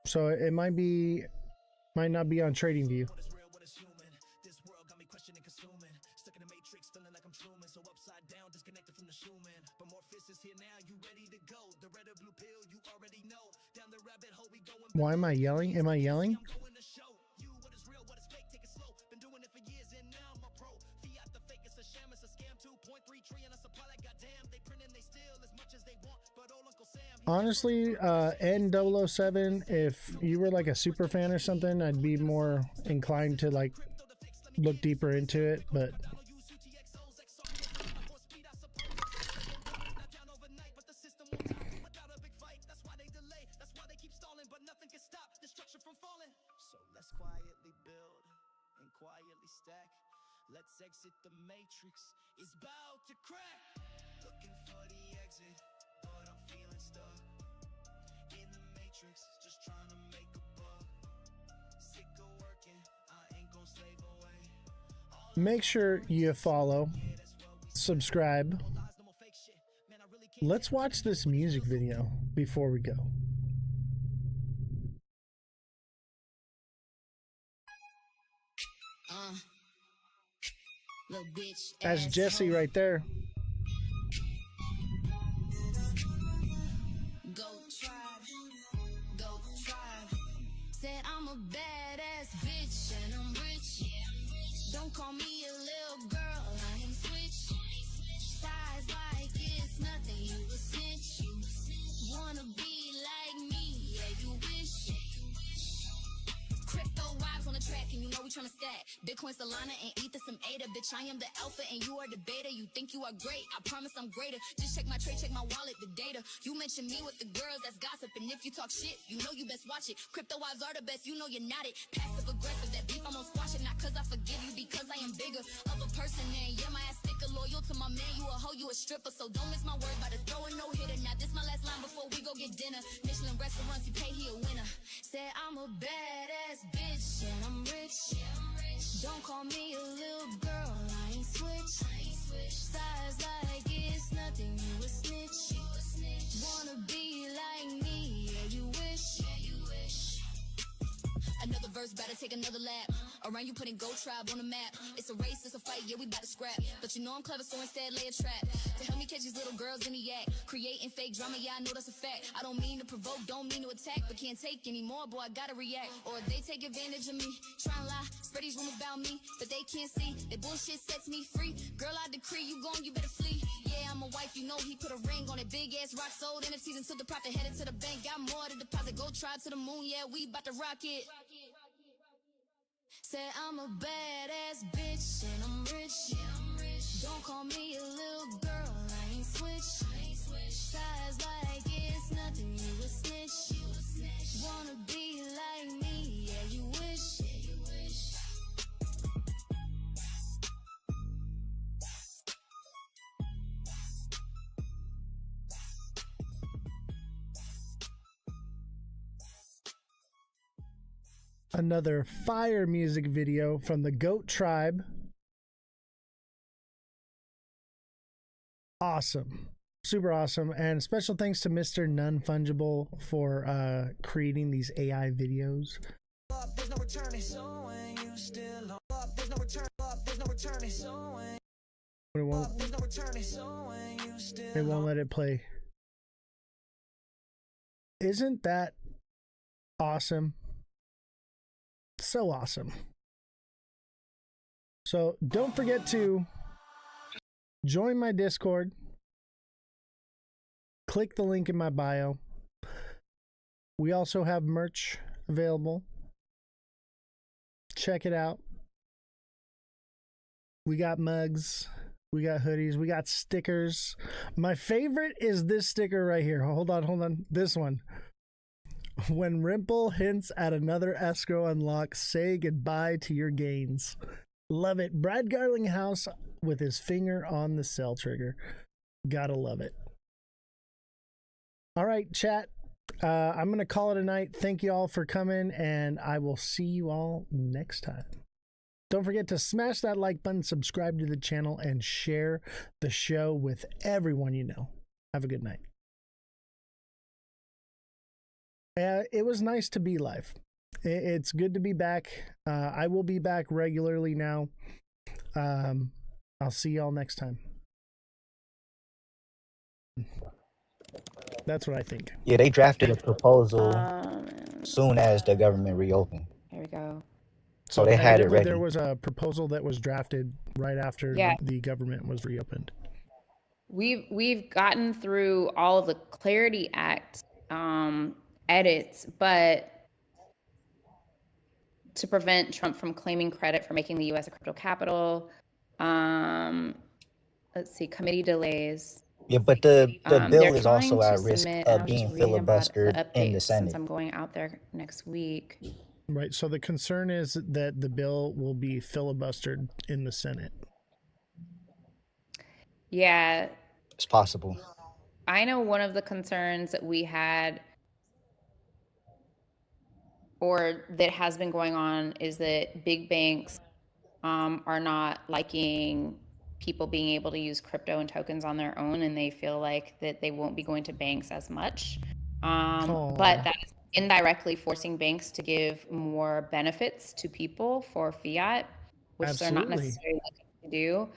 so it might not be on TradingView. Why am I yelling? Am I yelling? Honestly, N007, if you were like a super fan or something, I'd be more inclined to like look deeper into it, but let's exit the matrix. It's about to crack. Looking for the exit, but I'm feeling stuck in the matrix, just trying to make a buck. Sick of working, I ain't gonna slave away. Make sure you follow, subscribe. Let's watch this music video before we go. That's Jesse right there. Go tribe. Said I'm a badass bitch and I'm rich. Don't call me a little girl, I ain't switch. Size like it's nothing, you a snitch. Wanna be like me, yeah you wish. Crypto vibes on the track and you know we tryna stack. Bitcoin, Solana, and Ether, some ADA. Bitch, I am the alpha and you are the beta. You think you are great, I promise I'm greater. Just check my trade, check my wallet, the data. You mention me with the girls, that's gossip. And if you talk shit, you know you best watch it. Crypto wives are the best, you know you're not it. Passive aggressive, that beef I'm gonna squash it. Not cause I forgive you, because I am bigger of a person. And yeah, my ass sticker, loyal to my man. You a hoe, you a stripper, so don't miss my word. By the throw a no hitter. Now this my last line before we go get dinner. Michelin restaurants, you pay, he a winner. Said I'm a badass bitch and I'm rich. Don't call me a little girl, I ain't switch. Size like it's nothing, you a snitch. Wanna be like me, yeah you wish. Another verse, better take another lap. Around you putting Goat Tribe on the map. It's a race, it's a fight, yeah, we bout to scrap. But you know I'm clever, so instead lay a trap. To help me catch these little girls in the act. Creating fake drama, yeah, I know that's a fact. I don't mean to provoke, don't mean to attack, but can't take anymore, boy, I gotta react. Or they take advantage of me, try and lie, spread these rumors about me, but they can't see. That bullshit sets me free. Girl, I decree you gone, you better flee. Yeah, I'm a wife, you know he put a ring on it. Big ass rock, sold NFTs and took the profit, headed to the bank. Got more to deposit, Go Tribe to the moon, yeah, we bout to rock it. Said I'm a badass bitch and I'm rich. Don't call me a little girl, I ain't switch. Size like it's nothing, you a snitch. Wanna be like me, yeah, you wish. Another fire music video from the Goat Tribe. Awesome. Super awesome. And special thanks to Mr. Non-Fungible for creating these AI videos. There's no returning. So when you still up, there's no return. There's no returning. So when there's no returning. So when you still It won't let it play. Isn't that awesome? So awesome. So don't forget to join my Discord. Click the link in my bio. We also have merch available. Check it out. We got mugs. We got hoodies. We got stickers. My favorite is this sticker right here. Hold on. This one. When Rimple hints at another escrow unlock, say goodbye to your gains. Love it. Brad Garlinghouse with his finger on the sell trigger. Gotta love it. All right, chat. I'm going to call it a night. Thank you all for coming, and I will see you all next time. Don't forget to smash that like button, subscribe to the channel, and share the show with everyone you know. Have a good night. It was nice to be live. It's good to be back. I will be back regularly now. I'll see y'all next time. That's what I think. Yeah, they drafted a proposal soon as the government reopened. Here we go. So they had it ready. There was a proposal that was drafted right after the government was reopened. We've gotten through all of the Clarity Act edits, but to prevent Trump from claiming credit for making the U.S. a crypto capital, let's see, committee delays. Yeah, but the bill is also at risk of being filibustered in the Senate. Since I'm going out there next week. Right. So the concern is that the bill will be filibustered in the Senate. Yeah. It's possible. I know one of the concerns that we had, or that has been going on, is that big banks are not liking people being able to use crypto and tokens on their own, and they feel like that they won't be going to banks as much. But that is indirectly forcing banks to give more benefits to people for fiat, which they're not necessarily looking to do.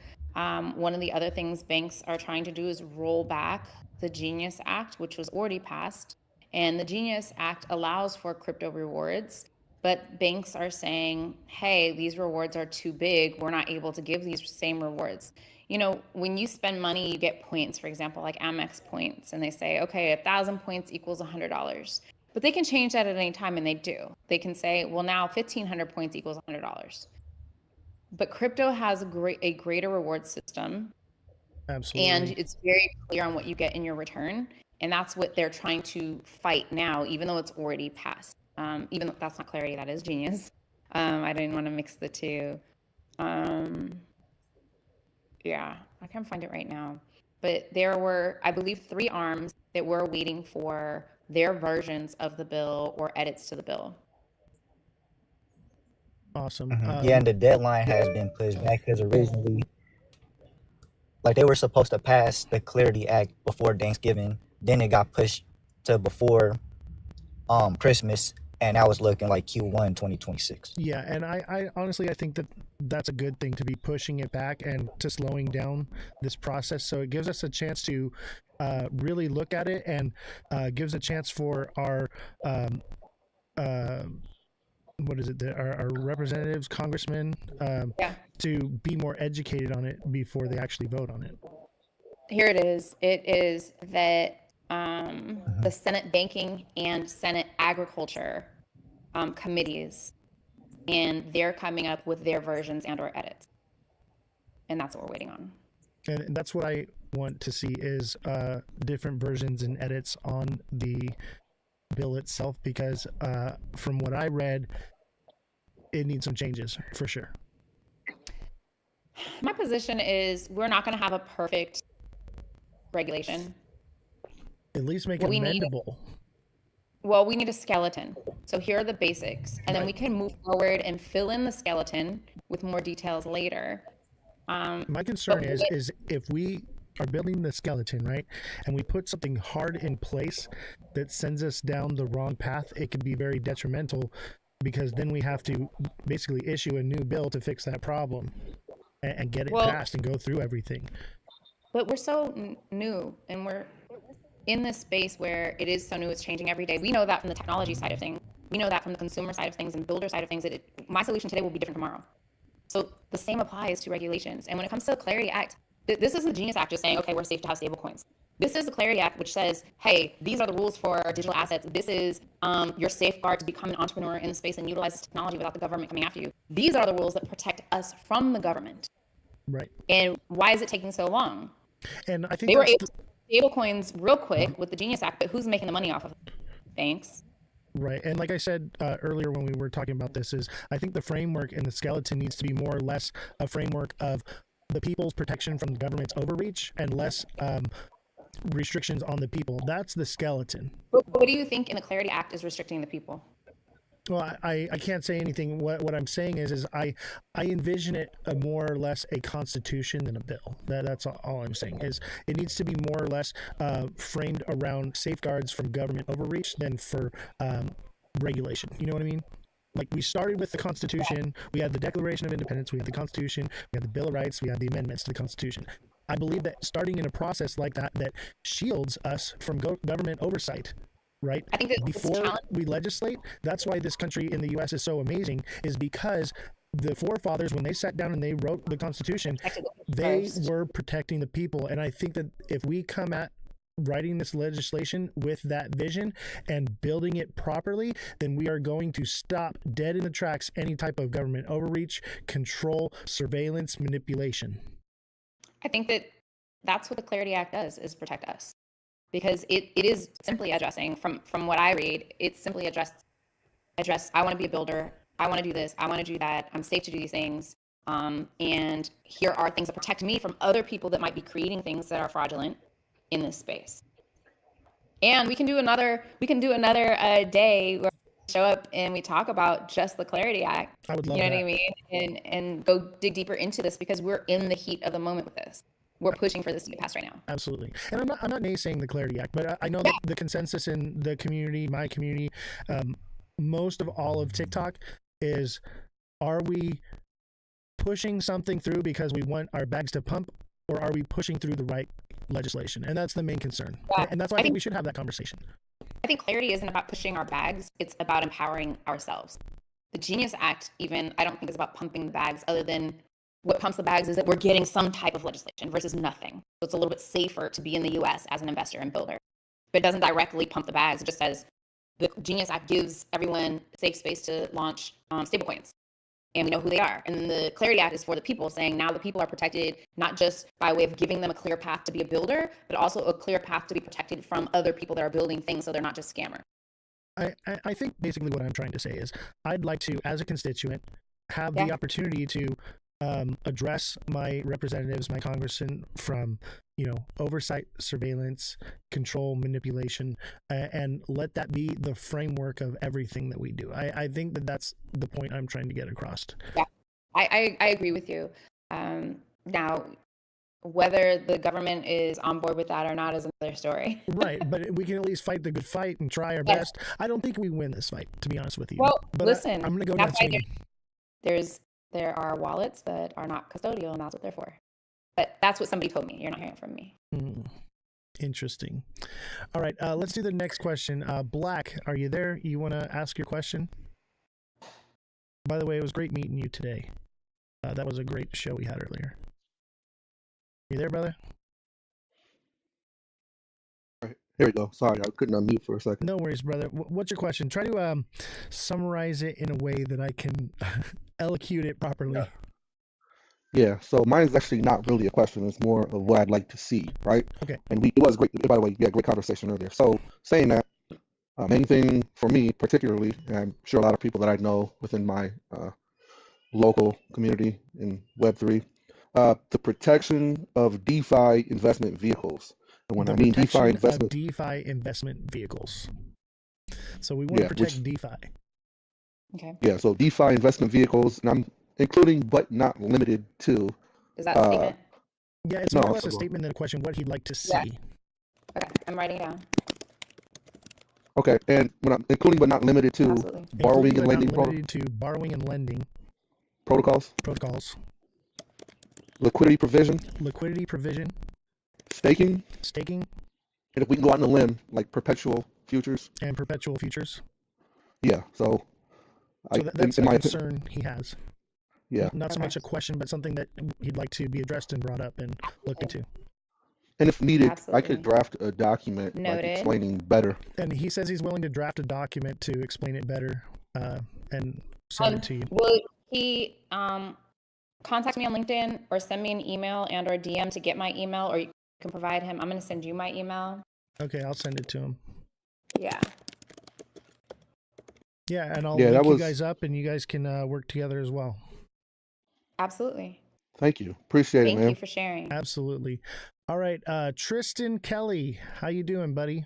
One of the other things banks are trying to do is roll back the Genius Act, which was already passed. And the Genius Act allows for crypto rewards, but banks are saying, hey, these rewards are too big. We're not able to give these same rewards. You know, when you spend money, you get points, for example, like Amex points, and they say, okay, 1,000 points equals $100. But they can change that at any time, and they do. They can say, well, now 1,500 points equals $100. But crypto has a greater reward system. Absolutely. And it's very clear on what you get in your return. And that's what they're trying to fight now, even though it's already passed. Even though that's not Clarity, that is Genius. I didn't want to mix the two. Yeah, I can't find it right now. But there were, I believe, 3 arms that were waiting for their versions of the bill or edits to the bill. Awesome. Yeah, and the deadline has been pushed back because originally, like, they were supposed to pass the Clarity Act before Thanksgiving. Then it got pushed to before Christmas, and now it's looking like Q1 2026. Yeah, and I honestly I think that that's a good thing, to be pushing it back and to slowing down this process, so it gives us a chance to really look at it, and gives a chance for our what is it, our representatives, congressmen, to be more educated on it before they actually vote on it. Here it is. It is that the Senate Banking and Senate Agriculture committees, and they're coming up with their versions and or edits. And that's what we're waiting on. And that's what I want to see, is different versions and edits on the bill itself, because from what I read, it needs some changes for sure. My position is we're not going to have a perfect regulation. At least make it amendable. Well, we need a skeleton. So here are the basics, and then we can move forward and fill in the skeleton with more details later. My concern is if we are building the skeleton, right, and we put something hard in place that sends us down the wrong path, it could be very detrimental, because then we have to basically issue a new bill to fix that problem and get it passed and go through everything. But we're so new, and we're in this space where it is so new, it's changing every day. We know that from the technology side of things. We know that from the consumer side of things and builder side of things, that my solution today will be different tomorrow. So the same applies to regulations. And when it comes to the Clarity Act, this is the Genius Act just saying, okay, we're safe to have stable coins. This is the Clarity Act, which says, hey, these are the rules for digital assets. This is your safeguard to become an entrepreneur in the space and utilize this technology without the government coming after you. These are the rules that protect us from the government. Right. And why is it taking so long? And I think they were able to stable coins real quick with the Genius Act, but who's making the money off of it? Banks. Right. And like I said earlier when we were talking about this, is I think the framework and the skeleton needs to be more or less a framework of the people's protection from the government's overreach, and less restrictions on the people. That's the skeleton. What do you think in the Clarity Act is restricting the people? Well, I can't say anything. What I'm saying is I envision it more or less a constitution than a bill. That's all I'm saying, is it needs to be more or less framed around safeguards from government overreach than for regulation. You know what I mean? Like, we started with the Constitution, we had the Declaration of Independence, we had the Constitution, we had the Bill of Rights, we had the amendments to the Constitution. I believe that starting in a process like that shields us from government oversight, right? I think that before we legislate, that's why this country in the U.S. is so amazing, is because the forefathers, when they sat down and they wrote the Constitution, they were protecting the people. And I think that if we come at writing this legislation with that vision and building it properly, then we are going to stop dead in the tracks any type of government overreach, control, surveillance, manipulation. I think that that's what the Clarity Act does, is protect us, because it is simply addressing, from what I read, it's simply address I want to be a builder, I want to do this, I want to do that, I'm safe to do these things, and here are things that protect me from other people that might be creating things that are fraudulent in this space. And we can do another day where we show up and we talk about just the Clarity Act. I would love that. What I mean? And go dig deeper into this, because we're in the heat of the moment with this. We're pushing for this to get passed right now. Absolutely. And I'm not naysaying the Clarity Act, but I know that the consensus in the community, my community, most of all of TikTok, is, are we pushing something through because we want our bags to pump, or are we pushing through the right legislation? And that's the main concern. Yeah. And that's why I think we should have that conversation. I think clarity isn't about pushing our bags, it's about empowering ourselves. The Genius Act, even, I don't think is about pumping the bags, other than what pumps the bags is that we're getting some type of legislation versus nothing. So it's a little bit safer to be in the US as an investor and builder. But it doesn't directly pump the bags. It just says the Genius Act gives everyone a safe space to launch stablecoins. And we know who they are. And then the Clarity Act is for the people, saying now the people are protected, not just by way of giving them a clear path to be a builder, but also a clear path to be protected from other people that are building things, so they're not just scammers. I think basically what I'm trying to say is, I'd like to, as a constituent, have the opportunity to address my representatives, my congressmen, from, oversight, surveillance, control, manipulation, and let that be the framework of everything that we do. I think that that's the point I'm trying to get across. Yeah, I agree with you. Now, Whether the government is on board with that or not is another story. Right, but we can at least fight the good fight and try our best. I don't think we win this fight, to be honest with you. Well, but listen, I'm going to go that's down why swinging. there are wallets that are not custodial, and that's what they're for. But that's what somebody told me. You're not hearing it from me. Interesting. All right, let's do the next question. Black, are you there? You want to ask your question? By the way, it was great meeting you today. That was a great show we had earlier. You there, brother? Here we go. Sorry, I couldn't unmute for a second. No worries, brother. What's your question? Try to summarize it in a way that I can elocute it properly. Yeah, so mine's actually not really a question. It's more of what I'd like to see, right? Okay. And it was great. By the way, we had a great conversation earlier. So saying that, main thing for me particularly, and I'm sure a lot of people that I know within my local community in Web3, the protection of DeFi investment vehicles. And when I mean DeFi investment vehicles. So we want to protect DeFi. Okay. Yeah, so DeFi investment vehicles, and I'm including but not limited to. Is that a statement? Yeah, it's more or less a statement than a question, what he'd like to see. Yeah. Okay, I'm writing it down. Okay, and when I'm including but not limited to borrowing and lending protocols. Liquidity provision. Staking. And if we can go out on a limb, like perpetual futures. Yeah, so that's a concern he has. Yeah. Not so much a question, but something that he'd like to be addressed and brought up and looked into. And if needed, I could draft a document like explaining better. And he says he's willing to draft a document to explain it better and send it to you. Will he contact me on LinkedIn or send me an email and or DM to get my email, or you can provide him? I'm going to send you my email. Okay, I'll send it to him. Yeah. Yeah, and I'll link you guys up, and you guys can work together as well. Absolutely. Thank you. Appreciate it, man. Thank you for sharing. Absolutely. All right, Tristan Kelly, how you doing, buddy?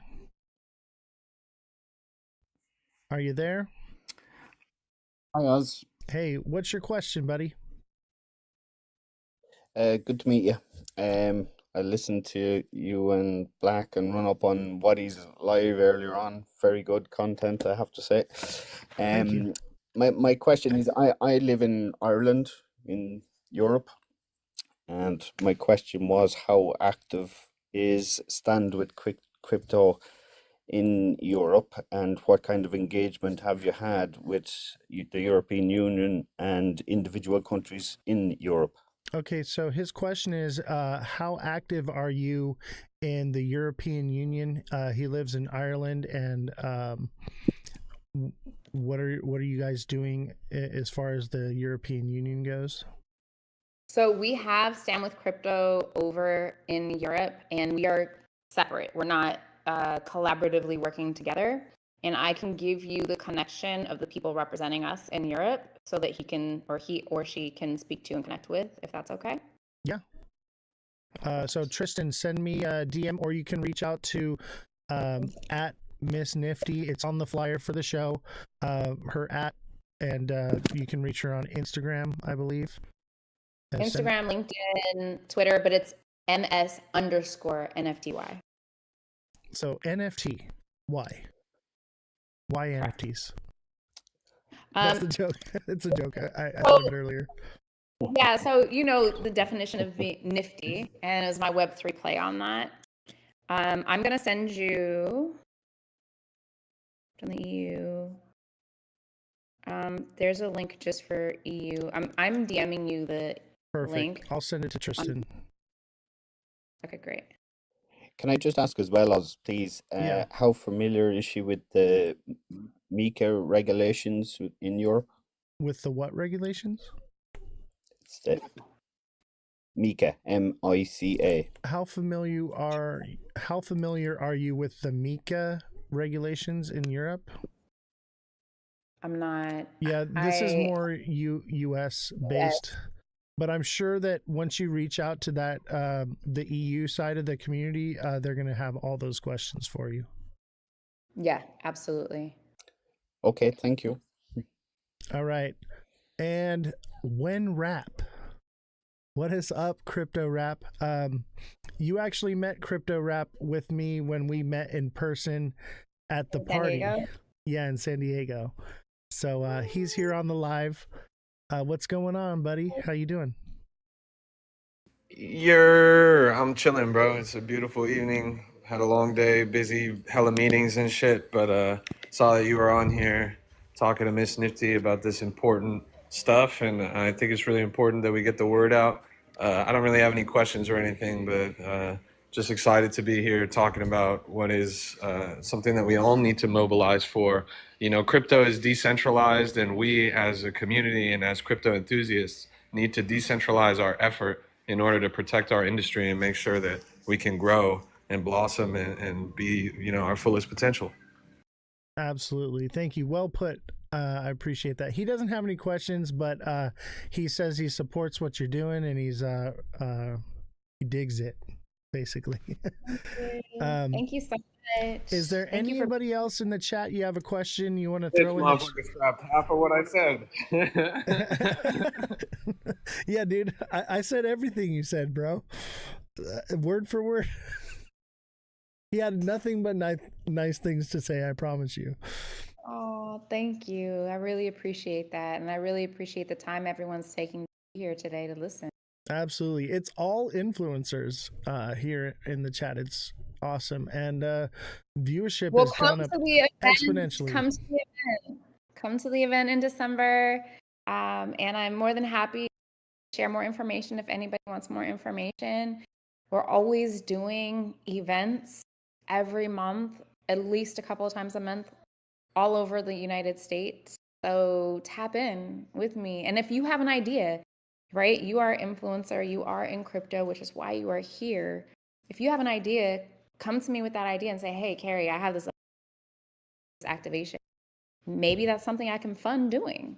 Are you there? Hi, Oz. Hey, what's your question, buddy? Good to meet you. I listened to you and Black and Run Up on Waddy's live earlier on. Very good content, I have to say. Thank you. My question is, I live in Ireland, in Europe, and my question was, how active is Stand with Crypto in Europe, and what kind of engagement have you had with the European Union and individual countries in Europe? Okay, so his question is, how active are you in the European Union? He lives in Ireland, and what are you guys doing as far as the European Union goes? So we have Stand with Crypto over in Europe, and we are separate. We're not collaboratively working together. And I can give you the connection of the people representing us in Europe so that he or she can speak to and connect with, if that's okay. Yeah. So Tristan, send me a DM, or you can reach out to at Miss Nifty. It's on the flyer for the show. Her at, and you can reach her on Instagram, I believe. Instagram, LinkedIn, Twitter, but it's MS_NFTY. So NFT, why? Why NFTs? That's the joke. It's a joke. I said it earlier. Yeah, so you know the definition of nifty, and it was my Web3 play on that. I'm gonna send you from the EU. There's a link just for EU. I'm DMing you the link. I'll send it to Tristan. Okay, great. Can I just ask as well, Oz, please, how familiar is she with the MiCA regulations in Europe? With the what regulations? It's the MiCA, MICA. How familiar are you with the MiCA regulations in Europe? I'm not. Yeah, this is more US based. Yeah. But I'm sure that once you reach out to that the EU side of the community, they're going to have all those questions for you. Yeah, absolutely. Okay, thank you. All right. And when rap? What is up, Crypto Rap? You actually met Crypto Rap with me when we met in person at the party. Yeah, in San Diego. So he's here on the live. What's going on, buddy? How you doing? I'm chilling, bro. It's a beautiful evening. Had a long day, busy, hella meetings and shit, but saw that you were on here talking to Miss Nifty about this important stuff, and I think it's really important that we get the word out. I don't really have any questions or anything, but just excited to be here talking about what is something that we all need to mobilize for. You know, crypto is decentralized, and we as a community and as crypto enthusiasts need to decentralize our effort in order to protect our industry and make sure that we can grow and blossom and be, you know, our fullest potential. Absolutely. Thank you. Well put. I appreciate that. He doesn't have any questions, but he says he supports what you're doing, and he digs it, basically. Thank you so much. Is there anybody else in the chat you have a question you want to This throw in? motherfucker scrapped half of what I said. Yeah, dude. I said everything you said, bro. Word for word. He had nothing but nice things to say, I promise you. Oh, thank you. I really appreciate that. And I really appreciate the time everyone's taking here today to listen. Absolutely. It's all influencers here in the chat. It's awesome. And viewership has gone up exponentially. Come to the event. Come to the event in December. And I'm more than happy to share more information if anybody wants more information. We're always doing events every month, at least a couple of times a month, all over the United States. So tap in with me. And if you have an idea, right, you are an influencer, you are in crypto, which is why you are here. If you have an idea, come to me with that idea and say, hey, Carrie, I have this activation. Maybe that's something I can fund doing,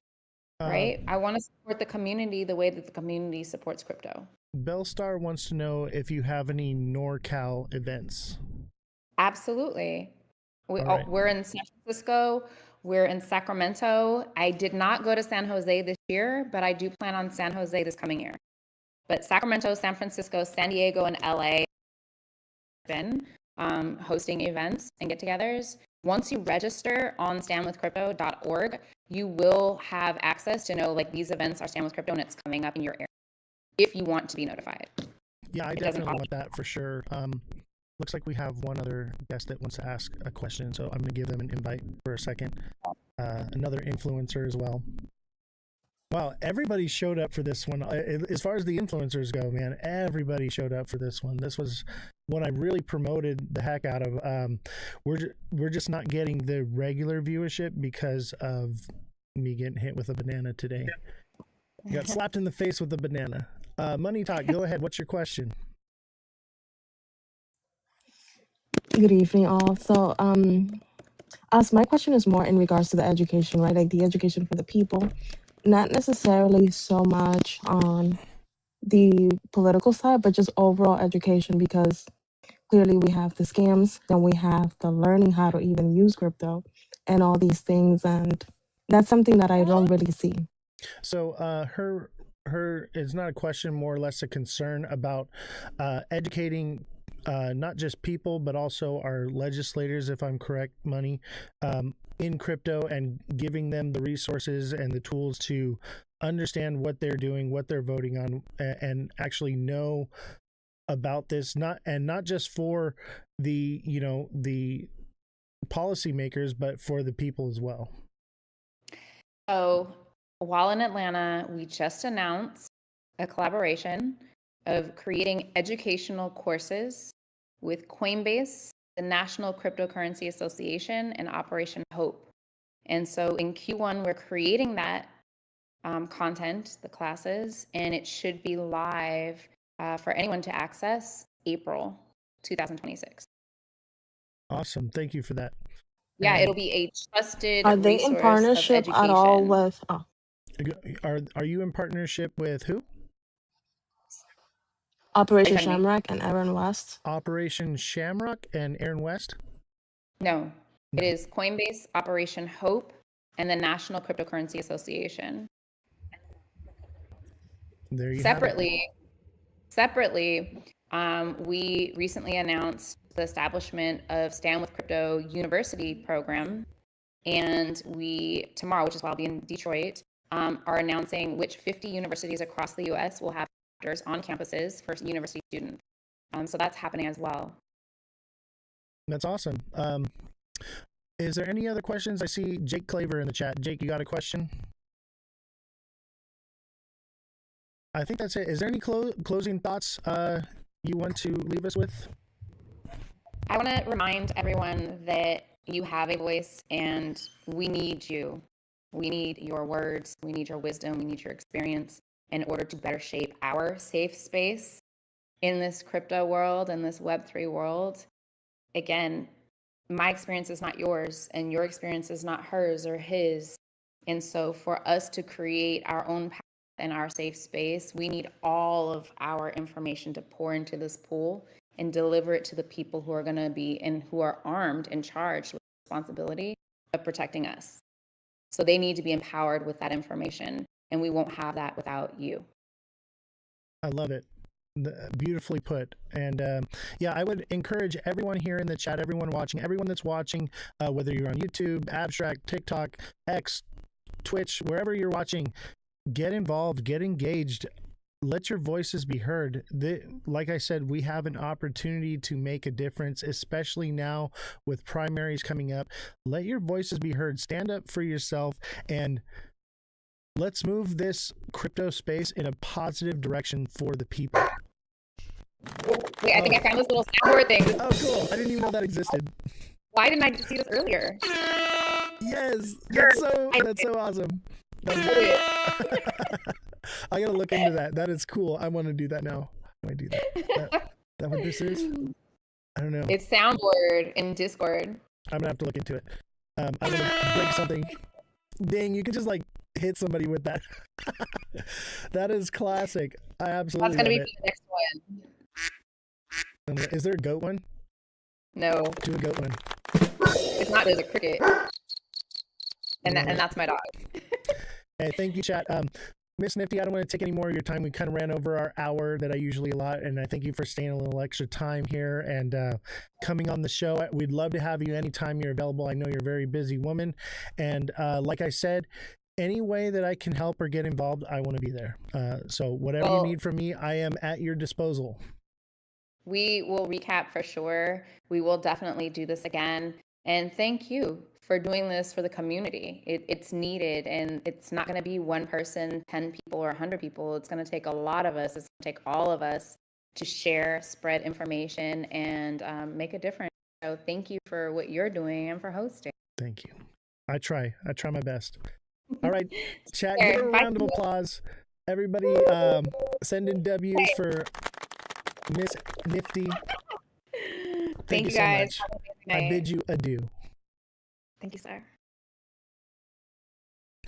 right? I want to support the community the way that the community supports crypto. Bellstar wants to know if you have any NorCal events. Absolutely. Right. We're in San Francisco. We're in Sacramento. I did not go to San Jose this year, but I do plan on San Jose this coming year. But Sacramento, San Francisco, San Diego, and LA have been hosting events and get-togethers. Once you register on standwithcrypto.org, you will have access to know, like, these events are Stand With Crypto and it's coming up in your area if you want to be notified. Yeah, I definitely want that for sure. Looks like we have one other guest that wants to ask a question, so I'm going to give them an invite for a second. Another influencer as well. Wow, everybody showed up for this one. As far as the influencers go, man, everybody showed up for this one. This was one I really promoted the heck out of. We're just not getting the regular viewership because of me getting hit with a banana today. Got slapped in the face with a banana. Money Talk, go ahead. What's your question? Good evening, all. So, my question is more in regards to the education, right? Like the education for the people, not necessarily so much on the political side, but just overall education, because clearly we have the scams, then we have the learning how to even use crypto and all these things. And that's something that I don't really see. So, her is not a question, more or less a concern about educating not just people, but also our legislators, if I'm correct, Money, in crypto, and giving them the resources and the tools to understand what they're doing, what they're voting on, and actually know about this, not just for the, you know, the policymakers, but for the people as well. So while in Atlanta, we just announced a collaboration of creating educational courses with Coinbase, the National Cryptocurrency Association, and Operation Hope. And so in Q1, we're creating that content, the classes, and it should be live for anyone to access April 2026. Awesome. Thank you for that. Yeah, it'll be a trusted Are they resource in of partnership education. at all with? Oh, Are you in partnership with who? Operation Pardon me? Shamrock and Aaron West? Operation Shamrock and Aaron West? No, it is Coinbase, Operation Hope, and the National Cryptocurrency Association. There you Separately, Separately, we recently announced the establishment of Stand with Crypto University program. And we, tomorrow, which is why I'll be in Detroit, are announcing which 50 universities across the US will have chapters on campuses for university students. So that's happening as well. That's awesome. Is there any other questions? I see Jake Claver in the chat. Jake, you got a question? I think that's it. Is there any closing thoughts you want to leave us with? I want to remind everyone that you have a voice and we need you. We need your words. We need your wisdom. We need your experience in order to better shape our safe space in this crypto world and this Web3 world. Again, my experience is not yours and your experience is not hers or his. And so for us to create our own path in our safe space, we need all of our information to pour into this pool and deliver it to the people who are going to be and who are armed and charged with the responsibility of protecting us. So they need to be empowered with that information, and we won't have that without you. I love it. Beautifully put. And yeah, I would encourage everyone here in the chat, everyone that's watching, whether you're on YouTube, Abstract, TikTok, X, Twitch, wherever you're watching, get involved, get engaged. Let your voices be heard. Like I said, we have an opportunity to make a difference, especially now with primaries coming up. Let your voices be heard. Stand up for yourself, and let's move this crypto space in a positive direction for the people. Wait, I think I found this little soundboard thing. Oh, cool. I didn't even know that existed. Why didn't I see this earlier? Yes, that's so awesome. I gotta look into that. That is cool. I want to do that now. How do I do that? That what this is? I don't know. It's soundboard in Discord. I'm gonna have to look into it. I'm gonna break something. Dang, you can just like hit somebody with that. That is classic. I absolutely. That's gonna be love the next one. Is there a goat one? No. Do a goat one. It's not. There's a cricket. And that's my dog. Hey, thank you, chat. Miss Nifty, I don't want to take any more of your time. We kind of ran over our hour that I usually allot, and I thank you for staying a little extra time here and coming on the show. We'd love to have you anytime you're available. I know you're a very busy woman, and like I said, any way that I can help or get involved, I want to be there. So whatever you need from me, I am at your disposal. We will recap for sure. We will definitely do this again. And thank you for doing this for the community. It's needed, and it's not going to be one person, 10 people, or 100 people. It's going to take a lot of us. It's going to take all of us to share, spread information, and make a difference. So thank you for what you're doing and for hosting. Thank you. I try my best. All right, chat, give her a round of applause. Everybody send in W's for Miss Nifty. Thank you guys. So much. I bid you adieu. Thank you, sir.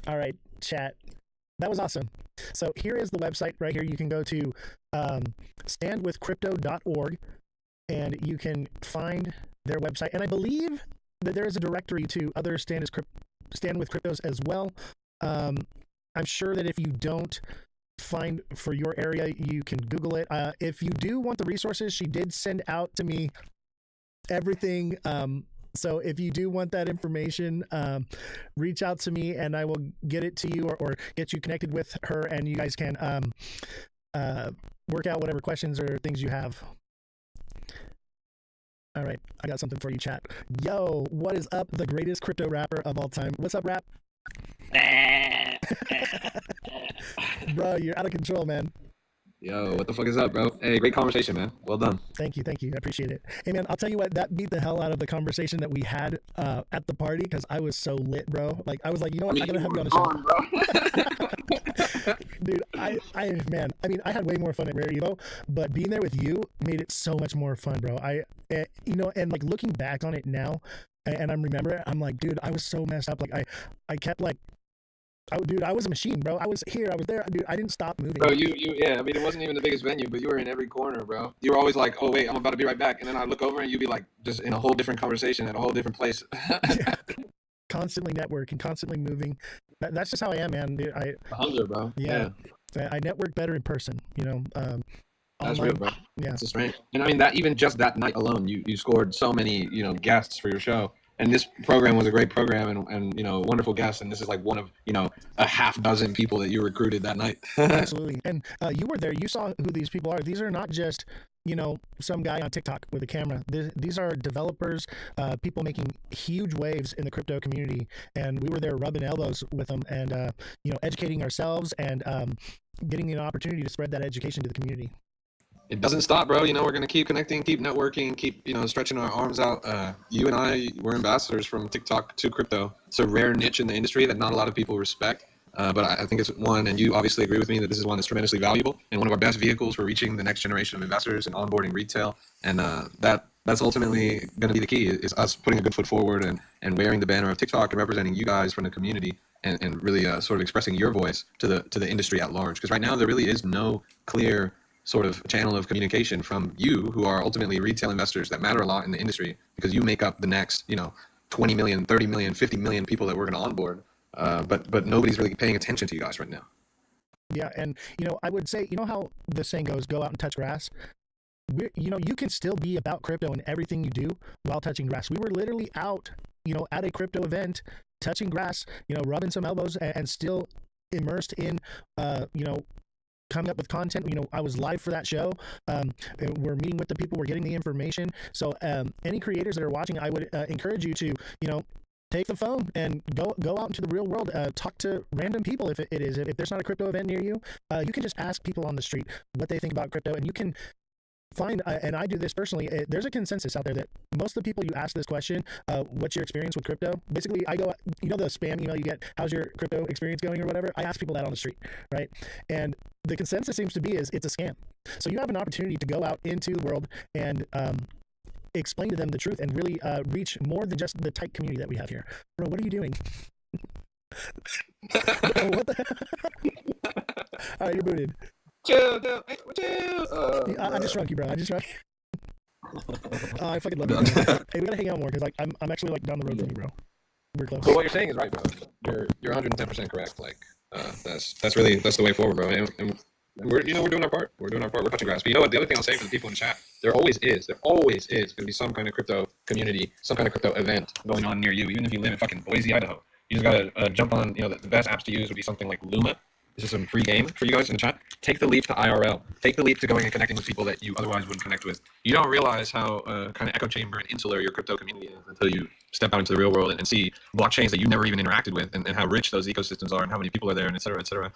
All right, chat. That was awesome. So here is the website right here. You can go to standwithcrypto.org and you can find their website. And I believe that there is a directory to other Stand with Cryptos as well. I'm sure that if you don't find for your area, you can Google it. If you do want the resources, she did send out to me everything. So if you do want that information, reach out to me and I will get it to you or get you connected with her, and you guys can work out whatever questions or things you have. All right, I got something for you, chat. Yo, what is up? The greatest crypto rapper of all time. What's up, rap? Bro, you're out of control, man. Yo, what the fuck is up, bro? Hey, great conversation, man. Well done. Thank you. I appreciate it. Hey, man, I'll tell you what, that beat the hell out of the conversation that we had at the party, because I was so lit, bro. Like, I was like, you know what, I gotta have you on the show. Dude, I had way more fun at Rare Evo, but being there with you made it so much more fun, bro. And like looking back on it now, and I'm remembering, I'm like, dude, I was so messed up. Like, I kept like, I was a machine, bro. I was here, I was there, dude. I didn't stop moving. Bro, yeah. I mean, it wasn't even the biggest venue, but you were in every corner, bro. You were always like, "Oh wait, I'm about to be right back," and then I look over and you'd be like, just in a whole different conversation at a whole different place. Constantly networking, constantly moving. That's just how I am, man. Dude, 100, bro. Yeah. I network better in person. You know, That's online. real, bro. Yeah. That's strange. And I mean that even just that night alone, you scored so many guests for your show. And this program was a great program and wonderful guests. And this is like one of a half dozen people that you recruited that night. Absolutely. And you were there. You saw who these people are. These are not just some guy on TikTok with a camera. These are developers, people making huge waves in the crypto community, and we were there rubbing elbows with them and educating ourselves and getting an opportunity to spread that education to the community. It doesn't stop, bro. We're going to keep connecting, keep networking, keep, stretching our arms out. You and I, we're ambassadors from TikTok to crypto. It's a rare niche in the industry that not a lot of people respect. But I think it's one, and you obviously agree with me that this is one that's tremendously valuable and one of our best vehicles for reaching the next generation of investors and onboarding retail. And that's ultimately going to be the key, is us putting a good foot forward and wearing the banner of TikTok and representing you guys from the community and really sort of expressing your voice to the industry at large. Because right now there really is no clear sort of channel of communication from you, who are ultimately retail investors that matter a lot in the industry, because you make up the next 20 million, 30 million, 50 million people that we're going to onboard. But nobody's really paying attention to you guys right now. Yeah, and I would say, how the saying goes, go out and touch grass. You can still be about crypto and everything you do while touching grass. We were literally out, at a crypto event, touching grass, rubbing some elbows and still immersed in, coming up with content. I was live for that show. We're meeting with the people, we're getting the information. So any creators that are watching, I would encourage you to, take the phone and go out into the real world. Talk to random people. If there's not a crypto event near you, you can just ask people on the street what they think about crypto, and you can find, and I do this personally, there's a consensus out there that most of the people you ask this question, what's your experience with crypto? Basically, I go, the spam email you get, how's your crypto experience going or whatever? I ask people that on the street, right? And the consensus seems to be is it's a scam. So you have an opportunity to go out into the world and explain to them the truth and really reach more than just the tight community that we have here. Bro, what are you doing? Bro, what the all right, you're booted. Chill. I just shrunk you, bro. I just shrunk you. I fucking love you. Hey, we gotta hang out more because I'm actually down the road from you, bro. We're close. But what you're saying is right, bro. You're 110% correct. That's the way forward, bro. And we're doing our part. We're doing our part. We're touching grass. But you know what? The other thing I'll say for the people in the chat, there always is going to be some kind of crypto community, some kind of crypto event going on near you. Even if you live in fucking Boise, Idaho, you just gotta jump on. The best apps to use would be something like Luma. This is some free game for you guys in the chat. Take the leap to IRL. Take the leap to going and connecting with people that you otherwise wouldn't connect with. You don't realize how kind of echo chamber and insular your crypto community is until you step out into the real world and see blockchains that you never even interacted with and how rich those ecosystems are and how many people are there and et cetera, et cetera.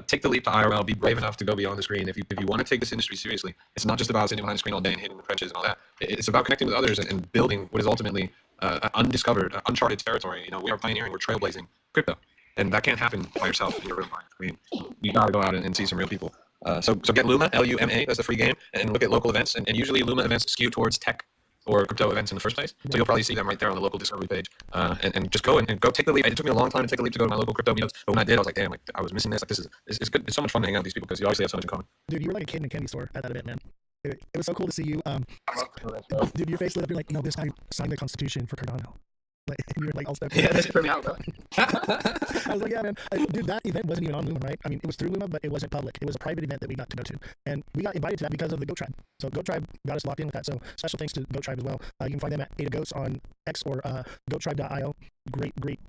Take the leap to IRL. Be brave enough to go beyond the screen. If you want to take this industry seriously, it's not just about sitting behind the screen all day and hitting the trenches and all that. It's about connecting with others and building what is ultimately undiscovered, uncharted territory. We are pioneering, we're trailblazing crypto. And that can't happen by yourself in your real life. I mean, you gotta go out and see some real people. So get Luma, Luma. That's the free game, and look at local events. And usually Luma events skew towards tech or crypto events in the first place. So you'll probably see them right there on the local discovery page. And just go and go take the leap. It took me a long time to take a leap to go to my local crypto meetups, but when I did, I was like, damn, I was missing this. It's good. It's so much fun to hang out with these people because you obviously have so much in common. Dude, you were like a kid in a candy store at that event, man. It was so cool to see you. Dude, your face lit up. You're like, this guy signed the Constitution for Cardano. You're all stuck. Yeah, that's for me out, bro. I was like, yeah, man. Dude, that event wasn't even on Luma, right? I mean, it was through Luma, but it wasn't public. It was a private event that we got to go to. And we got invited to that because of the Goat Tribe. So Goat Tribe got us locked in with that. So special thanks to Goat Tribe as well. You can find them at Ada Goats on X or goattribe.io. Great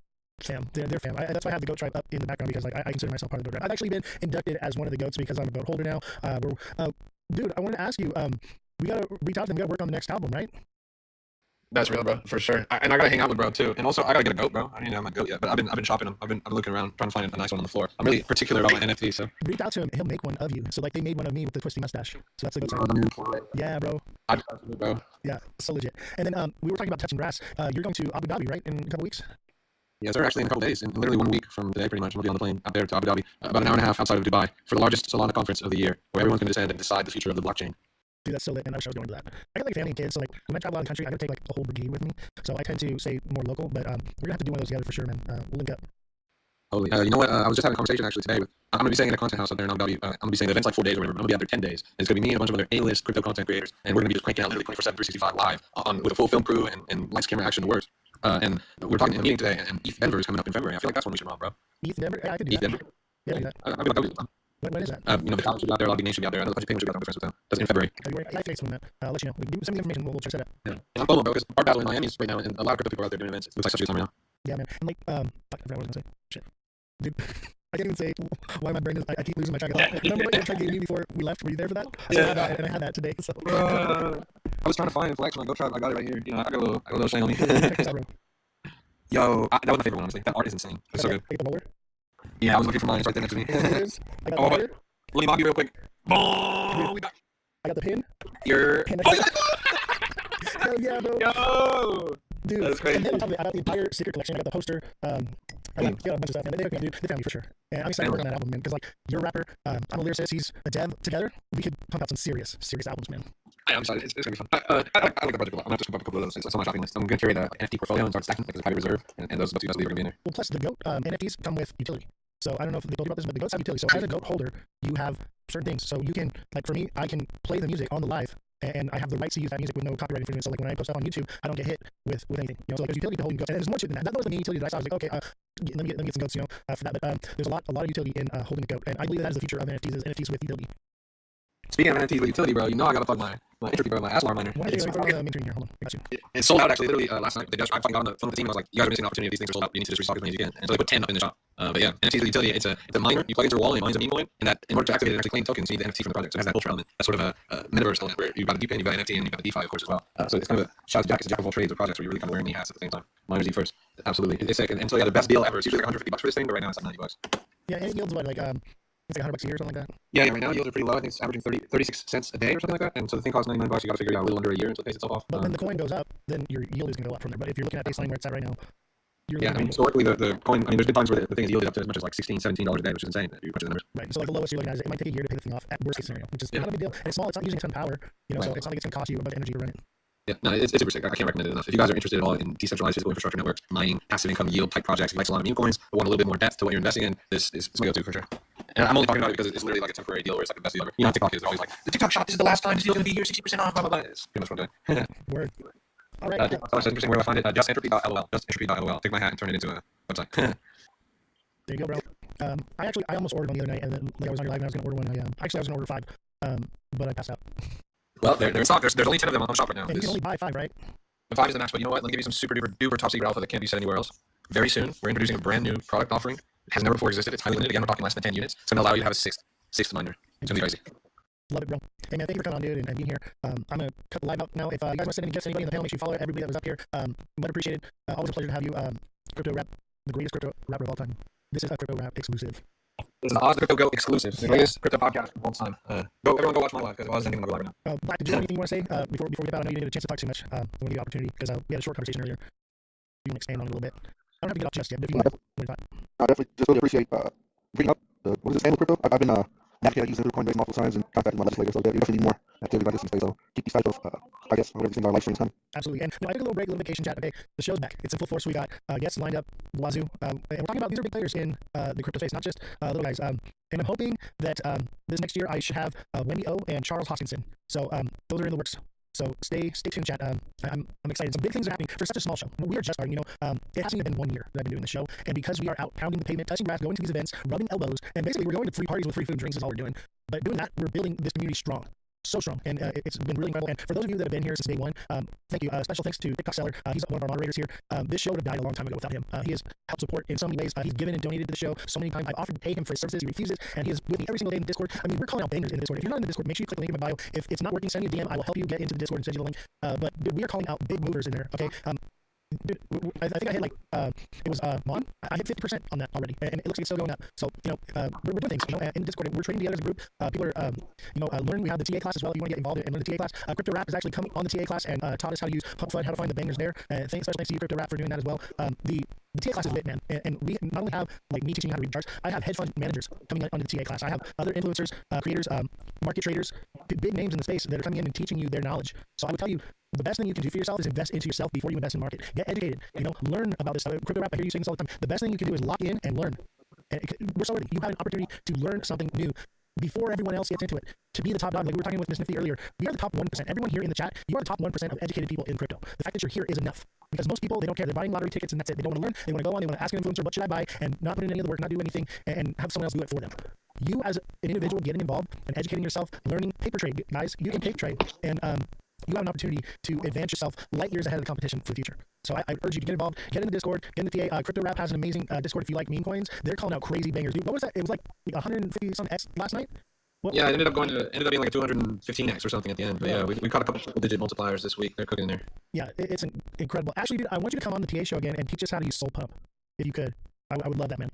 fam. They're fam. That's why I have the Goat Tribe up in the background because I consider myself part of the Goat Tribe. I've actually been inducted as one of the goats because I'm a goat holder now. Dude, I want to ask you, we got to reach out to them. We got to work on the next album, right? That's real, bro, for sure. And I gotta hang out with bro too. And also, I gotta get a goat, bro. I don't even have my goat yet, but I've been shopping them. I've been looking around, trying to find a nice one on the floor. I'm really particular about my NFT, so reach out to him. He'll make one of you. So they made one of me with the twisty mustache. So that's the goat side. Yeah, bro. Bro. Yeah, so legit. And then we were talking about touching grass. You're going to Abu Dhabi, right, in a couple weeks? Yes, sir. Actually, in a couple days, in literally 1 week from today, pretty much, I'm gonna be on the plane out there to Abu Dhabi, about an hour and a half outside of Dubai, for the largest Solana conference of the year, where everyone's gonna descend and decide the future of the blockchain. Dude, that's so lit, and I wish I was going to that. I got family and kids, so when I travel out of the country, I gotta take a whole brigade with me. So I tend to stay more local, but we're gonna have to do one of those together for sure, man. We'll link up. Holy, you know what? I was just having a conversation actually today with. I'm gonna be staying in a content house out there in Abu Dhabi. I'm gonna be staying the event's like 4 days or whatever. I'm gonna be out there 10 days. And it's gonna be me and a bunch of other A-list crypto content creators, and we're gonna be just cranking out literally 24/7, 365 live with a full film crew and lights, camera, action, the works. And we're talking in a meeting today, and ETH Denver is coming up in February. I feel like that's one we should run, bro. ETH Denver? Yeah, I could do ETH that. Denver. Yeah, I do that. I feel like that would be fun. When is that? The college should be out there, a lot of big names should be out there. I know a bunch of payments should be out there. We're friends with them. That's in February. February. I think when that. I'll let you know. Send me the information. We'll try to set up. Yeah. And I'm FOMO, bro, because Art Basel in Miami is right now, and a lot of crypto people are out there doing events. It looks like such a good time right now. Yeah, man. And like, fuck, I forgot what I was gonna say. Shit, dude. I can't even say why my brain is. I keep losing my track of thought. Remember what you tried to give me before we left? Were you there for that? Yeah. And I had that today. So. I was trying to find Flex. I'm like, go try. I got it right here. You know, I got a little shine on me. Yo, that was my favorite one, honestly. That art is insane. It's so good. Take the roller. Yeah, I was looking for mine. It's right there next to me. I got but let me mob you real quick. Boom! We got. I got the pin. Your. Hell yeah, bro. Yo! Dude, that's crazy. And then on top of it, I got the entire sticker collection. I got the poster. I got a bunch of stuff, man. They hooked me up, dude. They found me for sure. And I'm excited to work on that album, man. Because like, you're a rapper. I'm a lyricist. He's a dev. Together, we could pump out some serious albums, man. I'm excited. It's gonna be fun. I like the project a lot. I'm gonna have to pump up a couple of those things. It's on my shopping list. I'm gonna carry the NFT portfolio and start stacking like as a private reserve, and those 2 are gonna be in there. Well, plus the GOAT NFTs come with utility. So I don't know if they told you about this, but the GOATs have utility. So as a GOAT holder, you have certain things. So you can, like for me, I can play the music on the live, and I have the rights to use that music with no copyright infringement. So like when I post stuff on YouTube, I don't get hit with anything. You know, so like there's utility to holding GOATs, and there's more to it than that. That was the main utility that I saw. I was like, okay, let me get some GOATs, you know, for that. But there's a lot of utility in holding a GOAT, and I believe that is the future of NFTs. Is NFTs with utility. Speaking of NFTs with utility, bro, you know I gotta plug my entropy, bro, my Aslar miner. It's sold out actually. Literally last night, I fucking got on the phone with the team. I was like, you guys are missing an opportunity. These things are sold out. You need to just restock as many as you can. And so they put 10 up in the shop. But yeah, NFTs with utility. It's a miner. You plug into a wall and it mines a meme coin. And that in order to activate it and actually claim tokens, you need the NFT from the project. So it has that culture element. That's sort of a metaverse element where you've got the DeFi, you've got NFT, and you've got the DeFi, of course, as well. So it's kind of a shout out to Jack. It's a jack of all trades of projects where you're really kind of wearing the hats at the same time. Miners eat first. Absolutely, it's sick. And so yeah, the best deal ever. It's usually like $150 for this thing, but right now it's like $90. Yeah, and it yields what, like it's like $100 a year or something like that. Yeah, right now yields are pretty low. I think it's averaging 36 cents a day or something like that. And so the thing costs $99. You got to figure it out a little under a year until it pays itself off. But when the coin goes up, then your yield is going to go up from there. But if you're looking at baseline where it's at right now, yeah, I mean, historically, the coin, I mean, there's been times where the thing is yielded up to as much as like $16, $17 a day, which is insane if you punch the numbers. Right. So like the lowest you're looking at is it might take a year to pay the thing off at worst case scenario, which is not a big deal. And it's small. It's not using a ton of power, you know, so it's not like it's going to cost you a bunch of energy to run it. Yeah, no, it's super sick. I can't recommend it enough. If you guys are interested at all in decentralized physical infrastructure networks, mining, passive income yield type projects, you like Solana meme coins, but want a little bit more depth to what you're investing in, this is my go-to for sure. And I'm only talking about it because it's literally like a temporary deal where it's like the best deal ever. You know, TikTok is always like, the TikTok shop, this is the last time this deal going to be here, 60% off, blah, blah, blah. It's pretty much what I'm doing. Word. All right. That's interesting. Where do I find it? Justentropy.lol. Justentropy.lol. Take my hat and turn it into a website. There you go, bro. I almost ordered one the other night, and then like I was on your live, and I was going to order one. I was going to order 5, but I passed out. Well, they're in stock. There's only 10 of them on the shop right now. And you can only buy 5, right? The 5 is the max, but you know what? Let me give you some super duper top secret alpha that can't be said anywhere else. Very soon, we're introducing a brand new product offering. It has never before existed. It's highly limited. Again, we're talking less than 10 units. It's going to allow you to have a sixth miner. It's going to be crazy. Love it, bro. Hey, man, thank you for coming on, dude, and being here. I'm going to cut the live out now. If you guys want to send any gifts to anybody in the panel, make sure you follow everybody that was up here. Much appreciated. Always a pleasure to have you. Crypto Rap, the greatest crypto rapper of all time. This is a Crypto Rap exclusive. This is an Ozthecryptogoat exclusive. The greatest crypto podcast of all time. Everyone go watch my live, because Oz is ending my live right now. Black, did you have anything you want to say before we get out? I know you didn't get a chance to talk too much. I want to give you an opportunity, because we had a short conversation earlier. You can expand on it a little bit. I don't have to get off just yet, but if you want to I definitely just really appreciate bringing up what is this, Stand with Crypto? I've been navigating using Coinbase multiple times and contacting my legislator, so you definitely need more activity like this in space. So keep these types of, I guess, whatever these live streams coming. Absolutely. And I took a little break, a little vacation chat. Okay, the show's back. It's in full force. We got guests lined up, wazoo. And we're talking about these are big players in the crypto space, not just little guys. And I'm hoping that this next year I should have Wendy O and Charles Hoskinson. So those are in the works. So stay tuned, chat. I'm excited. Some big things are happening for such a small show. We are just starting. You know, it hasn't even been 1 year that I've been doing the show, and because we are out pounding the pavement, touching grass, going to these events, rubbing elbows, and basically we're going to free parties with free food and drinks is all we're doing. But doing that, we're building this community strong. So strong, and it's been really incredible. And for those of you that have been here since day one, thank you. Special thanks to TikTok Seller. He's one of our moderators here. This show would have died a long time ago without him. He has helped support in so many ways. He's given and donated to the show so many times. I've offered to pay him for his services. He refuses, and he is with me every single day in the Discord. I mean, we're calling out bangers in the Discord. If you're not in the Discord, make sure you click the link in my bio. If it's not working, send me a DM. I will help you get into the Discord and send you the link. But dude, we are calling out big movers in there. Okay. Dude, I think I hit like it was Mon. I hit 50% on that already, and it looks like it's still going up. So you know, we're doing things. You know, in Discord, we're trading together as a group. People are learning. We have the TA class as well. If you want to get involved and learn the TA class, Crypto Rap is actually coming on the TA class and taught us how to use Pump Fud, how to find the bangers there. Special thanks to you, Crypto Rap, for doing that as well. The TA class is lit, man, and we not only have like me teaching you how to read charts. I have hedge fund managers coming onto the TA class. I have other influencers, creators, market traders, big names in the space that are coming in and teaching you their knowledge. So I would tell you, the best thing you can do for yourself is invest into yourself before you invest in market. Get educated. You know, learn about this stuff. Crypto Rap, I hear you saying this all the time. The best thing you can do is lock in and learn. And we're so ready. You have an opportunity to learn something new before everyone else gets into it. To be the top dog, like we were talking with Miss Nifty earlier, we are the top 1%. Everyone here in the chat, you are the top 1% of educated people in crypto. The fact that you're here is enough. Because most people, they don't care. They're buying lottery tickets and that's it. They don't want to learn. They want to go on. They want to ask an influencer, what should I buy? And not put in any of the work, not do anything, and have someone else do it for them. you as an individual getting involved and educating yourself, learning paper trade, guys, you can paper trade, and you have an opportunity to advance yourself light years ahead of the competition for the future. So I urge you to get involved, get in the Discord, get in the TA. Crypto Rap has an amazing Discord if you like meme coins. They're calling out crazy bangers, dude. What was that? It was like 150 some X last night. What? Yeah, it ended up being like a 215x or something at the end. But yeah, we caught a couple triple-digit multipliers this week. They're cooking in there. Yeah, it's incredible. Actually, dude, I want you to come on the TA show again and teach us how to use Soul Pump, if you could. I would love that, man.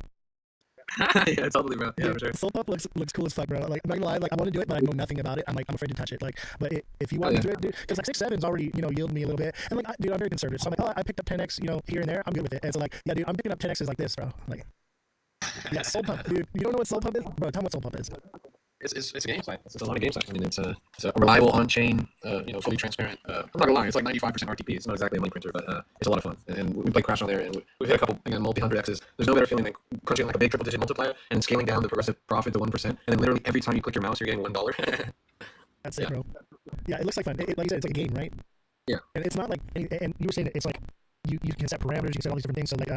Yeah, totally, bro. Yeah, dude, for sure. Soul Pump looks cool as fuck, bro. Like, I'm not gonna lie, like I want to do it, but I know nothing about it. I'm afraid to touch it. Like, but if you want to do it, dude, because like 6-7's already yielded me a little bit, and like, dude, I'm very conservative, so I'm like, oh, I picked up 10x, here and there. I'm good with it. And so like, yeah, dude, I'm picking up 10x's like this, bro. Like, yeah, Soul Pump, dude. You don't know what Soul Pump is, bro? Tell me what Soul Pump is. It's a game site. It's a lot of game sites. I mean, it's a reliable on-chain, fully transparent. I'm not gonna lie, it's like 95% RTP. It's not exactly a money printer, but it's a lot of fun. And we play Crash on there, and we've hit a couple again multi-hundred X's. There's no better feeling than crunching like a big triple-digit multiplier and scaling down the progressive profit to 1%, and then literally every time you click your mouse, you're getting $1. That's it, bro. Yeah, it looks like fun. Like you said, it's like a game, right? Yeah. And it's not like, and you were saying it's like you can set parameters, you can set all these different things. So like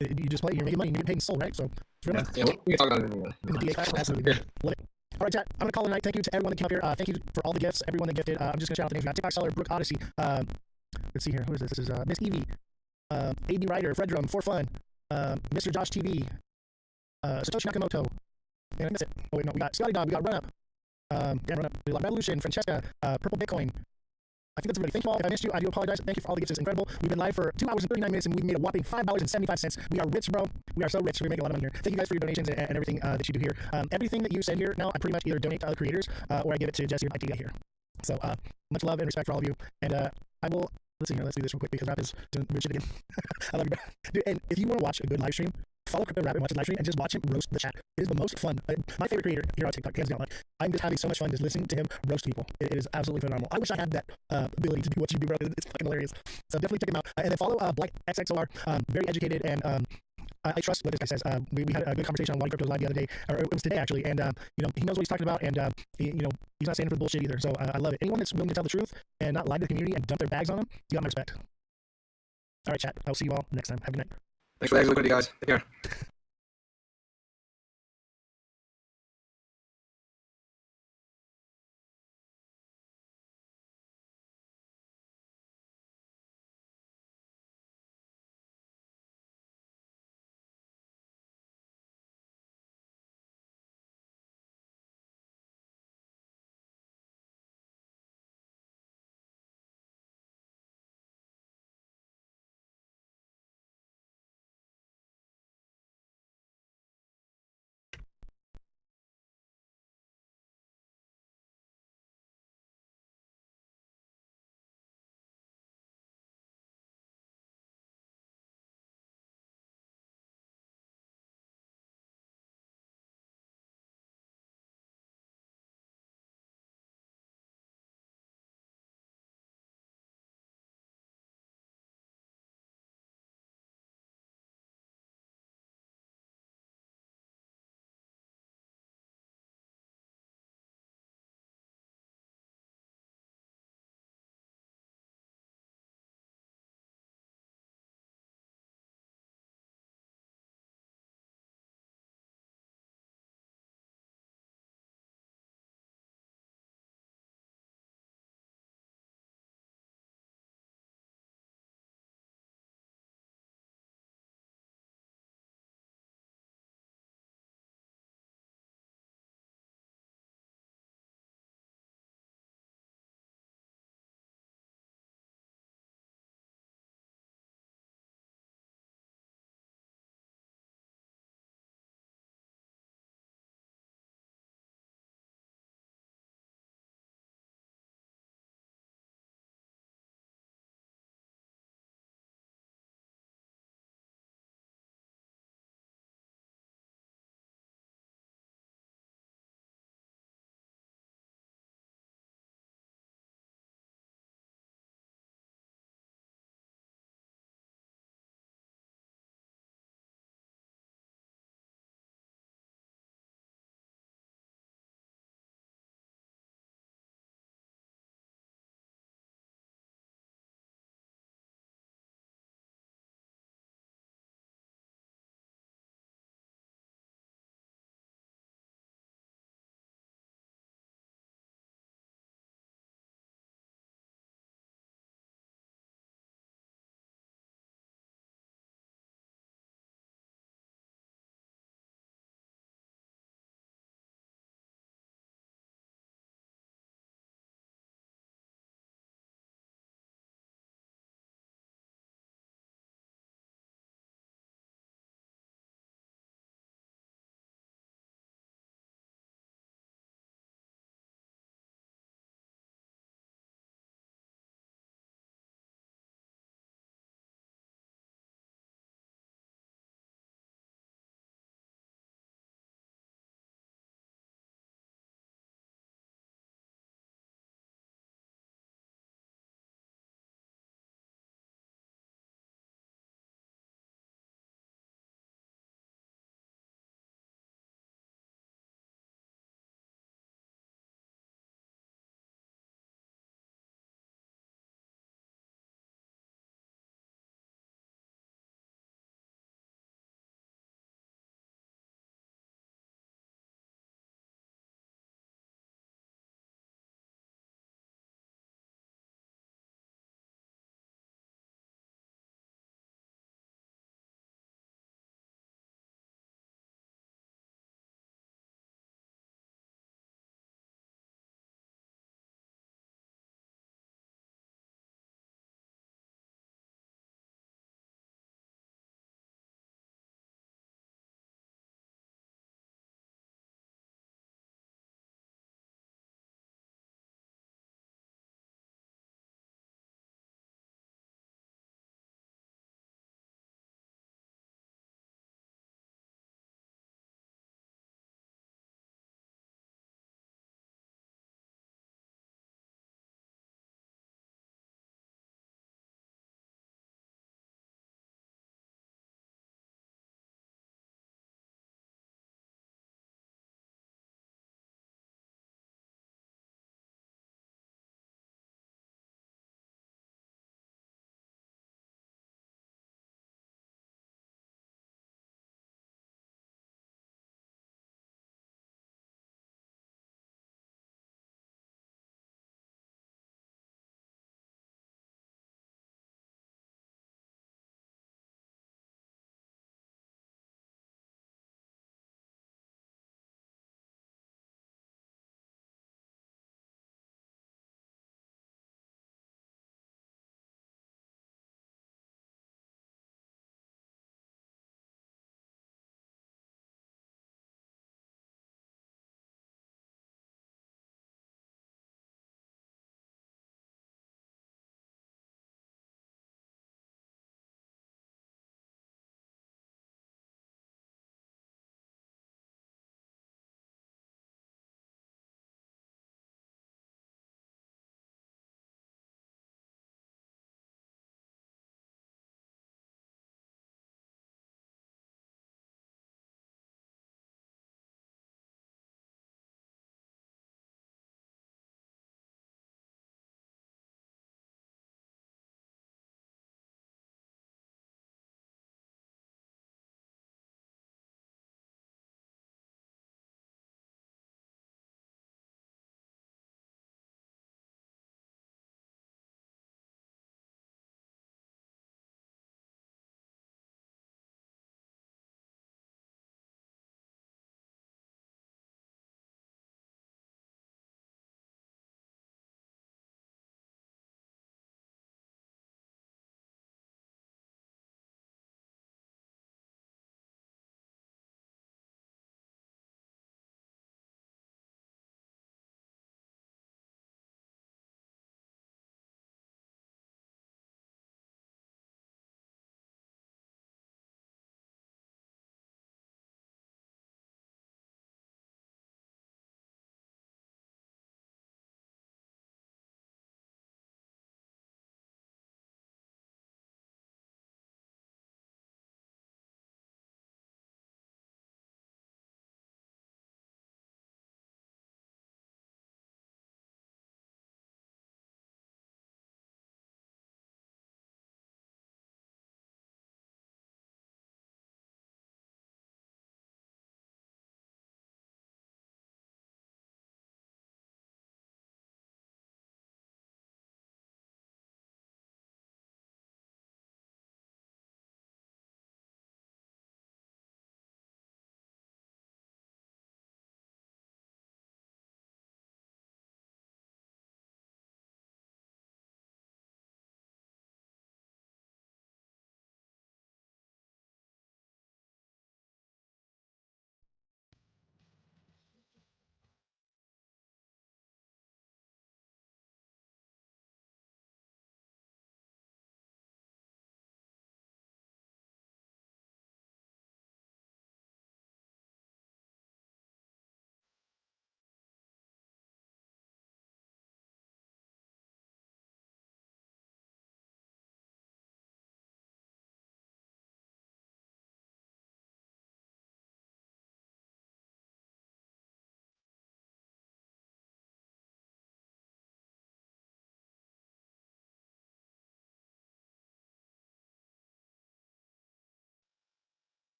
you just play, you're making money, and you get paid in soul, right? So it's real nice. Yeah, we can talk about it in the DA class. Absolutely. Love it. All right, chat. I'm gonna call it a night. Thank you to everyone that came up here. Thank you for all the gifts, everyone that gifted. I'm just gonna shout out the names. We got TikTok Seller, Brooke Odyssey. Let's see here. Who is this? This is Miss Evie, AB Ryder, Fredrum, For Fun, Mr. Josh TV, Satoshi Nakamoto. And I miss it. Oh wait, no, we got Scotty Dog. We got Run Up. Run Up. Revolution, Francesca, Purple Bitcoin. I think that's everybody. Thank you all. If I missed you, I do apologize. Thank you for all the gifts. It's incredible. We've been live for 2 hours and 39 minutes, and we've made a whopping $5.75. We are rich, bro. We are so rich. We're making a lot of money here. Thank you guys for your donations and everything that you do here. Everything that you said here now, I pretty much either donate to other creators or I give it to Jesse or Mike to get here. So much love and respect for all of you. And I will, let's see here. Let's do this real quick because Rap is doing weird shit again. I love you, bro. Dude, and if you want to watch a good live stream, follow Crypto Rap and watch his live stream and just watch him roast the chat. It is the most fun. My favorite creator here on TikTok, hands down. Like, I'm just having so much fun just listening to him roast people. It is absolutely phenomenal. I wish I had that ability to do what you do, bro. It's fucking hilarious. So definitely check him out. And then follow Black XXLR. Very educated and I trust what this guy says. We had a good conversation on Why Crypto's Live the other day, or it was today actually. And he knows what he's talking about, and he's not standing for bullshit either. So I love it. Anyone that's willing to tell the truth and not lie to the community and dump their bags on them, you got my respect. All right, chat. I'll see you all next time. Have a good night. Thanks for the liquidity, guys. Take care.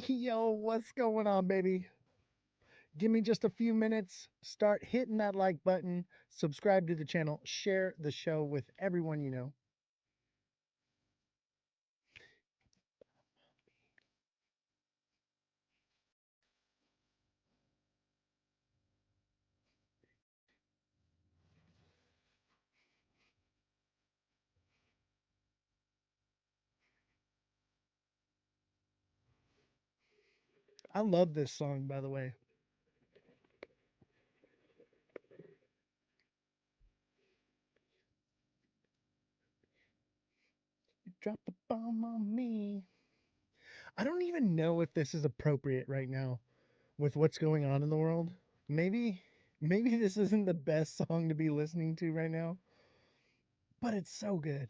Yo, what's going on, baby? Give me just a few minutes. Start hitting that like button, subscribe to the channel, share the show with everyone you know. I love this song, by the way. Drop a bomb on me. I don't even know if this is appropriate right now with what's going on in the world. Maybe this isn't the best song to be listening to right now, but it's so good.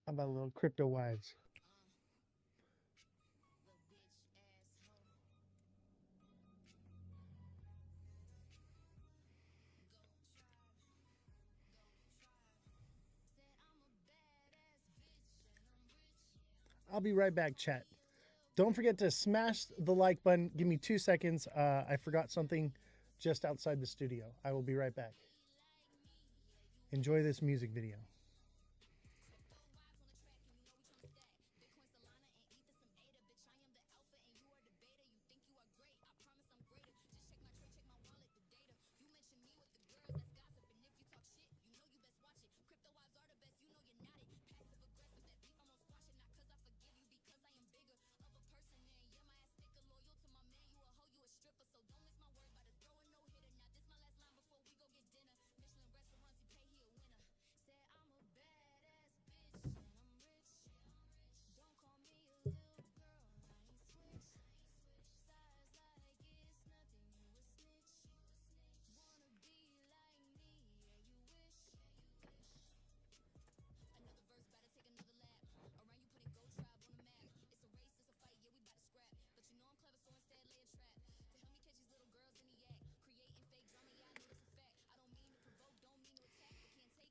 How about a little Crypto Wives? I'll be right back, chat. Don't forget to smash the like button. Give me 2 seconds. I forgot something just outside the studio. I will be right back. Enjoy this music video.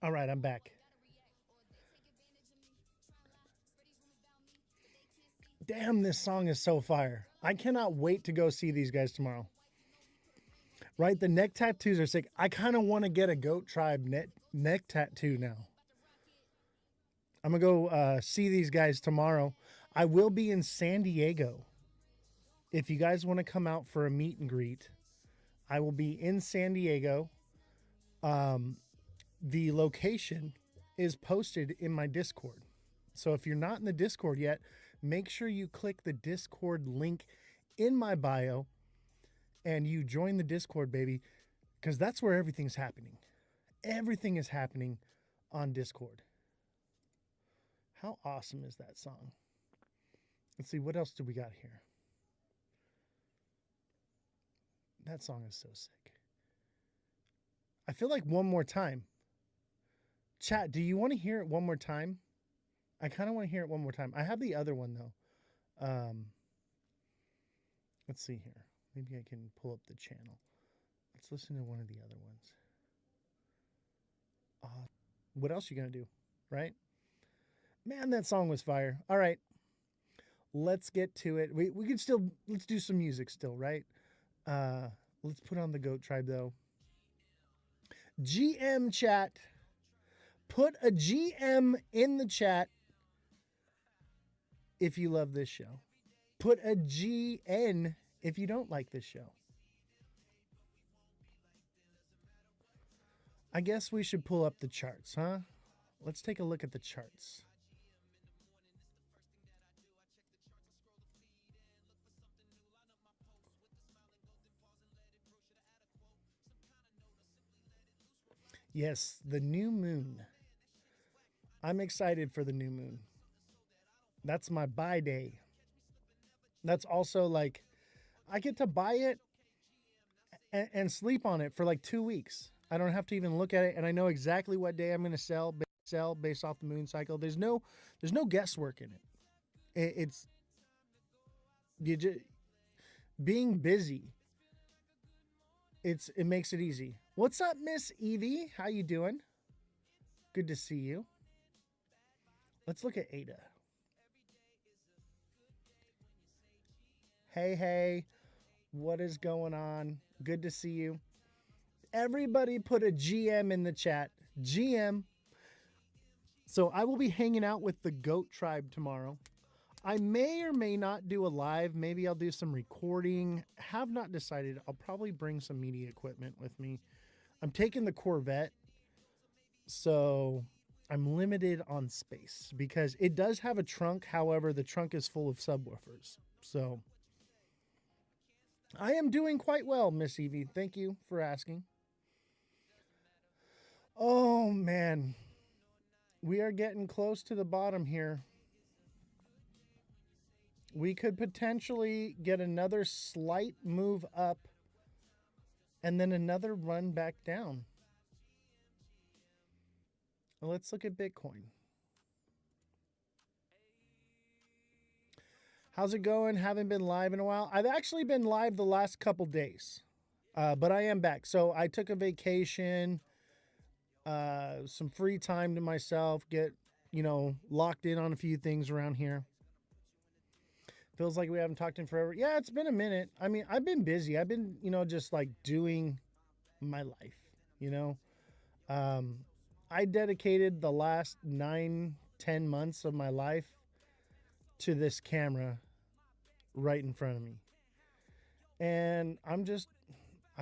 All right, I'm back. Damn, this song is so fire. I cannot wait to go see these guys tomorrow. Right? The neck tattoos are sick. I kind of want to get a Goat Tribe neck tattoo now. I'm going to go see these guys tomorrow. I will be in San Diego. If you guys want to come out for a meet and greet, I will be in San Diego. The location is posted in my Discord. So if you're not in the Discord yet, make sure you click the Discord link in my bio and you join the Discord, baby, because that's where everything's happening. Everything is happening on Discord. How awesome is that song? Let's see, what else do we got here? That song is so sick. I feel like one more time. Chat, do you want to hear it one more time? I kind of want to hear it one more time. I have the other one, though. Let's see here. Maybe I can pull up the channel. Let's listen to one of the other ones. What else are you going to do, right? Man, that song was fire. All right. Let's get to it. We can still, let's do some music still, right? Let's put on the Goat Tribe, though. GM chat. Put a GM in the chat if you love this show. Put a GN if you don't like this show. I guess we should pull up the charts, huh? Let's take a look at the charts. Yes, the new moon. I'm excited for the new moon. That's my buy day. That's also like, I get to buy it and sleep on it for like 2 weeks. I don't have to even look at it, and I know exactly what day I'm going to sell based off the moon cycle. There's no guesswork in it. It's being busy. It makes it easy. What's up, Miss Evie? How you doing? Good to see you. Let's look at Ada. Hey, hey. What is going on? Good to see you. Everybody put a GM in the chat. GM. So I will be hanging out with the Goat Tribe tomorrow. I may or may not do a live. Maybe I'll do some recording. Have not decided. I'll probably bring some media equipment with me. I'm taking the Corvette, so I'm limited on space because it does have a trunk. However, the trunk is full of subwoofers. So I am doing quite well, Miss Evie. Thank you for asking. Oh, man. We are getting close to the bottom here. We could potentially get another slight move up and then another run back down. Let's look at Bitcoin. How's it going? Haven't been live in a while. I've actually been live the last couple days, but I am back. So I took a vacation, some free time to myself, get, locked in on a few things around here. Feels like we haven't talked in forever. Yeah, it's been a minute. I mean, I've been busy. I've been, just like doing my life, I dedicated the last 9-10 months of my life to this camera right in front of me. And I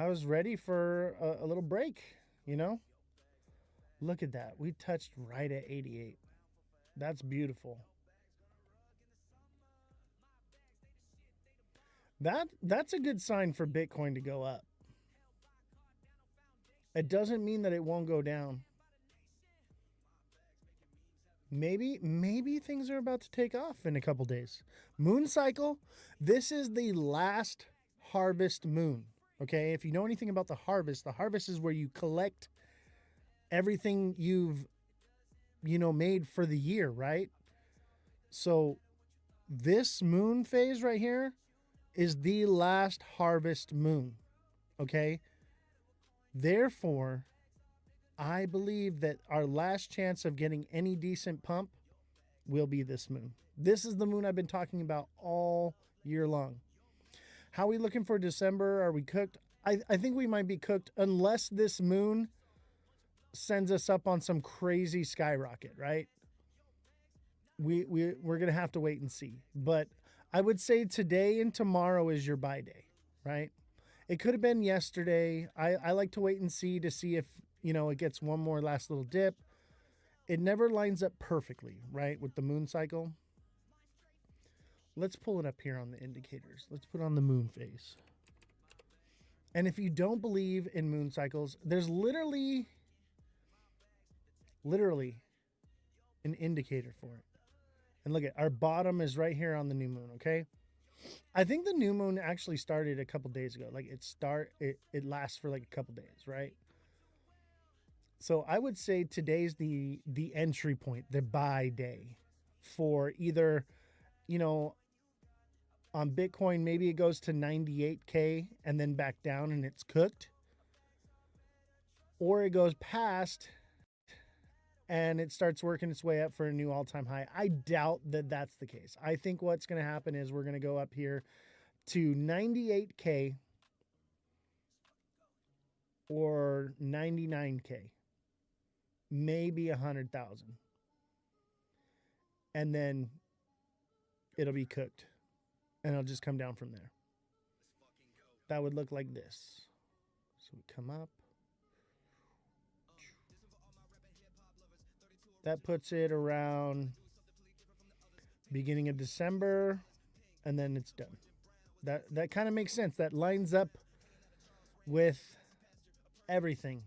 was ready for a little break, Look at that. We touched right at 88. That's beautiful. That's a good sign for Bitcoin to go up. It doesn't mean that it won't go down. Maybe things are about to take off in a couple days. Moon cycle. This is the last harvest moon. Okay, if you know anything about the harvest is where you collect everything you've made for the year, right? So this moon phase right here is the last harvest moon. Okay? Therefore, I believe that our last chance of getting any decent pump will be this moon. This is the moon I've been talking about all year long. How are we looking for December? Are we cooked? I think we might be cooked unless this moon sends us up on some crazy skyrocket, right? We're going to have to wait and see. But I would say today and tomorrow is your buy day, right? It could have been yesterday. I like to wait and see if, it gets one more last little dip. It never lines up perfectly, right, with the moon cycle. Let's pull it up here on the indicators. Let's put on the moon phase. And if you don't believe in moon cycles, there's literally an indicator for it. And look at our bottom is right here on the new moon, okay? I think the new moon actually started a couple days ago. Like it lasts for like a couple days, right? So I would say today's the entry point, the buy day for either, on Bitcoin, maybe it goes to 98K and then back down and it's cooked. Or it goes past and it starts working its way up for a new all-time high. I doubt that that's the case. I think what's going to happen is we're going to go up here to 98K or 99K, maybe 100,000. And then it'll be cooked and it'll just come down from there. That would look like this. So we come up. That puts it around beginning of December, and then it's done. That kind of makes sense. That lines up with everything.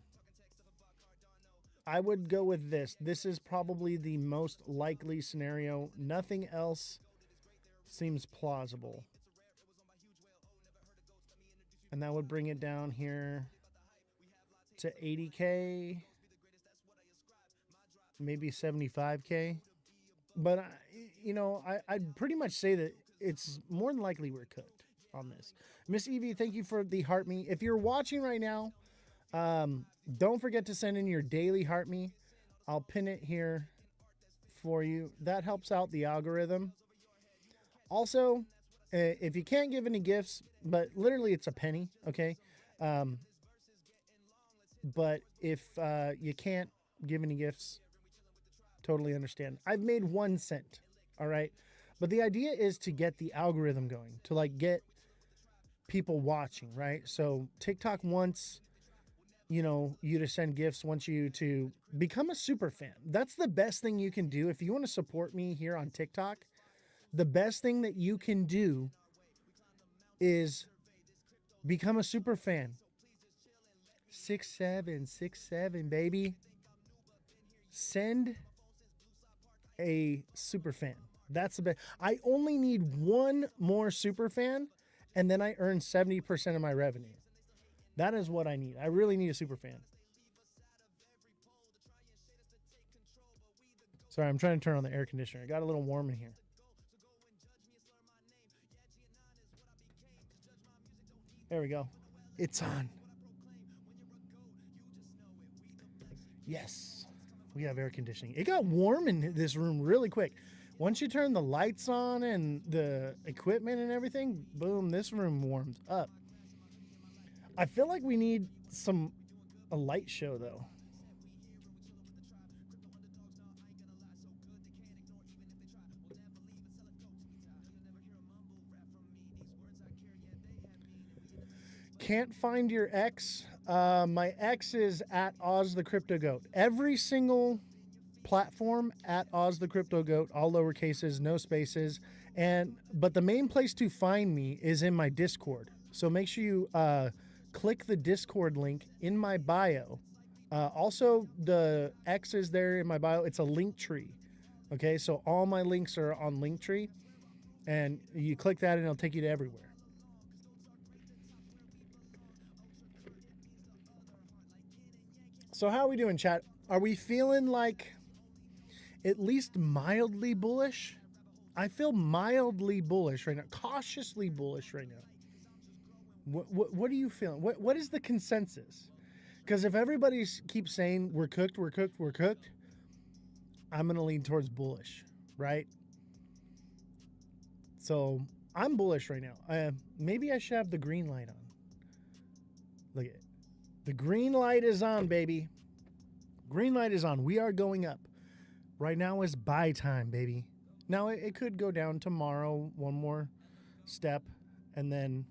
I would go with this. This is probably the most likely scenario. Nothing else seems plausible. And that would bring it down here to 80K. Maybe 75K. But, I'd pretty much say that it's more than likely we're cooked on this. Miss Evie, thank you for the heart me. If you're watching right now, Don't forget to send in your daily heart me. I'll pin it here for you. That helps out the algorithm. Also, if you can't give any gifts, but literally it's a penny, okay? But if you can't give any gifts, totally understand. I've made 1 cent, all right? But the idea is to get the algorithm going, to like get people watching, right? So TikTok wants, you to send gifts, wants you to become a super fan. That's the best thing you can do. If you want to support me here on TikTok, the best thing that you can do is become a super fan. 6767, baby. Send a super fan. That's the best. I only need 1 more super fan, and then I earn 70% of my revenue. That is what I need. I really need a super fan. Sorry, I'm trying to turn on the air conditioner. It got a little warm in here. There we go. It's on. Yes, we have air conditioning. It got warm in this room really quick. Once you turn the lights on and the equipment and everything, boom, this room warmed up. I feel like we need a light show though. Can't find your ex. My ex is at Ozthecryptogoat. Every single platform at Ozthecryptogoat, all lowercases, no spaces. But the main place to find me is in my Discord. So make sure you click the Discord link in my bio. Also, the X is there in my bio. It's a link tree. Okay, so all my links are on Linktree, and you click that and it'll take you to everywhere. So how are we doing, chat? Are we feeling like at least mildly bullish? I feel mildly bullish right now, cautiously bullish right now. What are you feeling? What is the consensus? Because if everybody keeps saying we're cooked, I'm going to lean towards bullish, right? So I'm bullish right now. Maybe I should have the green light on. Look at it. The green light is on, baby. Green light is on. We are going up. Right now is buy time, baby. Now it could go down tomorrow, 1 more step, and then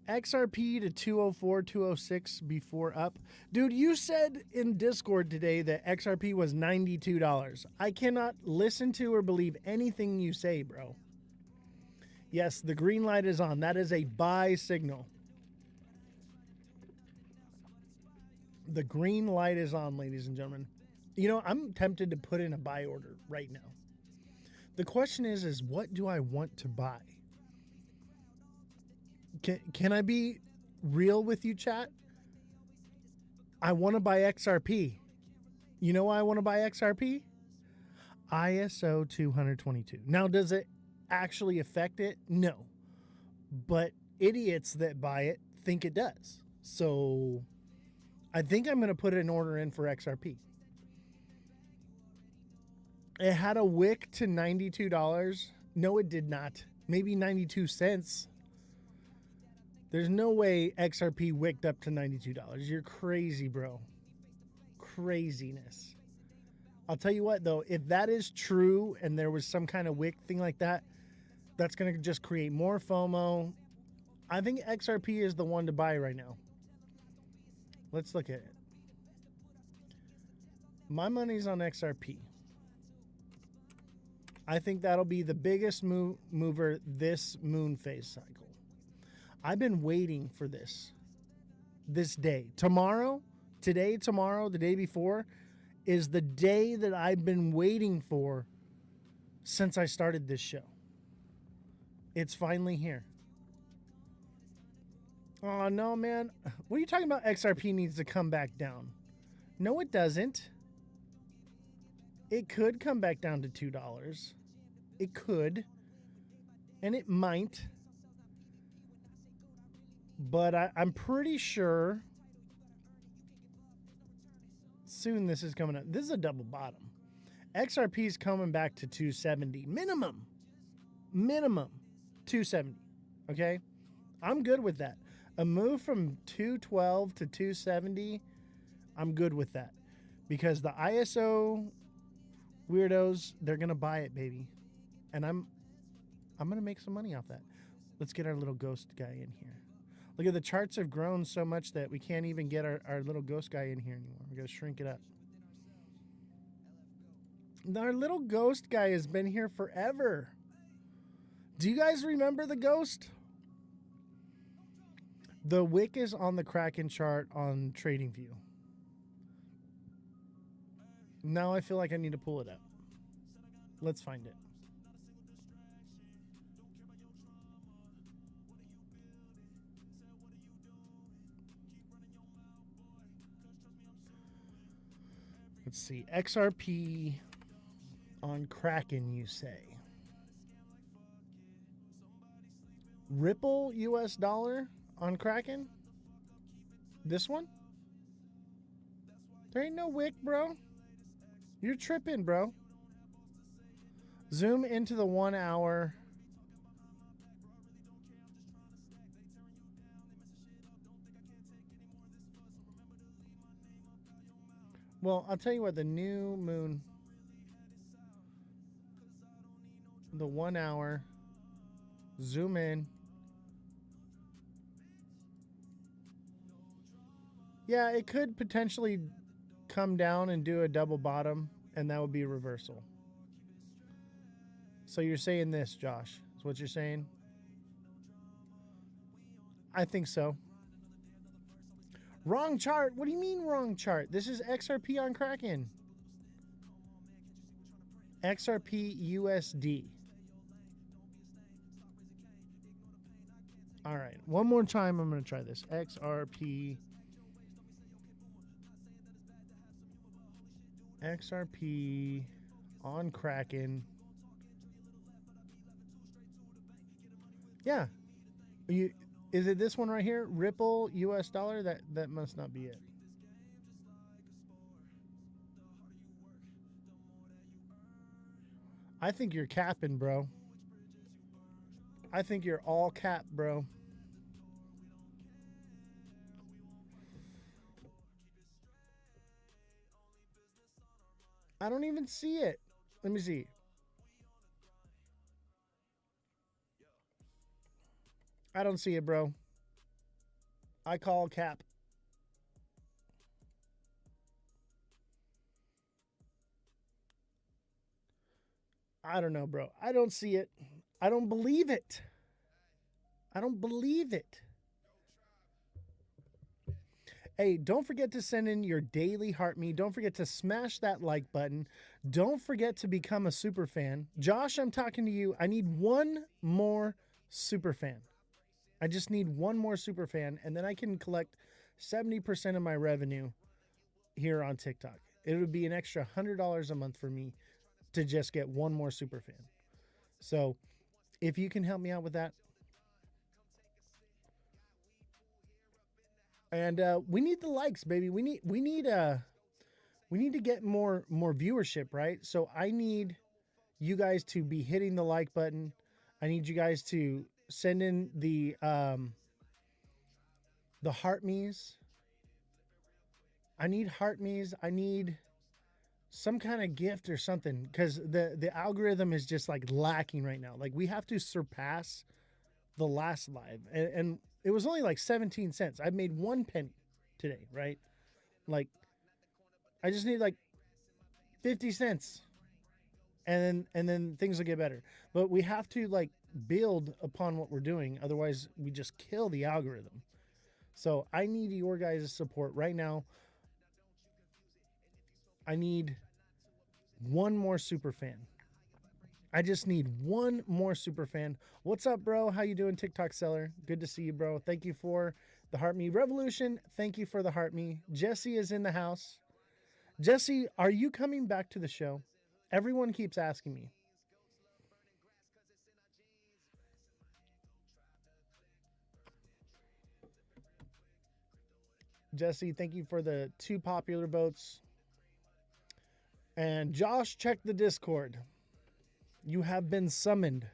XRP to 204, 206 before up. Dude, you said in Discord today that XRP was $92. I cannot listen to or believe anything you say, bro. Yes, the green light is on. That is a buy signal. The green light is on, ladies and gentlemen. You know, I'm tempted to put in a buy order right now. The question is what do I want to buy? Can I be real with you, chat? I want to buy XRP. You know why I want to buy XRP? ISO 222. Now, does it actually affect it? No. But idiots that buy it think it does. So I think I'm going to put an order in for XRP. It had a wick to $92. No, it did not. Maybe 92 cents. There's no way XRP wicked up to $92. You're crazy, bro. Craziness. I'll tell you what, though, if that is true and there was some kind of wick thing like that, that's going to just create more FOMO. I think XRP is the one to buy right now. Let's look at it. My money's on XRP. I think that'll be the biggest mover this moon phase cycle. I've been waiting for this day. Today, tomorrow, the day before is the day that I've been waiting for since I started this show. It's finally here. Oh, no, man. What are you talking about? XRP needs to come back down. No, it doesn't. It could come back down to $2. It could. And it might. But I'm pretty sure soon this is coming up. This is a double bottom. XRP is coming back to 270 minimum. Minimum 270. Okay? I'm good with that. A move from 212 to 270, I'm good with that. Because the ISO weirdos, they're going to buy it, baby. And I'm going to make some money off that. Let's get our little ghost guy in here. Look at the charts have grown so much that we can't even get our little ghost guy in here anymore. We got to shrink it up. Our little ghost guy has been here forever. Do you guys remember the ghost? The wick is on the Kraken chart on TradingView. Now I feel like I need to pull it up. Let's find it. Let's see. XRP on Kraken, you say. Ripple US dollar on Kraken? This one? There ain't no wick, bro. You're tripping, bro. Zoom into the 1 hour. Well, I'll tell you what, the new moon, the 1 hour, zoom in. Yeah, it could potentially come down and do a double bottom, and that would be a reversal. So you're saying this, Josh, is what you're saying? I think so. Wrong chart? What do you mean wrong chart? This is XRP on Kraken. XRP USD. All right, one more time I'm going to try this. XRP on Kraken. Yeah. Is it this one right here? Ripple US dollar? That must not be it. I think you're capping, bro. I think you're all cap, bro. I don't even see it. Let me see. I don't see it, bro. I call cap. I don't know, bro. I don't see it. I don't believe it. I don't believe it. Hey, don't forget to send in your daily heart me. Don't forget to smash that like button. Don't forget to become a super fan. Josh, I'm talking to you. I need one more super fan. I just need one more super fan, and then I can collect 70% of my revenue here on TikTok. It would be an extra $100 a month for me to just get one more super fan. So if you can help me out with that. And we need the likes, baby. We need to get more viewership, right? So I need you guys to be hitting the like button. I need you guys to send in the heart me's. I need heart me's. I need some kind of gift or something, because the algorithm is just like lacking right now. Like, we have to surpass the last live, and it was only like 17 cents. I made 1 penny today, right? Like, I just need like 50 cents, and then things will get better. But we have to like build upon what we're doing, otherwise we just kill the algorithm. So I need your guys' support right now. I need one more super fan. I just need one more super fan. What's up, bro? How you doing, TikTok seller? Good to see you, bro. Thank you for the Heart Me Revolution. Thank you for the Heart Me. Jesse is in the house. Jesse, are you coming back to the show? Everyone keeps asking me. Jesse, thank you for the 2 popular votes. And Josh, check the Discord. You have been summoned.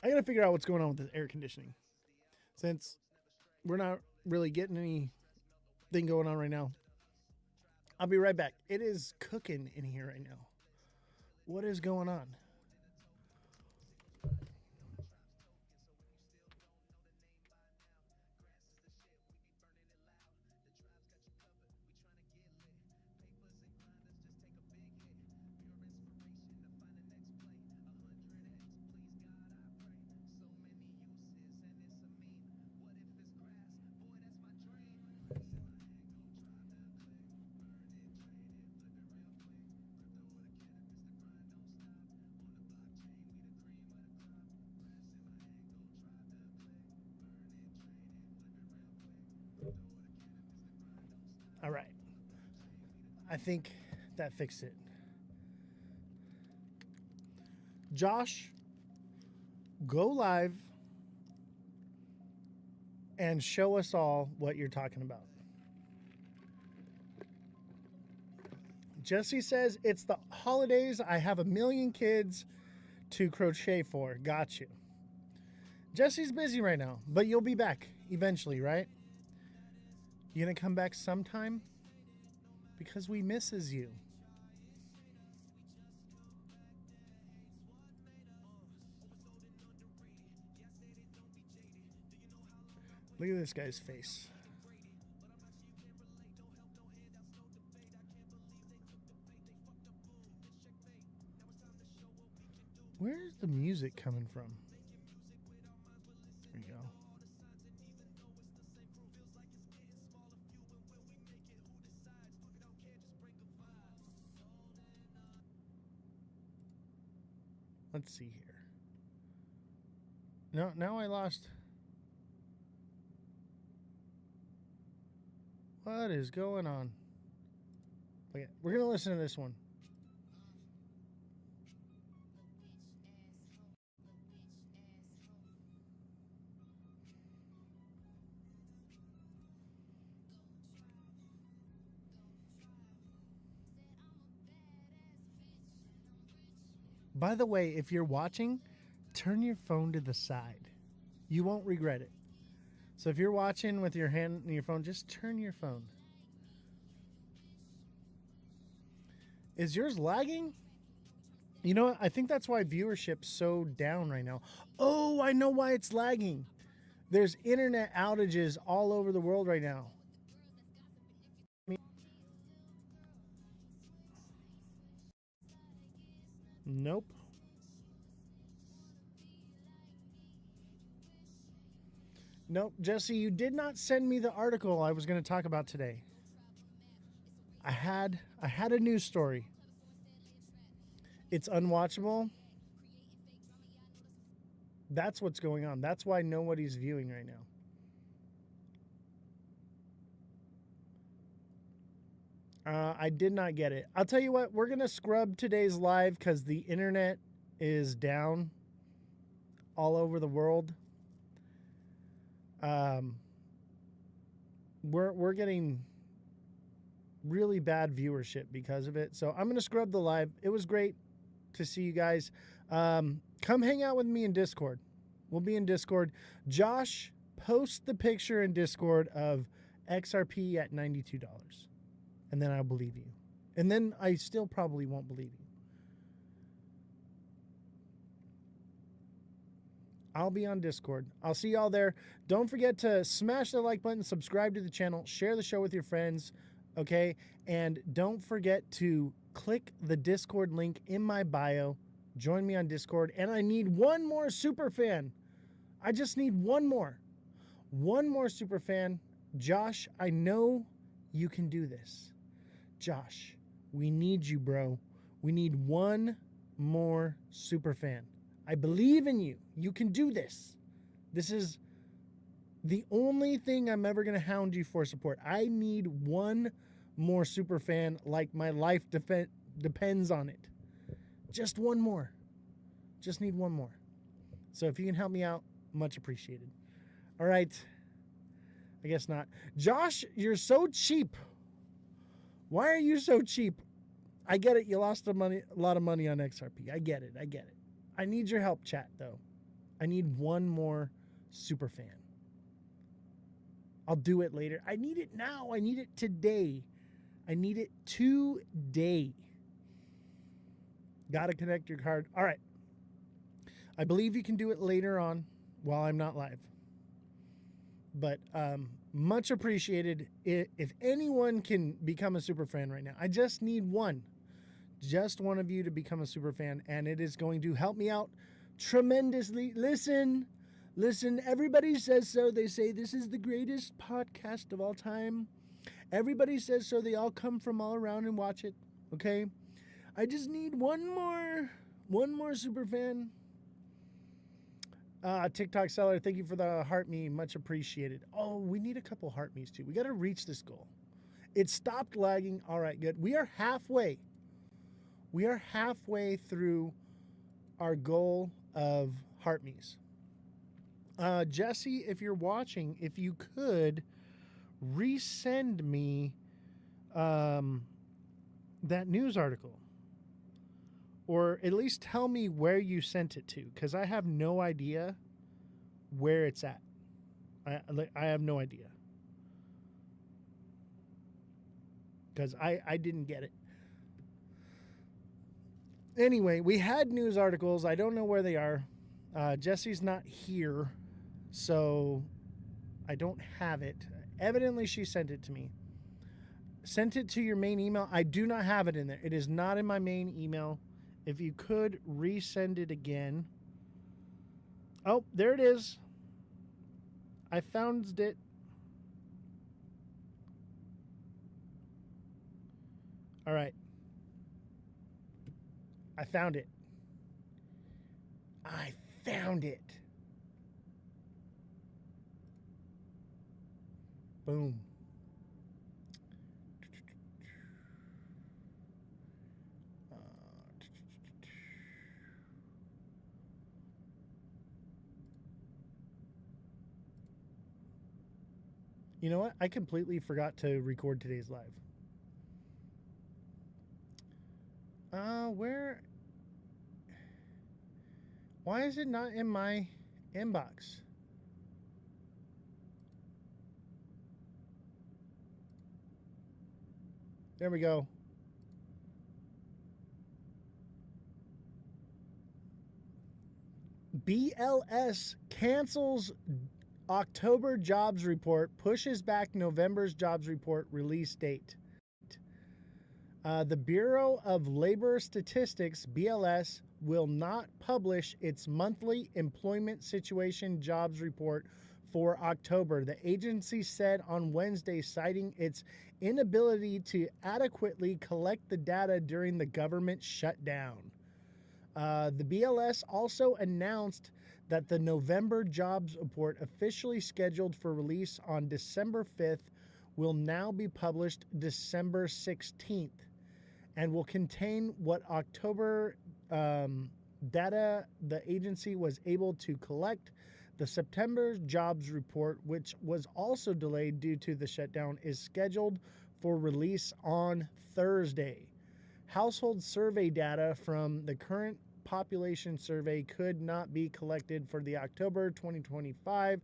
I gotta figure out what's going on with this air conditioning. Since we're not really getting anything going on right now. I'll be right back. It is cooking in here right now. What is going on? All right. I think that fixed it. Josh, go live and show us all what you're talking about. Jesse says, it's the holidays. I have 1 million kids to crochet for. Got you. Jesse's busy right now, but you'll be back eventually, right? You gonna come back sometime? Because we misses you. Look at this guy's face. Where's the music coming from? There we go. Let's see here. No, now I lost. What is going on? Okay, we're going to listen to this one. By the way, if you're watching, turn your phone to the side. You won't regret it. So if you're watching with your hand and your phone, just turn your phone. Is yours lagging? You know what? I think that's why viewership's so down right now. Oh, I know why it's lagging. There's internet outages all over the world right now. Nope. Nope, Jesse, you did not send me the article I was going to talk about today. I had a news story. It's unwatchable. That's what's going on. That's why nobody's viewing right now. I did not get it. I'll tell you what, we're going to scrub today's live because the internet is down all over the world. We're getting really bad viewership because of it. So I'm going to scrub the live. It was great to see you guys. Come hang out with me in Discord. We'll be in Discord. Josh, post the picture in Discord of XRP at $92. And then I'll believe you. And then I still probably won't believe you. I'll be on Discord. I'll see y'all there. Don't forget to smash the like button, subscribe to the channel, share the show with your friends, okay? And don't forget to click the Discord link in my bio. Join me on Discord. And I need one more super fan. I just need one more. One more super fan. Josh, I know you can do this. Josh, we need you, bro. We need one more super fan. I believe in you. You can do this. This is the only thing I'm ever going to hound you for support. I need one more super fan, like my life depends on it. Just one more. Just need one more. So if you can help me out, much appreciated. All right. I guess not. Josh, you're so cheap. Why are you so cheap? I get it. You lost a lot of money on XRP. I get it. I need your help, chat, though. I need one more super fan. I'll do it later. I need it now. I need it today. I need it today. Got to connect your card. All right. I believe you can do it later on while I'm not live. But much appreciated. If anyone can become a super fan right now, I just need one. Just one of you to become a super fan, and it is going to help me out tremendously. Listen, everybody says so. They say this is the greatest podcast of all time. Everybody says so. They all come from all around and watch it. Okay? I just need one more super fan. TikTok seller, thank you for the heart me. Much appreciated. Oh, we need a couple heart me's too. We got to reach this goal. It stopped lagging. All right, good. We are halfway through our goal of heart me's. Jesse, if you're watching, if you could resend me that news article, or at least tell me where you sent it to, because I have no idea where it's at. I have no idea, because I didn't get it. Anyway, we had news articles. I don't know where they are. Jesse's not here, so I don't have it. Evidently, she sent it to me. Sent it to your main email. I do not have it in there. It is not in my main email. If you could resend it again. Oh, there it is. I found it. All right. I found it. Boom. You know what? I completely forgot to record today's live. Where? Why is it not in my inbox? There we go. BLS cancels October jobs report, pushes back November's jobs report release date. The Bureau of Labor Statistics, BLS, will not publish its monthly employment situation jobs report for October, the agency said on Wednesday, citing its inability to adequately collect the data during the government shutdown. The BLS also announced that the November jobs report, officially scheduled for release on December 5th, will now be published December 16th and will contain what October data the agency was able to collect. The September jobs report, which was also delayed due to the shutdown, is scheduled for release on Thursday. Household survey data from the current population survey could not be collected for the October 2025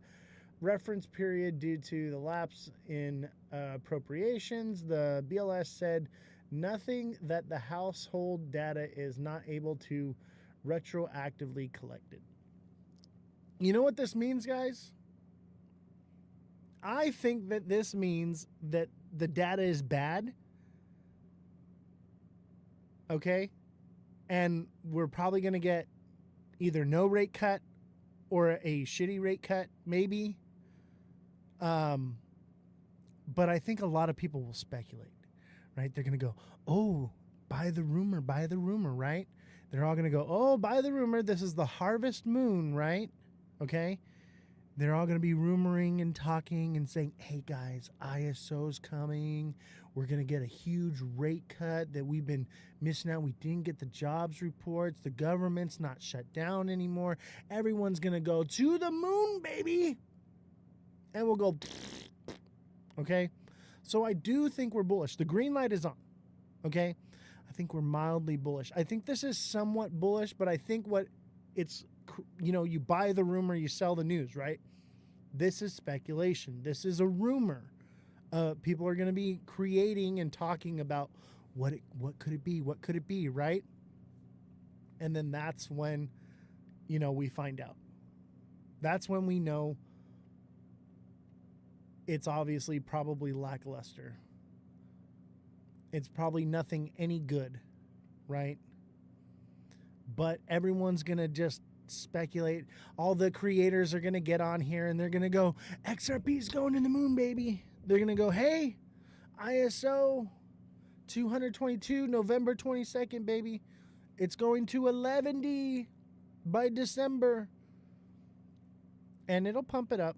reference period due to the lapse in appropriations. The BLS said nothing that the household data is not able to retroactively collected. You know what this means, guys? I think that this means that the data is bad. Okay? And we're probably going to get either no rate cut or a shitty rate cut, maybe. But I think a lot of people will speculate, right? They're going to go, oh, buy the rumor, right? They're all going to go, oh, buy the rumor. This is the harvest moon, right? Okay? They're all going to be rumoring and talking and saying, hey, guys, ISO's coming. We're going to get a huge rate cut that we've been missing out. We didn't get the jobs reports. The government's not shut down anymore. Everyone's going to go to the moon, baby. And we'll go, okay? So I do think we're bullish. The green light is on. Okay? I think we're mildly bullish. I think this is somewhat bullish, but I think you buy the rumor, you sell the news, right? This is speculation. This is a rumor. People are going to be creating and talking about what could it be? What could it be, right? And then that's when, we find out. That's when we know it's obviously probably lackluster. It's probably nothing any good, right? But everyone's going to just speculate. All the creators are going to get on here and they're going to go, XRP's going to the moon, baby. They're going to go, hey, ISO 222, November 22nd, baby. It's going to 11D by December. And it'll pump it up.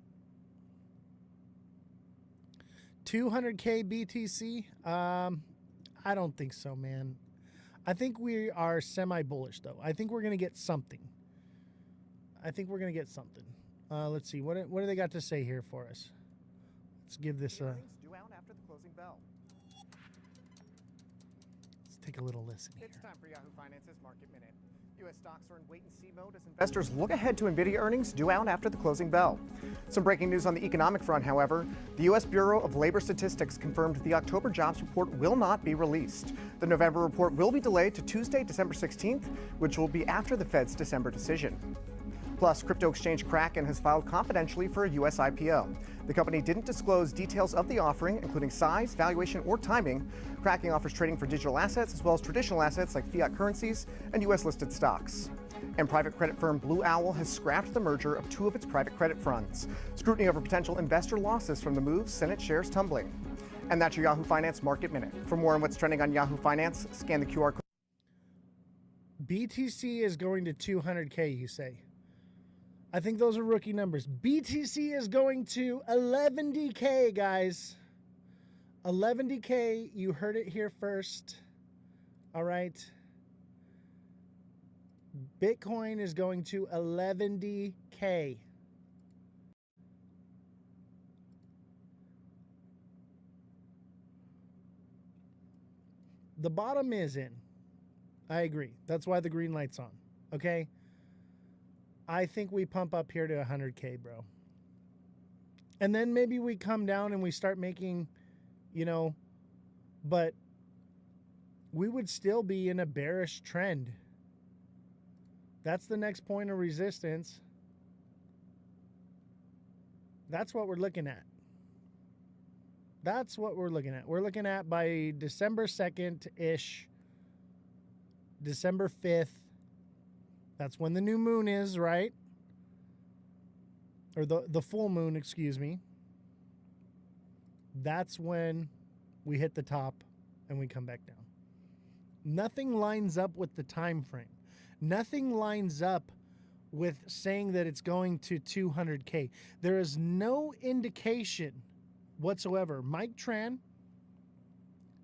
200K BTC? I don't think so, man. I think we are semi-bullish, though. I think we're going to get something. Let's see. What do they got to say here for us? Let's give this a... Due out after the closing bell. Let's take a little listen here. It's time for Yahoo Finance's Market Minute. U.S. stocks are in wait-and-see mode as investors look ahead to NVIDIA earnings due out after the closing bell. Some breaking news on the economic front, however. The U.S. Bureau of Labor Statistics confirmed the October jobs report will not be released. The November report will be delayed to Tuesday, December 16th, which will be after the Fed's December decision. Plus, crypto exchange Kraken has filed confidentially for a U.S. IPO. The company didn't disclose details of the offering, including size, valuation, or timing. Kraken offers trading for digital assets as well as traditional assets like fiat currencies and U.S.-listed stocks. And private credit firm Blue Owl has scrapped the merger of two of its private credit funds. Scrutiny over potential investor losses from the move sent its shares tumbling. And that's your Yahoo Finance Market Minute. For more on what's trending on Yahoo Finance, scan the QR code. BTC is going to 200K, you say? I think those are rookie numbers. BTC is going to 11DK, guys. 11DK, you heard it here first. All right. Bitcoin is going to 11DK. The bottom is in. I agree. That's why the green light's on. Okay? I think we pump up here to 100K, bro. And then maybe we come down and we start making, but we would still be in a bearish trend. That's the next point of resistance. That's what we're looking at. We're looking at by December 2nd-ish, December 5th. That's when the new moon is, right? Or the full moon, excuse me. That's when we hit the top and we come back down. Nothing lines up with the time frame. Nothing lines up with saying that it's going to 200K. There is no indication whatsoever. Mike Tran,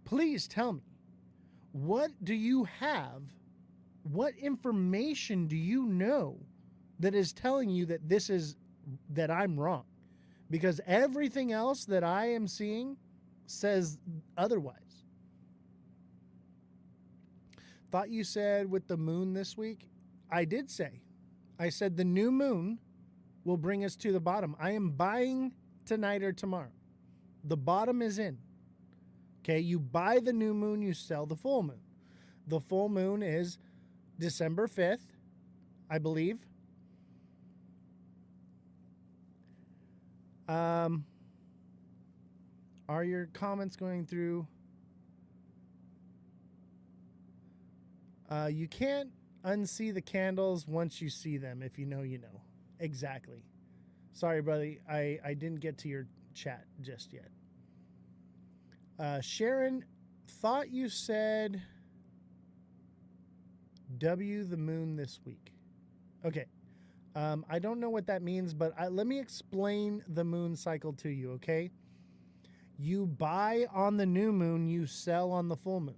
please tell me, what do you have? What information do you know that is telling you that I'm wrong? Because everything else that I am seeing says otherwise. Thought you said with the moon this week? I did say. I said the new moon will bring us to the bottom. I am buying tonight or tomorrow. The bottom is in. Okay, you buy the new moon, you sell the full moon. The full moon is December 5th, I believe. Are your comments going through? You can't unsee the candles once you see them. If you know, you know. Exactly. Sorry, brother. I didn't get to your chat just yet. Sharon, thought you said W the moon this week. Okay. I don't know what that means, but let me explain the moon cycle to you, okay? You buy on the new moon, you sell on the full moon.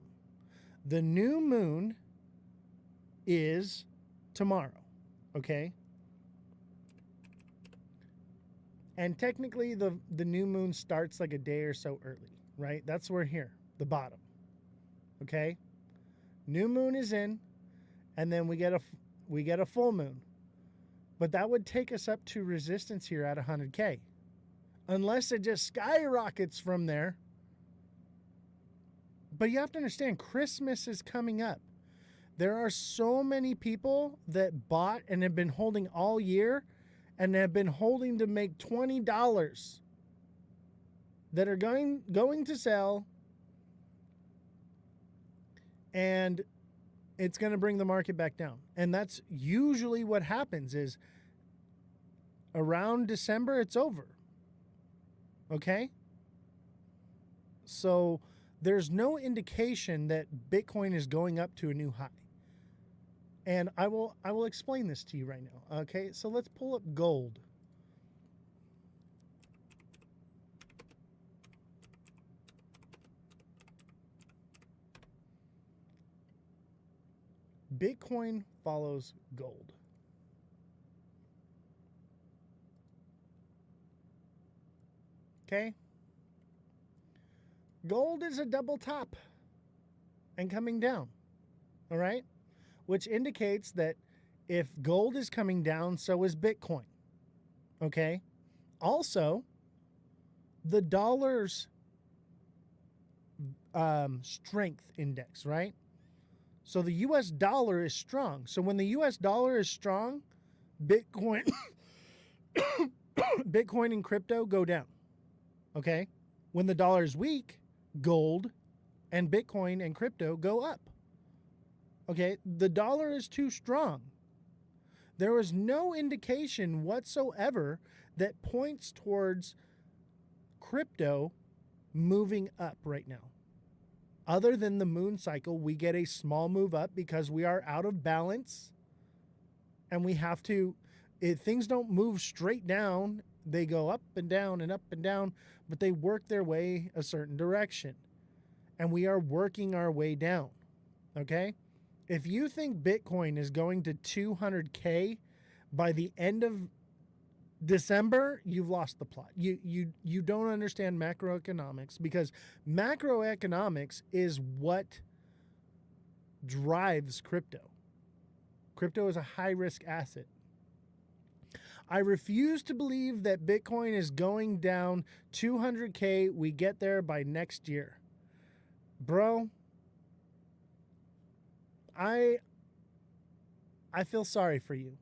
The new moon is tomorrow, okay? And technically the new moon starts like a day or so early, right? That's where here, the bottom. Okay? New moon is in, and then we get a full moon. But that would take us up to resistance here at 100K. Unless it just skyrockets from there. But you have to understand, Christmas is coming up. There are so many people that bought and have been holding all year and have been holding to make $20 that are going to sell, and it's going to bring the market back down. And that's usually what happens is around December, it's over. Okay? So there's no indication that Bitcoin is going up to a new high. And I will explain this to you right now. Okay? So let's pull up gold. Bitcoin follows gold. Okay? Gold is a double top and coming down. All right? Which indicates that if gold is coming down, so is Bitcoin. Okay? Also, the dollar's strength index, right? So the US dollar is strong. So when the US dollar is strong, Bitcoin Bitcoin and crypto go down. Okay? When the dollar is weak, gold and Bitcoin and crypto go up. Okay? The dollar is too strong. There is no indication whatsoever that points towards crypto moving up right now. Other than the moon cycle, we get a small move up because we are out of balance, and we have to, if things don't move straight down, they go up and down, but they work their way a certain direction. And we are working our way down. Okay? If you think Bitcoin is going to 200K by the end of December, you've lost the plot. You don't understand macroeconomics, because macroeconomics is what drives crypto. Crypto is a high-risk asset. I refuse to believe that Bitcoin is going down 200K. We get there by next year. Bro, I feel sorry for you,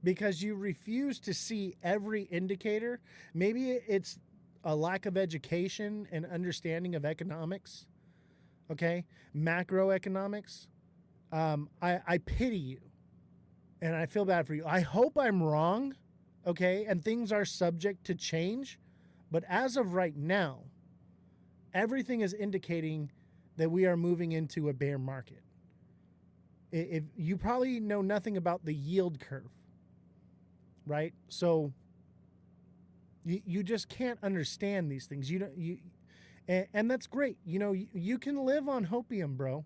because you refuse to see every indicator. Maybe it's a lack of education and understanding of economics, okay? Macroeconomics. I pity you, and I feel bad for you. I hope I'm wrong, okay? And things are subject to change. But as of right now, everything is indicating that we are moving into a bear market. If you probably know nothing about the yield curve, right? So you just can't understand these things. And that's great. You know, you can live on hopium, bro.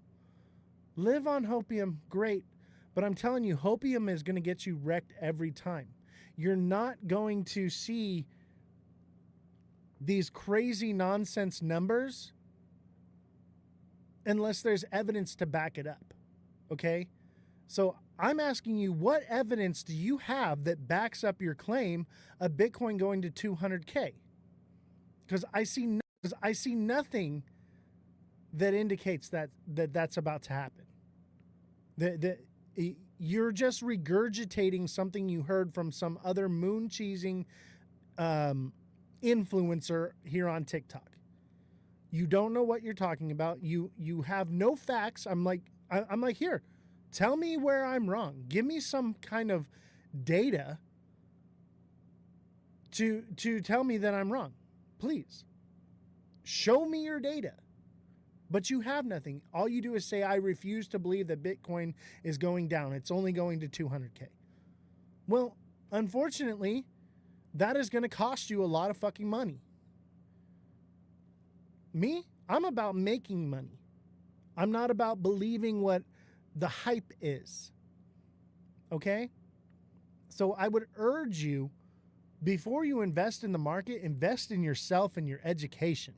Live on hopium, great. But I'm telling you, hopium is going to get you wrecked every time. You're not going to see these crazy nonsense numbers unless there's evidence to back it up. Okay? So I'm asking you, what evidence do you have that backs up your claim of Bitcoin going to 200K? Because I see nothing that indicates that's about to happen. You're just regurgitating something you heard from some other moon cheesing influencer here on TikTok. You don't know what you're talking about. You have no facts. I'm like, here, tell me where I'm wrong. Give me some kind of data to tell me that I'm wrong. Please. Show me your data. But you have nothing. All you do is say, I refuse to believe that Bitcoin is going down. It's only going to 200K. Well, unfortunately, that is going to cost you a lot of fucking money. Me, I'm about making money. I'm not about believing what the hype is. Okay? So I would urge you, before you invest in the market, invest in yourself and your education.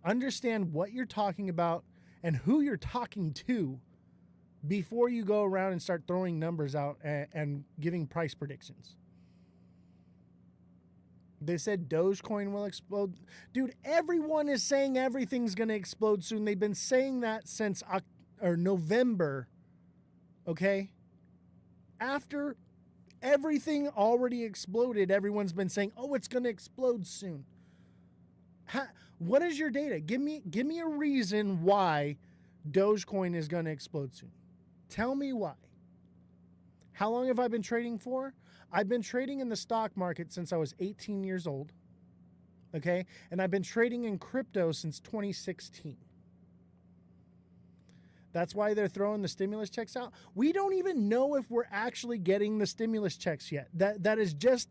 Understand what you're talking about and who you're talking to before you go around and start throwing numbers out and giving price predictions. They said Dogecoin will explode. Dude, everyone is saying everything's going to explode soon. They've been saying that since November, okay? After everything already exploded, everyone's been saying, oh, it's going to explode soon. What is your data? Give me a reason why Dogecoin is going to explode soon. Tell me why. How long have I been trading for? I've been trading in the stock market since I was 18 years old, okay? And I've been trading in crypto since 2016. That's why they're throwing the stimulus checks out. We don't even know if we're actually getting the stimulus checks yet. That is just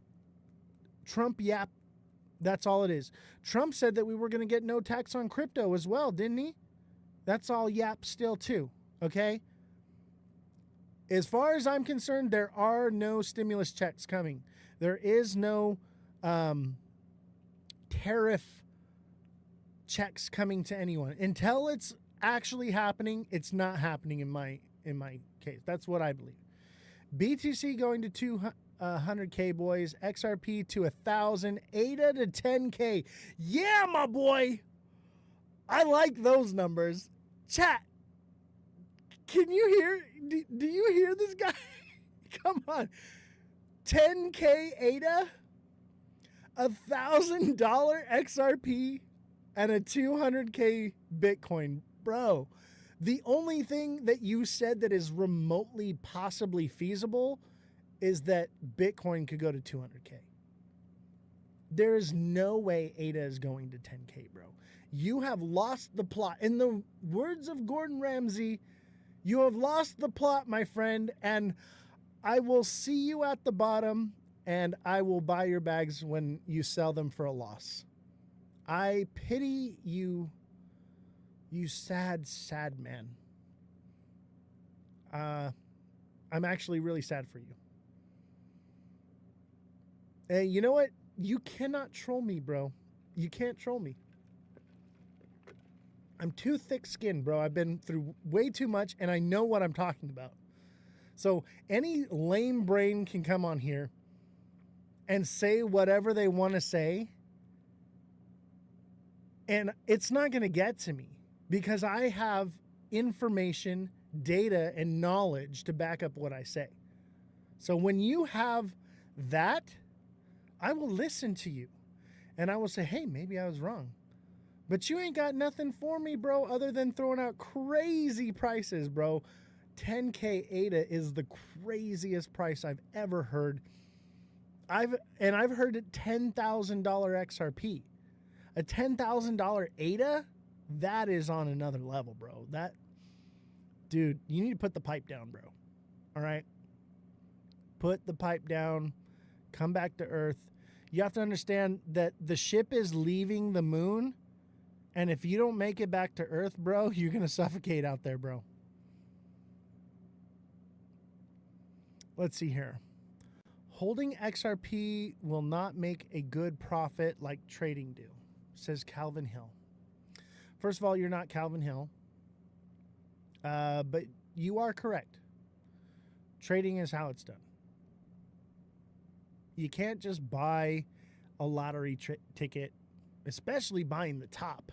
Trump yap. That's all it is. Trump said that we were going to get no tax on crypto as well, didn't he? That's all yap still too, okay? As far as I'm concerned, there are no stimulus checks coming. There is no tariff checks coming to anyone. Until it's actually happening, it's not happening in my case. That's what I believe. BTC going to 200K, boys. XRP to 1,000. ADA to 10K. Yeah, my boy. I like those numbers. Chat. Can you hear? Do you hear this guy? Come on. 10K ADA, $1,000 XRP, and a 200K Bitcoin. Bro, the only thing that you said that is remotely possibly feasible is that Bitcoin could go to 200K. There is no way ADA is going to 10K, bro. You have lost the plot. In the words of Gordon Ramsay, you have lost the plot, my friend, and I will see you at the bottom, and I will buy your bags when you sell them for a loss. I pity you, you sad, sad man. I'm actually really sad for you. Hey, you know what? You cannot troll me, bro. You can't troll me. I'm too thick-skinned, bro. I've been through way too much, and I know what I'm talking about. So any lame brain can come on here and say whatever they want to say, and it's not going to get to me because I have information, data, and knowledge to back up what I say. So when you have that, I will listen to you, and I will say, hey, maybe I was wrong. But you ain't got nothing for me, bro, other than throwing out crazy prices, bro. 10K ADA is the craziest price I've ever heard. I've heard it $10,000 XRP. A $10,000 ADA, that is on another level, bro. That, dude, you need to put the pipe down, bro. All right? Put the pipe down. Come back to Earth. You have to understand that the ship is leaving the moon. And if you don't make it back to Earth, bro, you're going to suffocate out there, bro. Let's see here. Holding XRP will not make a good profit like trading do, says Calvin Hill. First of all, you're not Calvin Hill. But you are correct. Trading is how it's done. You can't just buy a lottery ticket, especially buying the top.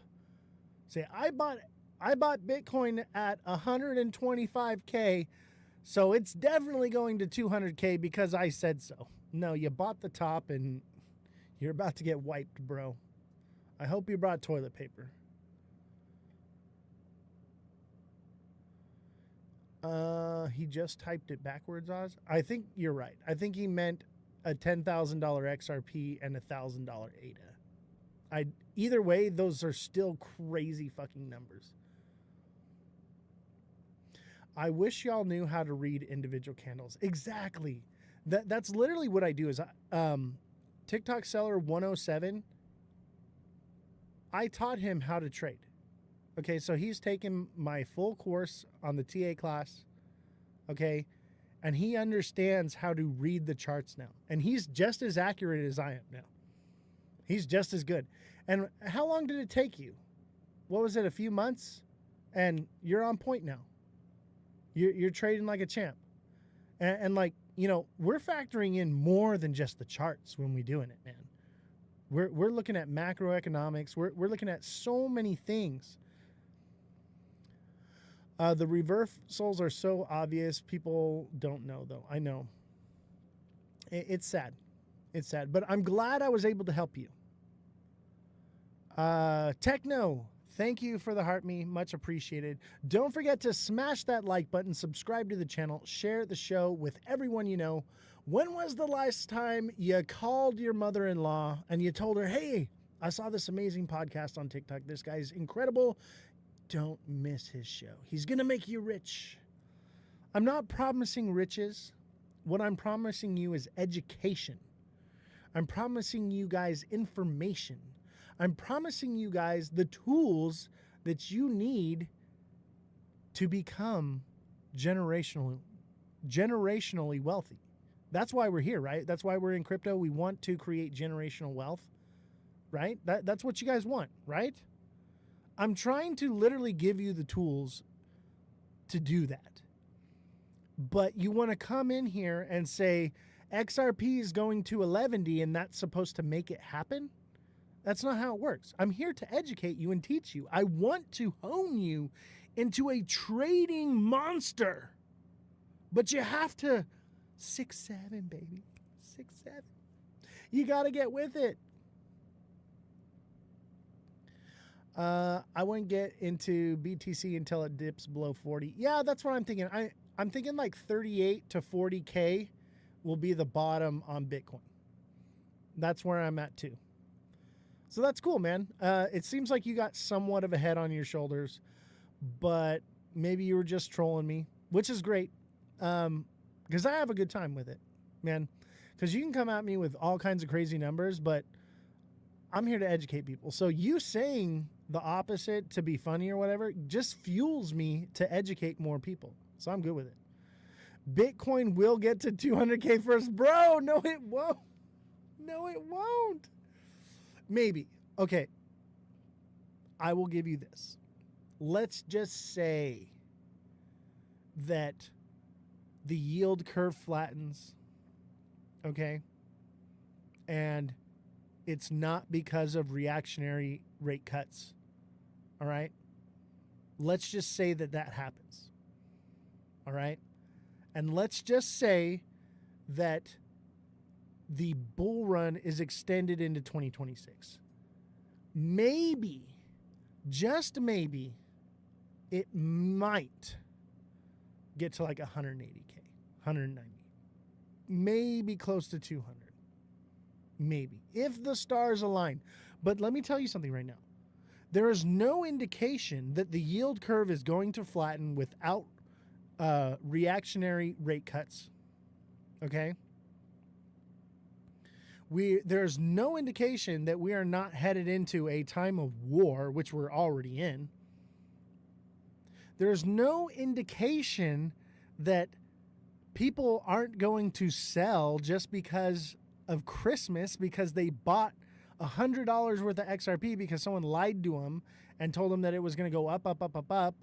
Say, I bought Bitcoin at 125K, so it's definitely going to 200K because I said so. No, you bought the top and you're about to get wiped, bro. I hope you brought toilet paper. He just typed it backwards, Oz. I think you're right. I think he meant a $10,000 XRP and a $1,000 ADA. Either way, those are still crazy fucking numbers. I wish y'all knew how to read individual candles. Exactly. That's literally what I do is TikTok seller 107. I taught him how to trade. Okay, so he's taken my full course on the TA class. Okay, and he understands how to read the charts now. And he's just as accurate as I am now. He's just as good. And how long did it take you? what was it, a few months, and you're on point now. You're trading like a champ. And like, you know, we're factoring in more than just the charts when we're doing it, man. We're looking at macroeconomics. We're looking at so many things. The reversals are so obvious. People don't know, though. I know. It's sad. It's sad. But I'm glad I was able to help you. Techno, thank you for the heart me. Much appreciated. Don't forget to smash that like button, subscribe to the channel, share the show with everyone you know. When was the last time you called your mother-in-law and you told her, hey, I saw this amazing podcast on TikTok. This guy's incredible. Don't miss his show. He's going to make you rich. I'm not promising riches. What I'm promising you is education. I'm promising you guys information. I'm promising you guys the tools that you need to become generationally wealthy. That's why we're here, right? That's why we're in crypto. We want to create generational wealth, right? That's what you guys want, right? I'm trying to literally give you the tools to do that. But you want to come in here and say XRP is going to 11D and that's supposed to make it happen? That's not how it works. I'm here to educate you and teach you. I want to hone you into a trading monster. But you have to 6'7", baby. 6'7". You got to get with it. I wouldn't get into BTC until it dips below 40. Yeah, that's what I'm thinking. I'm thinking like 38 to 40K will be the bottom on Bitcoin. That's where I'm at too. So that's cool, man. It seems like you got somewhat of a head on your shoulders, but maybe you were just trolling me, which is great. Because I have a good time with it, man. Because you can come at me with all kinds of crazy numbers, but I'm here to educate people. So you saying the opposite to be funny or whatever just fuels me to educate more people. So I'm good with it. Bitcoin will get to 200K first. Bro, no, it won't. No, it won't. Maybe. Okay. I will give you this. Let's just say that the yield curve flattens. Okay. And it's not because of reactionary rate cuts. All right. Let's just say that that happens. All right. And let's just say that the bull run is extended into 2026. Maybe, just maybe, it might get to like 180K, 190. Maybe close to 200. Maybe, if the stars align. But let me tell you something right now. There is no indication that the yield curve is going to flatten without reactionary rate cuts. Okay? There's no indication that we are not headed into a time of war, which we're already in. There's no indication that people aren't going to sell just because of Christmas, because they bought $100 worth of XRP because someone lied to them and told them that it was going to go up, up, up, up, up.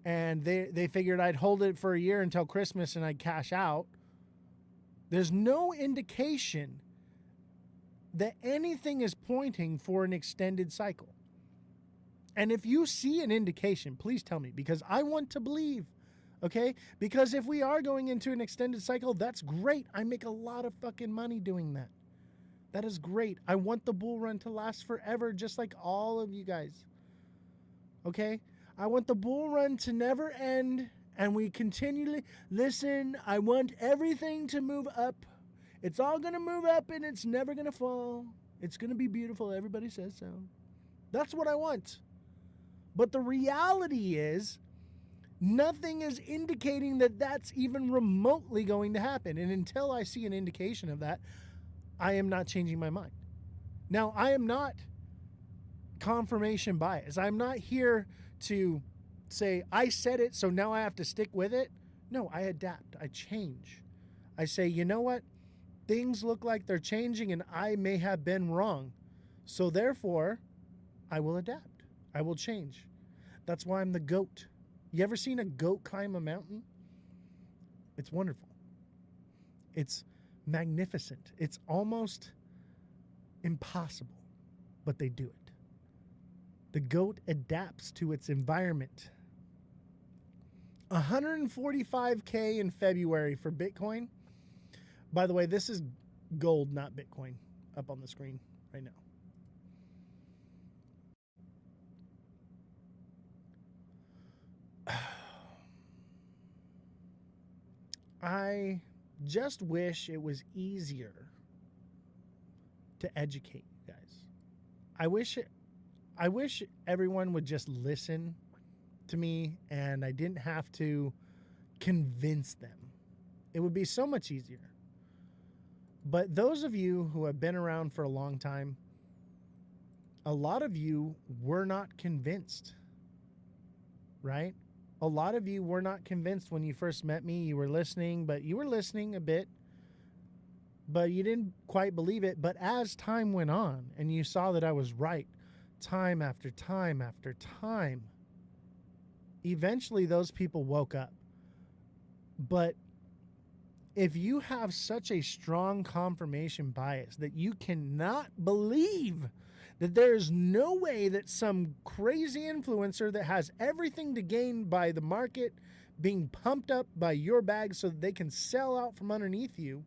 And they figured I'd hold it for a year until Christmas and I'd cash out. There's no indication that anything is pointing for an extended cycle. And if you see an indication, please tell me, because I want to believe, okay? Because if we are going into an extended cycle, that's great. I make a lot of fucking money doing that. That is great. I want the bull run to last forever, just like all of you guys, okay? I want the bull run to never end, and we continually, listen, I want everything to move up. It's all going to move up, and it's never going to fall. It's going to be beautiful. Everybody says so. That's what I want. But the reality is, nothing is indicating that that's even remotely going to happen. And until I see an indication of that, I am not changing my mind. Now, I am not confirmation bias. I'm not here to say, I said it, so now I have to stick with it. No, I adapt. I change. I say, you know what? Things look like they're changing and I may have been wrong. So therefore, I will adapt. I will change. That's why I'm the goat. You ever seen a goat climb a mountain? It's wonderful. It's magnificent. It's almost impossible, but they do it. The goat adapts to its environment. 145K in February for Bitcoin. By the way, this is gold, not Bitcoin, up on the screen right now. I just wish it was easier to educate you guys. I wish everyone would just listen to me and I didn't have to convince them. It would be so much easier. But those of you who have been around for a long time, a lot of you were not convinced, right? A lot of you were not convinced when you first met me. You were listening, but you were listening a bit, but you didn't quite believe it. But as time went on and you saw that I was right, time after time after time, eventually those people woke up. But if you have such a strong confirmation bias that you cannot believe that there is no way that some crazy influencer that has everything to gain by the market being pumped up by your bag so that they can sell out from underneath you,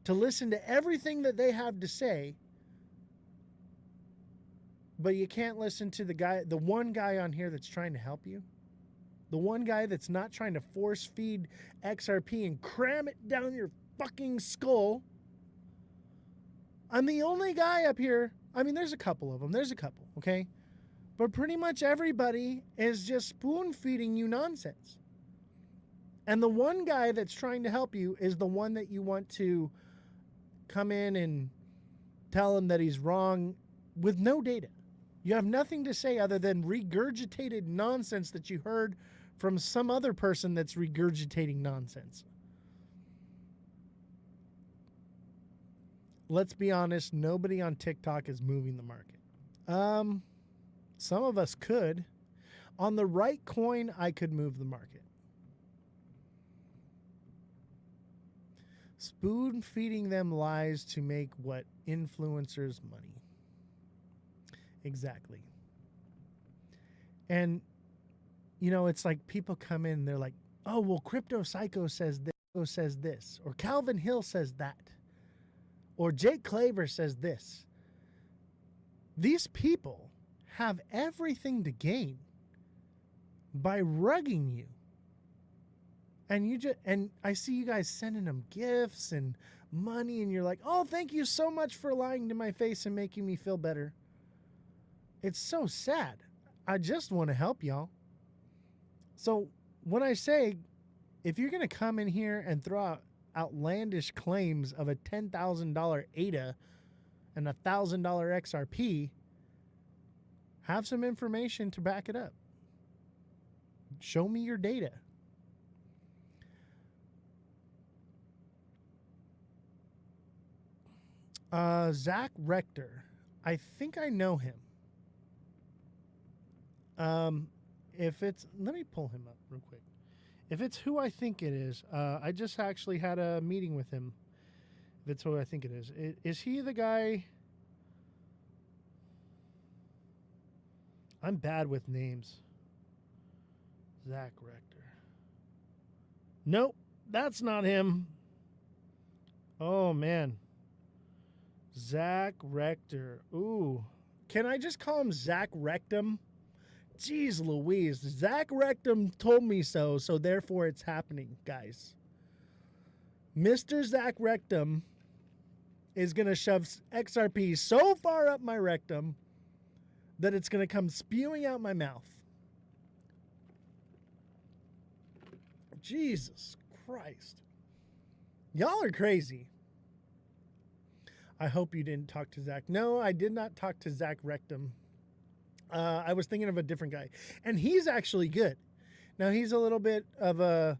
to listen to everything that they have to say, but you can't listen to the one guy on here that's trying to help you, the one guy that's not trying to force feed XRP and cram it down your fucking skull. I'm the only guy up here. I mean, there's a couple of them. There's a couple, okay? But pretty much everybody is just spoon feeding you nonsense. And the one guy that's trying to help you is the one that you want to come in and tell him that he's wrong with no data. You have nothing to say other than regurgitated nonsense that you heard from some other person that's regurgitating nonsense. Let's be honest, nobody on TikTok is moving the market. Some of us could. On the right coin, I could move the market. Spoon feeding them lies to make what? Influencers money. Exactly. And, you know, it's like people come in, they're like, oh, well, Crypto Psycho says this, or Calvin Hill says that, or Jake Claver says this. These people have everything to gain by rugging you. And I see you guys sending them gifts and money, and you're like, oh, thank you so much for lying to my face and making me feel better. It's so sad. I just want to help y'all. So when I say, if you're going to come in here and throw out outlandish claims of a $10,000 ADA and a $1,000 XRP, have some information to back it up. Show me your data. Zach Rector. I think I know him. If it's, let me pull him up real quick. If it's who I think it is, I just actually had a meeting with him. If it's who I think it is he the guy? I'm bad with names. Zach Rector. Nope, that's not him. Oh man. Zach Rector. Ooh. Can I just call him Zach Rectum? Jeez Louise. Zach Rectum told me so, so therefore it's happening, guys. Mr. Zach Rectum is going to shove XRP so far up my rectum that it's going to come spewing out my mouth. Jesus Christ. Y'all are crazy. I hope you didn't talk to Zach. No, I did not talk to Zach Rectum. I was thinking of a different guy. And he's actually good. Now, he's a little bit of a,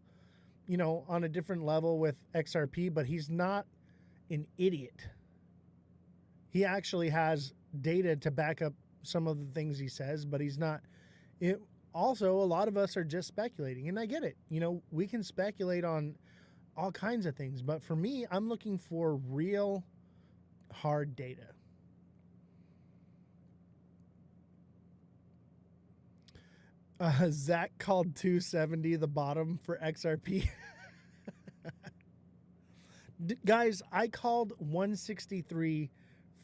on a different level with XRP, but he's not an idiot. He actually has data to back up some of the things he says, but he's not. It, also, a lot of us are just speculating, and I get it. You know, we can speculate on all kinds of things, but for me, I'm looking for real hard data. Zach called 270 the bottom for XRP. Guys, I called 163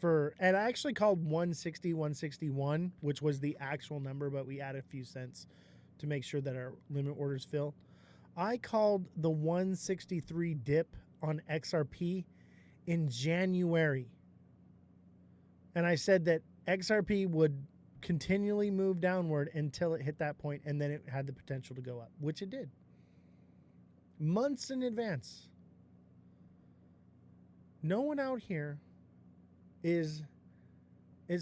for, and I actually called 160, 161, which was the actual number, but we added a few cents to make sure that our limit orders fill. I called the 163 dip on XRP in January. And I said that XRP would continually move downward until it hit that point, and then it had the potential to go up, which it did. Months in advance. No one out here is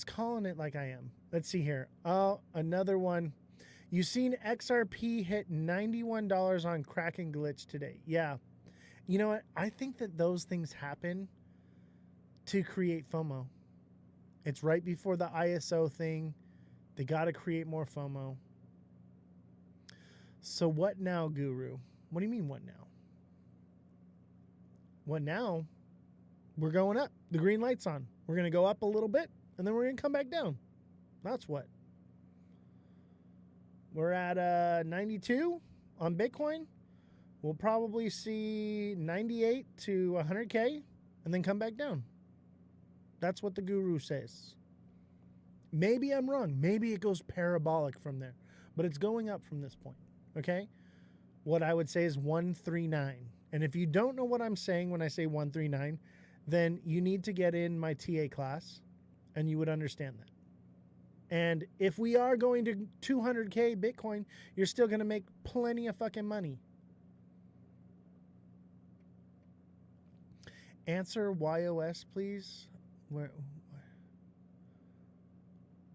calling it like I am. Let's see here. Oh, another one. You seen XRP hit $91 on Kraken glitch today. Yeah. You know what? I think that those things happen to create FOMO. It's right before the ISO thing. They got to create more FOMO. So what now, Guru? What do you mean, what now? What now? We're going up. The green light's on. We're going to go up a little bit, and then we're going to come back down. That's what. We're at 92 on Bitcoin. We'll probably see 98 to 100K, and then come back down. That's what the guru says. Maybe I'm wrong. Maybe it goes parabolic from there. But it's going up from this point. Okay? What I would say is 139. And if you don't know what I'm saying when I say 139, then you need to get in my TA class, and you would understand that. And if we are going to 200K Bitcoin, you're still going to make plenty of fucking money. Answer YOS, please. Where?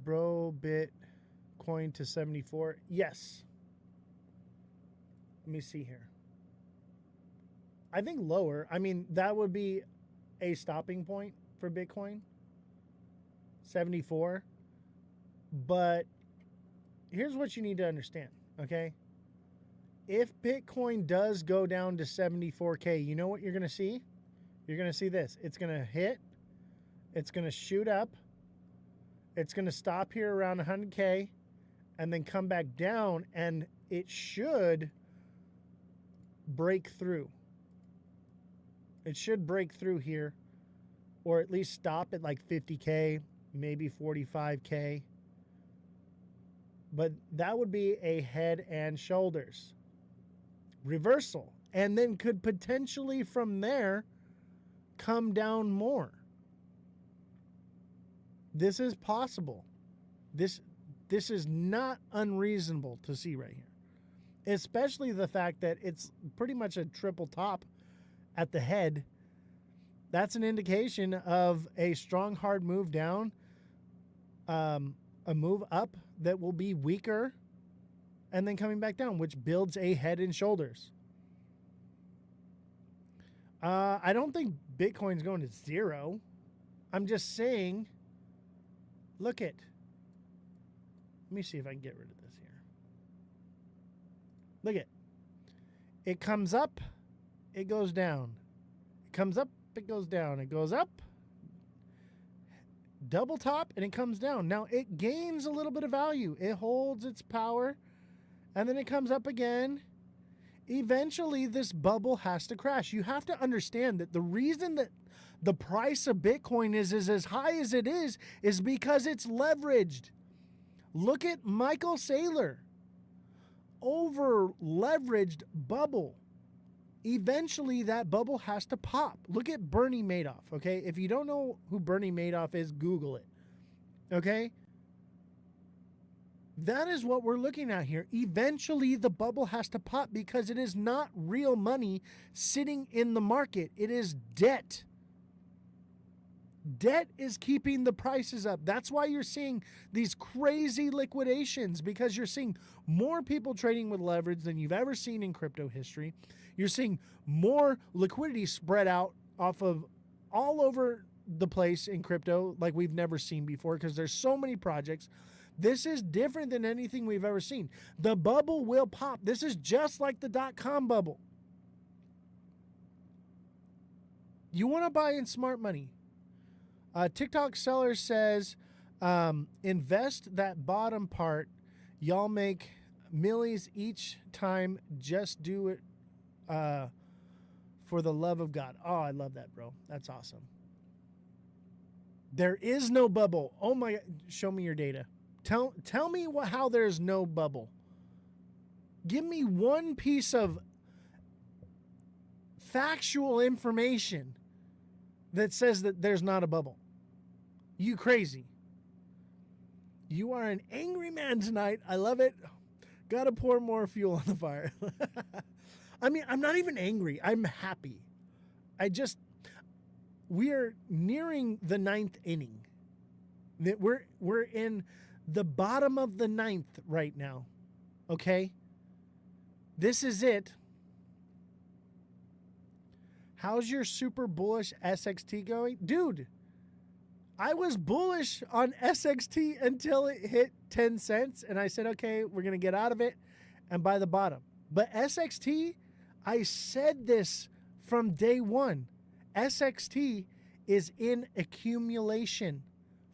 Bro, Bitcoin to 74. Yes. Let me see here. I think lower. I mean, that would be a stopping point for Bitcoin. 74. But here's what you need to understand, okay? If Bitcoin does go down to 74K, you know what you're going to see? You're going to see this. It's going to hit. It's going to shoot up. It's going to stop here around 100K and then come back down, and it should break through. It should break through here, or at least stop at like 50K, maybe 45K. But that would be a head and shoulders reversal, and then could potentially from there come down more. This is possible. This is not unreasonable to see right here, especially the fact that it's pretty much a triple top at the head. That's an indication of a strong hard move down, a move up that will be weaker, and then coming back down, which builds a head and shoulders. I don't think Bitcoin's going to zero. I'm just saying, look at. Let me see if I can get rid of this here. Look at. It comes up, it goes down. It comes up, it goes down. It goes up, double top, and it comes down. Now it gains a little bit of value. It holds its power, and then it comes up again. Eventually, this bubble has to crash. You have to understand that the reason that the price of Bitcoin is as high as it is because it's leveraged. Look at Michael Saylor. Over leveraged bubble. Eventually, that bubble has to pop. Look at Bernie Madoff, okay? If you don't know who Bernie Madoff is, Google it, okay? That is what we're looking at here. Eventually, the bubble has to pop because it is not real money sitting in the market. It is debt. Debt is keeping the prices up. That's why you're seeing these crazy liquidations, because you're seeing more people trading with leverage than you've ever seen in crypto history. You're seeing more liquidity spread out off of all over the place in crypto like we've never seen before because there's so many projects. This is different than anything we've ever seen. The bubble will pop. This is just like the .com bubble. You want to buy in smart money. TikTok seller says, invest that bottom part. Y'all make millies each time. Just do it for the love of God. Oh, I love that, bro. That's awesome. There is no bubble. Oh my God. Show me your data. Tell me how there's no bubble. Give me one piece of factual information that says that there's not a bubble. You crazy. You are an angry man tonight. I love it. Gotta pour more fuel on the fire. I mean, I'm not even angry. I'm happy. We are nearing the 9th inning. We're in the bottom of the 9th right now. Okay? This is it. How's your super bullish SXT going? Dude, I was bullish on SXT until it hit 10 cents. And I said, okay, we're going to get out of it and buy the bottom. But SXT, I said this from day one. SXT is in accumulation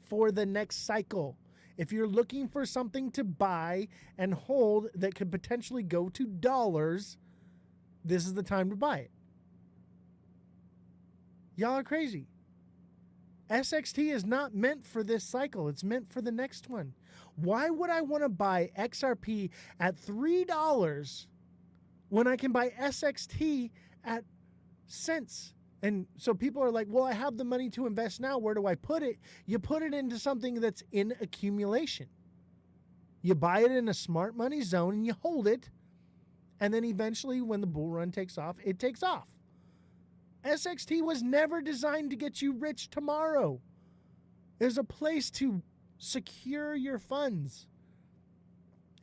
for the next cycle. If you're looking for something to buy and hold that could potentially go to dollars, this is the time to buy it. Y'all are crazy. SXT is not meant for this cycle. It's meant for the next one. Why would I want to buy XRP at $3 when I can buy SXT at cents? And so people are like, well, I have the money to invest now. Where do I put it? You put it into something that's in accumulation. You buy it in a smart money zone and you hold it. And then eventually when the bull run takes off, it takes off. SXT was never designed to get you rich tomorrow. There's a place to secure your funds.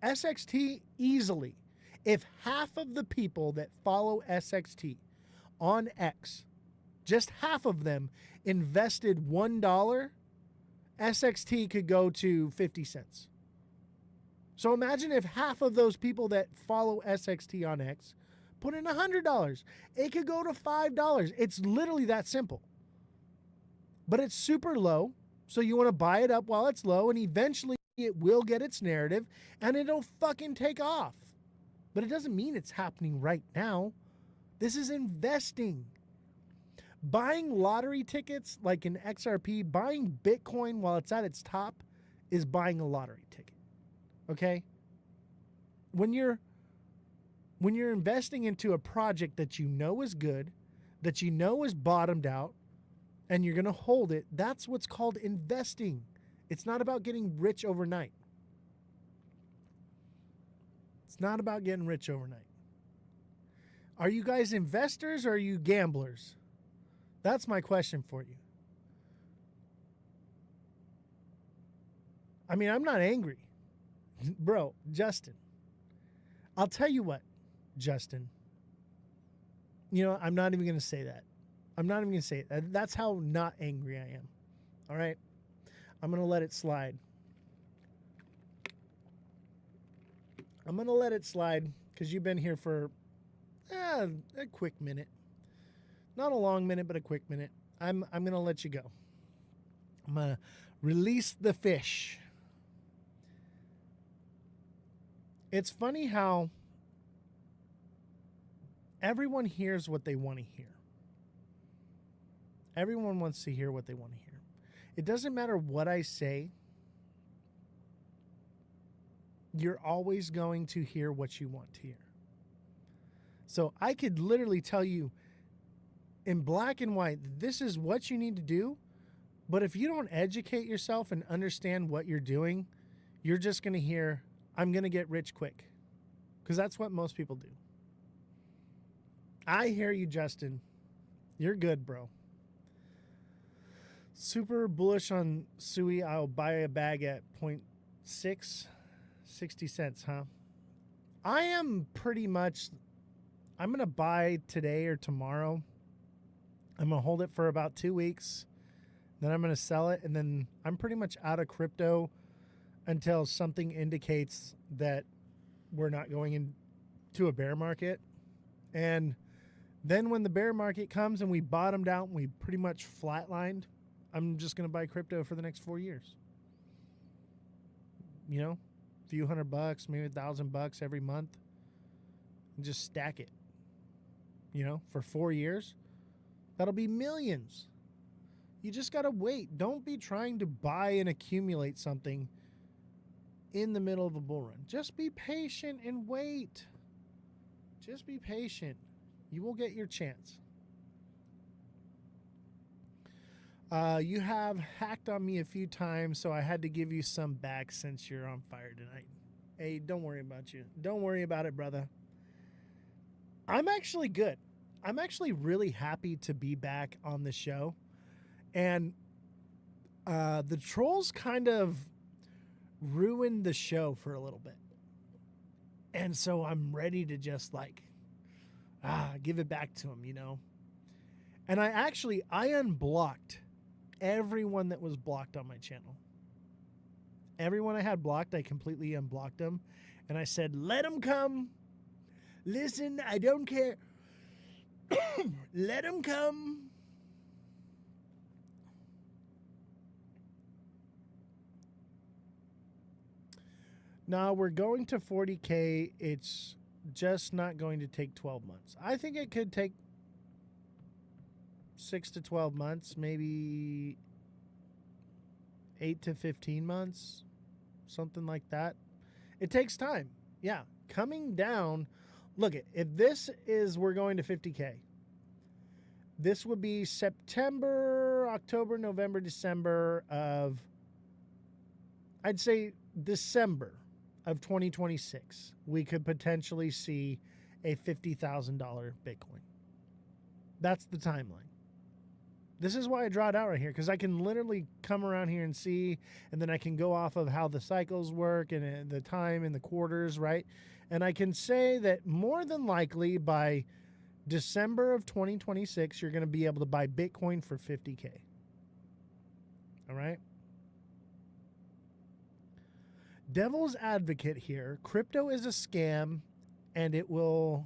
SXT easily. If half of the people that follow SXT on X, just half of them invested $1, SXT could go to 50 cents. So imagine if half of those people that follow SXT on X put in $100. It could go to $5. It's literally that simple. But it's super low, so you want to buy it up while it's low, and eventually it will get its narrative, and it'll fucking take off. But it doesn't mean it's happening right now. This is investing. Buying lottery tickets like in XRP, buying Bitcoin while it's at its top is buying a lottery ticket. Okay? When you're investing into a project that you know is good, that you know is bottomed out, and you're going to hold it, that's what's called investing. It's not about getting rich overnight. It's not about getting rich overnight. Are you guys investors or are you gamblers? That's my question for you. I mean, I'm not angry. Bro, Justin, I'll tell you what, Justin. You know, I'm not even going to say that. I'm not even going to say it. That's how not angry I am. All right? I'm going to let it slide. I'm going to let it slide because you've been here for a quick minute. Not a long minute, but a quick minute. I'm going to let you go. I'm going to release the fish. It's funny how everyone hears what they want to hear. Everyone wants to hear what they want to hear. It doesn't matter what I say. You're always going to hear what you want to hear. So I could literally tell you in black and white, this is what you need to do. But if you don't educate yourself and understand what you're doing, you're just going to hear, I'm going to get rich quick. Because that's what most people do. I hear you, Justin. You're good, bro. Super bullish on Sui. I'll buy a bag at 0.6, 60 cents, huh? I am pretty much, I'm going to buy today or tomorrow. I'm going to hold it for about 2 weeks. Then I'm going to sell it, and then I'm pretty much out of crypto until something indicates that we're not going into a bear market. And then when the bear market comes and we bottomed out and we pretty much flatlined, I'm just going to buy crypto for the next 4 years. You know, a few $100, maybe $1,000 every month, and just stack it. You know, for 4 years, that'll be millions. You just got to wait. Don't be trying to buy and accumulate something in the middle of a bull run. Just be patient and wait. Just be patient. You will get your chance. You have hacked on me a few times, so I had to give you some back since you're on fire tonight. Hey, don't worry about you. Don't worry about it, brother. I'm actually good. I'm actually really happy to be back on the show. And the trolls kind of ruined the show for a little bit. And so I'm ready to just like, give it back to them, you know? And I unblocked everyone that was blocked on my channel. Everyone I had blocked, I completely unblocked them. And I said, let them come. Listen, I don't care. Let them come. Now we're going to 40K. It's just not going to take 12 months. I think it could take 6 to 12 months, maybe 8 to 15 months, something like that. It takes time. Yeah. Coming down. Look, if this is, we're going to 50K. This would be September, October, November, December of, I'd say December of 2026. We could potentially see a $50,000 Bitcoin. That's the timeline. This is why I draw it out right here, because I can literally come around here and see, and then I can go off of how the cycles work and the time and the quarters, right? And I can say that more than likely by December of 2026, you're going to be able to buy Bitcoin for 50K. All right? Devil's advocate here. Crypto is a scam, and it will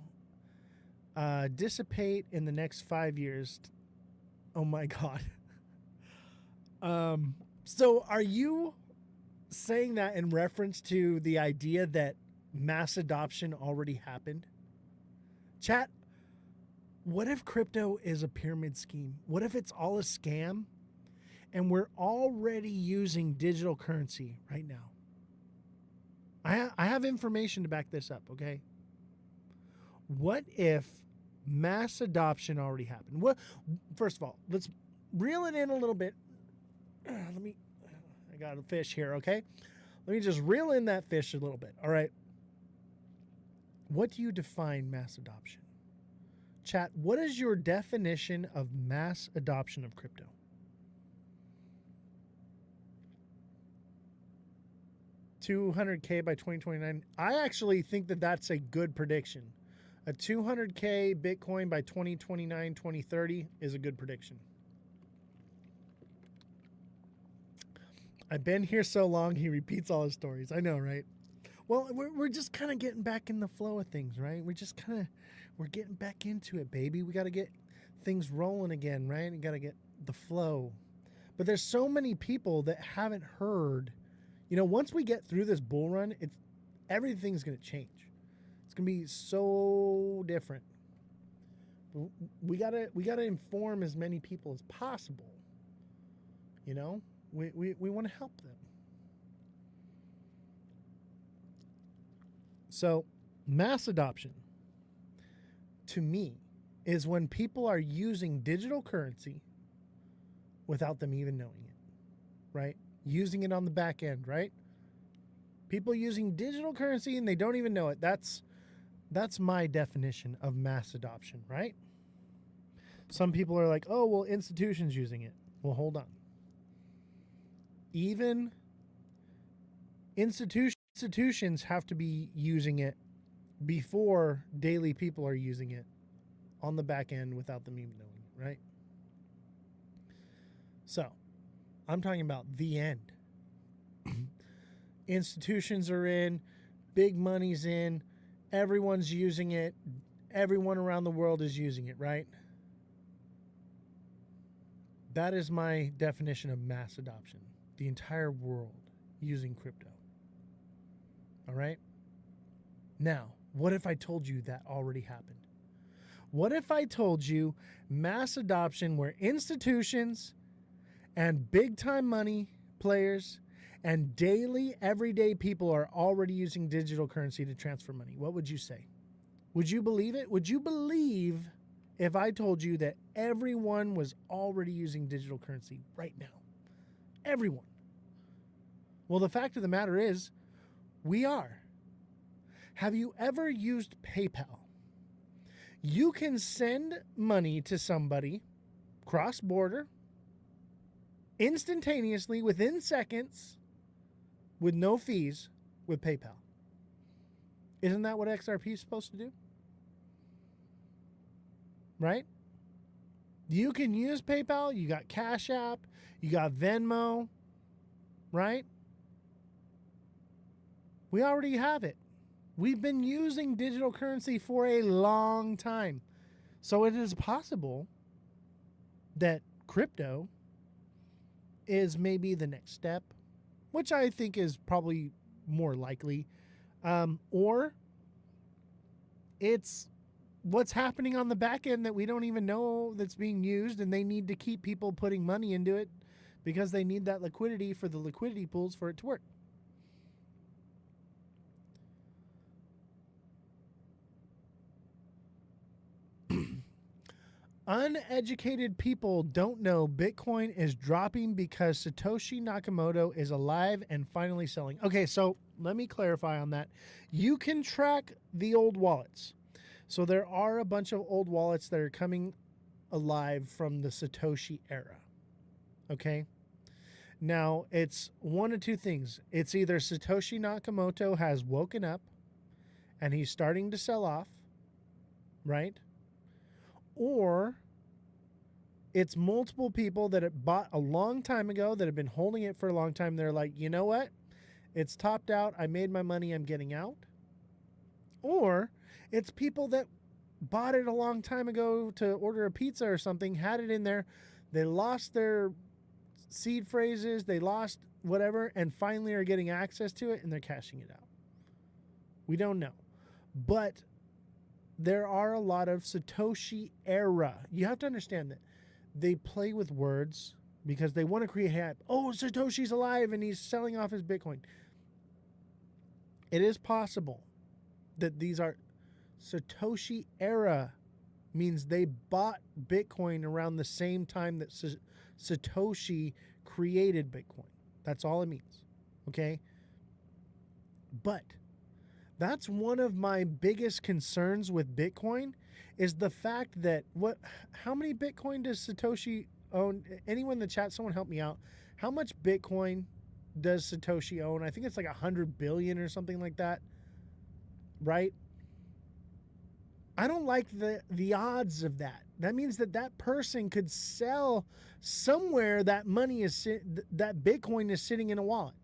dissipate in the next 5 years. Oh my God. So are you saying that in reference to the idea that mass adoption already happened? Chat, what if crypto is a pyramid scheme? What if it's all a scam and we're already using digital currency right now? I have information to back this up, okay? What if mass adoption already happened? What? First of all, let's reel it in a little bit. I got a fish here, okay? Let me just reel in that fish a little bit, all right? What do you define mass adoption? Chat, what is your definition of mass adoption of crypto? $200K by 2029. I actually think that that's a good prediction. A 200K Bitcoin by 2029, 2030 is a good prediction. I've been here so long, he repeats all his stories. I know, right? Well, we're just kind of getting back in the flow of things, right? We're getting back into it, baby. We got to get things rolling again, right? You got to get the flow. But there's so many people that haven't heard. You know, once we get through this bull run, everything's going to change. It's going to be so different. We gotta inform as many people as possible. You know, we want to help them. So, mass adoption, to me, is when people are using digital currency without them even knowing it, right? Using it on the back end, right? People using digital currency and they don't even know it. That's my definition of mass adoption, right? Some people are like, oh, well, institutions using it. Well, hold on. Even institutions have to be using it before daily people are using it on the back end without them even knowing, right? So, I'm talking about the end. Institutions are in, big money's in, everyone's using it, everyone around the world is using it, right? That is my definition of mass adoption. The entire world using crypto. All right? Now, what if I told you that already happened? What if I told you mass adoption where institutions and big time money players and daily, everyday people are already using digital currency to transfer money? What would you say? Would you believe it? Would you believe if I told you that everyone was already using digital currency right now? Everyone. Well, the fact of the matter is, we are. Have you ever used PayPal? You can send money to somebody cross-border instantaneously within seconds with no fees with PayPal. Isn't that what XRP is supposed to do? Right? You can use PayPal. You got Cash App. You got Venmo. Right? We already have it. We've been using digital currency for a long time. So it is possible that crypto is maybe the next step, which I think is probably more likely. Or it's what's happening on the back end that we don't even know that's being used, and they need to keep people putting money into it because they need that liquidity for the liquidity pools for it to work. Uneducated people don't know Bitcoin is dropping because Satoshi Nakamoto is alive and finally selling. Okay, so let me clarify on that. You can track the old wallets. So there are a bunch of old wallets that are coming alive from the Satoshi era. Okay? Now, it's one of two things. It's either Satoshi Nakamoto has woken up and he's starting to sell off, right? Or it's multiple people that it bought a long time ago that have been holding it for a long time. They're like, you know what? It's topped out. I made my money. I'm getting out. Or it's people that bought it a long time ago to order a pizza or something, had it in there. They lost their seed phrases. They lost whatever, and finally are getting access to it, and they're cashing it out. We don't know. But there are a lot of Satoshi era. You have to understand that they play with words because they want to create hype. Oh, Satoshi's alive and he's selling off his Bitcoin. It is possible that these are Satoshi era, means they bought Bitcoin around the same time that Satoshi created Bitcoin. That's all it means. Okay? But that's one of my biggest concerns with Bitcoin is the fact that how many Bitcoin does Satoshi own? Anyone in the chat, someone help me out. How much Bitcoin does Satoshi own? I think it's like 100 billion or something like that. Right? I don't like the odds of that. That means that person could sell somewhere that money is that Bitcoin is sitting in a wallet.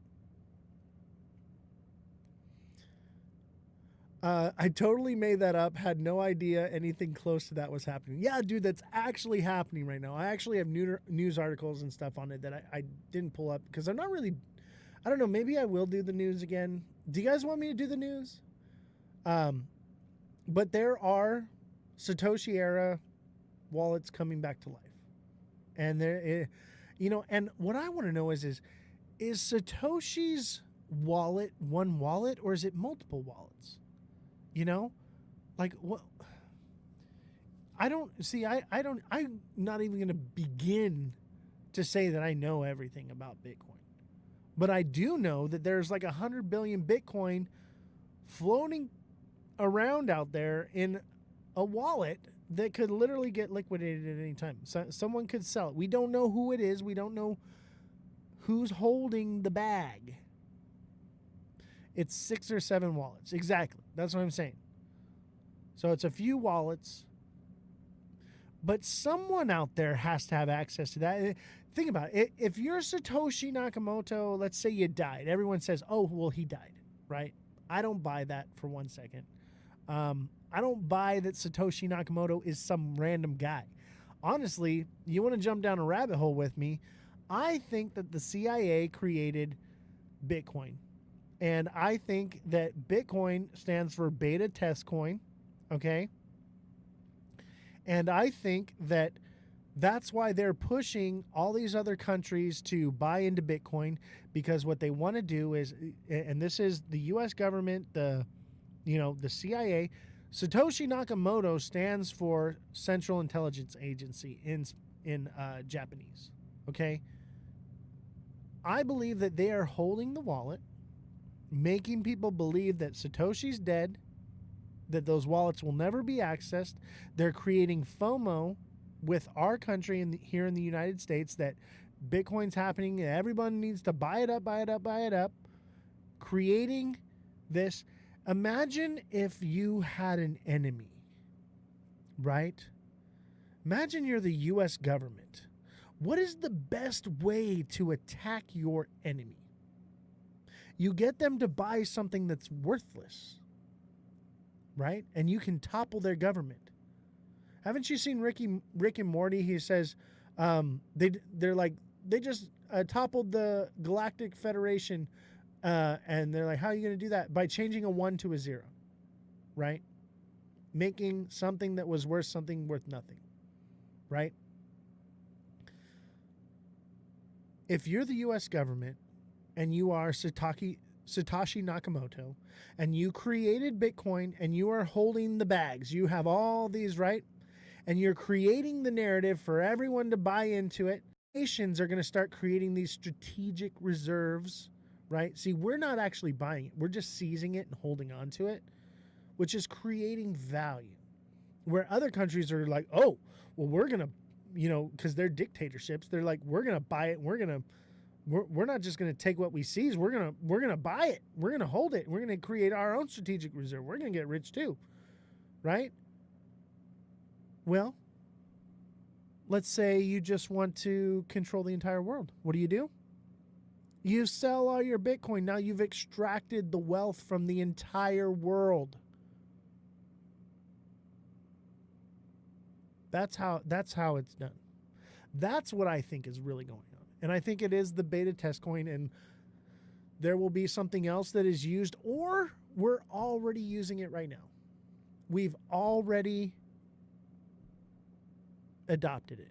I totally made that up. Had no idea anything close to that was happening. Yeah, dude, that's actually happening right now. I actually have news articles and stuff on it that I didn't pull up because I'm not really, I don't know, maybe I will do the news again. Do you guys want me to do the news? But there are Satoshi era wallets coming back to life. And and what I want to know is Satoshi's wallet one wallet or is it multiple wallets? Like what? I'm not even going to begin to say that I know everything about Bitcoin. But I do know that there's like 100 billion Bitcoin floating around out there in a wallet that could literally get liquidated at any time. So someone could sell it. We don't know who it is. We don't know who's holding the bag. It's 6 or 7 wallets. Exactly. That's what I'm saying. So it's a few wallets, But someone out there has to have access to that. Think about it. If you're Satoshi Nakamoto, let's say you died. Everyone says, oh, well, he died, right? I don't buy that for 1 second. I don't buy that Satoshi Nakamoto is some random guy. Honestly, you want to jump down a rabbit hole with me? I think that the CIA created Bitcoin. And I think that Bitcoin stands for beta test coin, okay? And I think that that's why they're pushing all these other countries to buy into Bitcoin, because what they want to do is, and this is the U.S. government, the CIA. Satoshi Nakamoto stands for Central Intelligence Agency in Japanese. Okay. I believe that they are holding the wallet, making people believe that Satoshi's dead, that those wallets will never be accessed. They're creating FOMO with our country here in the United States that Bitcoin's happening and everyone needs to buy it up, creating this. Imagine if you had an enemy, right? Imagine you're the U.S. government. What is the best way to attack your enemy? You get them to buy something that's worthless, right? And you can topple their government. Haven't you seen Rick and Morty? He says they just toppled the Galactic Federation, and they're like, how are you going to do that? By changing a 1 to a 0, right? Making something that was worth something worth nothing, right? If you're the U.S. government and you are Satoshi Nakamoto and you created Bitcoin and you are holding the bags, you have all these, right? And you're creating the narrative for everyone to buy into it. Nations are going to start creating these strategic reserves, right? See, we're not actually buying it. We're just seizing it and holding on to it, which is creating value. Where other countries are like, oh, well, we're going to, because they're dictatorships, they're like, we're going to buy it. We're not just going to take what we seize. We're going to buy it. We're going to hold it. We're going to create our own strategic reserve. We're going to get rich too, right? Well, let's say you just want to control the entire world. What do? You sell all your Bitcoin. Now you've extracted the wealth from the entire world. That's how it's done. That's what I think is really going on. And I think it is the beta test coin, and there will be something else that is used, or we're already using it right now. We've already adopted it.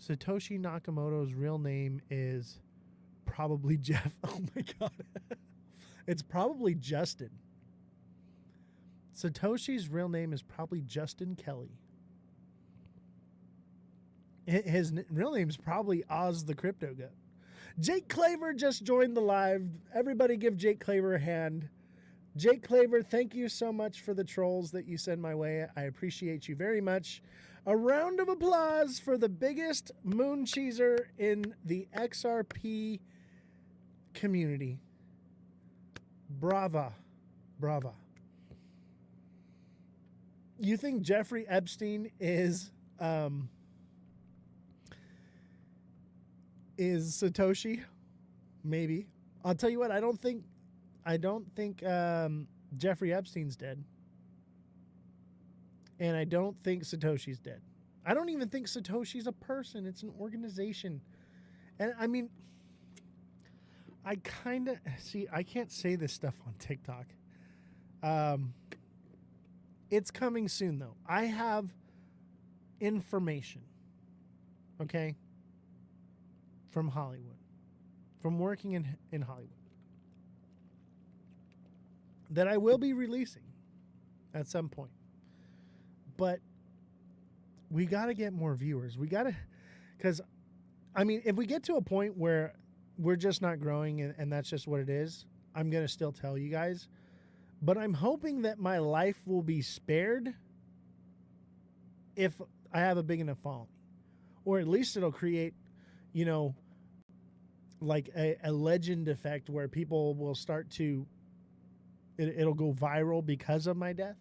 Satoshi Nakamoto's real name is probably Jeff. Oh my God. It's probably Justin. Satoshi's real name is probably Justin Kelly. His real name is probably Ozthecryptogoat. Jake Claver just joined the live. Everybody give Jake Claver a hand. Jake Claver, thank you so much for the trolls that you send my way. I appreciate you very much. A round of applause for the biggest moon cheeser in the XRP community. Brava. Brava. You think Jeffrey Epstein is Satoshi? Maybe. I'll tell you what, I don't think Jeffrey Epstein's dead. And I don't think Satoshi's dead. I don't even think Satoshi's a person. It's an organization. And I mean, I can't say this stuff on TikTok. It's coming soon, though. I have information, okay, from Hollywood, from working in Hollywood, that I will be releasing at some point. But we got to get more viewers. We got to, because, I mean, if we get to a point where we're just not growing and that's just what it is, I'm going to still tell you guys. But I'm hoping that my life will be spared if I have a big enough following. Or at least it'll create, like a legend effect where people will start to, it'll go viral because of my death.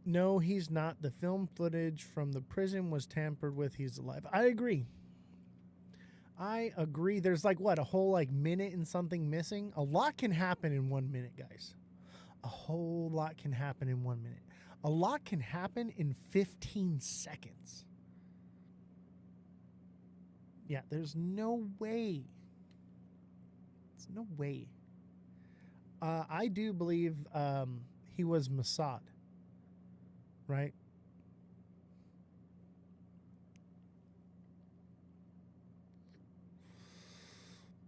No, he's not. The film footage from the prison was tampered with. He's alive. I agree. There's like what, a whole like minute and something missing. A lot can happen in 1 minute, guys. A whole lot can happen in 1 minute. A lot can happen in 15 seconds. Yeah, there's no way. There's no way. I do believe he was Mossad, right?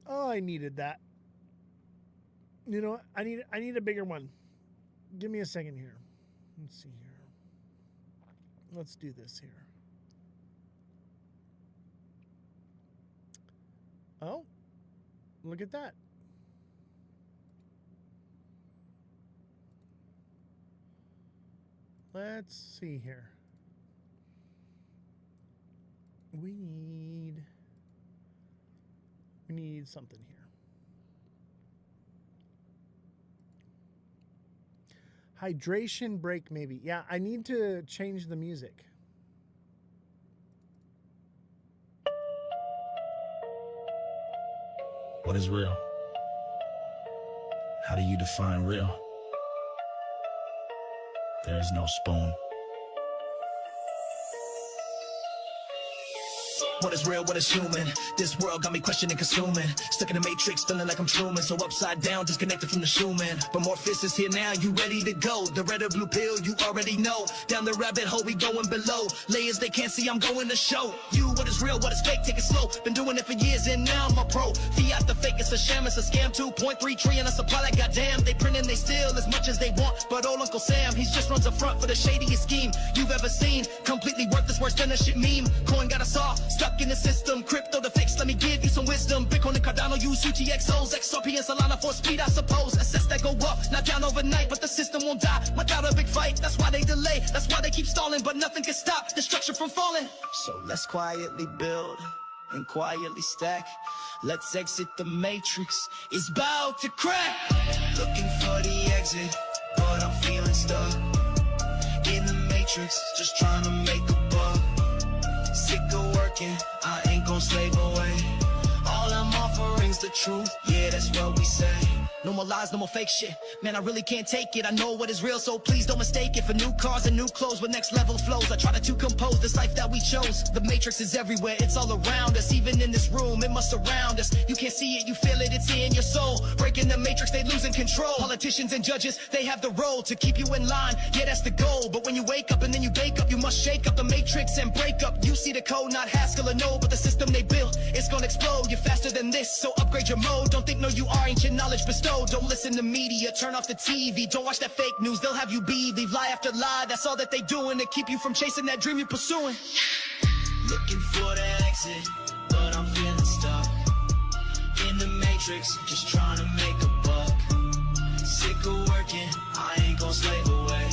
Oh, I needed that. You know what? I need a bigger one. Give me a second here. Let's see here. Let's do this here. Oh, look at that. Let's see here. We need something here. Hydration break, maybe. Yeah, I need to change the music. What is real? How do you define real? There is no spoon. What is real, what is human? This world got me questioning, consuming. Stuck in the matrix, feeling like I'm Truman. So upside down, disconnected from the human. But Morpheus is here now, you ready to go? The red or blue pill, you already know. Down the rabbit hole, we going below. Layers they can't see, I'm going to show you what is real, what is fake, take it slow. Been doing it for years and now I'm a pro. Fiat the fake, it's a sham, it's a scam. 2.3 trillion, a supply like goddamn. They print and they steal as much as they want. But old Uncle Sam, he just runs a front for the shadiest scheme you've ever seen. Completely worthless, worse than a shit meme. Coin got us all stuck in the system. Crypto the fix, let me give you some wisdom. Bitcoin and Cardano use UTXOs. XRP and Solana for speed, I suppose. Assets that go up, not down overnight, but the system won't die without a big fight. That's why they delay, that's why they keep stalling, but nothing can stop destruction from falling. So let's quietly build and quietly stack. Let's exit the matrix, it's about to crack. Looking for the exit, but I'm feeling stuck in the matrix, just trying to make a buck. Sick of working, I ain't gon' slave away. All I'm offering's the truth, yeah, that's what we say. No more lies, no more fake shit. Man, I really can't take it. I know what is real, so please don't mistake it for new cars and new clothes with next level flows. I try to compose this life that we chose. The matrix is everywhere, it's all around us. Even in this room, it must surround us. You can't see it, you feel it, it's in your soul. Breaking the matrix, they losing control. Politicians and judges, they have the role to keep you in line. Yeah, that's the goal. But when you wake up and then you bake up, you must shake up the matrix and break up. You see the code, not Haskell or no, but the system they built, it's gonna explode. You're faster than this, so upgrade your mode. Don't think no you are, ancient knowledge bestowed. Don't listen to media, turn off the TV. Don't watch that fake news, they'll have you believe lie after lie. That's all that they doing to keep you from chasing that dream you're pursuing. Looking for the exit, but I'm feeling stuck in the matrix, just trying to make a buck. Sick of working, I ain't gon' slave away.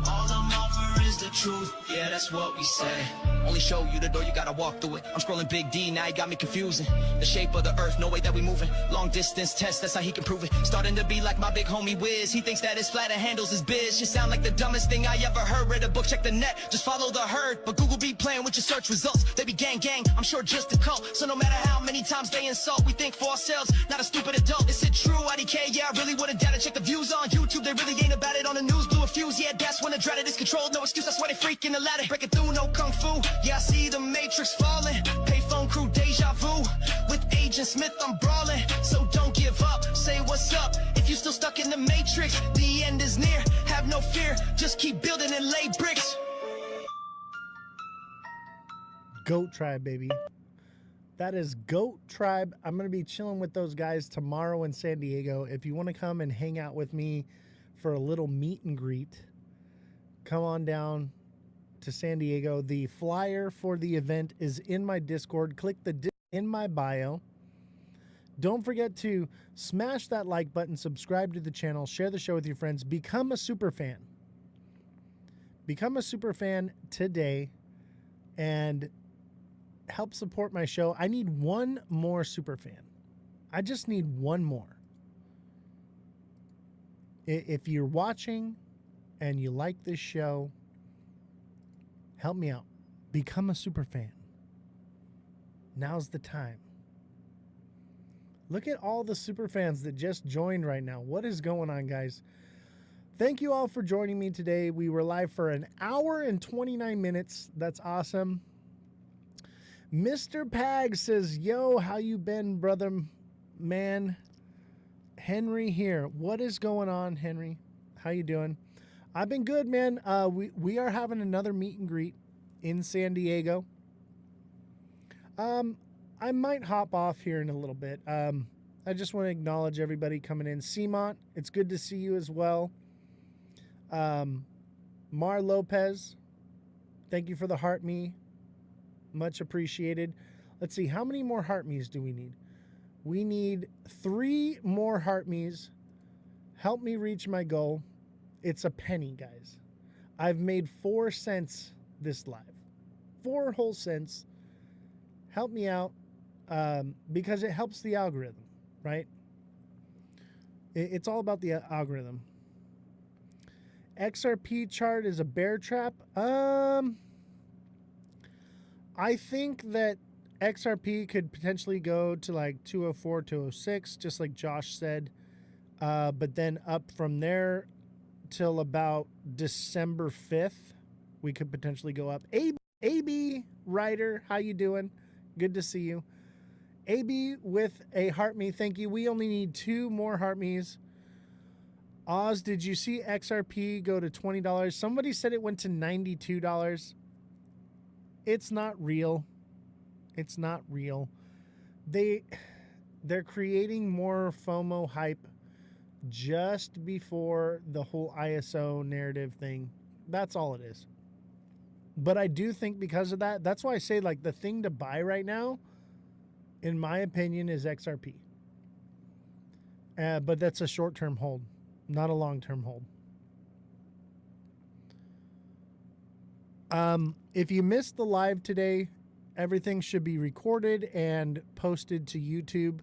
All I'm offering is the truth, yeah, that's what we say. Only show you the door, you gotta walk through it. I'm scrolling Big D, now he got me confusing. The shape of the earth, no way that we moving. Long distance test, that's how he can prove it. Starting to be like my big homie Wiz. He thinks that his flat and handles his biz. Just sound like the dumbest thing I ever heard. Read a book, check the net, just follow the herd. But Google be playing with your search results. They be gang gang, I'm sure just a cult. So no matter how many times they insult, we think for ourselves, not a stupid adult. Is it true, IDK? Yeah, I really wouldn't doubt it. Check the views on YouTube, they really ain't about it. On the news, blew a fuse, yeah, that's when the dreaded is controlled. No excuse, that's why they freaking the ladder. Breaking through, no kung fu. Yeah, I see the matrix falling. Payphone crew, deja vu. With Agent Smith, I'm brawling. So don't give up, say what's up. If you still stuck in the matrix, the end is near. Have no fear, just keep building and lay bricks. Goat Tribe, baby. That is Goat Tribe. I'm going to be chilling with those guys tomorrow in San Diego. If you want to come and hang out with me for a little meet and greet, come on down to San Diego. The flyer for the event is in my Discord. Click the in my bio. Don't forget to smash that like button, subscribe to the channel, share the show with your friends, become a super fan. Become a super fan today and help support my show. I need one more super fan. I just need one more. If you're watching and you like this show, help me out. Become a super fan. Now's the time. Look at all the super fans that just joined right now. What is going on, guys? Thank you all for joining me today. We were live for an hour and 29 minutes. That's awesome. Mr. Pag says, yo, how you been, brother man? Henry here. What is going on, Henry? How you doing? I've been good, man. We are having another meet and greet in San Diego. I might hop off here in a little bit. I just want to acknowledge everybody coming in. Seamont, it's good to see you as well. Mar Lopez, thank you for the heart me. Much appreciated. Let's see, how many more heart me's do we need? We need 3 more heart me's. Help me reach my goal. It's a penny, guys. I've made 4 cents this live. 4 whole cents. Help me out, because it helps the algorithm, right? It's all about the algorithm. XRP chart is a bear trap. I think that XRP could potentially go to like 204, 206, just like Josh said. But then up from there till about December 5th, we could potentially go up. AB Ryder, how you doing? Good to see you. AB with a heart me, thank you. We only need 2 more heart me's. Oz, did you see XRP go to $20? Somebody said it went to $92. It's not real. It's not real. They're creating more FOMO hype just before the whole ISO narrative thing. That's all it is. But I do think because of that, that's why I say like the thing to buy right now, in my opinion, is XRP. But that's a short-term hold, not a long-term hold. If you missed the live today, everything should be recorded and posted to YouTube.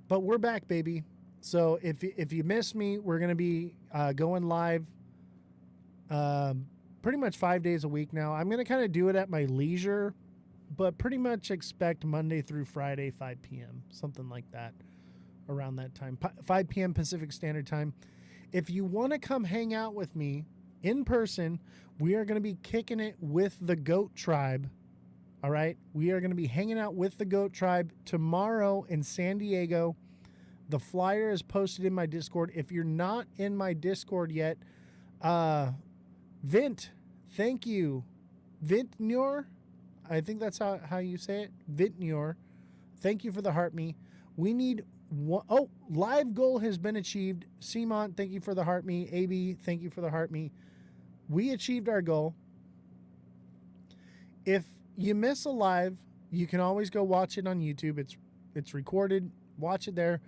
But we're back, baby. So if you missed me, we're going to be going live pretty much 5 days a week now. I'm going to kind of do it at my leisure, but pretty much expect Monday through Friday, 5 p.m., something like that, around that time, 5 p.m. Pacific Standard Time. If you want to come hang out with me in person, we are going to be kicking it with the Goat Tribe. All right. We are going to be hanging out with the Goat Tribe tomorrow in San Diego. The flyer is posted in my Discord. If you're not in my Discord yet, Vint, thank you. Vintnor, I think that's how you say it. Vintnor, thank you for the heart me. We need one. Oh, live goal has been achieved. Seamont, thank you for the heart me. AB, thank you for the heart me. We achieved our goal. If you miss a live, you can always go watch it on YouTube. It's recorded. Watch it there.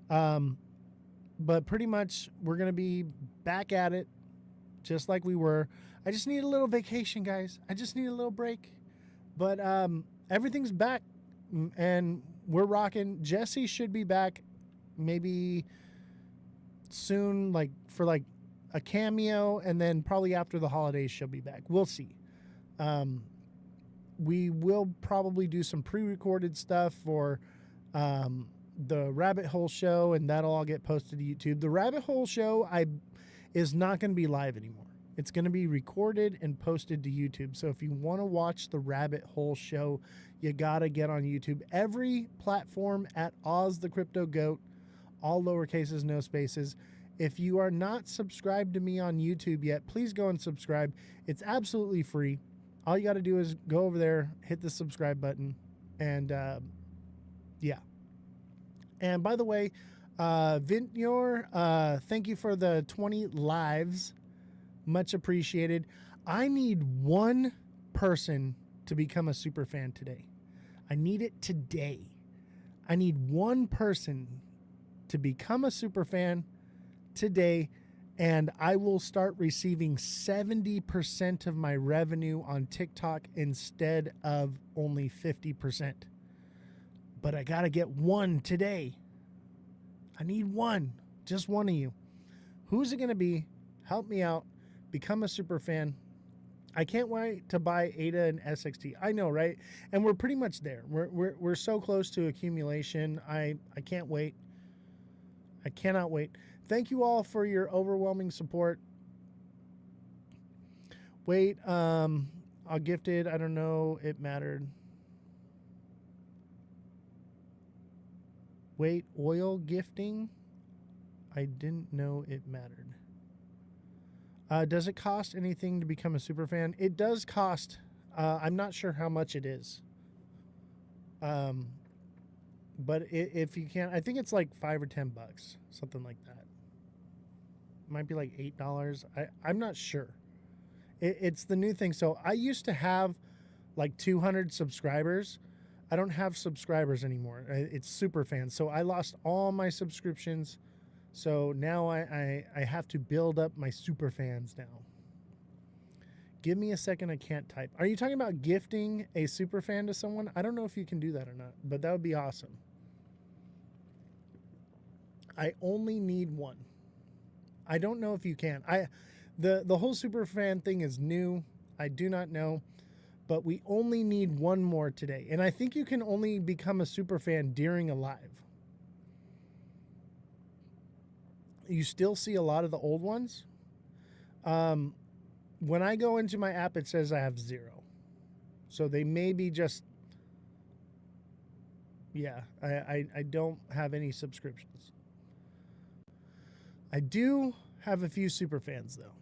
But pretty much we're going to be back at it just like we were. I just need a little vacation, guys. I just need a little break. But everything's back and we're rocking. Jesse should be back maybe soon, like for like a cameo, and then probably after the holidays she'll be back. We'll see. We will probably do some pre-recorded stuff for the Rabbit Hole Show, and that'll all get posted to YouTube. The Rabbit Hole Show is not going to be live anymore. It's going to be recorded and posted to YouTube. So if you want to watch the Rabbit Hole Show, you got to get on YouTube. Every platform at Ozthecryptogoat, all lowercases, no spaces. If you are not subscribed to me on YouTube yet, please go and subscribe. It's absolutely free. All you got to do is go over there, hit the subscribe button, and yeah. And by the way, Vintnor, thank you for the 20 lives. Much appreciated. I need one person to become a super fan today. I need it today. I need one person to become a super fan today, and I will start receiving 70% of my revenue on TikTok instead of only 50%. But I got to get one today. I need one. Just one of you. Who's it going to be? Help me out. become a super fan. I can't wait to buy Ada and SXT. I know, right? And we're pretty much there. We're so close to accumulation. I can't wait. I cannot wait. Thank you all for your overwhelming support. Wait, I'll gifted. I don't know. It mattered. Wait, oil gifting? I didn't know it mattered. Does it cost anything to become a super fan? It does cost. I'm not sure how much it is. But if you can, I think it's like $5 or $10, something like that. Might be like $8. I'm not sure. It's the new thing. So I used to have like 200 subscribers. I don't have subscribers anymore. It's super fans. So I lost all my subscriptions. So now I have to build up my super fans now. Give me a second, I can't type. Are you talking about gifting a super fan to someone? I don't know if you can do that or not, but that would be awesome. I only need one. I don't know if you can. The whole super fan thing is new. I do not know, but we only need one more today. And I think you can only become a super fan during a live. You still see a lot of the old ones. When I go into my app, it says I have 0. So they may be just, yeah, I don't have any subscriptions. I do have a few super fans though.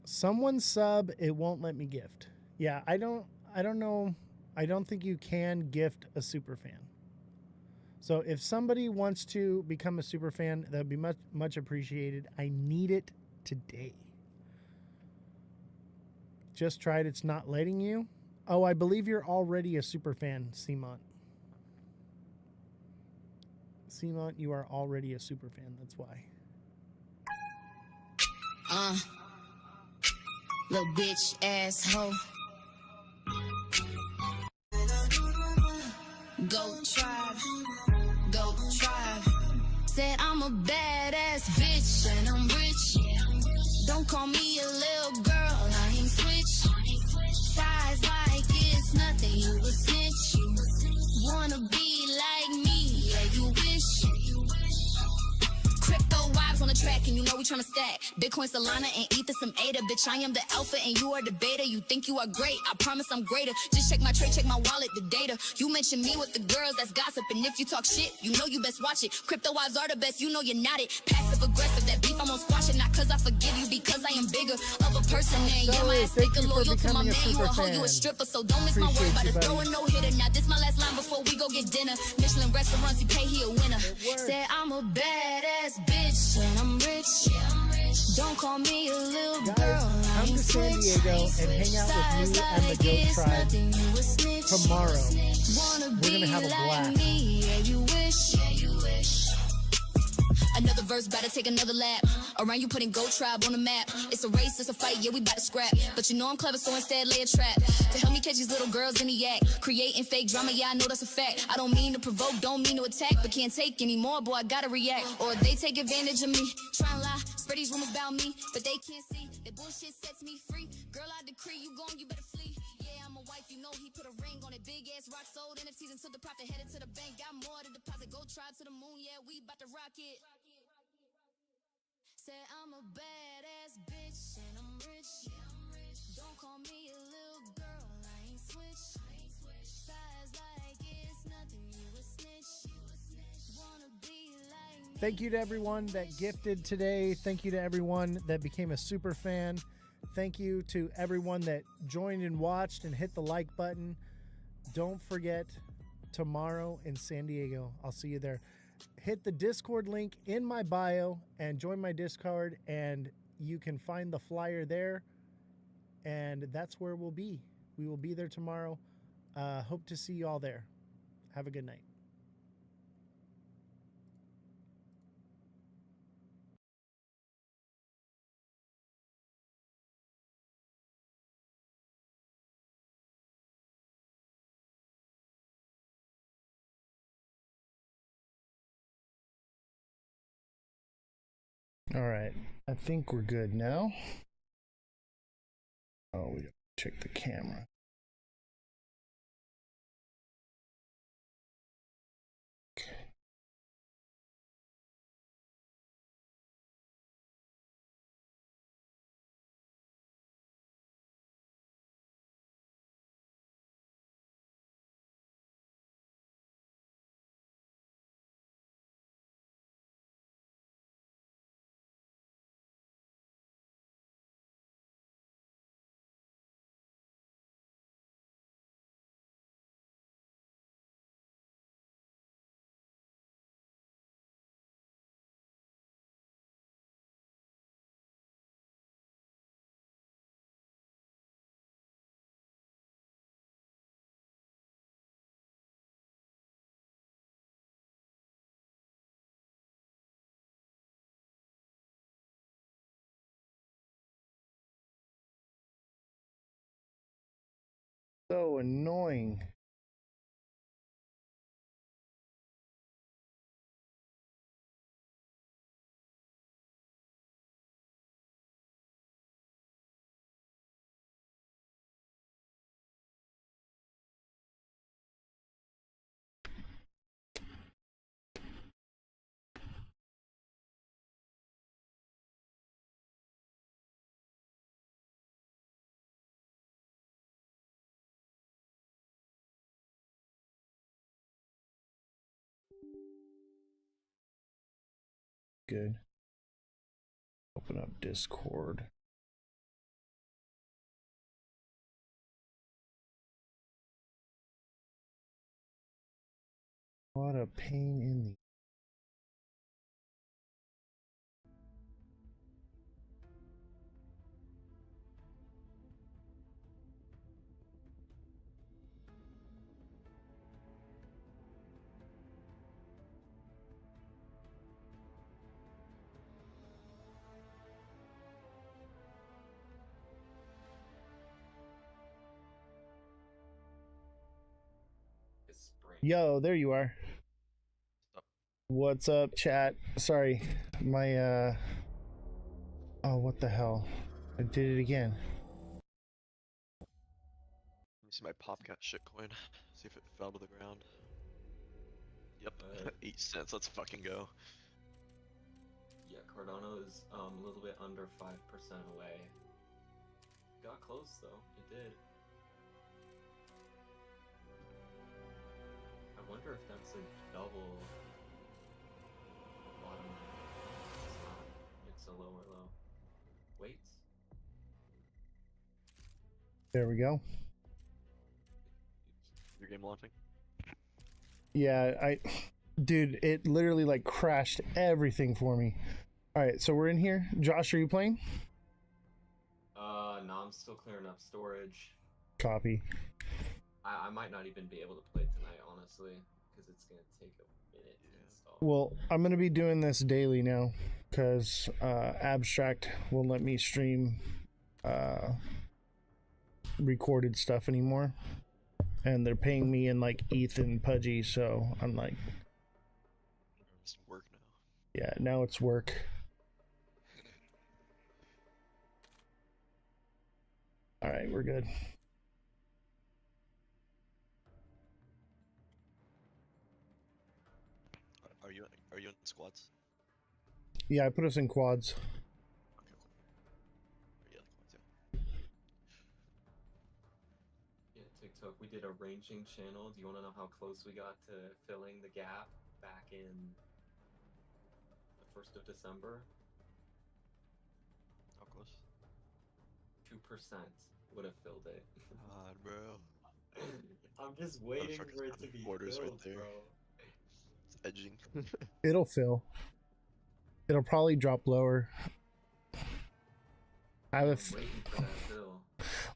Someone sub, it won't let me gift. Yeah, I don't know. I don't think you can gift a super fan. So if somebody wants to become a super fan, that would be much appreciated. I need it today. Just tried, it's not letting you. Oh, I believe you're already a super fan, Seamont. Seamont, you are already a super fan, that's why. Little bitch asshole. Go tribe, go tribe. Said I'm a badass bitch and I'm rich. Don't call me a little girl, I ain't switch. Size like it's nothing, you a snitch. Wanna be like me, yeah you wish. Crypto vibes on the track and you know we tryna stack. Bitcoin, Solana, and Ether, some ADA. Bitch, I am the alpha and you are the beta. You think you are great, I promise I'm greater. Just check my trade, check my wallet, the data. You mention me with the girls, that's gossip. And if you talk shit, you know you best watch it. Crypto wives are the best, you know you're not it. Passive aggressive, that beef I'm gonna squash it. Not cause I forgive you, because I am bigger of a person. And yeah, my ass sticker loyal to my man. You a hoe, you a stripper, so don't miss my words. About to throw a no-hitter. Now this my last line before we go get dinner. Michelin restaurants, he pay, he a winner. Said I'm a badass bitch and I'm rich. Don't call me a little girl. Come to San Diego and hang out with me and the Goat Tribe tomorrow. We're gonna have a blast. Another verse, better take another lap. Around you putting Goat Tribe on the map. It's a race, it's a fight, yeah, we bout to scrap. But you know I'm clever, so instead lay a trap. To help me catch these little girls in the act. Creating fake drama, yeah, I know that's a fact. I don't mean to provoke, don't mean to attack. But can't take anymore, boy, I gotta react. Or they take advantage of me. Try and lie, spread these rumors about me. But they can't see, that bullshit sets me free. Girl, I decree, you gone, you better flee. Yeah, I'm a wife, you know he put a ring on it. Big ass rock, sold NFTs and took the profit, headed to the bank. Got more to deposit, Goat Tribe to the moon, yeah, we bout to rock it. Said I'm a badass bitch and I'm rich. Don't call me a little girl, I ain't switch. Size like it's nothing, you a snitch. Wanna be like me. Thank you to everyone that gifted today. Thank you to everyone that became a super fan. Thank you to everyone that joined and watched and hit the like button. Don't forget, tomorrow in San Diego, I'll see you there. Hit the Discord link in my bio and join my Discord, and you can find the flyer there, and that's where we'll be. We will be there tomorrow. Hope to see you all there. Have a good night. All right. I think we're good now. Oh, we gotta check the camera. So annoying. Good. Open up Discord. What a pain in the... Yo, there you are. What's up, chat? Sorry, my oh, what the hell? I did it again. Let me see my Popcat shitcoin. See if it fell to the ground. Yep, 8 cents. Let's fucking go. Yeah, Cardano is a little bit under 5% away. Got close though. It did. I wonder if that's a double bottom. It's not. It's a lower low. Wait. There we go. Your game launching? Yeah, dude, it literally like crashed everything for me. All right, so we're in here. Josh, are you playing? No, I'm still clearing up storage. Copy. I might not even be able to play tonight, honestly, because it's gonna take a minute to install. Well, I'm gonna be doing this daily now because Abstract won't let me stream recorded stuff anymore, and they're paying me in like ETH and Pudgy, so I'm like, It's work now. yeah, now it's work. All right, we're good. Are you in squads? Yeah, I put us in quads. Yeah, TikTok, we did a ranging channel. Do you want to know how close we got to filling the gap back in the 1st of December? How close? 2% would have filled it. God, bro. I'm just waiting for it to be borders filled, right there. bro. It's edging. It'll fill. It'll probably drop lower. I have waiting for that fill.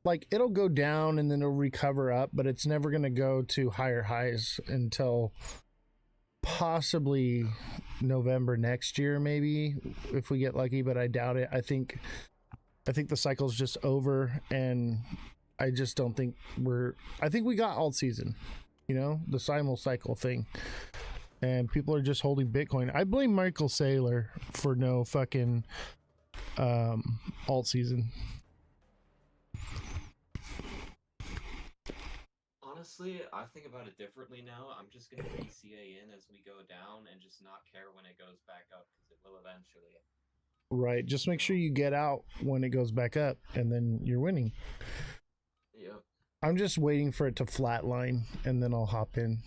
like it'll go down and then it'll recover up, but it's never gonna go to higher highs until possibly November next year, maybe, if we get lucky, but I doubt it. I think the cycle's just over, and I just don't think I think we got alt season, you know, the simul cycle thing, and people are just holding Bitcoin. I blame Michael Saylor for no fucking alt season. Honestly, I think about it differently now. I'm just gonna DCA in as we go down and just not care when it goes back up because it will eventually. Right. Just make sure you get out when it goes back up, and then you're winning. Yep. I'm just waiting for it to flatline, and then I'll hop in.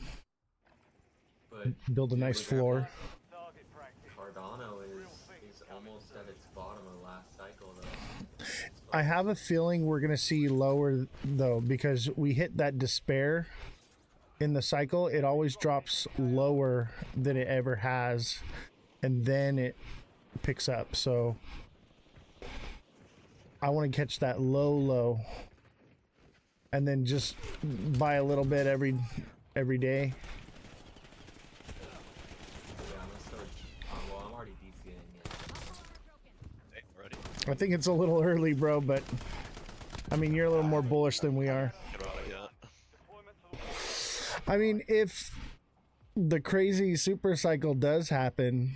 But build a nice floor. Cardano is almost at its bottom of the last cycle though. I have a feeling we're gonna see lower though, because we hit that despair in the cycle. It always drops lower than it ever has, and then it picks up. So I want to catch that low, and then just buy a little bit every day. Yeah, I'm gonna start. Well, I'm already DCAing it. Already. I think it's a little early, bro, but I mean, you're a little more bullish than we are. I mean, if the crazy super cycle does happen,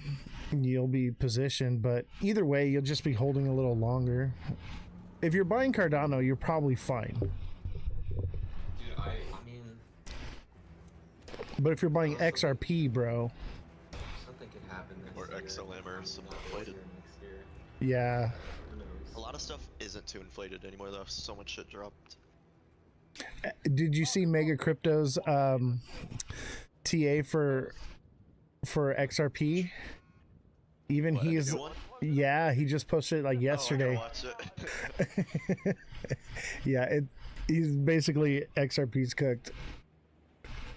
you'll be positioned, but either way, you'll just be holding a little longer. If you're buying Cardano, you're probably fine. Dude, I mean, But if you're buying XRP, bro, something could happen this Or year. XLM or some inflated. Next year. yeah. Who knows? A lot of stuff isn't too inflated anymore though. So much shit dropped. Did you see Mega Crypto's TA for XRP? Even What, he's, a new one? yeah, he just posted it like yesterday. Oh, I gotta watch it. Yeah, he's basically XRP's cooked.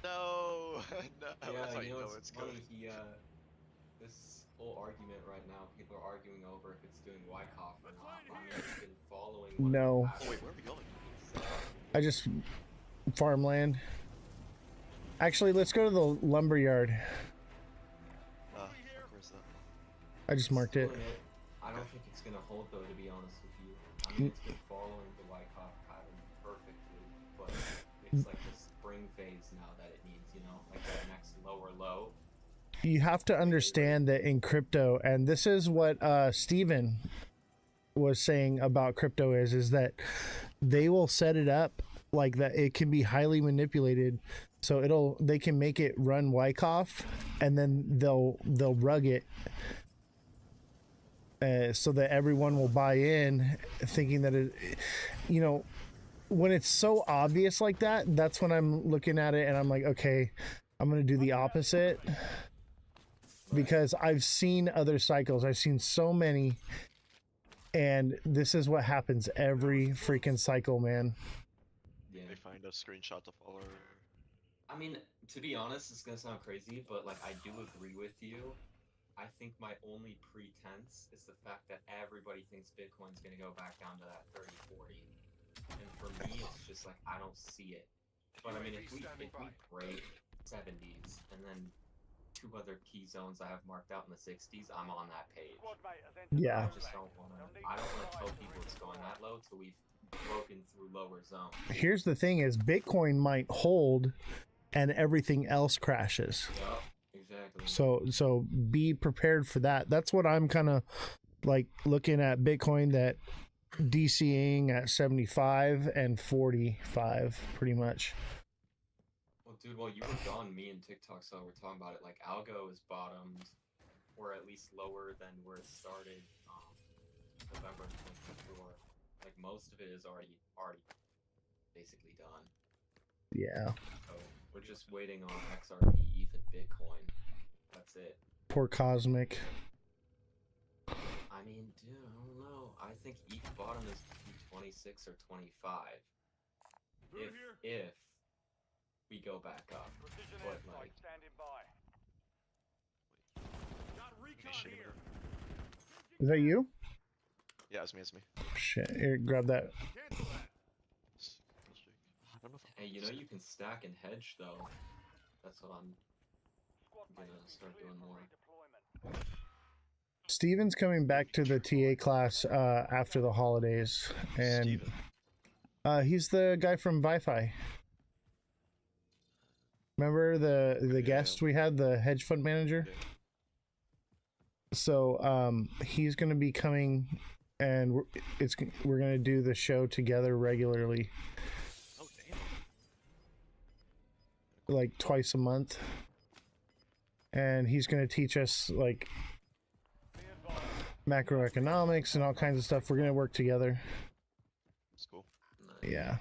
No, no. Yeah, That's how you you know know it's it's funny. good. This whole argument right now, people are arguing over if it's doing Wyckoff or not. I mean, it's been following. No. Oh wait, where are we going? I just farmland. Actually, let's go to the lumber yard. Where's that? I just marked it. I don't think it's gonna hold though, to be honest with you. I mean, it's been following the Wyckoff pattern perfectly, but it's like the spring phase now that it needs, you know, like that next lower low. You have to understand that in crypto, and this is what Steven was saying about crypto is that they will set it up like that it can be highly manipulated, so they can make it run Wyckoff, and then they'll rug it so that everyone will buy in, thinking that it, you know, when it's so obvious like that, that's when I'm looking at it and I'm like, okay, I'm gonna do the opposite, because I've seen other cycles. I've seen so many, and this is what happens every freaking cycle, man. Yeah. They find a screenshot to follow. I mean, to be honest, it's gonna sound crazy, but like I do agree with you. I think my only pretense is the fact that everybody thinks Bitcoin's gonna go back down to that 30, 40. And for me, it's just like I don't see it. But I mean, if we break 70s and then two other key zones I have marked out in the 60s, I'm on that page. Yeah. I just don't want to tell people it's going that low till we've broken through lower zones. Here's the thing is Bitcoin might hold and everything else crashes. Yep, exactly. So be prepared for that. That's what I'm kind of like looking at Bitcoin, that DCing at 75 and 45 pretty much. Well, dude, while you were gone, me and TikTok so we're talking about it. Like Algo is bottomed, or at least lower than where it started. November 2024. Like most of it is already basically done. Yeah. So we're just waiting on XRP, ETH, and Bitcoin. That's it. Poor Cosmic. I mean, dude, I don't know. I think ETH bottom is 26 or 25. If we go back up. But like, Is that you? Yeah, it's me. Shit, here, grab that. hey, you know you can stack and hedge though. That's what I'm gonna start doing more. Steven's coming back to the TA class after the holidays, and he's the guy from Wi-Fi. Remember the guest we had, the hedge fund manager? So he's going to be coming, and we're going to do the show together regularly. Oh damn. Like twice a month. And he's going to teach us like macroeconomics and all kinds of stuff. We're going to work together. That's cool. Yeah.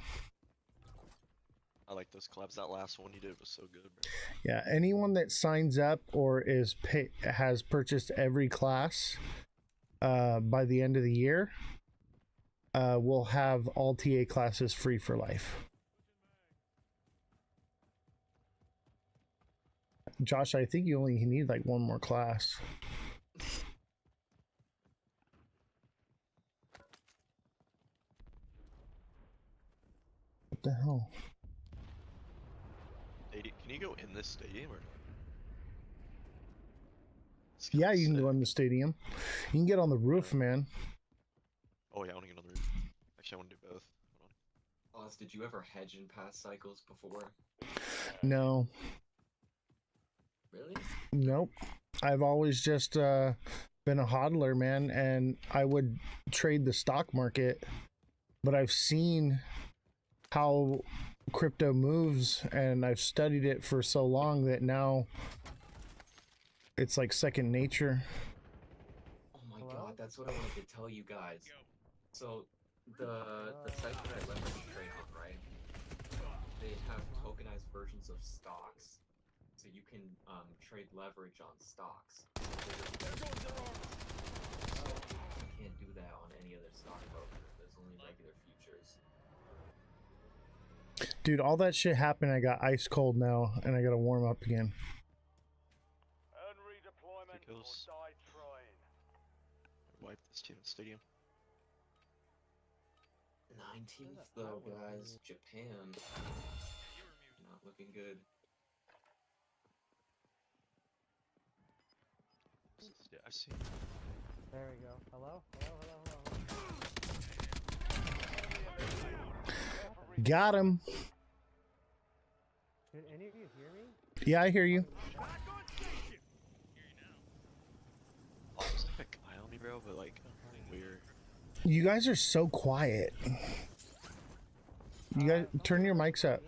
I like those collabs. That last one you did was so good, bro. Yeah, anyone that signs up or has purchased every class by the end of the year will have all TA classes free for life. Josh, I think you only need like one more class. What the hell? Can you go in this stadium or? Yeah, you can go in the stadium. You can get on the roof, man. Oh yeah, I want to get on the roof. Actually, I want to do both. Hold on. Oz, did you ever hedge in past cycles before? No. Really? Nope. I've always just been a hodler, man, and I would trade the stock market, but I've seen how crypto moves, and I've studied it for so long that now it's like second nature. Oh my god, that's what I wanted to tell you guys. So the site that I leverage trade on, right? They have tokenized versions of stocks, so you can trade leverage on stocks. So you can't do that on any other stock broker. There's only regular futures. Dude, all that shit happened. I got ice cold now, and I gotta warm up again. Wipe this team stadium. 19th though, guys. Japan. Not looking good. Yeah, I've seen. There we go. Hello? Got him. Can any of you hear me? Yeah, I hear you. Oh, there's like a guy on me, bro, but like weird. You guys are so quiet. You guys turn your mics up.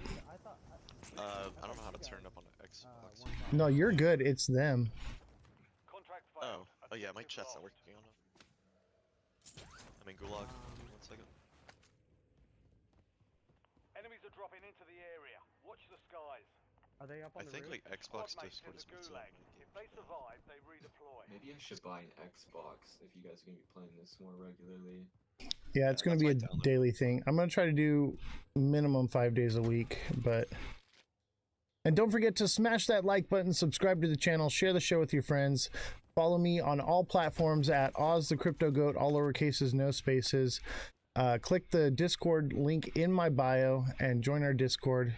I don't know how to turn it up on the Xbox. No, you're good. It's them. Oh yeah, my chat's not working on it. I'm in Gulag. 1 second. Enemies are dropping into the area. Watch the skies. Are they up on I think like Xbox Discord is missing. If they survive, they redeploy. Maybe I should buy an Xbox if you guys are gonna be playing this more regularly. Yeah, it's going to be a daily thing. I'm going to try to do minimum 5 days a week, but... And don't forget to smash that like button, subscribe to the channel, share the show with your friends. Follow me on all platforms at Ozthecryptogoat, all lowercases, no spaces. Click the Discord link in my bio and join our Discord.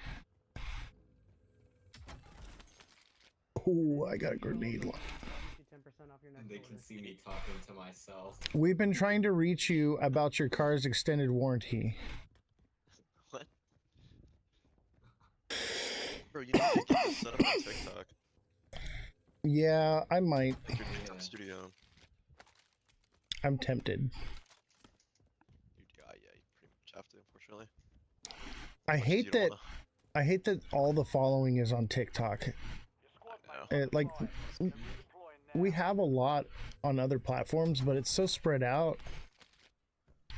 Oh, I got a grenade. And they can see me talking to myself. We've been trying to reach you about your car's extended warranty. What? Bro, you need to get this set up on TikTok. Yeah, I might. Like your TikTok studio. I'm tempted. Yeah, you pretty much have to, unfortunately. I hate that all the following is on TikTok. Like we have a lot on other platforms, but it's so spread out.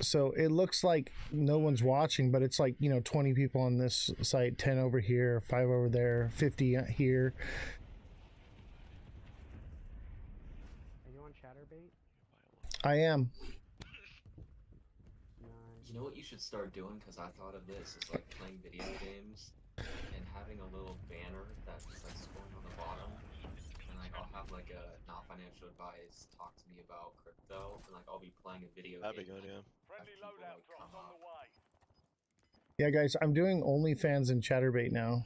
So it looks like no one's watching, but it's like, 20 people on this site, 10 over here, 5 over there, 50 here. Are you on Chatterbait? I am. You know what you should start doing? Because I thought of this, is like playing video games and having a little banner that's like scrolling on the bottom, and like I'll have like a not financial advice, talk to me about crypto, and like I'll be playing a video That'd be game. good, yeah. Yeah, guys, I'm doing OnlyFans and Chatterbait now.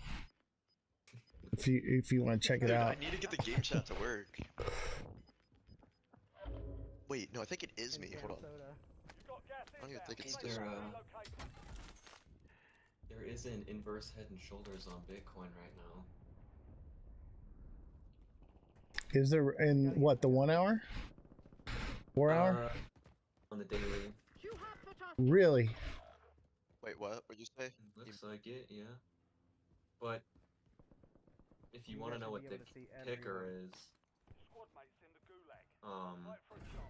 If you want to check it out. I need to get the game chat to work. Wait, no, I think it is me. Hold on. I don't even think it's this. There is an inverse head and shoulders on Bitcoin right now. Is there in what, the 1 hour? 4 hour? On the daily. Really? Wait, what? What'd you say? Looks like it, yeah. But if you want to know what the kicker is,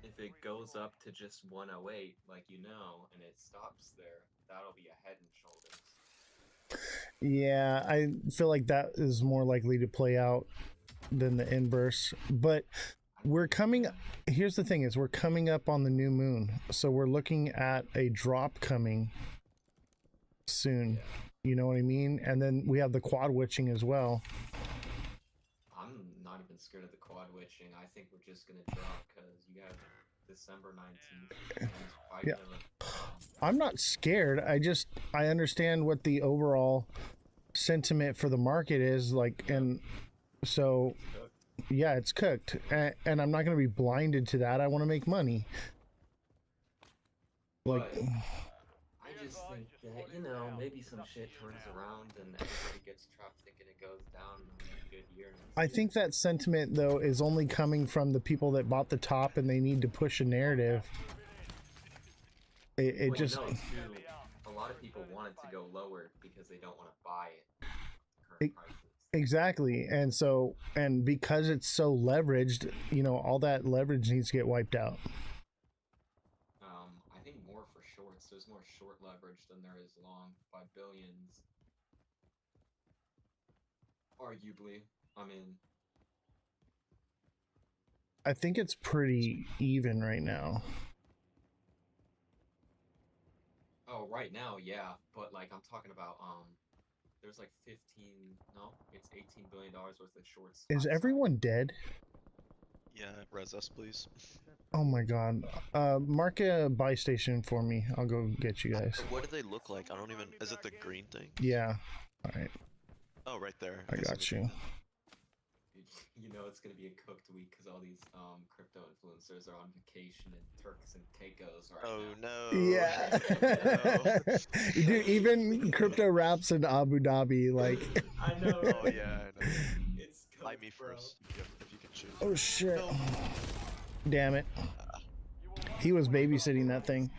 if it goes up to just 108, like you know, and it stops there, that'll be a head and shoulders. Yeah, I feel like that is more likely to play out than the inverse. But we're coming, here's the thing is we're coming up on the new moon. So we're looking at a drop coming soon. You know what I mean? And then we have the quad witching as well. I'm not even scared of the quad witching. I think we're just gonna drop because you have December 19th. Yeah. I'm not scared. I understand what the overall sentiment for the market is like, and so yeah, it's cooked, and I'm not going to be blinded to that. I want to make money. Like, I just think that, you know, maybe some shit turns around and everybody gets trapped thinking it goes down and it'll be a good year. I think that sentiment though is only coming from the people that bought the top and they need to push a narrative. It well, just, you know, too, a lot of people want it to go lower because they don't want to buy it. Current prices. exactly. And so, and because it's so leveraged, you know, all that leverage needs to get wiped out. I think more for shorts. There's more short leverage than there is long by billions. Arguably, I mean, I think it's pretty even right now. oh, right now, yeah, but like I'm talking about, there's like 18 billion dollars worth of shorts. Is everyone dead? Yeah, res us, please. Oh my god. Mark a buy station for me. I'll go get you guys. What do they look like? I don't even. Is it the green thing? Yeah. All right. Oh, right there. I got you. You know it's gonna be a cooked week because all these crypto influencers are on vacation in Turks and Caicos right now. Oh no. Yeah. Dude, even crypto raps in Abu Dhabi, like. I know. Oh yeah, I know. It's buy me first if you can choose. Oh shit. No. Damn it. He was babysitting that thing.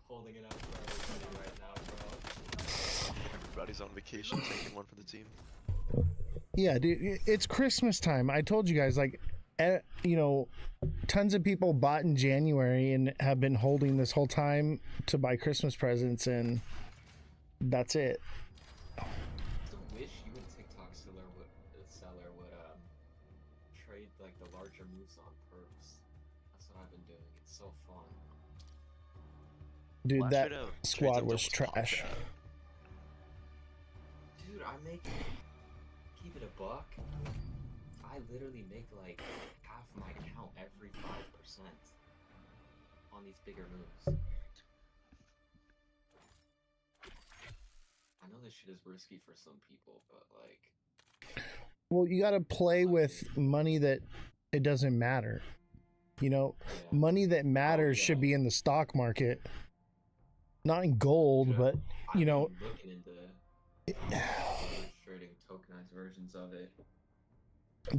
Holding it out for everybody right now, bro. Everybody's on vacation, taking one for the team. Yeah, dude, it's Christmas time. I told you guys, like, you know, tons of people bought in January and have been holding this whole time to buy Christmas presents, and that's it. I wish you and TikTok seller would trade like the larger moves on perps. That's what I've been doing. It's so fun. Dude, that squad was trash. Dude, I make, keep it a buck, I literally make like half my count every 5% on these bigger moves. I know this shit is risky for some people, but like... Well, you gotta play with money that it doesn't matter. You know, money that matters should be in the stock market. Not in gold, but, you know... looking into trading tokenized versions of it.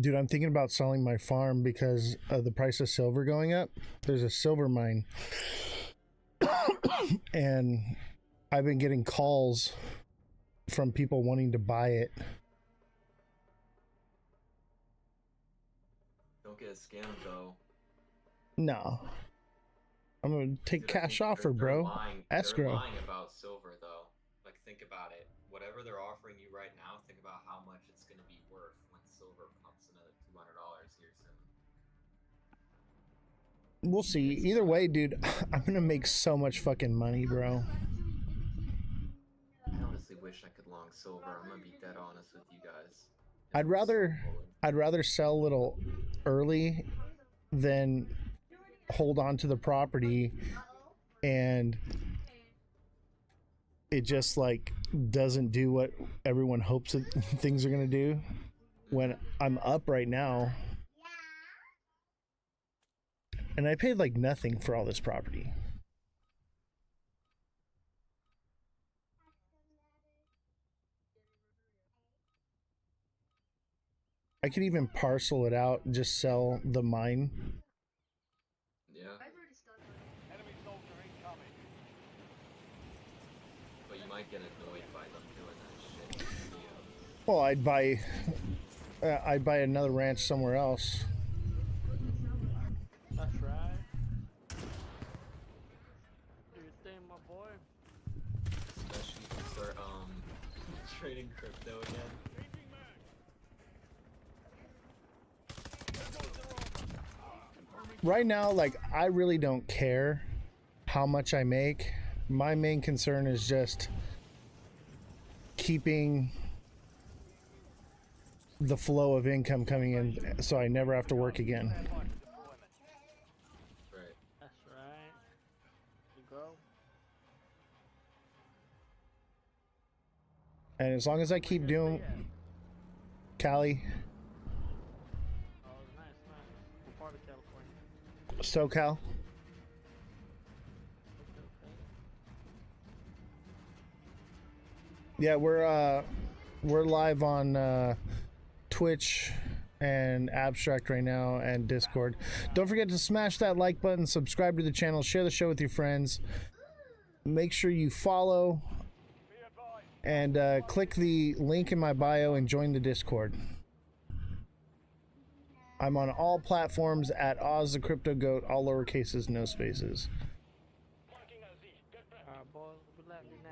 Dude, I'm thinking about selling my farm because of the price of silver going up. There's a silver mine. And I've been getting calls from people wanting to buy it. Don't get a scam though. No. I'm gonna take cash offer, bro. Escrow. They're lying about silver though. Like, think about it. Whatever they're offering you right now, think about how much it's going to be worth when silver pumps another $200 here soon. We'll see. Either way, dude, I'm gonna make so much fucking money, bro. I honestly wish I could long silver. I'm gonna be dead honest with you guys. I'd rather sell a little early than hold on to the property and it just like doesn't do what everyone hopes that things are gonna do. When I'm up right now, and I paid like nothing for all this property. I could even parcel it out and just sell the mine. Yeah. But you might get annoyed by them doing that shit. Well, I'd buy another ranch somewhere else. That's right. Do your thing, my boy. Especially if you start trading crypto again. Right now, like, I really don't care how much I make. My main concern is just keeping the flow of income coming in so I never have to work again. Right. That's right. You go. And as long as I keep doing Cali, Oh, nice, nice. What part of California? SoCal. Yeah, we're live on Twitch and Abstract right now and Discord. Don't forget to smash that like button, subscribe to the channel, share the show with your friends. Make sure you follow and click the link in my bio and join the Discord. I'm on all platforms at Ozthecryptogoat, all lowercases, no spaces. Alright, boys, we let me now.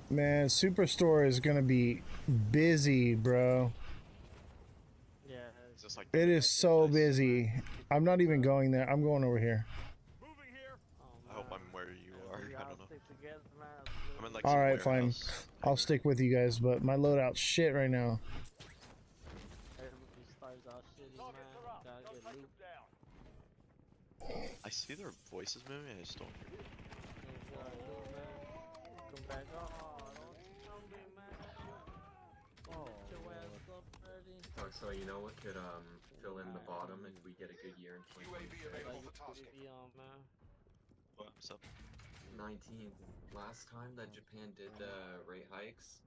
Man, Superstore is gonna be busy, bro. Yeah. It is so busy. I'm not even going there. I'm going over here. I hope I'm where you are. I don't know. I'm in like All some right, fine. warehouse. I'll stick with you guys, but my loadout's shit right now. I see their voices moving. I just don't hear it. Come back. So you know what could fill in the bottom if we get a good year in 2026? What's up? 19th. Last time that Japan did the rate hikes,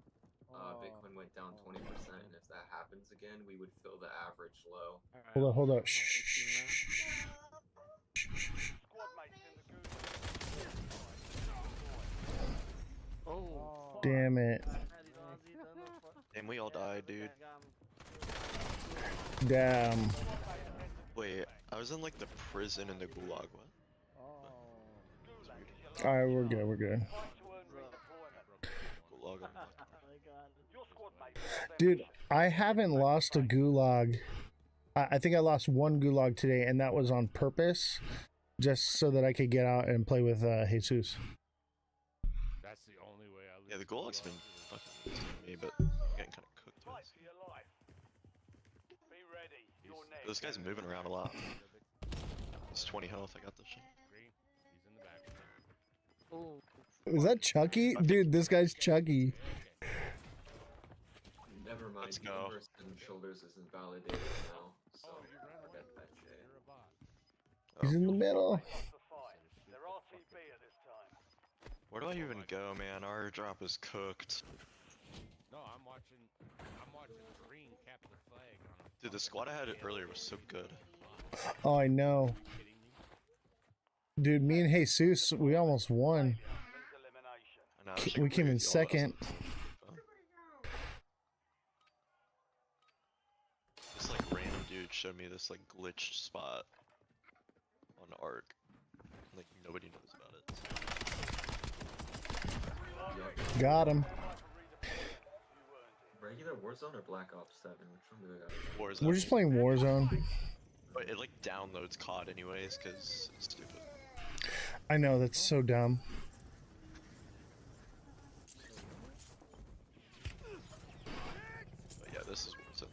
Bitcoin went down 20%, and if that happens again, we would fill the average low. Hold up. Shh. Oh. Damn it. And we all died, dude. Damn. Wait, I was in like the prison in the gulag. What? All right, we're good. Gulag. Dude, I haven't lost a gulag. I think I lost one gulag today, and that was on purpose, just so that I could get out and play with Jesus. That's the only way I live. Yeah, the gulag's been fucking easy to me, but I'm getting kind of cooked. This guy's moving around a lot. It's 20 health. I got this shit. He's in the back. Oh. Is that Chucky? Dude, this guy's Chucky. Never mind, Let's go. Universe and Shoulders isn't validated now, so forget that shit. He's in the middle. Where do I even go, man? Our drop is cooked. No, I'm watching green cap the flag on Dude, the squad I had earlier was so good. Oh, I know. Dude, me and Jesus, we almost won. I know, I wish I We could came play in with y'all, but second. This like random dude showed me this like glitched spot on Arc. Like nobody knows about it. Got him. Regular Warzone or Black Ops 7? Which one do we got? Warzone. We're just playing Warzone. But it like downloads COD anyways, cause it's stupid. I know, that's so dumb. But yeah, this is Warzone.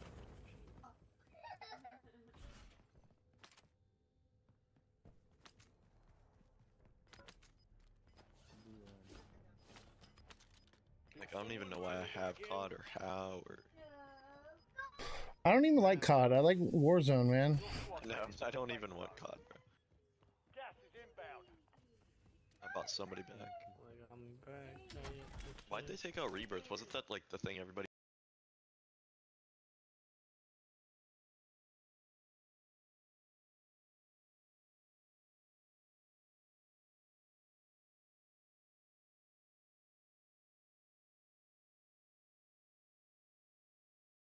Like I don't even know why I have COD or how or. I don't even like COD. I like Warzone, man. No, I don't even want COD, bro. Brought somebody back. Like, I'm back. Why'd they take out Rebirth? Wasn't that like the thing everybody